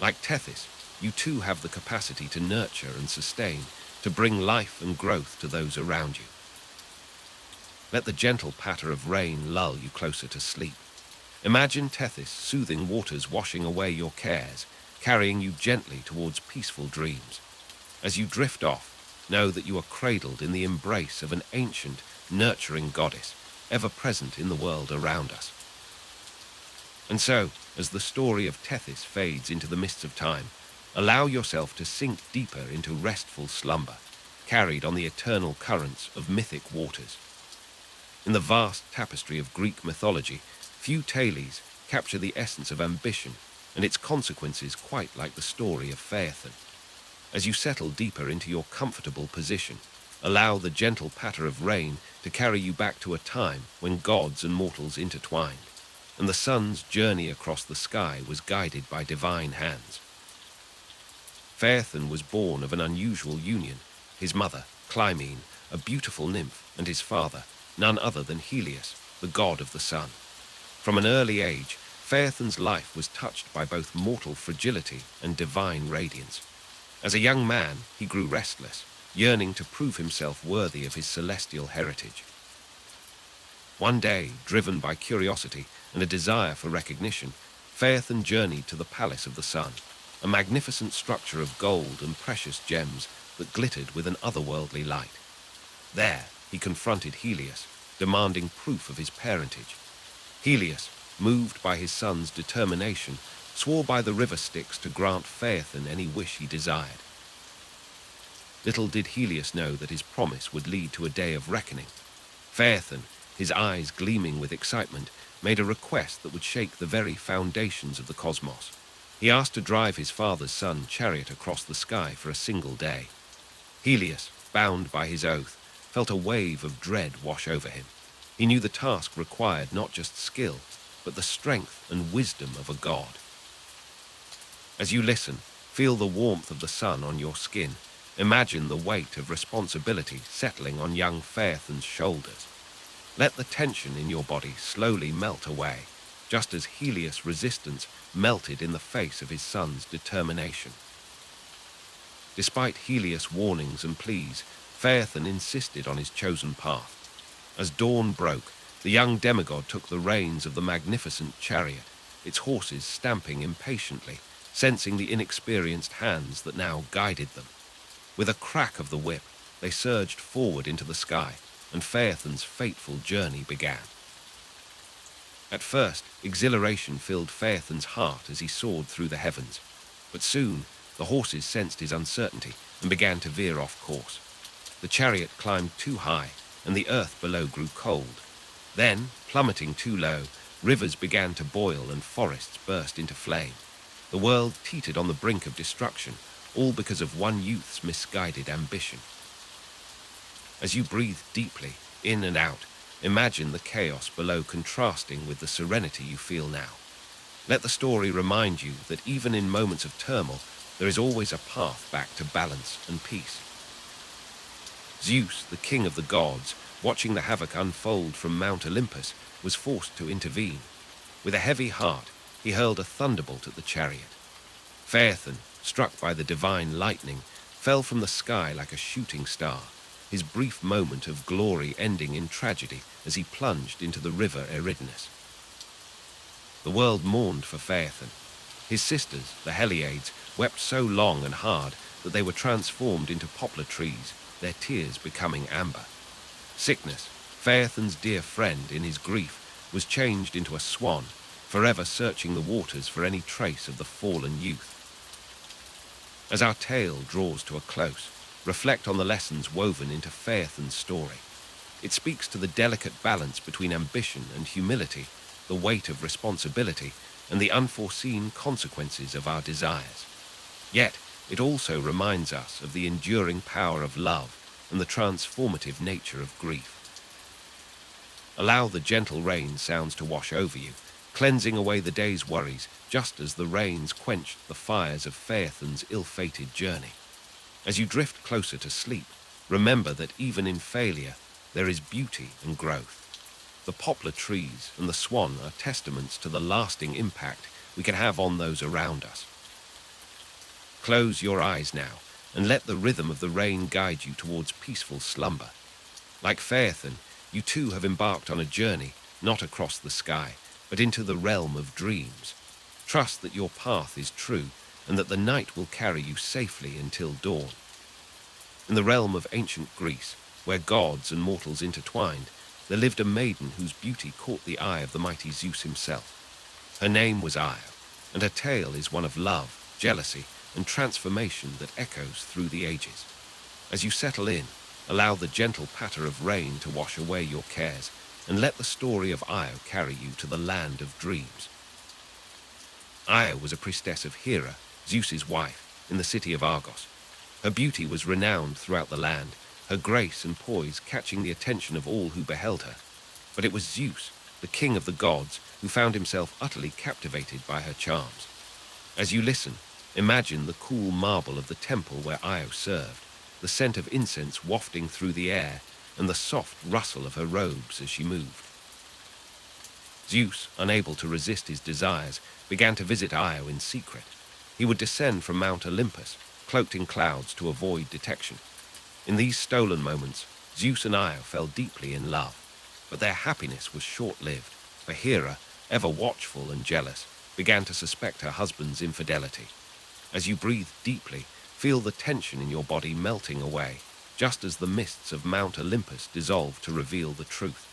Like Tethys, you too have the capacity to nurture and sustain, to bring life and growth to those around you. Let the gentle patter of rain lull you closer to sleep. Imagine Tethys' soothing waters washing away your cares, carrying you gently towards peaceful dreams. As you drift off, know that you are cradled in the embrace of an ancient, nurturing goddess, ever present in the world around us. And so, as the story of Tethys fades into the mists of time, allow yourself to sink deeper into restful slumber, carried on the eternal currents of mythic waters. In the vast tapestry of Greek mythology, few tales capture the essence of ambition and its consequences quite like the story of Phaethon. As you settle deeper into your comfortable position, allow the gentle patter of rain to carry you back to a time when gods and mortals intertwined, and the sun's journey across the sky was guided by divine hands. Phaethon was born of an unusual union, his mother, Clymene, a beautiful nymph, and his father, none other than Helios, the god of the sun. From an early age, Phaethon's life was touched by both mortal fragility and divine radiance. As a young man, he grew restless, yearning to prove himself worthy of his celestial heritage. One day, driven by curiosity and a desire for recognition, Phaethon journeyed to the palace of the sun, a magnificent structure of gold and precious gems that glittered with an otherworldly light. There, he confronted Helios, demanding proof of his parentage. Helios, moved by his son's determination, swore by the river Styx to grant Phaethon any wish he desired. Little did Helios know that his promise would lead to a day of reckoning. Phaethon, his eyes gleaming with excitement, made a request that would shake the very foundations of the cosmos. He asked to drive his father's son chariot across the sky for a single day. Helios, bound by his oath, felt a wave of dread wash over him. He knew the task required not just skill, but the strength and wisdom of a god. As you listen, feel the warmth of the sun on your skin. Imagine the weight of responsibility settling on young Phaethon's shoulders. Let the tension in your body slowly melt away, just as Helios' resistance melted in the face of his son's determination. Despite Helios' warnings and pleas, Phaethon insisted on his chosen path. As dawn broke, the young demigod took the reins of the magnificent chariot, its horses stamping impatiently, sensing the inexperienced hands that now guided them. With a crack of the whip, they surged forward into the sky, and Phaethon's fateful journey began. At first, exhilaration filled Phaethon's heart as he soared through the heavens, but soon the horses sensed his uncertainty and began to veer off course. The chariot climbed too high, and the earth below grew cold. Then, plummeting too low, rivers began to boil and forests burst into flame. The world teetered on the brink of destruction, all because of one youth's misguided ambition. As you breathe deeply, in and out, imagine the chaos below contrasting with the serenity you feel now. Let the story remind you that even in moments of turmoil, there is always a path back to balance and peace. Zeus, the king of the gods, watching the havoc unfold from Mount Olympus, was forced to intervene. With a heavy heart, he hurled a thunderbolt at the chariot. Phaethon, struck by the divine lightning, fell from the sky like a shooting star, his brief moment of glory ending in tragedy as he plunged into the river Eridanus. The world mourned for Phaethon. His sisters, the Heliades, wept so long and hard that they were transformed into poplar trees, their tears becoming amber. Sickness, Phaethon's dear friend in his grief, was changed into a swan, forever searching the waters for any trace of the fallen youth. As our tale draws to a close, reflect on the lessons woven into Phaethon's story. It speaks to the delicate balance between ambition and humility, the weight of responsibility, and the unforeseen consequences of our desires. Yet, it also reminds us of the enduring power of love and the transformative nature of grief. Allow the gentle rain sounds to wash over you, cleansing away the day's worries, just as the rains quenched the fires of Phaethon's ill-fated journey. As you drift closer to sleep, remember that even in failure, there is beauty and growth. The poplar trees and the swan are testaments to the lasting impact we can have on those around us. Close your eyes now, and let the rhythm of the rain guide you towards peaceful slumber. Like Phaethon, you too have embarked on a journey, not across the sky, but into the realm of dreams. Trust that your path is true, and that the night will carry you safely until dawn. In the realm of ancient Greece, where gods and mortals intertwined, there lived a maiden whose beauty caught the eye of the mighty Zeus himself. Her name was Io, and her tale is one of love, jealousy, and transformation that echoes through the ages. As you settle in, allow the gentle patter of rain to wash away your cares, and let the story of Io carry you to the land of dreams. Io was a priestess of Hera, Zeus's wife, in the city of Argos. Her beauty was renowned throughout the land, her grace and poise catching the attention of all who beheld her. But it was Zeus, the king of the gods, who found himself utterly captivated by her charms. As you listen, imagine the cool marble of the temple where Io served, the scent of incense wafting through the air, and the soft rustle of her robes as she moved. Zeus, unable to resist his desires, began to visit Io in secret. He would descend from Mount Olympus, cloaked in clouds to avoid detection. In these stolen moments, Zeus and Io fell deeply in love, but their happiness was short-lived, for Hera, ever watchful and jealous, began to suspect her husband's infidelity. As you breathe deeply, feel the tension in your body melting away, just as the mists of Mount Olympus dissolve to reveal the truth.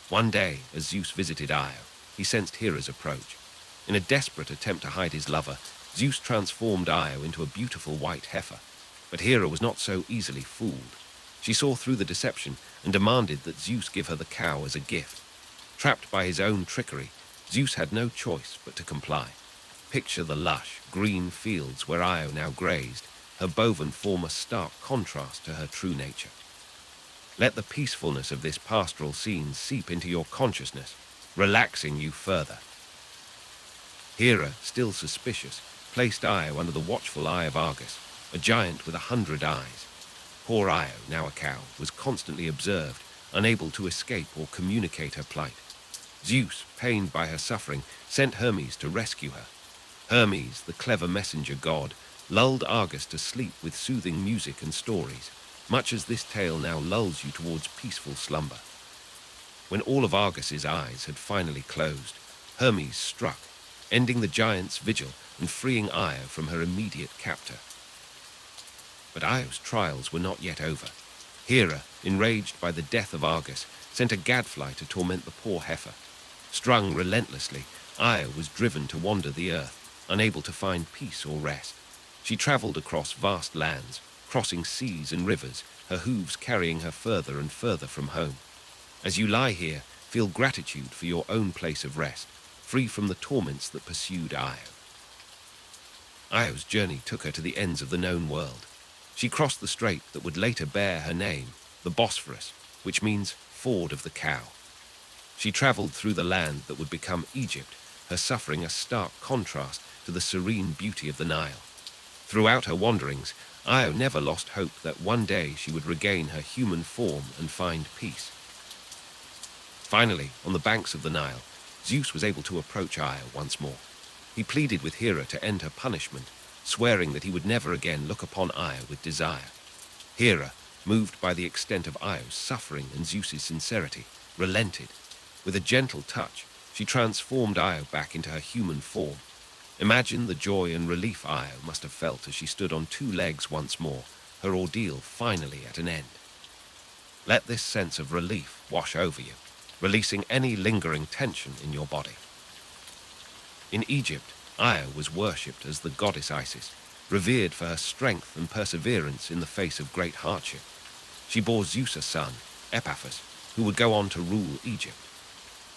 One day, as Zeus visited Io, he sensed Hera's approach. In a desperate attempt to hide his lover, Zeus transformed Io into a beautiful white heifer. But Hera was not so easily fooled. She saw through the deception and demanded that Zeus give her the cow as a gift. Trapped by his own trickery, Zeus had no choice but to comply. Picture the lush, green fields where Io now grazed. Her bovine form a stark contrast to her true nature. Let the peacefulness of this pastoral scene seep into your consciousness, relaxing you further. Hera, still suspicious, placed Io under the watchful eye of Argus, a giant with 100 eyes. Poor Io, now a cow, was constantly observed, unable to escape or communicate her plight. Zeus, pained by her suffering, sent Hermes to rescue her. Hermes, the clever messenger god, lulled Argus to sleep with soothing music and stories, much as this tale now lulls you towards peaceful slumber. When all of Argus's eyes had finally closed, Hermes struck, ending the giant's vigil and freeing Io from her immediate captor. But Io's trials were not yet over. Hera, enraged by the death of Argus, sent a gadfly to torment the poor heifer. Strung relentlessly, Io was driven to wander the earth, unable to find peace or rest. She traveled across vast lands, crossing seas and rivers, her hooves carrying her further and further from home. As you lie here, feel gratitude for your own place of rest, free from the torments that pursued Io. Io's journey took her to the ends of the known world. She crossed the strait that would later bear her name, the Bosphorus, which means Ford of the Cow. She traveled through the land that would become Egypt, her suffering a stark contrast to the serene beauty of the Nile. Throughout her wanderings, Io never lost hope that one day she would regain her human form and find peace. Finally, on the banks of the Nile, Zeus was able to approach Io once more. He pleaded with Hera to end her punishment, swearing that he would never again look upon Io with desire. Hera, moved by the extent of Io's suffering and Zeus's sincerity, relented. With a gentle touch, she transformed Io back into her human form. Imagine the joy and relief Io must have felt as she stood on two legs once more, her ordeal finally at an end. Let this sense of relief wash over you, releasing any lingering tension in your body. In Egypt, Io was worshipped as the goddess Isis, revered for her strength and perseverance in the face of great hardship. She bore Zeus a son, Epaphus, who would go on to rule Egypt.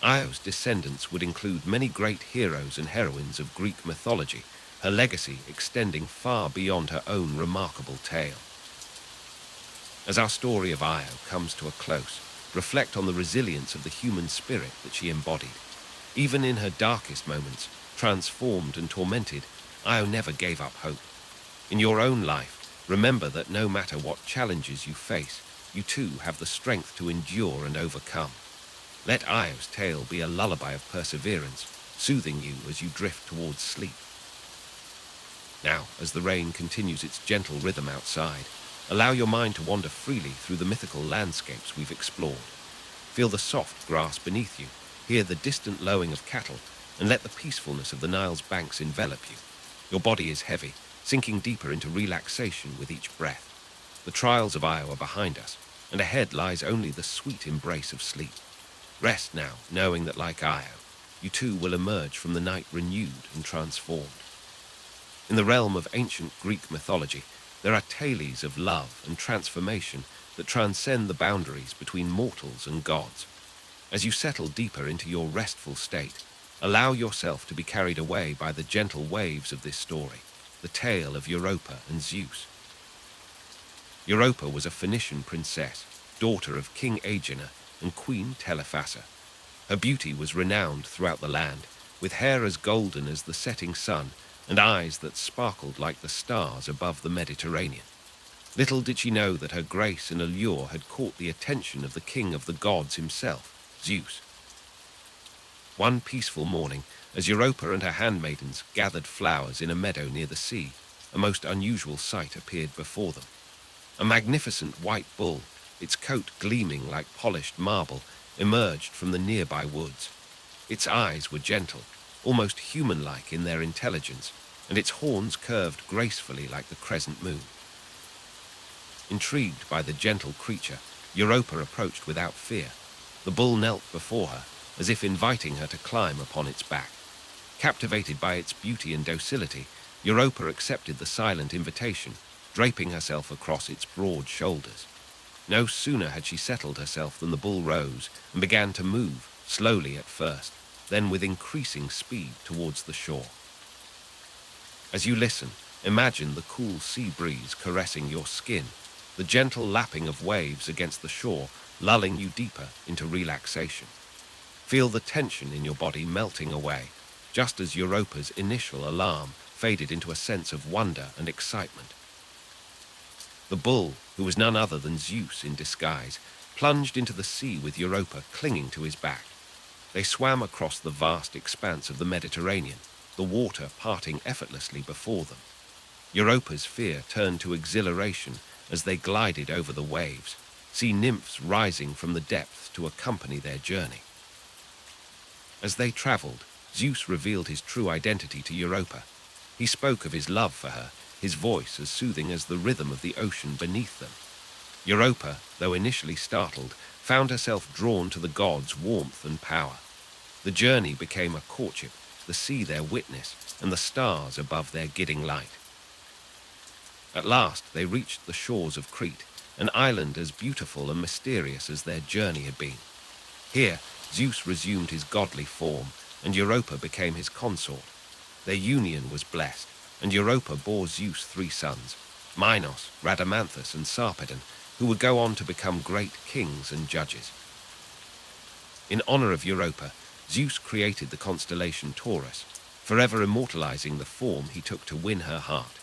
Io's descendants would include many great heroes and heroines of Greek mythology, her legacy extending far beyond her own remarkable tale. As our story of Io comes to a close, reflect on the resilience of the human spirit that she embodied. Even in her darkest moments, transformed and tormented, Io never gave up hope. In your own life, remember that no matter what challenges you face, you too have the strength to endure and overcome. Let Io's tale be a lullaby of perseverance, soothing you as you drift towards sleep. Now, as the rain continues its gentle rhythm outside, allow your mind to wander freely through the mythical landscapes we've explored. Feel the soft grass beneath you, hear the distant lowing of cattle, and let the peacefulness of the Nile's banks envelop you. Your body is heavy, sinking deeper into relaxation with each breath. The trials of Io are behind us, and ahead lies only the sweet embrace of sleep. Rest now, knowing that like Io, you too will emerge from the night renewed and transformed. In the realm of ancient Greek mythology, there are tales of love and transformation that transcend the boundaries between mortals and gods. As you settle deeper into your restful state, allow yourself to be carried away by the gentle waves of this story, the tale of Europa and Zeus. Europa was a Phoenician princess, daughter of King Aegina and Queen Telephassa. Her beauty was renowned throughout the land, with hair as golden as the setting sun and eyes that sparkled like the stars above the Mediterranean. Little did she know that her grace and allure had caught the attention of the king of the gods himself, Zeus. One peaceful morning, as Europa and her handmaidens gathered flowers in a meadow near the sea, a most unusual sight appeared before them. A magnificent white bull, its coat gleaming like polished marble, emerged from the nearby woods. Its eyes were gentle, almost human-like in their intelligence, and its horns curved gracefully like the crescent moon. Intrigued by the gentle creature, Europa approached without fear. The bull knelt before her, as if inviting her to climb upon its back. Captivated by its beauty and docility, Europa accepted the silent invitation, draping herself across its broad shoulders. No sooner had she settled herself than the bull rose and began to move, slowly at first, then with increasing speed towards the shore. As you listen, imagine the cool sea breeze caressing your skin, the gentle lapping of waves against the shore lulling you deeper into relaxation. Feel the tension in your body melting away, just as Europa's initial alarm faded into a sense of wonder and excitement. The bull, who was none other than Zeus in disguise, plunged into the sea with Europa clinging to his back. They swam across the vast expanse of the Mediterranean, the water parting effortlessly before them. Europa's fear turned to exhilaration as they glided over the waves, sea nymphs rising from the depths to accompany their journey. As they traveled, Zeus revealed his true identity to Europa. He spoke of his love for her, his voice as soothing as the rhythm of the ocean beneath them. Europa, though initially startled, found herself drawn to the god's warmth and power. The journey became a courtship, the sea their witness, and the stars above their gidding light. At last they reached the shores of Crete, an island as beautiful and mysterious as their journey had been. Here, Zeus resumed his godly form, and Europa became his consort. Their union was blessed, and Europa bore Zeus 3 sons, Minos, Rhadamanthus, and Sarpedon, who would go on to become great kings and judges. In honor of Europa, Zeus created the constellation Taurus, forever immortalizing the form he took to win her heart.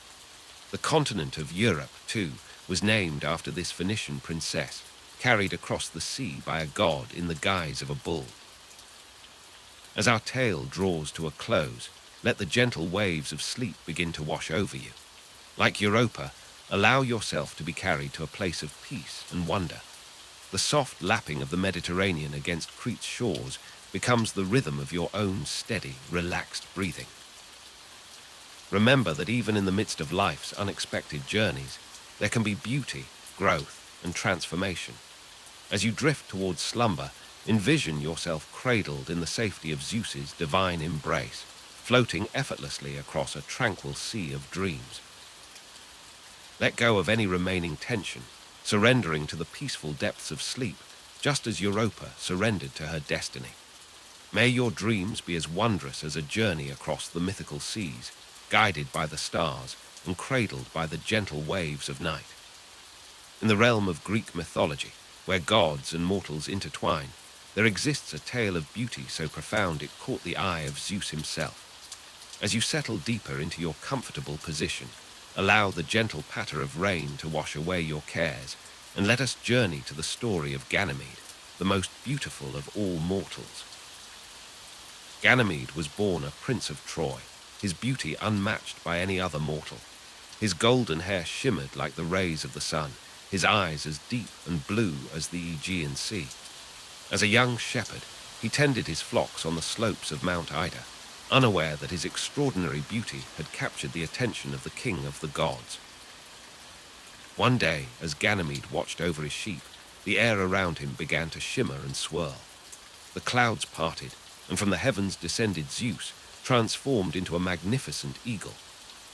The continent of Europe, too, was named after this Phoenician princess, carried across the sea by a god in the guise of a bull. As our tale draws to a close, let the gentle waves of sleep begin to wash over you. Like Europa, allow yourself to be carried to a place of peace and wonder. The soft lapping of the Mediterranean against Crete's shores becomes the rhythm of your own steady, relaxed breathing. Remember that even in the midst of life's unexpected journeys, there can be beauty, growth, and transformation. As you drift towards slumber, envision yourself cradled in the safety of Zeus's divine embrace, floating effortlessly across a tranquil sea of dreams. Let go of any remaining tension, surrendering to the peaceful depths of sleep, just as Europa surrendered to her destiny. May your dreams be as wondrous as a journey across the mythical seas, guided by the stars and cradled by the gentle waves of night. In the realm of Greek mythology, where gods and mortals intertwine, there exists a tale of beauty so profound it caught the eye of Zeus himself. As you settle deeper into your comfortable position, allow the gentle patter of rain to wash away your cares, and let us journey to the story of Ganymede, the most beautiful of all mortals. Ganymede was born a prince of Troy, his beauty unmatched by any other mortal. His golden hair shimmered like the rays of the sun, his eyes as deep and blue as the Aegean Sea. As a young shepherd, he tended his flocks on the slopes of Mount Ida, unaware that his extraordinary beauty had captured the attention of the king of the gods. One day, as Ganymede watched over his sheep, the air around him began to shimmer and swirl. The clouds parted, and from the heavens descended Zeus, transformed into a magnificent eagle.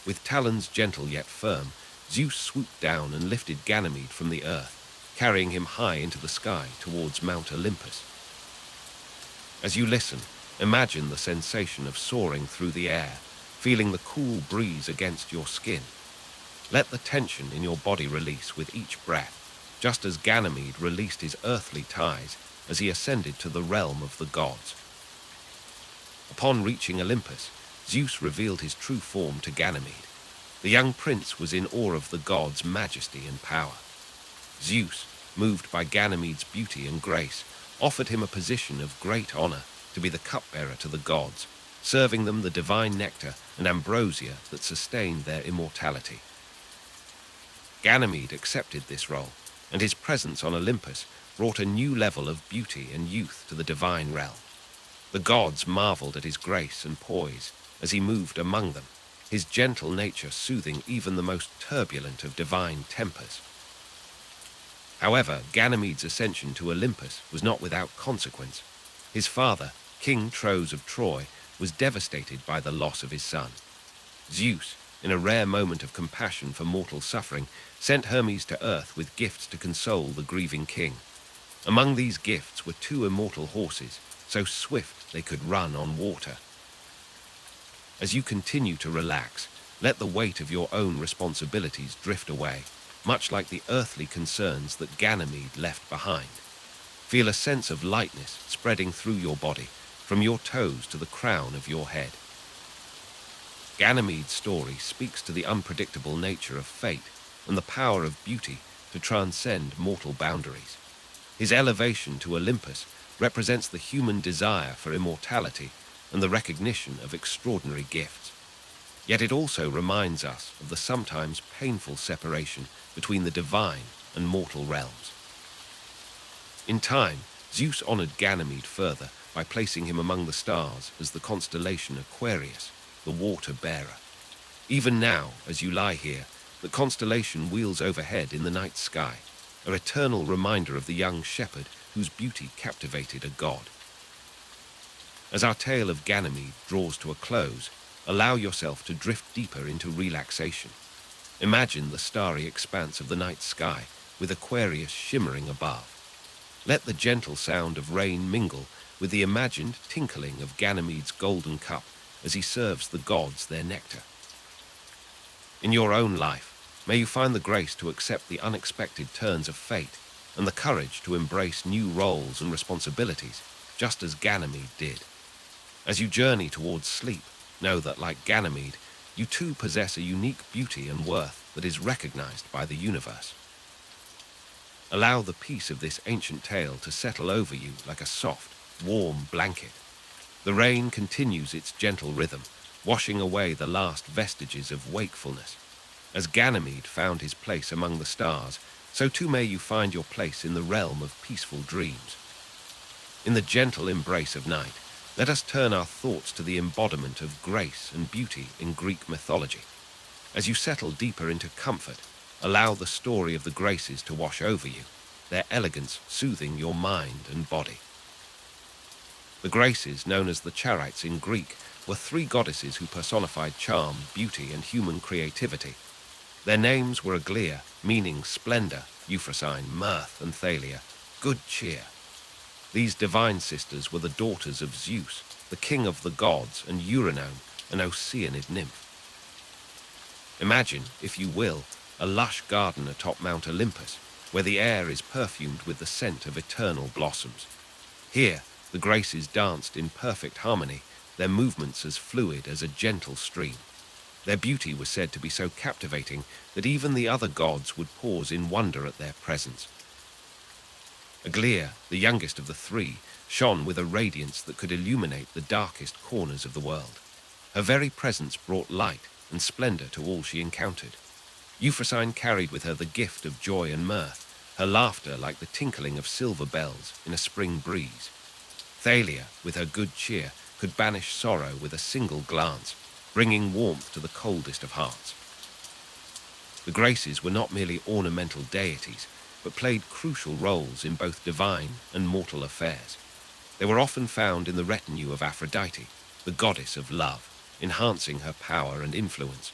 With talons gentle yet firm, Zeus swooped down and lifted Ganymede from the earth, carrying him high into the sky towards Mount Olympus. As you listen, imagine the sensation of soaring through the air, feeling the cool breeze against your skin. Let the tension in your body release with each breath, just as Ganymede released his earthly ties as he ascended to the realm of the gods. Upon reaching Olympus, Zeus revealed his true form to Ganymede. The young prince was in awe of the gods' majesty and power. Zeus, moved by Ganymede's beauty and grace, offered him a position of great honor to be the cupbearer to the gods, serving them the divine nectar and ambrosia that sustained their immortality. Ganymede accepted this role, and his presence on Olympus brought a new level of beauty and youth to the divine realm. The gods marveled at his grace and poise as he moved among them, his gentle nature soothing even the most turbulent of divine tempers. However, Ganymede's ascension to Olympus was not without consequence. His father, King Tros of Troy, was devastated by the loss of his son. Zeus, in a rare moment of compassion for mortal suffering, sent Hermes to earth with gifts to console the grieving king. Among these gifts were 2 immortal horses, so swift they could run on water. As you continue to relax, let the weight of your own responsibilities drift away, much like the earthly concerns that Ganymede left behind. Feel a sense of lightness spreading through your body, from your toes to the crown of your head. Ganymede's story speaks to the unpredictable nature of fate and the power of beauty to transcend mortal boundaries. His elevation to Olympus represents the human desire for immortality and the recognition of extraordinary gifts. Yet it also reminds us of the sometimes painful separation between the divine and mortal realms. In time, Zeus honored Ganymede further by placing him among the stars as the constellation Aquarius, the water-bearer. Even now, as you lie here, the constellation wheels overhead in the night sky, an eternal reminder of the young shepherd whose beauty captivated a god. As our tale of Ganymede draws to a close, allow yourself to drift deeper into relaxation. Imagine the starry expanse of the night sky, with Aquarius shimmering above. Let the gentle sound of rain mingle with the imagined tinkling of Ganymede's golden cup as he serves the gods their nectar. In your own life, may you find the grace to accept the unexpected turns of fate and the courage to embrace new roles and responsibilities, just as Ganymede did. As you journey towards sleep, know that, like Ganymede, you too possess a unique beauty and worth that is recognized by the universe. Allow the peace of this ancient tale to settle over you like a soft, warm blanket. The rain continues its gentle rhythm, washing away the last vestiges of wakefulness. As Ganymede found his place among the stars, so too may you find your place in the realm of peaceful dreams. In the gentle embrace of night, let us turn our thoughts to the embodiment of grace and beauty in Greek mythology. As you settle deeper into comfort, allow the story of the Graces to wash over you, their elegance soothing your mind and body. The Graces, known as the Charites in Greek, were three goddesses who personified charm, beauty, and human creativity. Their names were Aglaia, meaning splendor, Euphrosyne, mirth, and Thalia, good cheer. These divine sisters were the daughters of Zeus, the king of the gods, and Eurynome, an Oceanid nymph. Imagine, if you will, a lush garden atop Mount Olympus, where the air is perfumed with the scent of eternal blossoms. Here, the Graces danced in perfect harmony, their movements as fluid as a gentle stream. Their beauty was said to be so captivating that even the other gods would pause in wonder at their presence. Aglaia, the youngest of the three, shone with a radiance that could illuminate the darkest corners of the world. Her very presence brought light and splendor to all she encountered. Euphrosyne carried with her the gift of joy and mirth, her laughter like the tinkling of silver bells in a spring breeze. Thalia, with her good cheer, could banish sorrow with a single glance, bringing warmth to the coldest of hearts. The Graces were not merely ornamental deities, but played crucial roles in both divine and mortal affairs. They were often found in the retinue of Aphrodite, the goddess of love, enhancing her power and influence.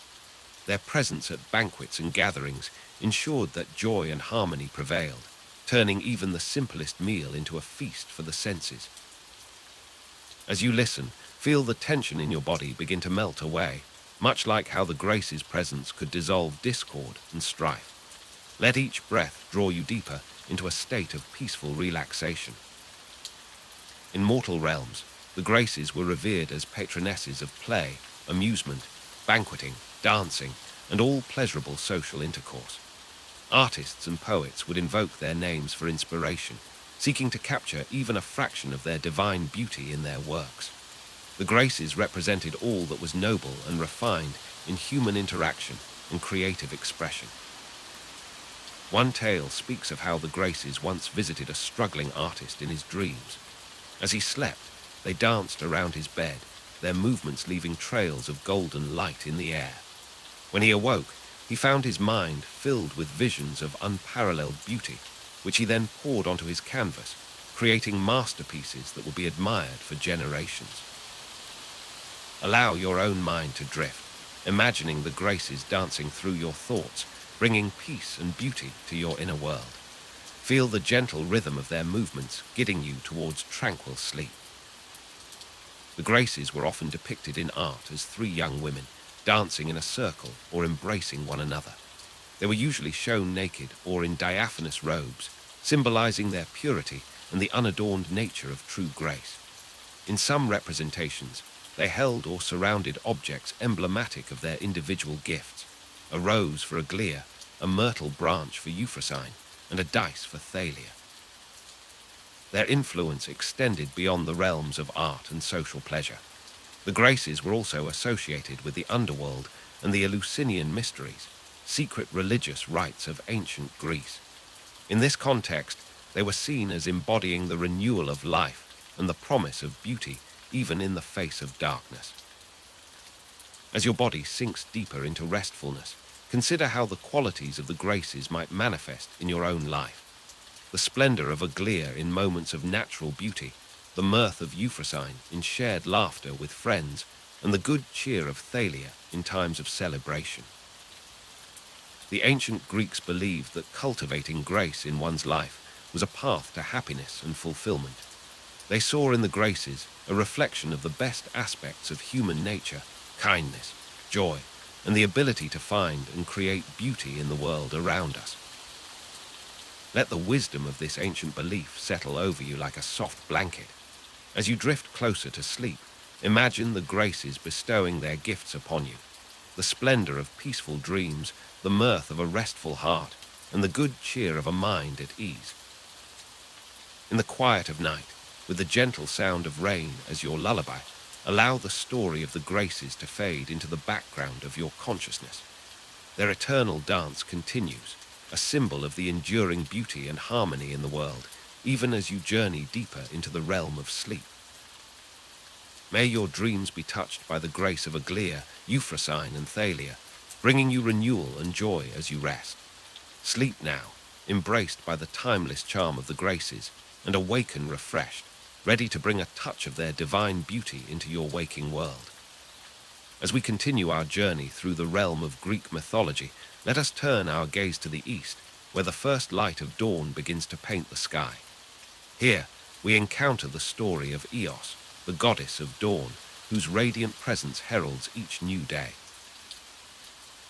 Their presence at banquets and gatherings ensured that joy and harmony prevailed, turning even the simplest meal into a feast for the senses. As you listen, feel the tension in your body begin to melt away, much like how the Graces' presence could dissolve discord and strife. Let each breath draw you deeper into a state of peaceful relaxation. In mortal realms, the Graces were revered as patronesses of play, amusement, banqueting, dancing, and all pleasurable social intercourse. Artists and poets would invoke their names for inspiration, seeking to capture even a fraction of their divine beauty in their works. The Graces represented all that was noble and refined in human interaction and creative expression. One tale speaks of how the Graces once visited a struggling artist in his dreams. As he slept, they danced around his bed, their movements leaving trails of golden light in the air. When he awoke, he found his mind filled with visions of unparalleled beauty, which he then poured onto his canvas, creating masterpieces that will be admired for generations. Allow your own mind to drift, imagining the Graces dancing through your thoughts, bringing peace and beauty to your inner world. Feel the gentle rhythm of their movements guiding you towards tranquil sleep. The Graces were often depicted in art as three young women, dancing in a circle or embracing one another. They were usually shown naked or in diaphanous robes, symbolizing their purity and the unadorned nature of true grace. In some representations, they held or surrounded objects emblematic of their individual gifts: a rose for Aglaia, a myrtle branch for Euphrosyne, and a dice for Thalia. Their influence extended beyond the realms of art and social pleasure. The Graces were also associated with the underworld and the Eleusinian mysteries, secret religious rites of ancient Greece. In this context, they were seen as embodying the renewal of life and the promise of beauty even in the face of darkness. As your body sinks deeper into restfulness, consider how the qualities of the Graces might manifest in your own life. The splendor of Aglaia in moments of natural beauty, the mirth of Euphrosyne in shared laughter with friends, and the good cheer of Thalia in times of celebration. The ancient Greeks believed that cultivating grace in one's life was a path to happiness and fulfillment. They saw in the Graces a reflection of the best aspects of human nature: kindness, joy, and the ability to find and create beauty in the world around us. Let the wisdom of this ancient belief settle over you like a soft blanket. As you drift closer to sleep, imagine the Graces bestowing their gifts upon you: the splendor of peaceful dreams, the mirth of a restful heart, and the good cheer of a mind at ease. In the quiet of night, with the gentle sound of rain as your lullaby, allow the story of the Graces to fade into the background of your consciousness. Their eternal dance continues, a symbol of the enduring beauty and harmony in the world, even as you journey deeper into the realm of sleep. May your dreams be touched by the grace of Aglaia, Euphrosyne, and Thalia, bringing you renewal and joy as you rest. Sleep now, embraced by the timeless charm of the Graces, and awaken refreshed, ready to bring a touch of their divine beauty into your waking world. As we continue our journey through the realm of Greek mythology, let us turn our gaze to the east, where the first light of dawn begins to paint the sky. Here, we encounter the story of Eos, the goddess of dawn, whose radiant presence heralds each new day.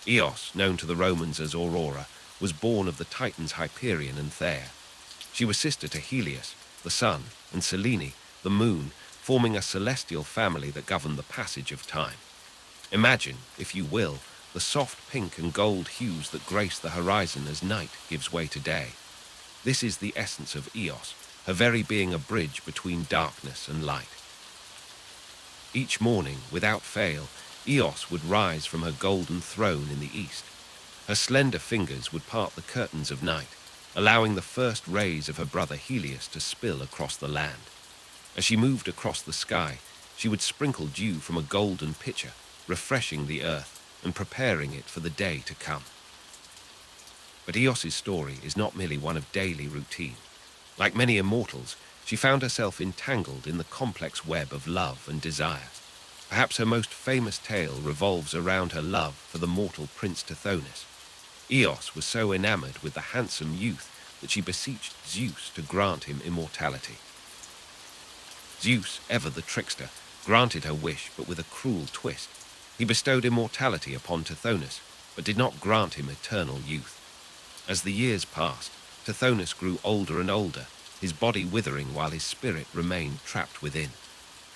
Eos, known to the Romans as Aurora, was born of the Titans Hyperion and Thea. She was sister to Helios, the sun, and Selene, the moon, forming a celestial family that governed the passage of time. Imagine, if you will, the soft pink and gold hues that grace the horizon as night gives way to day. This is the essence of Eos, her very being a bridge between darkness and light. Each morning, without fail, Eos would rise from her golden throne in the east. Her slender fingers would part the curtains of night, allowing the first rays of her brother Helios to spill across the land. As she moved across the sky, she would sprinkle dew from a golden pitcher, refreshing the earth and preparing it for the day to come. But Eos's story is not merely one of daily routine. Like many immortals, she found herself entangled in the complex web of love and desire. Perhaps her most famous tale revolves around her love for the mortal prince Tithonus. Eos was so enamored with the handsome youth that she beseeched Zeus to grant him immortality. Zeus, ever the trickster, granted her wish, but with a cruel twist. He bestowed immortality upon Tithonus, but did not grant him eternal youth. As the years passed, Tithonus grew older and older, his body withering while his spirit remained trapped within.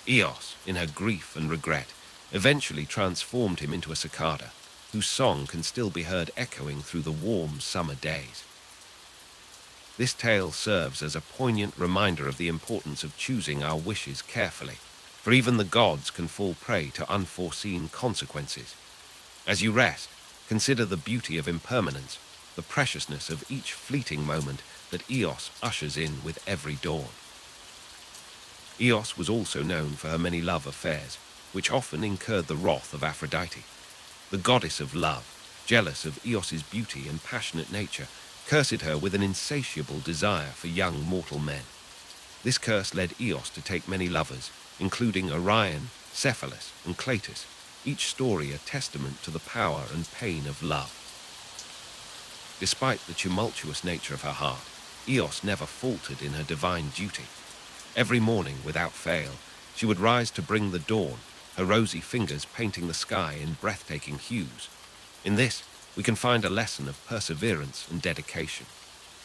Eos, in her grief and regret, eventually transformed him into a cicada, whose song can still be heard echoing through the warm summer days. This tale serves as a poignant reminder of the importance of choosing our wishes carefully, for even the gods can fall prey to unforeseen consequences. As you rest, consider the beauty of impermanence, the preciousness of each fleeting moment that Eos ushers in with every dawn. Eos was also known for her many love affairs, which often incurred the wrath of Aphrodite. The goddess of love, jealous of Eos's beauty and passionate nature, cursed her with an insatiable desire for young mortal men. This curse led Eos to take many lovers, including Orion, Cephalus, and Cleitus, each story a testament to the power and pain of love. Despite the tumultuous nature of her heart, Eos never faltered in her divine duty. Every morning, without fail, she would rise to bring the dawn, her rosy fingers painting the sky in breathtaking hues. In this, we can find a lesson of perseverance and dedication.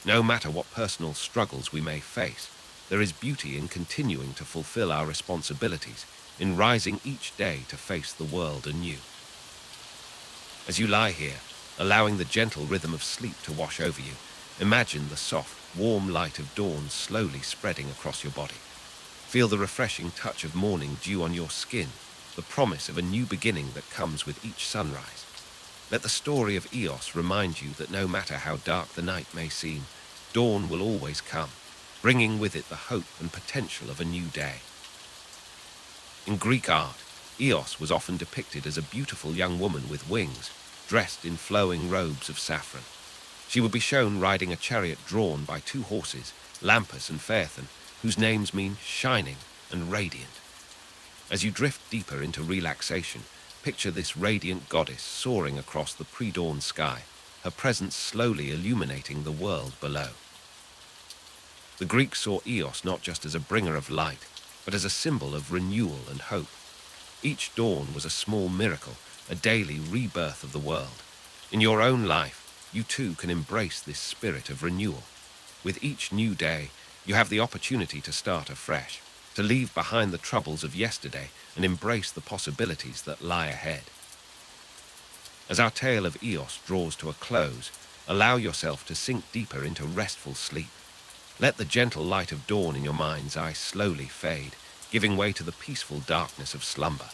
No matter what personal struggles we may face, there is beauty in continuing to fulfill our responsibilities, in rising each day to face the world anew. As you lie here, allowing the gentle rhythm of sleep to wash over you, imagine the soft, warm light of dawn slowly spreading across your body. Feel the refreshing touch of morning dew on your skin, the promise of a new beginning that comes with each sunrise. Let the story of Eos remind you that no matter how dark the night may seem, dawn will always come, bringing with it the hope and potential of a new day. In Greek art, Eos was often depicted as a beautiful young woman with wings, dressed in flowing robes of saffron. She would be shown riding a chariot drawn by two horses, Lampus and Phaethon, whose names mean shining and radiant. As you drift deeper into relaxation, picture this radiant goddess soaring across the pre-dawn sky, her presence slowly illuminating the world below. The Greeks saw Eos not just as a bringer of light, but as a symbol of renewal and hope. Each dawn was a small miracle, a daily rebirth of the world. In your own life, you too can embrace this spirit of renewal. With each new day, you have the opportunity to start afresh, to leave behind the troubles of yesterday and embrace the possibilities that lie ahead. As our tale of Eos draws to a close, allow yourself to sink deeper into restful sleep. Let the gentle light of dawn in your mind's eye slowly fade, giving way to the peaceful darkness of slumber.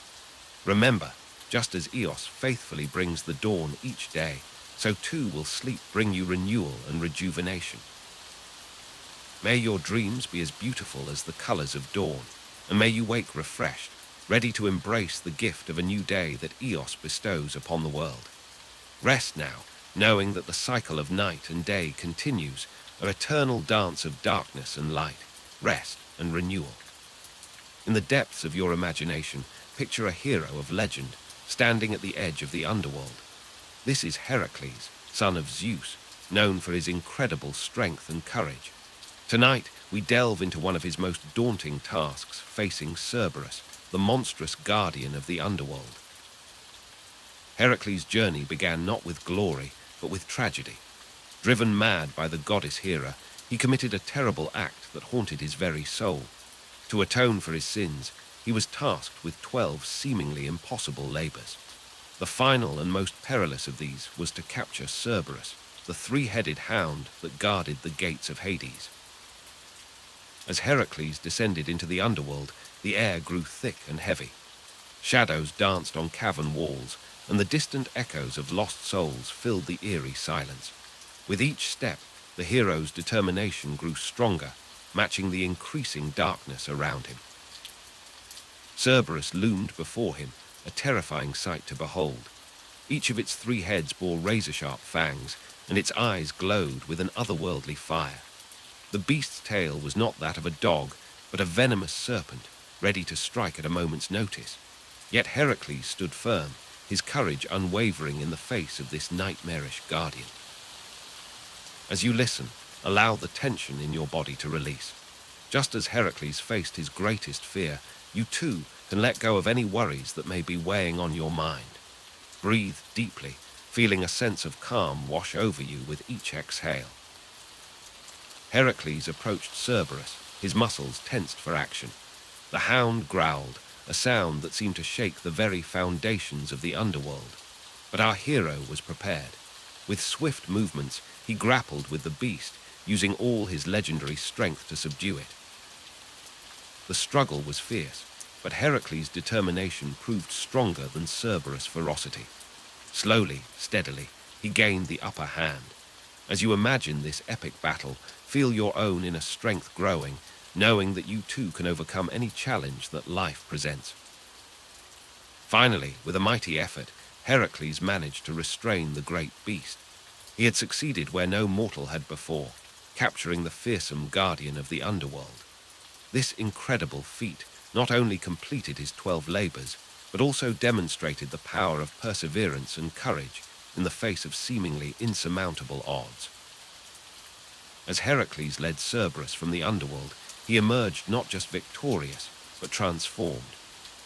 Remember, just as Eos faithfully brings the dawn each day, so too will sleep bring you renewal and rejuvenation. May your dreams be as beautiful as the colors of dawn, and may you wake refreshed, ready to embrace the gift of a new day that Eos bestows upon the world. Rest now, knowing that the cycle of night and day continues, an eternal dance of darkness and light, rest and renewal. In the depths of your imagination, picture a hero of legend standing at the edge of the underworld. This is Heracles, son of Zeus, known for his incredible strength and courage. Tonight, we delve into one of his most daunting tasks, facing Cerberus, the monstrous guardian of the underworld. Heracles' journey began not with glory, but with tragedy. Driven mad by the goddess Hera, he committed a terrible act that haunted his very soul. To atone for his sins, he was tasked with 12 seemingly impossible labors. The final and most perilous of these was to capture Cerberus, the three-headed hound that guarded the gates of Hades. As Heracles descended into the underworld, the air grew thick and heavy. Shadows danced on cavern walls, and the distant echoes of lost souls filled the eerie silence. With each step, the hero's determination grew stronger, matching the increasing darkness around him. Cerberus loomed before him, a terrifying sight to behold. Each of its 3 heads bore razor-sharp fangs, and its eyes glowed with an otherworldly fire. The beast's tail was not that of a dog, but a venomous serpent, ready to strike at a moment's notice. Yet Heracles stood firm, his courage unwavering in the face of this nightmarish guardian. As you listen, allow the tension in your body to release. Just as Heracles faced his greatest fear, you too can let go of any worries that may be weighing on your mind. Breathe deeply, feeling a sense of calm wash over you with each exhale. Heracles approached Cerberus, his muscles tensed for action. The hound growled, a sound that seemed to shake the very foundations of the underworld. But our hero was prepared. With swift movements, he grappled with the beast, using all his legendary strength to subdue it. The struggle was fierce, but Heracles' determination proved stronger than Cerberus' ferocity. Slowly, steadily, he gained the upper hand. As you imagine this epic battle, feel your own inner strength growing, knowing that you too can overcome any challenge that life presents. Finally, with a mighty effort, Heracles managed to restrain the great beast. He had succeeded where no mortal had before, capturing the fearsome guardian of the underworld. This incredible feat not only completed his 12 labors, but also demonstrated the power of perseverance and courage in the face of seemingly insurmountable odds. As Heracles led Cerberus from the underworld, he emerged not just victorious, but transformed.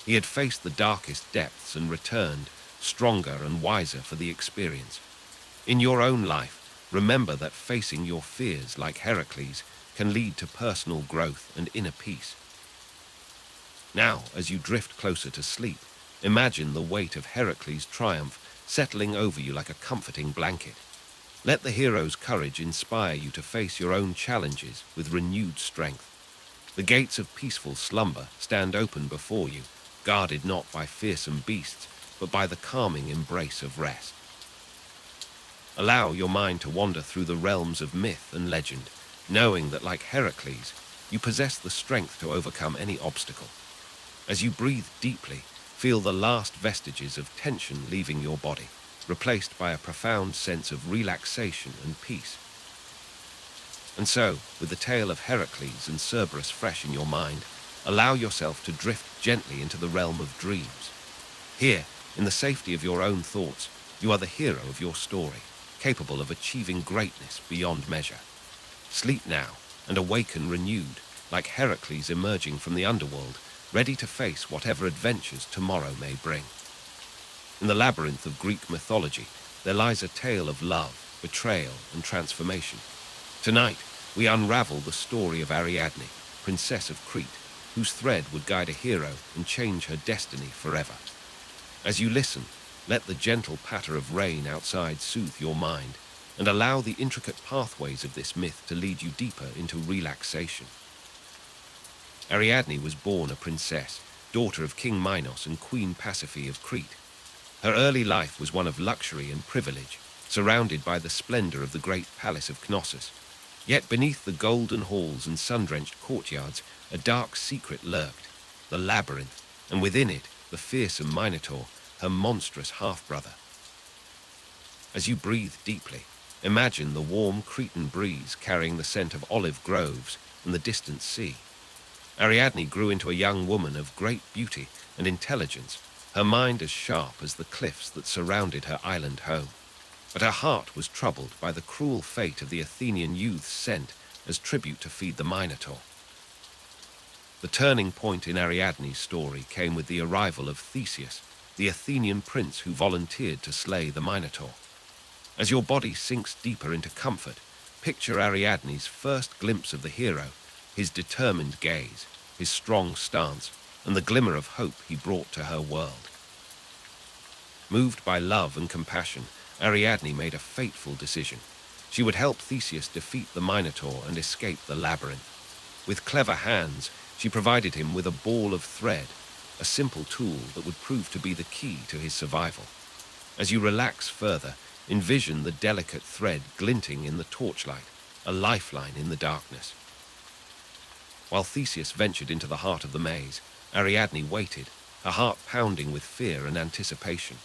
He had faced the darkest depths and returned, stronger and wiser for the experience. In your own life, remember that facing your fears like Heracles can lead to personal growth and inner peace. Now, as you drift closer to sleep, imagine the weight of Heracles' triumph settling over you like a comforting blanket. Let the hero's courage inspire you to face your own challenges with renewed strength. The gates of peaceful slumber stand open before you, guarded not by fearsome beasts, but by the calming embrace of rest. Allow your mind to wander through the realms of myth and legend, knowing that like Heracles, you possess the strength to overcome any obstacle. As you breathe deeply, feel the last vestiges of tension leaving your body, replaced by a profound sense of relaxation and peace. And so, with the tale of Heracles and Cerberus fresh in your mind, allow yourself to drift gently into the realm of dreams. Here, in the safety of your own thoughts, you are the hero of your story, capable of achieving greatness beyond measure. Sleep now, and awaken renewed, like Heracles emerging from the underworld, ready to face whatever adventures tomorrow may bring. In the labyrinth of Greek mythology, there lies a tale of love, betrayal, and transformation. Tonight, we unravel the story of Ariadne, princess of Crete, whose thread would guide a hero and change her destiny forever. As you listen, let the gentle patter of rain outside soothe your mind, and allow the intricate pathways of this myth to lead you deeper into relaxation. Ariadne was born a princess, daughter of King Minos and Queen Pasiphae of Crete. Her early life was one of luxury and privilege, surrounded by the splendor of the great palace of Knossos. Yet beneath the golden halls and sun-drenched courtyards, a dark secret lurked, the labyrinth, and within it, the fearsome Minotaur, her monstrous half-brother. As you breathe deeply, imagine the warm Cretan breeze carrying the scent of olive groves and the distant sea. Ariadne grew into a young woman of great beauty and intelligence, her mind as sharp as the cliffs that surrounded her island home. But her heart was troubled by the cruel fate of the Athenian youths sent as tribute to feed the Minotaur. The turning point in Ariadne's story came with the arrival of Theseus, the Athenian prince who volunteered to slay the Minotaur. As your body sinks deeper into comfort, picture Ariadne's first glimpse of the hero, his determined gaze, his strong stance, and the glimmer of hope he brought to her world. Moved by love and compassion, Ariadne made a fateful decision. She would help Theseus defeat the Minotaur and escape the labyrinth. With clever hands, she provided him with a ball of thread, a simple tool that would prove to be the key to his survival. As you relax further, envision the delicate thread glinting in the torchlight, a lifeline in the darkness. While Theseus ventured into the heart of the maze, Ariadne waited, her heart pounding with fear and anticipation.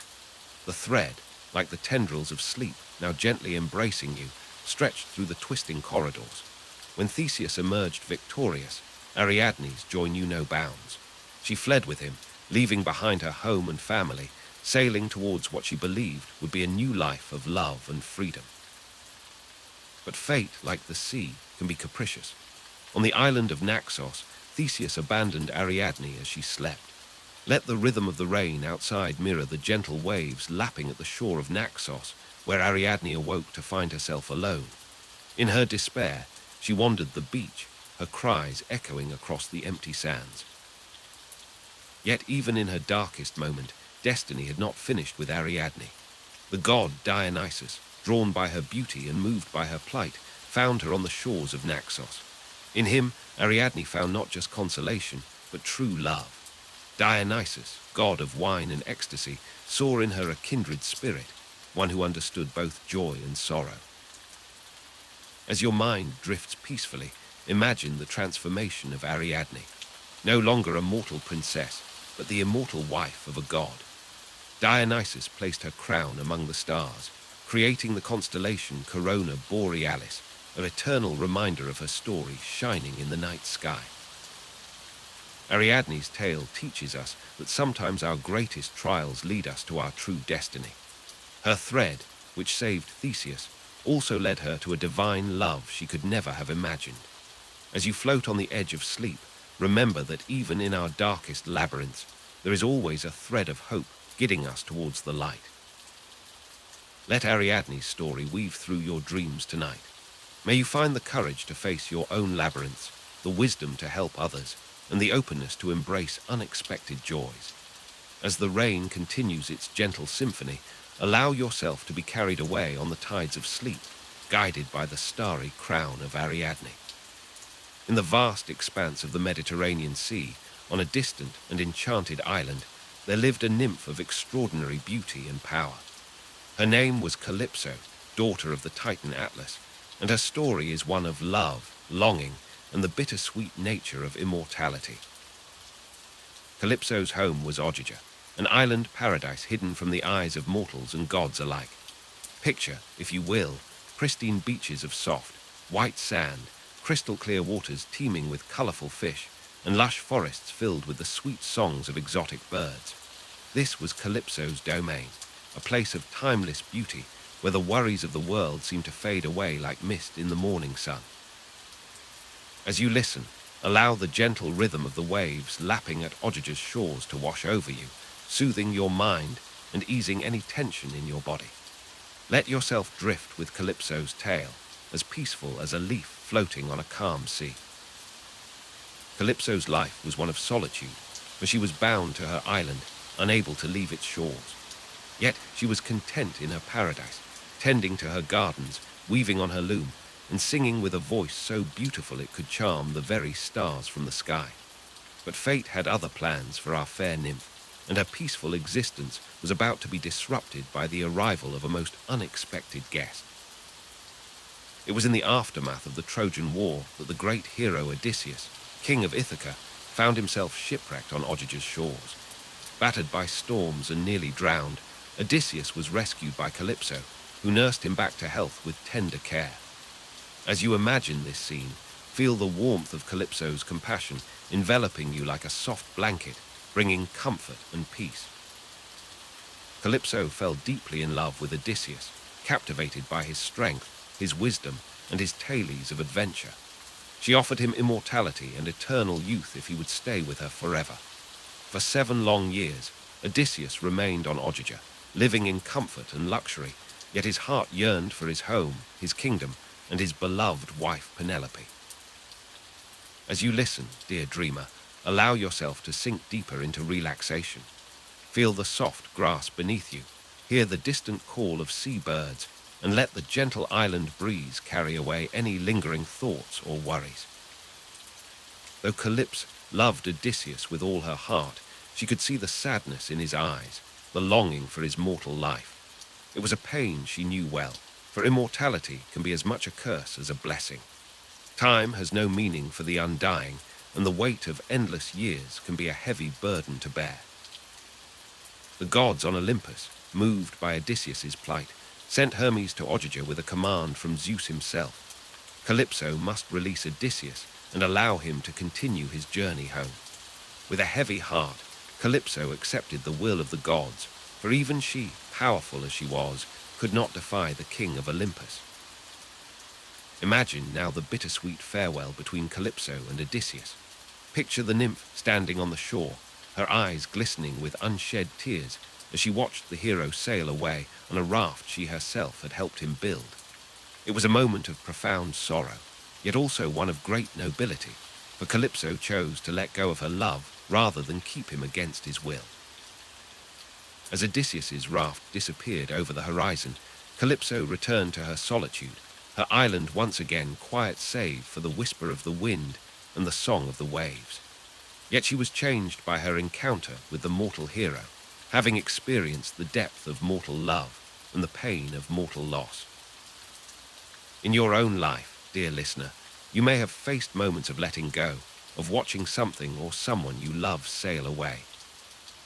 The thread, like the tendrils of sleep now gently embracing you, stretched through the twisting corridors. When Theseus emerged victorious, Ariadne's joy knew no bounds. She fled with him, leaving behind her home and family, sailing towards what she believed would be a new life of love and freedom. But fate, like the sea, can be capricious. On the island of Naxos, Theseus abandoned Ariadne as she slept. Let the rhythm of the rain outside mirror the gentle waves lapping at the shore of Naxos, where Ariadne awoke to find herself alone. In her despair, she wandered the beach, her cries echoing across the empty sands. Yet even in her darkest moment, destiny had not finished with Ariadne. The god Dionysus, drawn by her beauty and moved by her plight, found her on the shores of Naxos. In him, Ariadne found not just consolation, but true love. Dionysus, god of wine and ecstasy, saw in her a kindred spirit, one who understood both joy and sorrow. As your mind drifts peacefully, imagine the transformation of Ariadne. No longer a mortal princess, but the immortal wife of a god. Dionysus placed her crown among the stars, creating the constellation Corona Borealis, an eternal reminder of her story shining in the night sky. Ariadne's tale teaches us that sometimes our greatest trials lead us to our true destiny. Her thread, which saved Theseus, also led her to a divine love she could never have imagined. As you float on the edge of sleep, remember that even in our darkest labyrinths, there is always a thread of hope guiding us towards the light. Let Ariadne's story weave through your dreams tonight. May you find the courage to face your own labyrinths, the wisdom to help others, and the openness to embrace unexpected joys. As the rain continues its gentle symphony, allow yourself to be carried away on the tides of sleep, guided by the starry crown of Ariadne. In the vast expanse of the Mediterranean Sea, on a distant and enchanted island, there lived a nymph of extraordinary beauty and power. Her name was Calypso, daughter of the Titan Atlas, and her story is one of love, longing, and the bittersweet nature of immortality. Calypso's home was Ogygia, an island paradise hidden from the eyes of mortals and gods alike. Picture, if you will, pristine beaches of soft, white sand, crystal-clear waters teeming with colorful fish, and lush forests filled with the sweet songs of exotic birds. This was Calypso's domain, a place of timeless beauty where the worries of the world seem to fade away like mist in the morning sun. As you listen, allow the gentle rhythm of the waves lapping at Ogyg's shores to wash over you, soothing your mind and easing any tension in your body. Let yourself drift with Calypso's tale, as peaceful as a leaf floating on a calm sea. Calypso's life was one of solitude, for she was bound to her island, unable to leave its shores. Yet she was content in her paradise, tending to her gardens, weaving on her loom, and singing with a voice so beautiful it could charm the very stars from the sky. But fate had other plans for our fair nymph, and her peaceful existence was about to be disrupted by the arrival of a most unexpected guest. It was in the aftermath of the Trojan War that the great hero Odysseus, king of Ithaca, found himself shipwrecked on Ogyg's shores. Battered by storms and nearly drowned, Odysseus was rescued by Calypso, who nursed him back to health with tender care. As you imagine this scene, feel the warmth of Calypso's compassion enveloping you like a soft blanket, bringing comfort and peace. Calypso fell deeply in love with Odysseus, captivated by his strength, his wisdom, and his tales of adventure. She offered him immortality and eternal youth if he would stay with her forever. For 7 long years, Odysseus remained on Ogygia, living in comfort and luxury, yet his heart yearned for his home, his kingdom, and his beloved wife Penelope. As you listen, dear dreamer, allow yourself to sink deeper into relaxation. Feel the soft grass beneath you, hear the distant call of seabirds, and let the gentle island breeze carry away any lingering thoughts or worries. Though Calypso loved Odysseus with all her heart, she could see the sadness in his eyes, the longing for his mortal life. It was a pain she knew well, for immortality can be as much a curse as a blessing. Time has no meaning for the undying, and the weight of endless years can be a heavy burden to bear. The gods on Olympus, moved by Odysseus's plight, sent Hermes to Ogygia with a command from Zeus himself. Calypso must release Odysseus and allow him to continue his journey home. With a heavy heart, Calypso accepted the will of the gods, for even she, powerful as she was, could not defy the king of Olympus. Imagine now the bittersweet farewell between Calypso and Odysseus. Picture the nymph standing on the shore, her eyes glistening with unshed tears as she watched the hero sail away on a raft she herself had helped him build. It was a moment of profound sorrow, yet also one of great nobility, for Calypso chose to let go of her love rather than keep him against his will. As Odysseus's raft disappeared over the horizon, Calypso returned to her solitude, her island once again quiet save for the whisper of the wind and the song of the waves. Yet she was changed by her encounter with the mortal hero, having experienced the depth of mortal love and the pain of mortal loss. In your own life, dear listener, you may have faced moments of letting go, of watching something or someone you love sail away.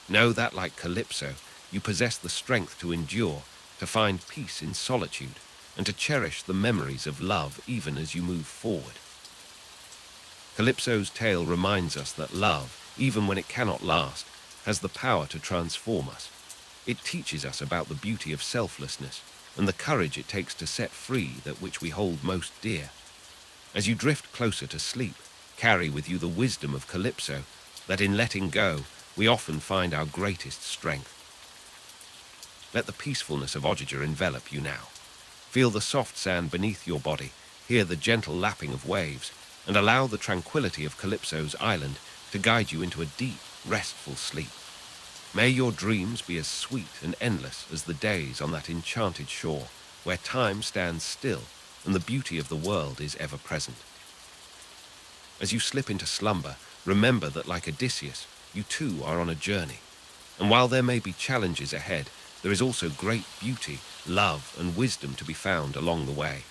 Know that, like Calypso, you possess the strength to endure, to find peace in solitude, and to cherish the memories of love even as you move forward. Calypso's tale reminds us that love, even when it cannot last, has the power to transform us. It teaches us about the beauty of selflessness and the courage it takes to set free that which we hold most dear. As you drift closer to sleep, carry with you the wisdom of Calypso, that in letting go, we often find our greatest strength. Let the peacefulness of Ogygia envelop you now. Feel the soft sand beneath your body, hear the gentle lapping of waves, and allow the tranquility of Calypso's island to guide you into a deep, restful sleep. May your dreams be as sweet and endless as the days on that enchanted shore, where time stands still and the beauty of the world is ever present. As you slip into slumber, remember that like Odysseus, you too are on a journey. And while there may be challenges ahead, there is also great beauty, love, and wisdom to be found along the way.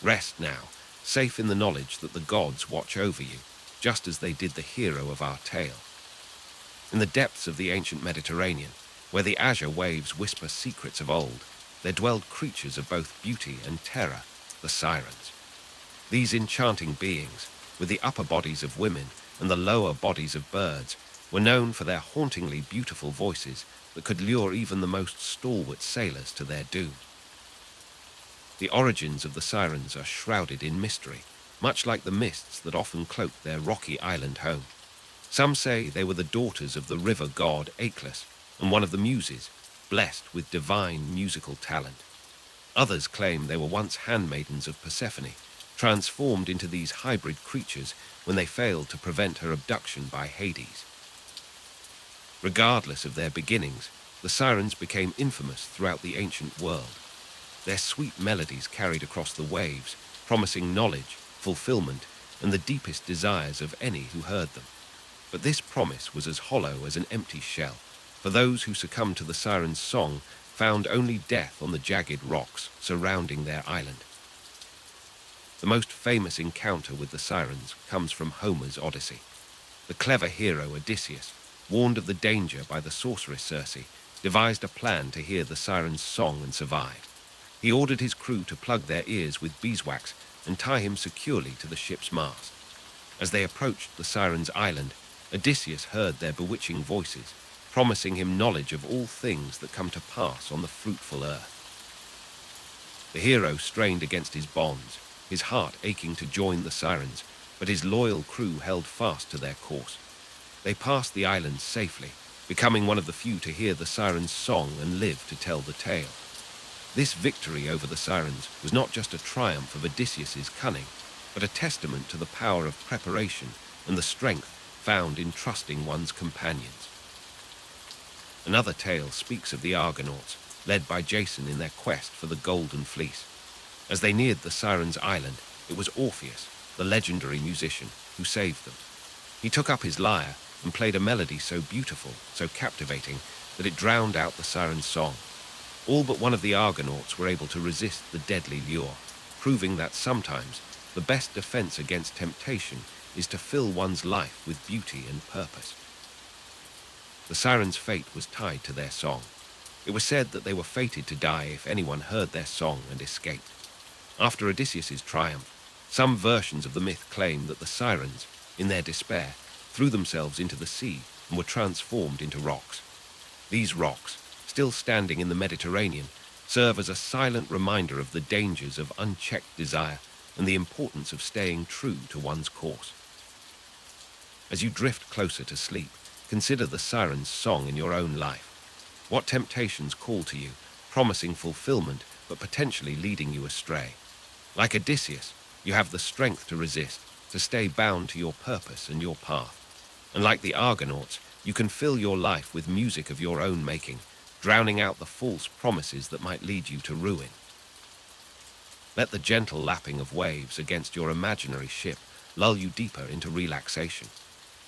Rest now, safe in the knowledge that the gods watch over you, just as they did the hero of our tale. In the depths of the ancient Mediterranean, where the azure waves whisper secrets of old, there dwelled creatures of both beauty and terror, the sirens. These enchanting beings, with the upper bodies of women and the lower bodies of birds, were known for their hauntingly beautiful voices that could lure even the most stalwart sailors to their doom. The origins of the sirens are shrouded in mystery, much like the mists that often cloak their rocky island home. Some say they were the daughters of the river god Aeolus and one of the muses, blessed with divine musical talent. Others claim they were once handmaidens of Persephone, transformed into these hybrid creatures when they failed to prevent her abduction by Hades. Regardless of their beginnings, the sirens became infamous throughout the ancient world. Their sweet melodies carried across the waves, promising knowledge, fulfillment, and the deepest desires of any who heard them. But this promise was as hollow as an empty shell, for those who succumbed to the sirens' song found only death on the jagged rocks surrounding their island. The most famous encounter with the sirens comes from Homer's Odyssey. The clever hero Odysseus, warned of the danger by the sorceress Circe, devised a plan to hear the sirens' song and survive. He ordered his crew to plug their ears with beeswax and tie him securely to the ship's mast. As they approached the Sirens' Island, Odysseus heard their bewitching voices, promising him knowledge of all things that come to pass on the fruitful earth. The hero strained against his bonds, his heart aching to join the Sirens, but his loyal crew held fast to their course. They passed the island safely, becoming one of the few to hear the Sirens' song and live to tell the tale. This victory over the Sirens was not just a triumph of Odysseus's cunning, but a testament to the power of preparation and the strength found in trusting one's companions. Another tale speaks of the Argonauts, led by Jason in their quest for the Golden Fleece. As they neared the Sirens' Island, it was Orpheus, the legendary musician, who saved them. He took up his lyre and played a melody so beautiful, so captivating, that it drowned out the Sirens' song. All but one of the Argonauts were able to resist the deadly lure, proving that sometimes the best defense against temptation is to fill one's life with beauty and purpose. The Sirens' fate was tied to their song. It was said that they were fated to die if anyone heard their song and escaped. After Odysseus's triumph, some versions of the myth claim that the Sirens, in their despair, threw themselves into the sea and were transformed into rocks. These rocks, still standing in the Mediterranean, serve as a silent reminder of the dangers of unchecked desire and the importance of staying true to one's course. As you drift closer to sleep, consider the Sirens' song in your own life. What temptations call to you, promising fulfillment but potentially leading you astray? Like Odysseus, you have the strength to resist, to stay bound to your purpose and your path. And like the Argonauts, you can fill your life with music of your own making, drowning out the false promises that might lead you to ruin. Let the gentle lapping of waves against your imaginary ship lull you deeper into relaxation.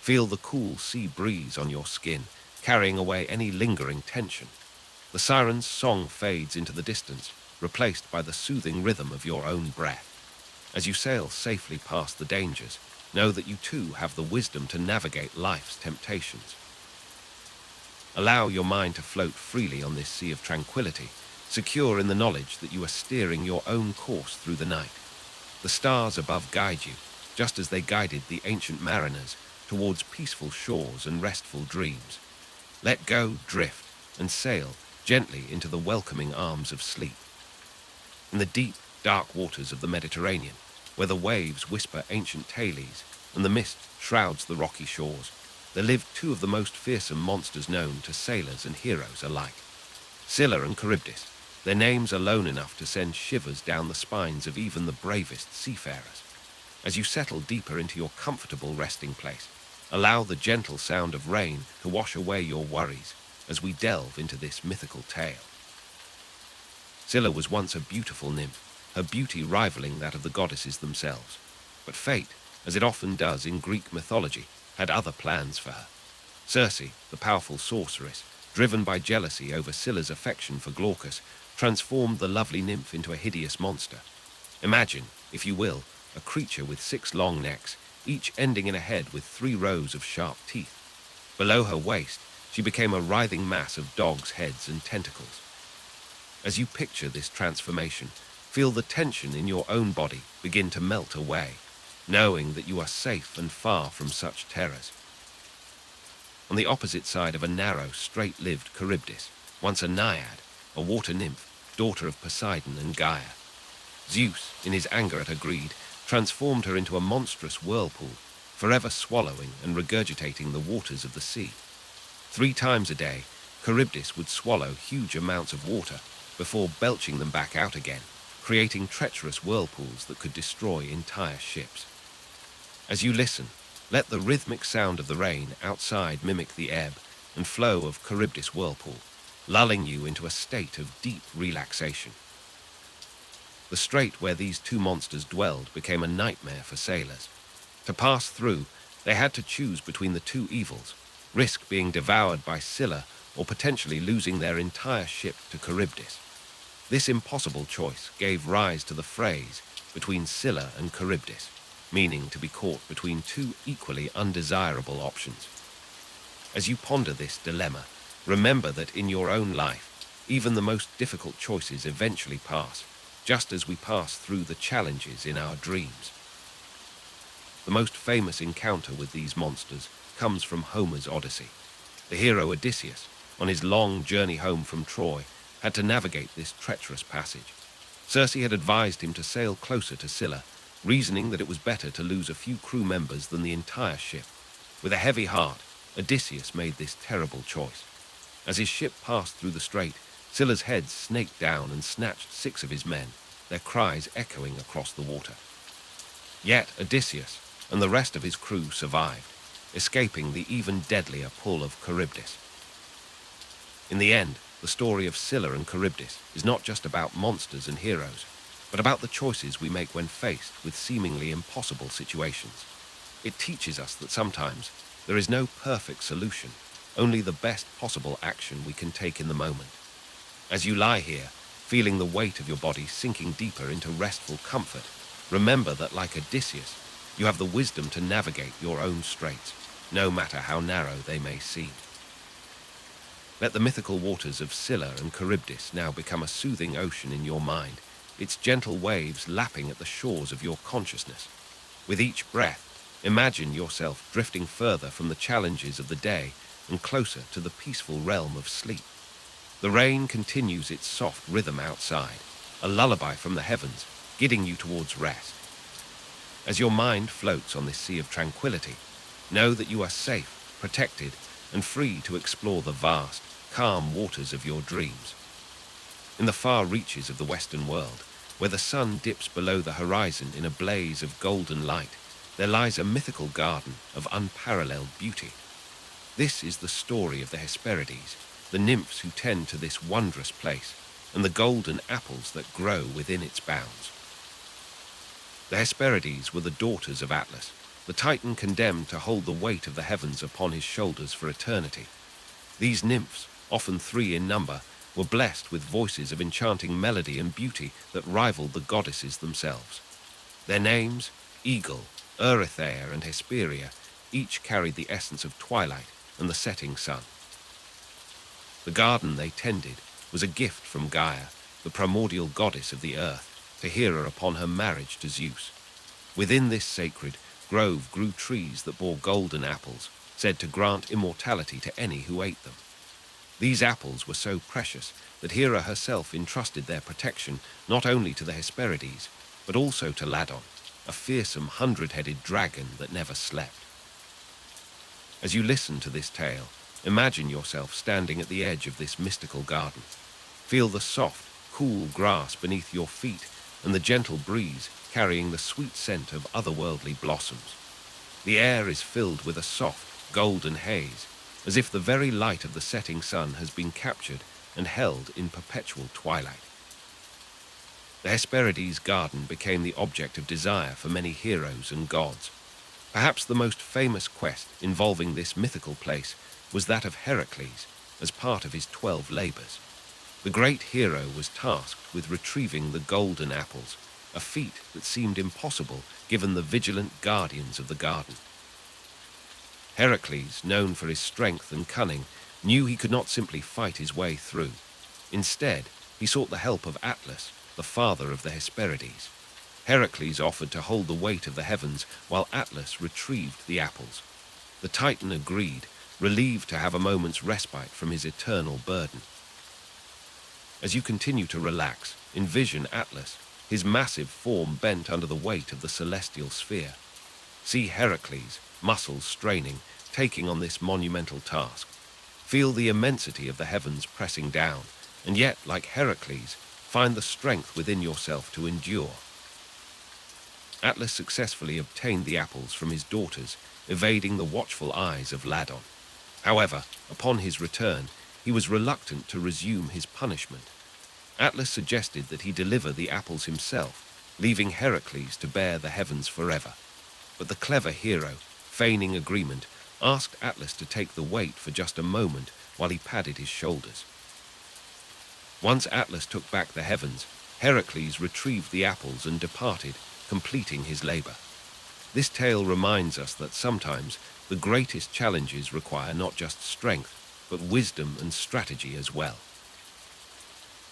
Feel the cool sea breeze on your skin, carrying away any lingering tension. The Sirens' song fades into the distance, replaced by the soothing rhythm of your own breath. As you sail safely past the dangers, know that you too have the wisdom to navigate life's temptations. Allow your mind to float freely on this sea of tranquility, secure in the knowledge that you are steering your own course through the night. The stars above guide you, just as they guided the ancient mariners towards peaceful shores and restful dreams. Let go, drift, and sail gently into the welcoming arms of sleep. In the deep, dark waters of the Mediterranean, where the waves whisper ancient tales and the mist shrouds the rocky shores, there lived two of the most fearsome monsters known to sailors and heroes alike. Scylla and Charybdis, their names alone enough to send shivers down the spines of even the bravest seafarers. As you settle deeper into your comfortable resting place, allow the gentle sound of rain to wash away your worries as we delve into this mythical tale. Scylla was once a beautiful nymph, her beauty rivaling that of the goddesses themselves. But fate, as it often does in Greek mythology, had other plans for her. Circe, the powerful sorceress, driven by jealousy over Scylla's affection for Glaucus, transformed the lovely nymph into a hideous monster. Imagine, if you will, a creature with 6 long necks, each ending in a head with 3 rows of sharp teeth. Below her waist, she became a writhing mass of dogs' heads and tentacles. As you picture this transformation, feel the tension in your own body begin to melt away, knowing that you are safe and far from such terrors. On the opposite side of a narrow, straight-lived Charybdis, once a naiad, a water nymph, daughter of Poseidon and Gaia. Zeus, in his anger at her greed, transformed her into a monstrous whirlpool, forever swallowing and regurgitating the waters of the sea. 3 times a day, Charybdis would swallow huge amounts of water before belching them back out again, creating treacherous whirlpools that could destroy entire ships. As you listen, let the rhythmic sound of the rain outside mimic the ebb and flow of Charybdis' whirlpool, lulling you into a state of deep relaxation. The strait where these 2 monsters dwelled became a nightmare for sailors. To pass through, they had to choose between the 2 evils, risk being devoured by Scylla or potentially losing their entire ship to Charybdis. This impossible choice gave rise to the phrase between Scylla and Charybdis, meaning to be caught between 2 equally undesirable options. As you ponder this dilemma, remember that in your own life, even the most difficult choices eventually pass, just as we pass through the challenges in our dreams. The most famous encounter with these monsters comes from Homer's Odyssey. The hero Odysseus, on his long journey home from Troy, had to navigate this treacherous passage. Circe had advised him to sail closer to Scylla, reasoning that it was better to lose a few crew members than the entire ship. With a heavy heart, Odysseus made this terrible choice. As his ship passed through the strait, Scylla's head snaked down and snatched 6 of his men, their cries echoing across the water. Yet Odysseus and the rest of his crew survived, escaping the even deadlier pull of Charybdis. In the end, the story of Scylla and Charybdis is not just about monsters and heroes, but about the choices we make when faced with seemingly impossible situations. It teaches us that sometimes there is no perfect solution, only the best possible action we can take in the moment. As you lie here, feeling the weight of your body sinking deeper into restful comfort, remember that like Odysseus, you have the wisdom to navigate your own straits, no matter how narrow they may seem. Let the mythical waters of Scylla and Charybdis now become a soothing ocean in your mind, its gentle waves lapping at the shores of your consciousness. With each breath, imagine yourself drifting further from the challenges of the day and closer to the peaceful realm of sleep. The rain continues its soft rhythm outside, a lullaby from the heavens, guiding you towards rest. As your mind floats on this sea of tranquility, know that you are safe, protected, and free to explore the vast, calm waters of your dreams. In the far reaches of the Western world, where the sun dips below the horizon in a blaze of golden light, there lies a mythical garden of unparalleled beauty. This is the story of the Hesperides, the nymphs who tend to this wondrous place, and the golden apples that grow within its bounds. The Hesperides were the daughters of Atlas, the Titan condemned to hold the weight of the heavens upon his shoulders for eternity. These nymphs, often 3 in number, were blessed with voices of enchanting melody and beauty that rivaled the goddesses themselves. Their names, Eagle, Eurythea, and Hesperia, each carried the essence of twilight and the setting sun. The garden they tended was a gift from Gaia, the primordial goddess of the earth, to Hera upon her marriage to Zeus. Within this sacred grove grew trees that bore golden apples, said to grant immortality to any who ate them. These apples were so precious that Hera herself entrusted their protection not only to the Hesperides, but also to Ladon, a fearsome 100-headed dragon that never slept. As you listen to this tale, imagine yourself standing at the edge of this mystical garden. Feel the soft, cool grass beneath your feet and the gentle breeze carrying the sweet scent of otherworldly blossoms. The air is filled with a soft, golden haze, as if the very light of the setting sun has been captured and held in perpetual twilight. The Hesperides' garden became the object of desire for many heroes and gods. Perhaps the most famous quest involving this mythical place was that of Heracles as part of his 12 labors. The great hero was tasked with retrieving the golden apples, a feat that seemed impossible given the vigilant guardians of the garden. Heracles, known for his strength and cunning, knew he could not simply fight his way through. Instead, he sought the help of Atlas, the father of the Hesperides. Heracles offered to hold the weight of the heavens while Atlas retrieved the apples. The Titan agreed, relieved to have a moment's respite from his eternal burden. As you continue to relax, envision Atlas, his massive form bent under the weight of the celestial sphere. See Heracles, muscles straining, taking on this monumental task. Feel the immensity of the heavens pressing down, and yet, like Heracles, find the strength within yourself to endure. Atlas successfully obtained the apples from his daughters, evading the watchful eyes of Ladon. However, upon his return, he was reluctant to resume his punishment. Atlas suggested that he deliver the apples himself, leaving Heracles to bear the heavens forever. But the clever hero, feigning agreement, asked Atlas to take the weight for just a moment while he padded his shoulders. Once Atlas took back the heavens, Heracles retrieved the apples and departed, completing his labor. This tale reminds us that sometimes the greatest challenges require not just strength, but wisdom and strategy as well.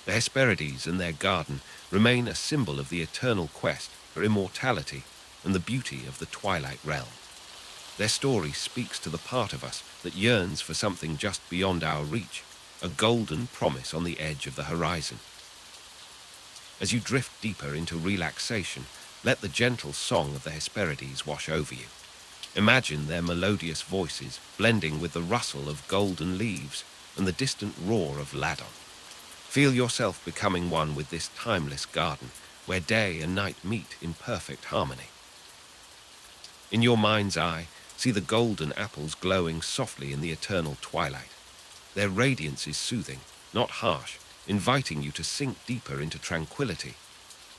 The Hesperides and their garden remain a symbol of the eternal quest for immortality and the beauty of the twilight realm. Their story speaks to the part of us that yearns for something just beyond our reach, a golden promise on the edge of the horizon. As you drift deeper into relaxation, let the gentle song of the Hesperides wash over you. Imagine their melodious voices blending with the rustle of golden leaves and the distant roar of Ladon. Feel yourself becoming one with this timeless garden, where day and night meet in perfect harmony. In your mind's eye, see the golden apples glowing softly in the eternal twilight. Their radiance is soothing, not harsh, inviting you to sink deeper into tranquility.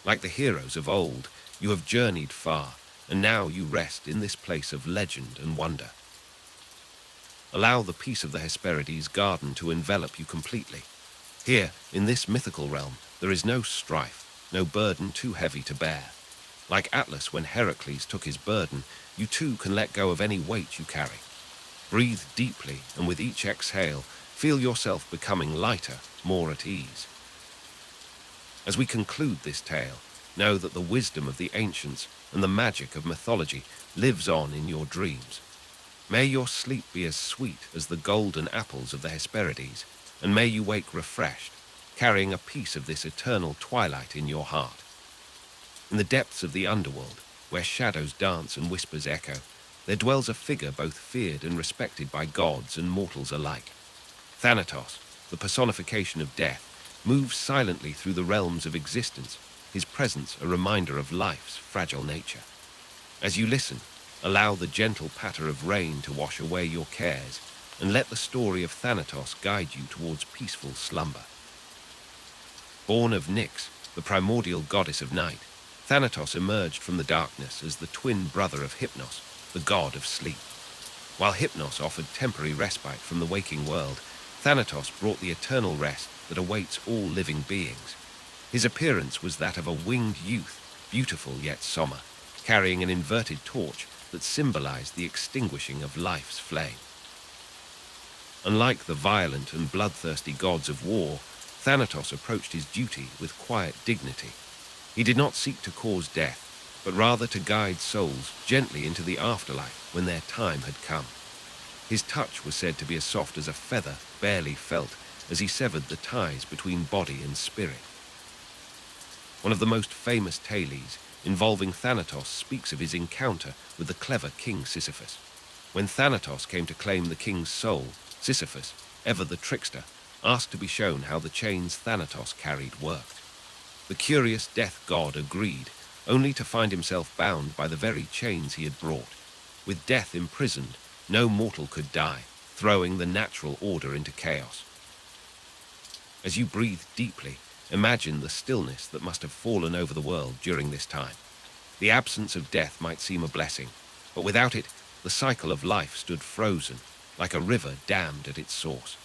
Like the heroes of old, you have journeyed far, and now you rest in this place of legend and wonder. Allow the peace of the Hesperides garden to envelop you completely. Here, in this mythical realm, there is no strife, no burden too heavy to bear. Like Atlas when Heracles took his burden, you too can let go of any weight you carry. Breathe deeply, and with each exhale, feel yourself becoming lighter, more at ease. As we conclude this tale, know that the wisdom of the ancients and the magic of mythology lives on in your dreams. May your sleep be as sweet as the golden apples of the Hesperides, and may you wake refreshed, carrying a piece of this eternal twilight in your heart. In the depths of the underworld, where shadows dance and whispers echo, there dwells a figure both feared and respected by gods and mortals alike. Thanatos, the personification of death, moves silently through the realms of existence, his presence a reminder of life's fragile nature. As you listen, allow the gentle patter of rain to wash away your cares, and let the story of Thanatos guide you towards peaceful slumber. Born of Nyx, the primordial goddess of night, Thanatos emerged from the darkness as the twin brother of Hypnos, the god of sleep. While Hypnos offered temporary respite from the waking world, Thanatos brought the eternal rest that awaits all living beings. His appearance was that of a winged youth, beautiful yet somber, carrying an inverted torch that symbolized the extinguishing of life's flame. Unlike the violent and bloodthirsty gods of war, Thanatos approached his duty with quiet dignity. He did not seek to cause death, but rather to guide souls gently into the afterlife when their time had come. His touch was said to be as soft as a feather barely felt as he severed the ties between body and spirit. One of the most famous tales involving Thanatos speaks of his encounter with the clever king Sisyphus. When Thanatos came to claim the king's soul, Sisyphus, ever the trickster, asked to be shown how the chains Thanatos carried worked. The curious death god agreed, only to find himself bound by the very chains he had brought. With death imprisoned, no mortal could die, throwing the natural order into chaos. As you breathe deeply, imagine the stillness that must have fallen over the world during this time. The absence of death might seem a blessing, but without it, the cycle of life stood frozen, like a river dammed at its source.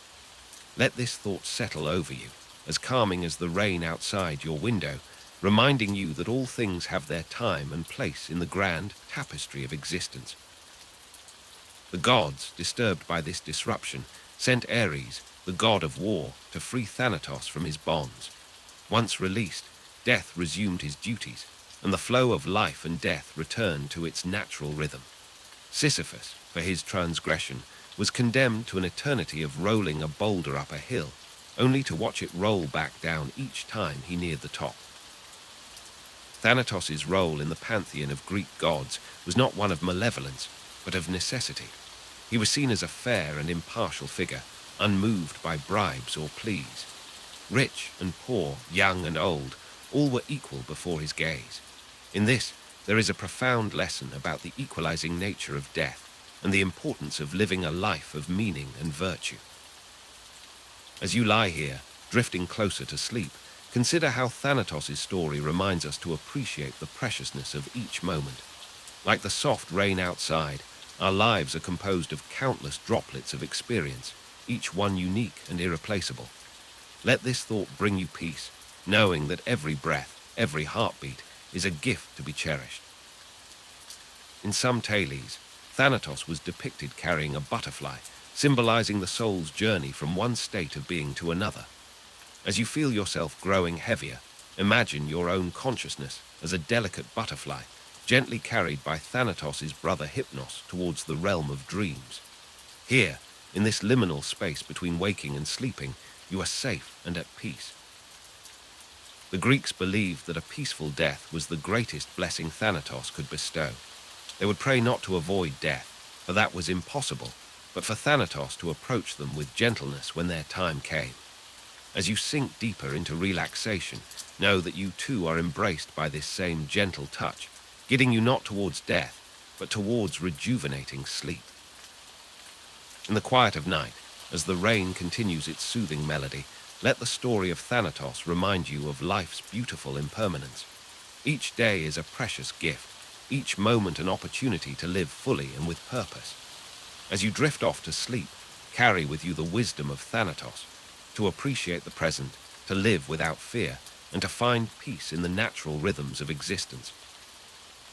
Let this thought settle over you, as calming as the rain outside your window, reminding you that all things have their time and place in the grand tapestry of existence. The gods, disturbed by this disruption, sent Ares, the god of war, to free Thanatos from his bonds. Once released, death resumed his duties, and the flow of life and death returned to its natural rhythm. Sisyphus, for his transgression, was condemned to an eternity of rolling a boulder up a hill, only to watch it roll back down each time he neared the top. Thanatos' role in the pantheon of Greek gods was not one of malevolence, but of necessity. He was seen as a fair and impartial figure, unmoved by bribes or pleas. Rich and poor, young and old, all were equal before his gaze. In this, there is a profound lesson about the equalizing nature of death and the importance of living a life of meaning and virtue. As you lie here, drifting closer to sleep, consider how Thanatos' story reminds us to appreciate the preciousness of each moment. Like the soft rain outside, our lives are composed of countless droplets of experience, each one unique and irreplaceable. Let this thought bring you peace, knowing that every breath, every heartbeat, is a gift to be cherished. In some tales, Thanatos was depicted carrying a butterfly, symbolizing the soul's journey from one state of being to another. As you feel yourself growing heavier, imagine your own consciousness as a delicate butterfly, gently carried by Thanatos' brother Hypnos towards the realm of dreams. Here, in this liminal space between waking and sleeping, you are safe and at peace. The Greeks believed that a peaceful death was the greatest blessing Thanatos could bestow. They would pray not to avoid death, for that was impossible, but for Thanatos to approach them with gentleness when their time came. As you sink deeper into relaxation, know that you too are embraced by this same gentle touch, guiding you not towards death, but towards rejuvenating sleep. In the quiet of night, as the rain continues its soothing melody, let the story of Thanatos remind you of life's beautiful impermanence. Each day is a precious gift, each moment an opportunity to live fully and with purpose. As you drift off to sleep, carry with you the wisdom of Thanatos, to appreciate the present, to live without fear, and to find peace in the natural rhythms of existence.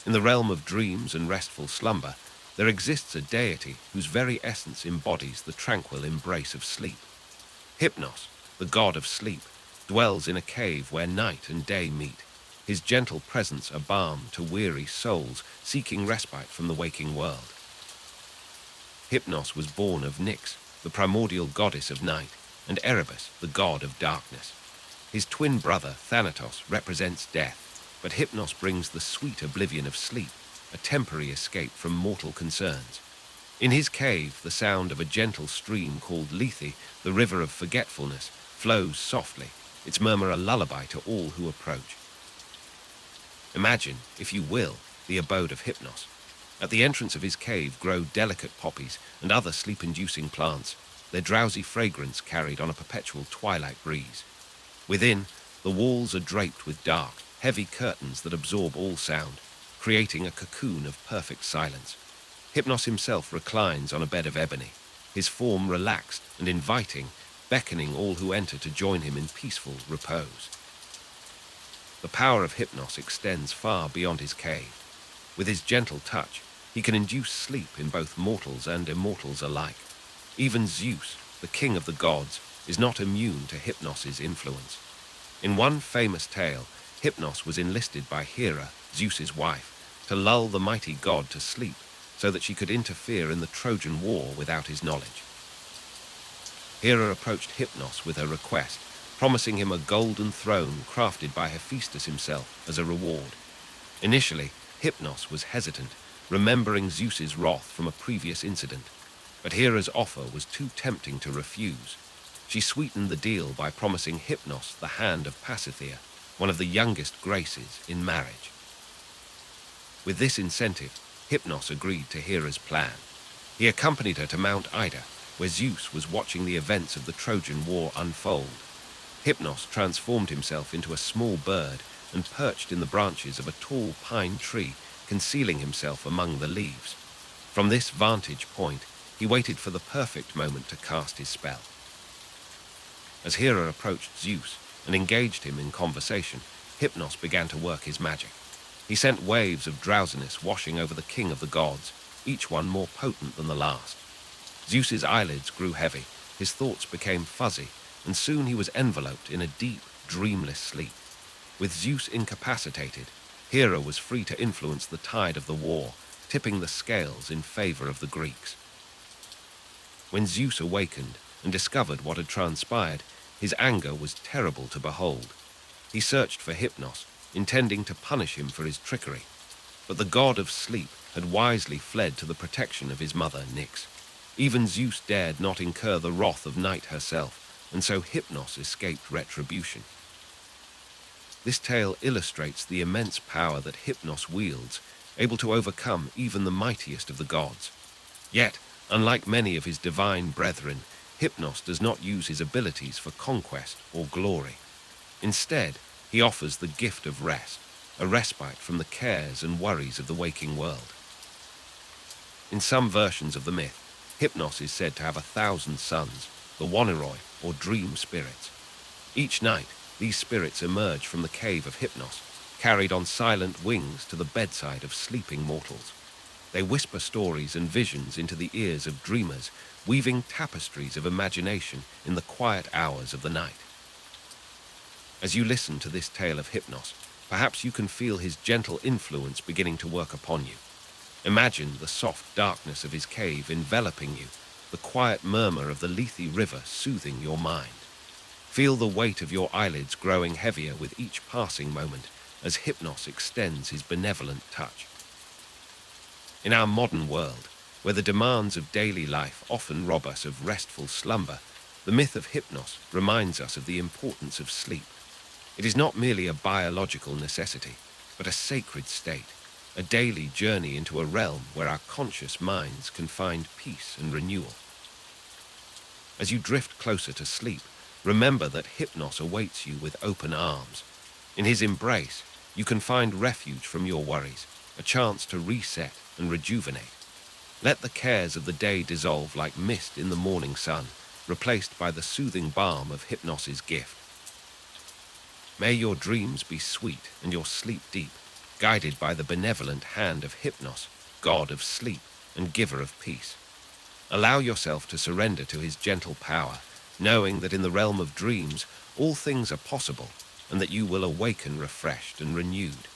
In the realm of dreams and restful slumber, there exists a deity whose very essence embodies the tranquil embrace of sleep. Hypnos, the god of sleep, dwells in a cave where night and day meet, his gentle presence a balm to weary souls seeking respite from the waking world. Hypnos was born of Nyx, the primordial goddess of night, and Erebus, the god of darkness. His twin brother, Thanatos, represents death, but Hypnos brings the sweet oblivion of sleep, a temporary escape from mortal concerns. In his cave, the sound of a gentle stream called Lethe, the river of forgetfulness, flows softly, its murmur a lullaby to all who approach. Imagine, if you will, the abode of Hypnos. At the entrance of his cave grow delicate poppies and other sleep-inducing plants, their drowsy fragrance carried on a perpetual twilight breeze. Within, the walls are draped with dark, heavy curtains that absorb all sound, creating a cocoon of perfect silence. Hypnos himself reclines on a bed of ebony, his form relaxed and inviting, beckoning all who enter to join him in peaceful repose. The power of Hypnos extends far beyond his cave. With his gentle touch, he can induce sleep in both mortals and immortals alike. Even Zeus, the king of the gods, is not immune to Hypnos' influence. In one famous tale, Hypnos was enlisted by Hera, Zeus's wife, to lull the mighty god to sleep so that she could interfere in the Trojan War without his knowledge. Hera approached Hypnos with her request, promising him a golden throne crafted by Hephaestus himself as a reward. Initially, Hypnos was hesitant, remembering Zeus's wrath from a previous incident, but Hera's offer was too tempting to refuse. She sweetened the deal by promising Hypnos the hand of Pasithea, one of the youngest Graces, in marriage. With this incentive, Hypnos agreed to Hera's plan. He accompanied her to Mount Ida, where Zeus was watching the events of the Trojan War unfold. Hypnos transformed himself into a small bird and perched in the branches of a tall pine tree, concealing himself among the leaves. From this vantage point, he waited for the perfect moment to cast his spell. As Hera approached Zeus and engaged him in conversation, Hypnos began to work his magic. He sent waves of drowsiness washing over the king of the gods, each one more potent than the last. Zeus's eyelids grew heavy, his thoughts became fuzzy, and soon he was enveloped in a deep, dreamless sleep. With Zeus incapacitated, Hera was free to influence the tide of the war, tipping the scales in favor of the Greeks. When Zeus awakened and discovered what had transpired, his anger was terrible to behold. He searched for Hypnos, intending to punish him for his trickery, but the god of sleep had wisely fled to the protection of his mother, Nyx. Even Zeus dared not incur the wrath of Night herself, and so Hypnos escaped retribution. This tale illustrates the immense power that Hypnos wields, able to overcome even the mightiest of the gods. Yet, unlike many of his divine brethren, Hypnos does not use his abilities for conquest or glory. Instead, he offers the gift of rest, a respite from the cares and worries of the waking world. In some versions of the myth, Hypnos is said to have 1,000 sons, the Wanneroi, or dream spirits. Each night, these spirits emerge from the cave of Hypnos, carried on silent wings to the bedside of sleeping mortals. They whisper stories and visions into the ears of dreamers, weaving tapestries of imagination in the quiet hours of the night. As you listen to this tale of Hypnos, perhaps you can feel his gentle influence beginning to work upon you. Imagine the soft darkness of his cave enveloping you, the quiet murmur of the Lethe River soothing your mind. Feel the weight of your eyelids growing heavier with each passing moment as Hypnos extends his benevolent touch. In our modern world, where the demands of daily life often rob us of restful slumber, the myth of Hypnos reminds us of the importance of sleep. It is not merely a biological necessity, but a sacred state, a daily journey into a realm where our conscious minds can find peace and renewal. As you drift closer to sleep, remember that Hypnos awaits you with open arms. In his embrace, you can find refuge from your worries, a chance to reset and rejuvenate. Let the cares of the day dissolve like mist in the morning sun, replaced by the soothing balm of Hypnos's gift. May your dreams be sweet and your sleep deep, guided by the benevolent hand of Hypnos, god of sleep and giver of peace. Allow yourself to surrender to his gentle power, knowing that in the realm of dreams all things are possible and that you will awaken refreshed and renewed.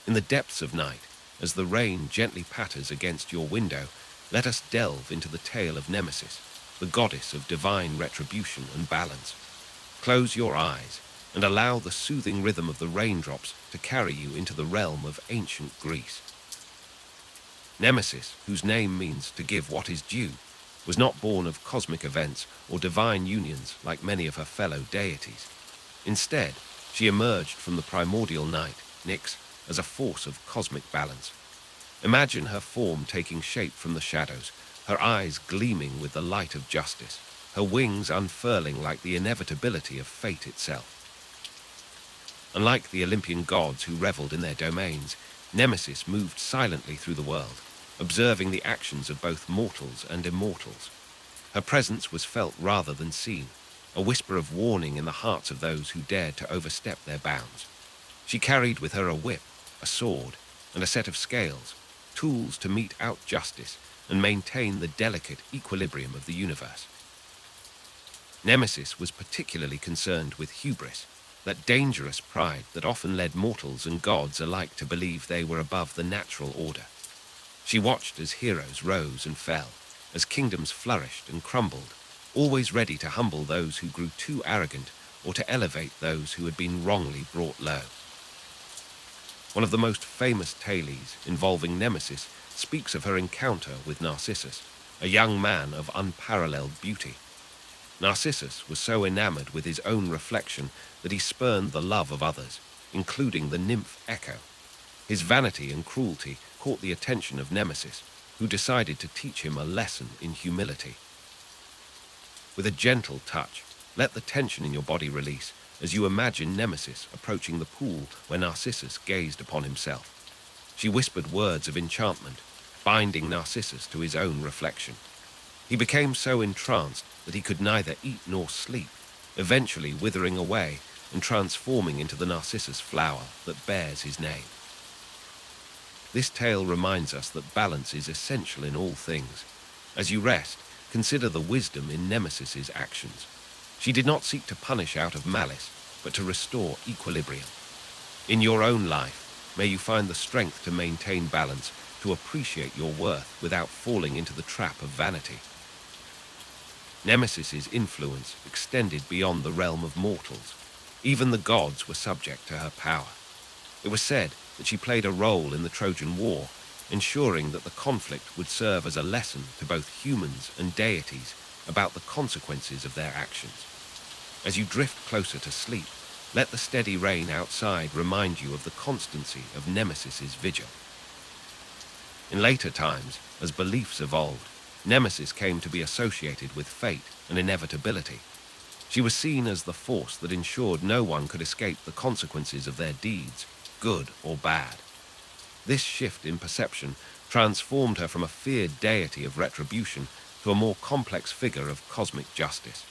In the depths of night, as the rain gently patters against your window, let us delve into the tale of Nemesis, the goddess of divine retribution and balance. Close your eyes and allow the soothing rhythm of the raindrops to carry you into the realm of ancient Greece. Nemesis, whose name means to give what is due, was not born of cosmic events or divine unions like many of her fellow deities. Instead, she emerged from the primordial night, Nyx, as a force of cosmic balance. Imagine her form taking shape from the shadows, her eyes gleaming with the light of justice, her wings unfurling like the inevitability of fate itself. Unlike the Olympian gods who reveled in their domains, Nemesis moved silently through the world, observing the actions of both mortals and immortals. Her presence was felt rather than seen, a whisper of warning in the hearts of those who dared to overstep their bounds. She carried with her a whip, a sword, and a set of scales, tools to mete out justice and maintain the delicate equilibrium of the universe. Nemesis was particularly concerned with hubris, that dangerous pride that often led mortals and gods alike to believe they were above the natural order. She watched as heroes rose and fell, as kingdoms flourished and crumbled, always ready to humble those who grew too arrogant or to elevate those who had been wrongly brought low. One of the most famous tales involving Nemesis speaks of her encounter with Narcissus, a young man of unparalleled beauty. Narcissus was so enamored with his own reflection that he spurned the love of others, including the nymph Echo. His vanity and cruelty caught the attention of Nemesis, who decided to teach him a lesson in humility. With a gentle touch, let the tension in your body release as you imagine Nemesis approaching the pool where Narcissus gazed upon himself. She whispered words of enchantment, binding Narcissus to his own reflection. He became so entranced that he could neither eat nor sleep, eventually withering away and transforming into the Narcissus flower that bears his name. This tale reminds us that balance is essential in all things. As you rest, consider the wisdom in Nemesis's actions. She did not seek to punish out of malice, but to restore equilibrium. In your own life, may you find the strength to maintain balance, to appreciate your worth without falling into the trap of vanity. Nemesis's influence extended beyond the realm of mortals. Even the gods were subject to her power. It was said that she played a role in the Trojan War, ensuring that the conflict would serve as a lesson to both humans and deities about the consequences of their actions. As you drift closer to sleep, let the steady rain outside remind you of the constancy of Nemesis's vigil. In later times, as beliefs evolved, Nemesis came to be associated with fate and inevitability. She was seen as the force that ensured no one could escape the consequences of their deeds, good or bad. This shift in perception transformed her from a feared deity of retribution to a more complex figure of cosmic justice.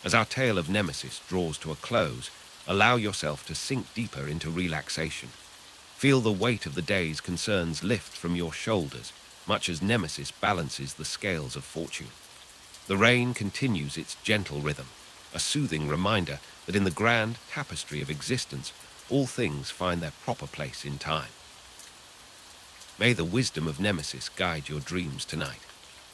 As our tale of Nemesis draws to a close, allow yourself to sink deeper into relaxation. Feel the weight of the day's concerns lift from your shoulders, much as Nemesis balances the scales of fortune. The rain continues its gentle rhythm, a soothing reminder that that in the grand tapestry of existence, all things find their proper place in time. May the wisdom of Nemesis guide your dreams tonight.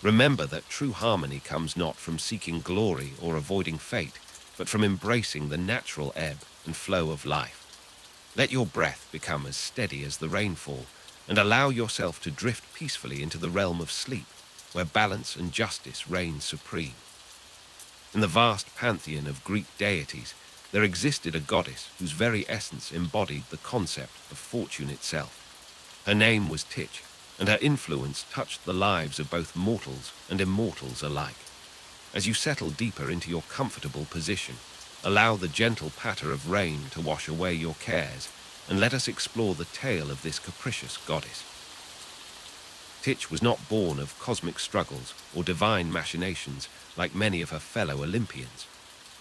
Remember that true harmony comes not from seeking glory or avoiding fate, but from embracing the natural ebb and flow of life. Let your breath become as steady as the rainfall, and allow yourself to drift peacefully into the realm of sleep, where balance and justice reign supreme. In the vast pantheon of Greek deities, there existed a goddess whose very essence embodied the concept of fortune itself. Her name was Titch, and her influence touched the lives of both mortals and immortals alike. As you settle deeper into your comfortable position, allow the gentle patter of rain to wash away your cares, and let us explore the tale of this capricious goddess. Titch was not born of cosmic struggles or divine machinations like many of her fellow Olympians.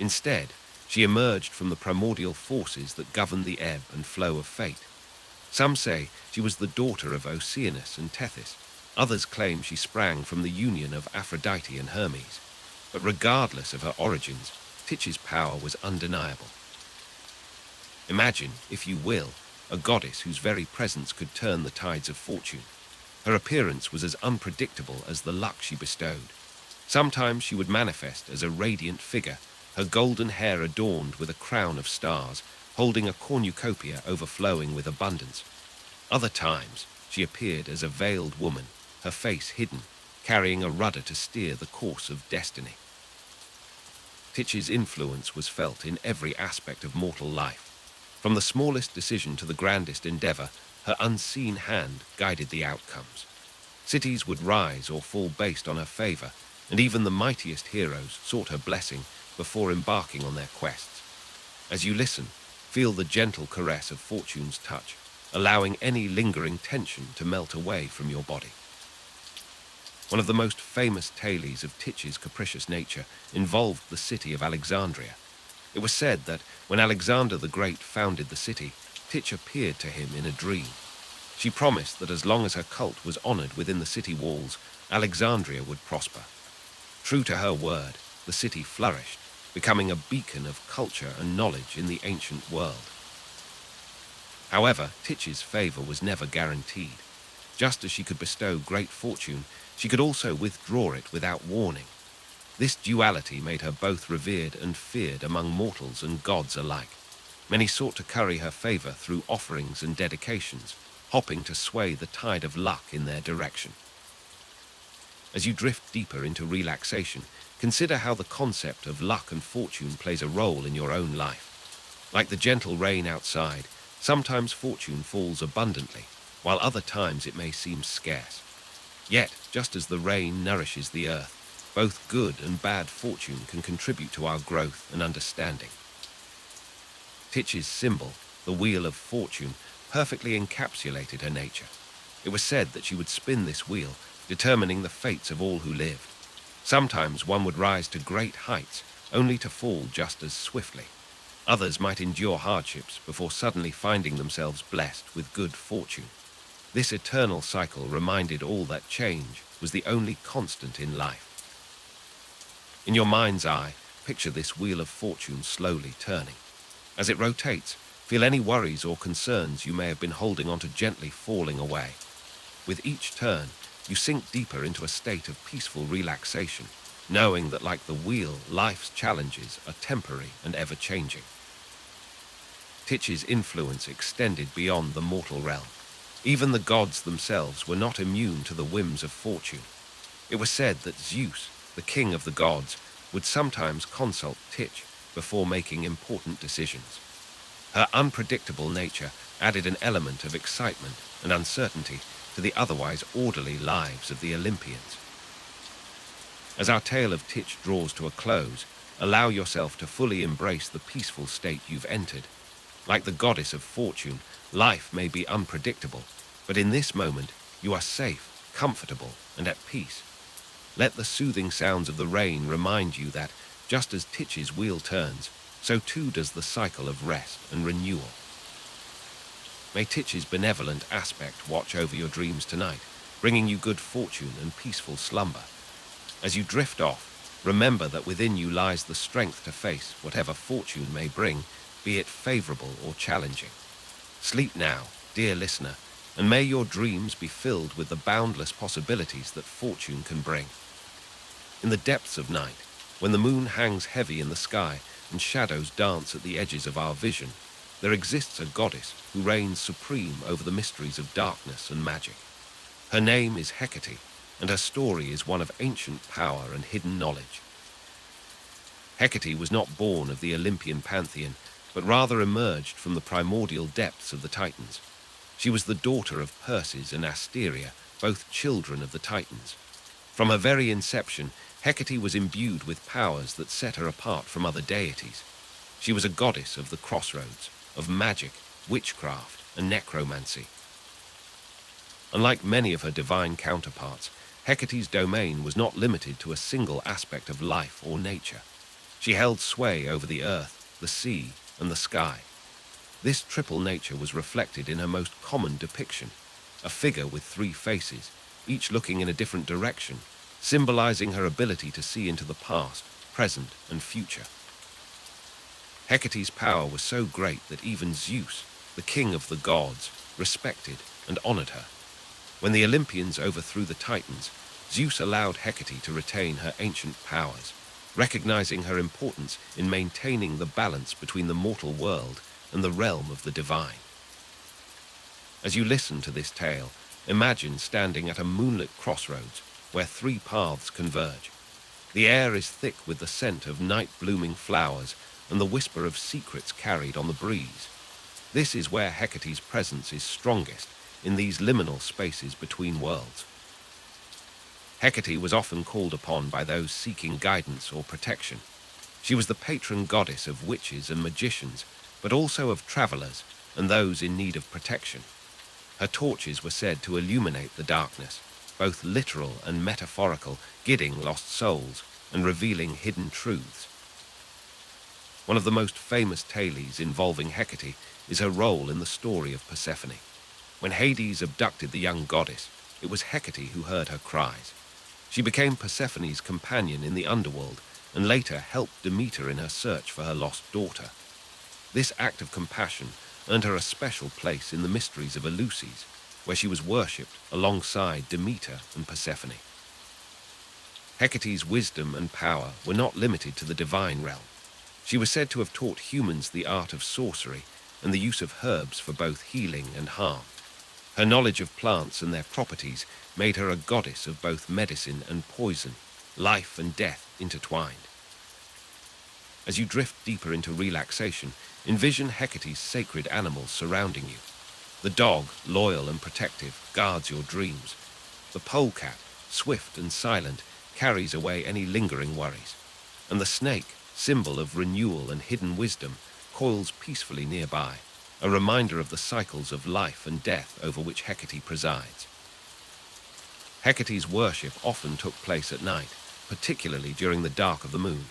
Instead, she emerged from the primordial forces that govern the ebb and flow of fate. Some say she was the daughter of Oceanus and Tethys. Others claim she sprang from the union of Aphrodite and Hermes. But regardless of her origins, Titch's power was undeniable. Imagine, if you will, a goddess whose very presence could turn the tides of fortune. Her appearance was as unpredictable as the luck she bestowed. Sometimes she would manifest as a radiant figure, her golden hair adorned with a crown of stars, holding a cornucopia overflowing with abundance. Other times, she appeared as a veiled woman, her face hidden, carrying a rudder to steer the course of destiny. Titch's influence was felt in every aspect of mortal life. From the smallest decision to the grandest endeavor, her unseen hand guided the outcomes. Cities would rise or fall based on her favor, and even the mightiest heroes sought her blessing before embarking on their quests. As you listen, feel the gentle caress of fortune's touch, allowing any lingering tension to melt away from your body. One of the most famous tales of Titch's capricious nature involved the city of Alexandria. It was said that when Alexander the Great founded the city, Titch appeared to him in a dream. She promised that as long as her cult was honored within the city walls, Alexandria would prosper. True to her word, the city flourished, becoming a beacon of culture and knowledge in the ancient world. However, Titch's favor was never guaranteed. Just as she could bestow great fortune, she could also withdraw it without warning. This duality made her both revered and feared among mortals and gods alike. Many sought to curry her favor through offerings and dedications, hoping to sway the tide of luck in their direction. As you drift deeper into relaxation, consider how the concept of luck and fortune plays a role in your own life. Like the gentle rain outside, sometimes fortune falls abundantly, while other times it may seem scarce. Yet, just as the rain nourishes the earth, both good and bad fortune can contribute to our growth and understanding. Titch's symbol, the Wheel of Fortune, perfectly encapsulated her nature. It was said that she would spin this wheel, determining the fates of all who lived. Sometimes one would rise to great heights, only to fall just as swiftly. Others might endure hardships before suddenly finding themselves blessed with good fortune. This eternal cycle reminded all that change was the only constant in life. In your mind's eye, picture this wheel of fortune slowly turning. As it rotates, feel any worries or concerns you may have been holding on to gently falling away. With each turn, you sink deeper into a state of peaceful relaxation, knowing that like the wheel, life's challenges are temporary and ever-changing. Titch's influence extended beyond the mortal realm. Even the gods themselves were not immune to the whims of fortune. It was said that Zeus, the king of the gods, would sometimes consult Titch before making important decisions. Her unpredictable nature added an element of excitement and uncertainty to the otherwise orderly lives of the Olympians. As our tale of Titch draws to a close, allow yourself to fully embrace the peaceful state you've entered. Like the goddess of fortune, life may be unpredictable, but in this moment you are safe, comfortable, and at peace. Let the soothing sounds of the rain remind you that, just as Titch's wheel turns, so too does the cycle of rest and renewal. May Titch's benevolent aspect watch over your dreams tonight, bringing you good fortune and peaceful slumber. As you drift off, Remember that within you lies the strength to face whatever fortune may bring, be it favorable or challenging. Sleep now, dear listener, and may your dreams be filled with the boundless possibilities that fortune can bring. In the depths of night, when the moon hangs heavy in the sky and shadows dance at the edges of our vision, there exists a goddess who reigns supreme over the mysteries of darkness and magic. Her name is Hecate, and her story is one of ancient power and hidden knowledge. Hecate was not born of the Olympian pantheon, but rather emerged from the primordial depths of the Titans. She was the daughter of Perses and Asteria, both children of the Titans. From her very inception, Hecate was imbued with powers that set her apart from other deities. She was a goddess of the crossroads, of magic, witchcraft, and necromancy. Unlike many of her divine counterparts, Hecate's domain was not limited to a single aspect of life or nature. She held sway over the earth, the sea, and the sky. This triple nature was reflected in her most common depiction, a figure with three faces, each looking in a different direction, symbolizing her ability to see into the past, present, and future. Hecate's power was so great that even Zeus, the king of the gods, respected and honored her. When the Olympians overthrew the Titans, Zeus allowed Hecate to retain her ancient powers, recognizing her importance in maintaining the balance between the mortal world and the realm of the divine. As you listen to this tale, imagine standing at a moonlit crossroads where three paths converge. The air is thick with the scent of night-blooming flowers and the whisper of secrets carried on the breeze. This is where Hecate's presence is strongest, in these liminal spaces between worlds. Hecate was often called upon by those seeking guidance or protection. She was the patron goddess of witches and magicians, but also of travelers and those in need of protection. Her torches were said to illuminate the darkness, both literal and metaphorical, guiding lost souls and revealing hidden truths. One of the most famous tales involving Hecate is her role in the story of Persephone. When Hades abducted the young goddess, it was Hecate who heard her cries. She became Persephone's companion in the underworld and later helped Demeter in her search for her lost daughter. This act of compassion earned her a special place in the mysteries of Eleusis, where she was worshipped alongside Demeter and Persephone. Hecate's wisdom and power were not limited to the divine realm. She was said to have taught humans the art of sorcery and the use of herbs for both healing and harm. Her knowledge of plants and their properties made her a goddess of both medicine and poison, life and death intertwined. As you drift deeper into relaxation, envision Hecate's sacred animals surrounding you. The dog, loyal and protective, guards your dreams. The polecat, swift and silent, carries away any lingering worries. And the snake, symbol of renewal and hidden wisdom, coils peacefully nearby, a reminder of the cycles of life and death over which Hecate presides. Hecate's worship often took place at night, particularly during the dark of the moon.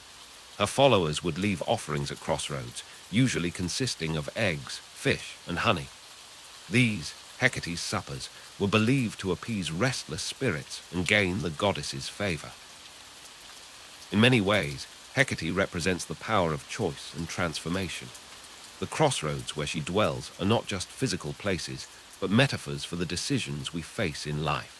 Her followers would leave offerings at crossroads, usually consisting of eggs, fish, and honey. These, Hecate's suppers, were believed to appease restless spirits and gain the goddess's favor. In many ways, Hecate represents the power of choice and transformation. The crossroads where she dwells are not just physical places, but metaphors for the decisions we face in life.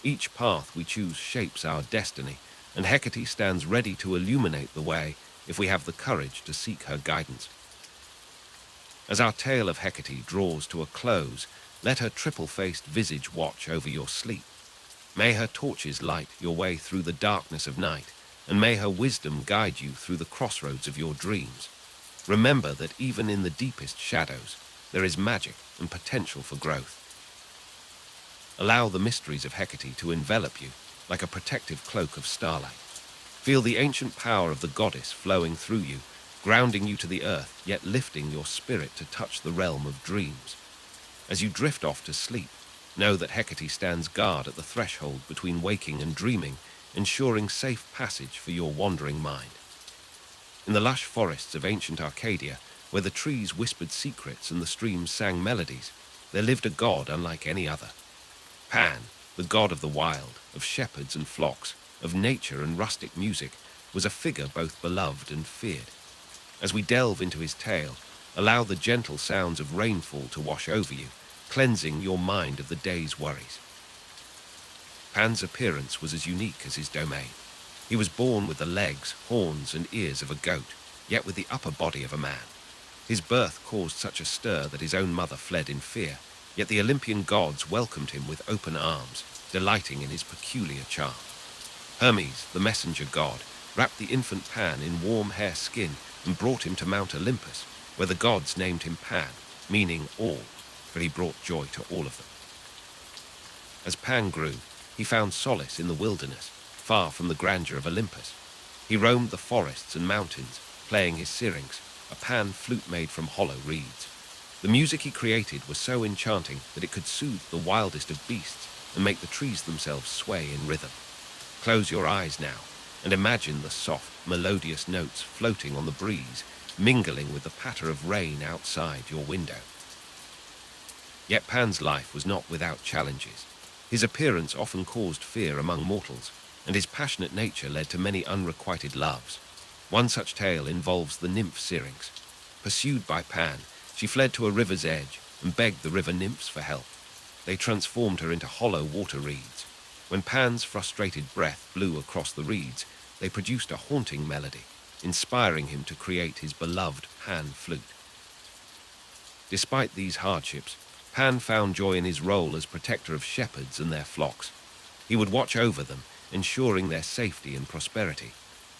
Each path we choose shapes our destiny, and Hecate stands ready to illuminate the way if we have the courage to seek her guidance. As our tale of Hecate draws to a close, let her triple-faced visage watch over your sleep. May her torches light your way through the darkness of night, and may her wisdom guide you through the crossroads of your dreams. Remember that even in the deepest shadows, there is magic and potential for growth. Allow the mysteries of Hecate to envelop you like a protective cloak of starlight. Feel the ancient power of the goddess flowing through you, grounding you to the earth, yet lifting your spirit to touch the realm of dreams. As you drift off to sleep, know that Hecate stands guard at the threshold between waking and dreaming, ensuring safe passage for your wandering mind. In the lush forests of ancient Arcadia, where the trees whispered secrets and the streams sang melodies, there lived a god unlike any other. Pan, the god of the wild, of shepherds and flocks, of nature and rustic music, was a figure both beloved and feared. As we delve into his tale, allow the gentle sounds of rainfall to wash over you, cleansing your mind of the day's worries. Pan's appearance was as unique as his domain. He was born with the legs, horns, and ears of a goat, yet with the upper body of a man. His birth caused such a stir that his own mother fled in fear, yet the Olympian gods welcomed him with open arms, delighting in his peculiar charm. Hermes, the messenger god, wrapped the infant Pan in warm hair skin and brought him to Mount Olympus, where the gods named him Pan, meaning all, for he brought joy to all of them. As Pan grew, he found solace in the wilderness, far from the grandeur of Olympus. He roamed the forests and mountains, playing his syrinx, a pan flute made from hollow reeds. The music he created was so enchanting that it could soothe the wildest of beasts and make the trees themselves sway in rhythm. Close your eyes now and imagine the soft, melodious notes floating on the breeze, mingling with the patter of rain outside your window. Yet Pan's life was not without challenges. His appearance often caused fear among mortals, and his passionate nature led to many unrequited loves. One such tale involves the nymph Syrinx. Pursued by Pan, she fled to a river's edge and begged the river nymphs for help. They transformed her into hollow water reeds. When Pan's frustrated breath blew across the reeds, they produced a haunting melody, inspiring him to create his beloved Pan flute. Despite these hardships, Pan found joy in his role as protector of shepherds and their flocks. He would watch over them, ensuring their safety and prosperity.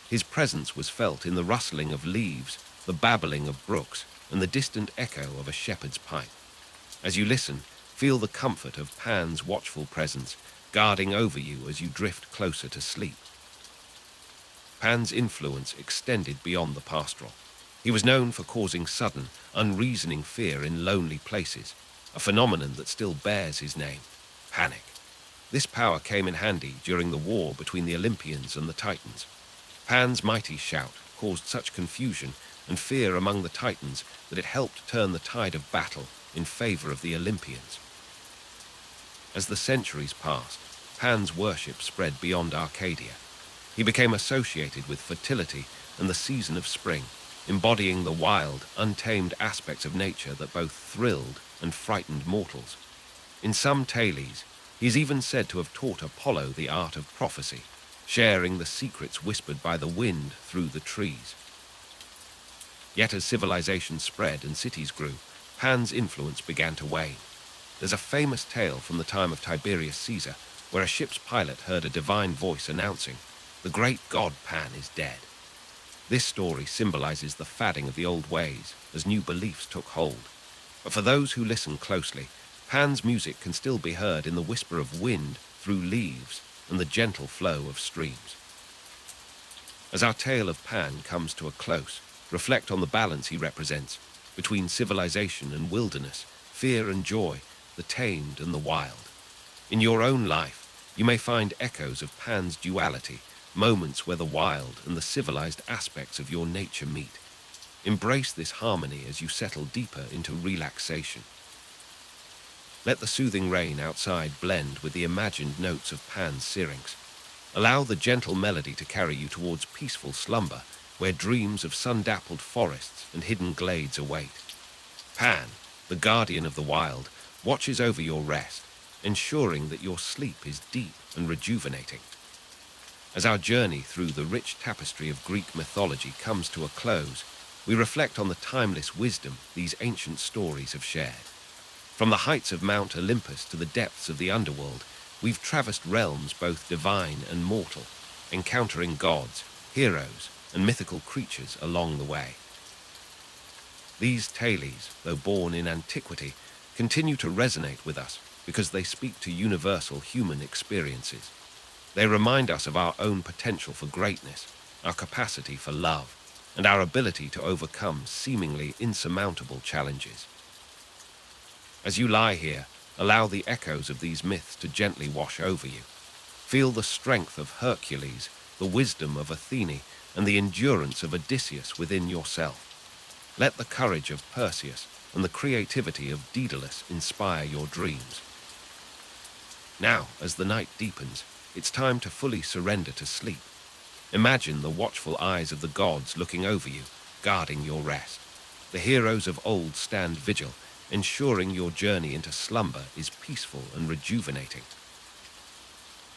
His presence was felt in the rustling of leaves, the babbling of brooks, and the distant echo of a shepherd's pipe. As you listen, feel the comfort of Pan's watchful presence, guarding over you as you drift closer to sleep. Pan's influence extended beyond the pastoral. He was known for causing sudden, unreasoning fear in lonely places, a phenomenon that still bears his name, panic. This power came in handy during the war between the Olympians and the Titans. Pan's mighty shout caused such confusion and fear among the Titans that it helped turn the tide of battle in favor of the Olympians. As the centuries passed, Pan's worship spread beyond Arcadia. He became associated with fertility and the season of spring, embodying the wild, untamed aspects of nature that both thrilled and frightened mortals. In some tales, he is even said to have taught Apollo the art of prophecy, sharing the secrets whispered by the wind through the trees. Yet as civilization spread and cities grew, Pan's influence began to wane. There's a famous tale from the time of Tiberius Caesar where a ship's pilot heard a divine voice announcing, "The great god Pan is dead." This story symbolizes the fading of the old ways as new beliefs took hold. But for those who listen closely, Pan's music can still be heard in the whisper of wind through leaves and the gentle flow of streams. As our tale of Pan comes to a close, reflect on the balance he represents between civilization and wilderness, fear and joy, the tamed and the wild. In your own life, you may find echoes of Pan's duality, moments where the wild and the civilized aspects of your nature meet. Embrace this harmony as you settle deeper into relaxation. Let the soothing rain outside blend with the imagined notes of Pan's syrinx. Allow the gentle melody to carry you towards peaceful slumber, where dreams of sun-dappled forests and hidden glades await. Pan, the guardian of the wild, watches over your rest, ensuring that your sleep is deep and rejuvenating. As our journey through the rich tapestry of Greek mythology comes to a close, we reflect on the timeless wisdom these ancient stories have shared. From the heights of Mount Olympus to the depths of the underworld, we've traversed realms both divine and mortal, encountering gods, heroes, and mythical creatures along the way. These tales, though born in antiquity, continue to resonate with us because they speak to universal human experiences. They remind us of our own potential for greatness, our capacity for love, and our ability to overcome seemingly insurmountable challenges. As you lie here, allow the echoes of these myths to gently wash over you. Feel the strength of Hercules, the wisdom of Athene, and the endurance of Odysseus within yourself. Let the courage of Perseus and the creativity of Daedalus inspire your dreams. Now, as the night deepens, it's time to fully surrender to sleep. Imagine the watchful eyes of the gods looking over you, guarding your rest. The heroes of old stand vigil, ensuring your journey into slumber is peaceful and rejuvenating.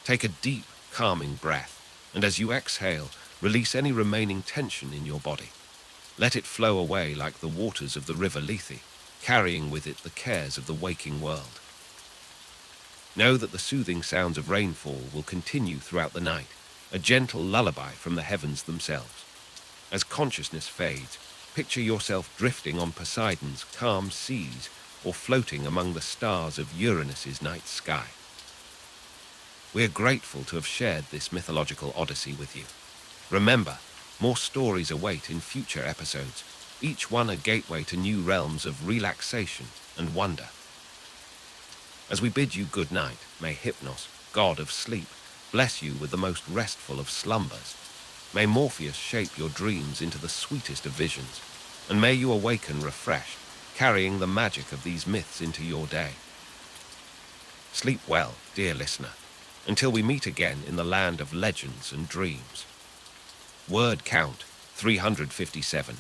Take a deep, calming breath, and as you exhale, release any remaining tension in your body. Let it flow away like the waters of the river Lethe, carrying with it the cares of the waking world. Know that the soothing sounds of rainfall will continue throughout the night, a gentle lullaby from the heavens themselves. As consciousness fades, picture yourself drifting on Poseidon's calm seas or floating among the stars of Uranus's night sky. We are grateful to have shared this mythological odyssey with you. Remember, more stories await in future episodes, each one a gateway to new realms of relaxation and wonder. As we bid you good night, may Hypnos, god of sleep, bless you with the most restful of slumbers. May Morpheus shape your dreams into the sweetest of visions, and may you awaken refreshed, carrying the magic of these myths into your day. Sleep well, dear listener, until we meet again in the land of legends and dreams. Word count 357.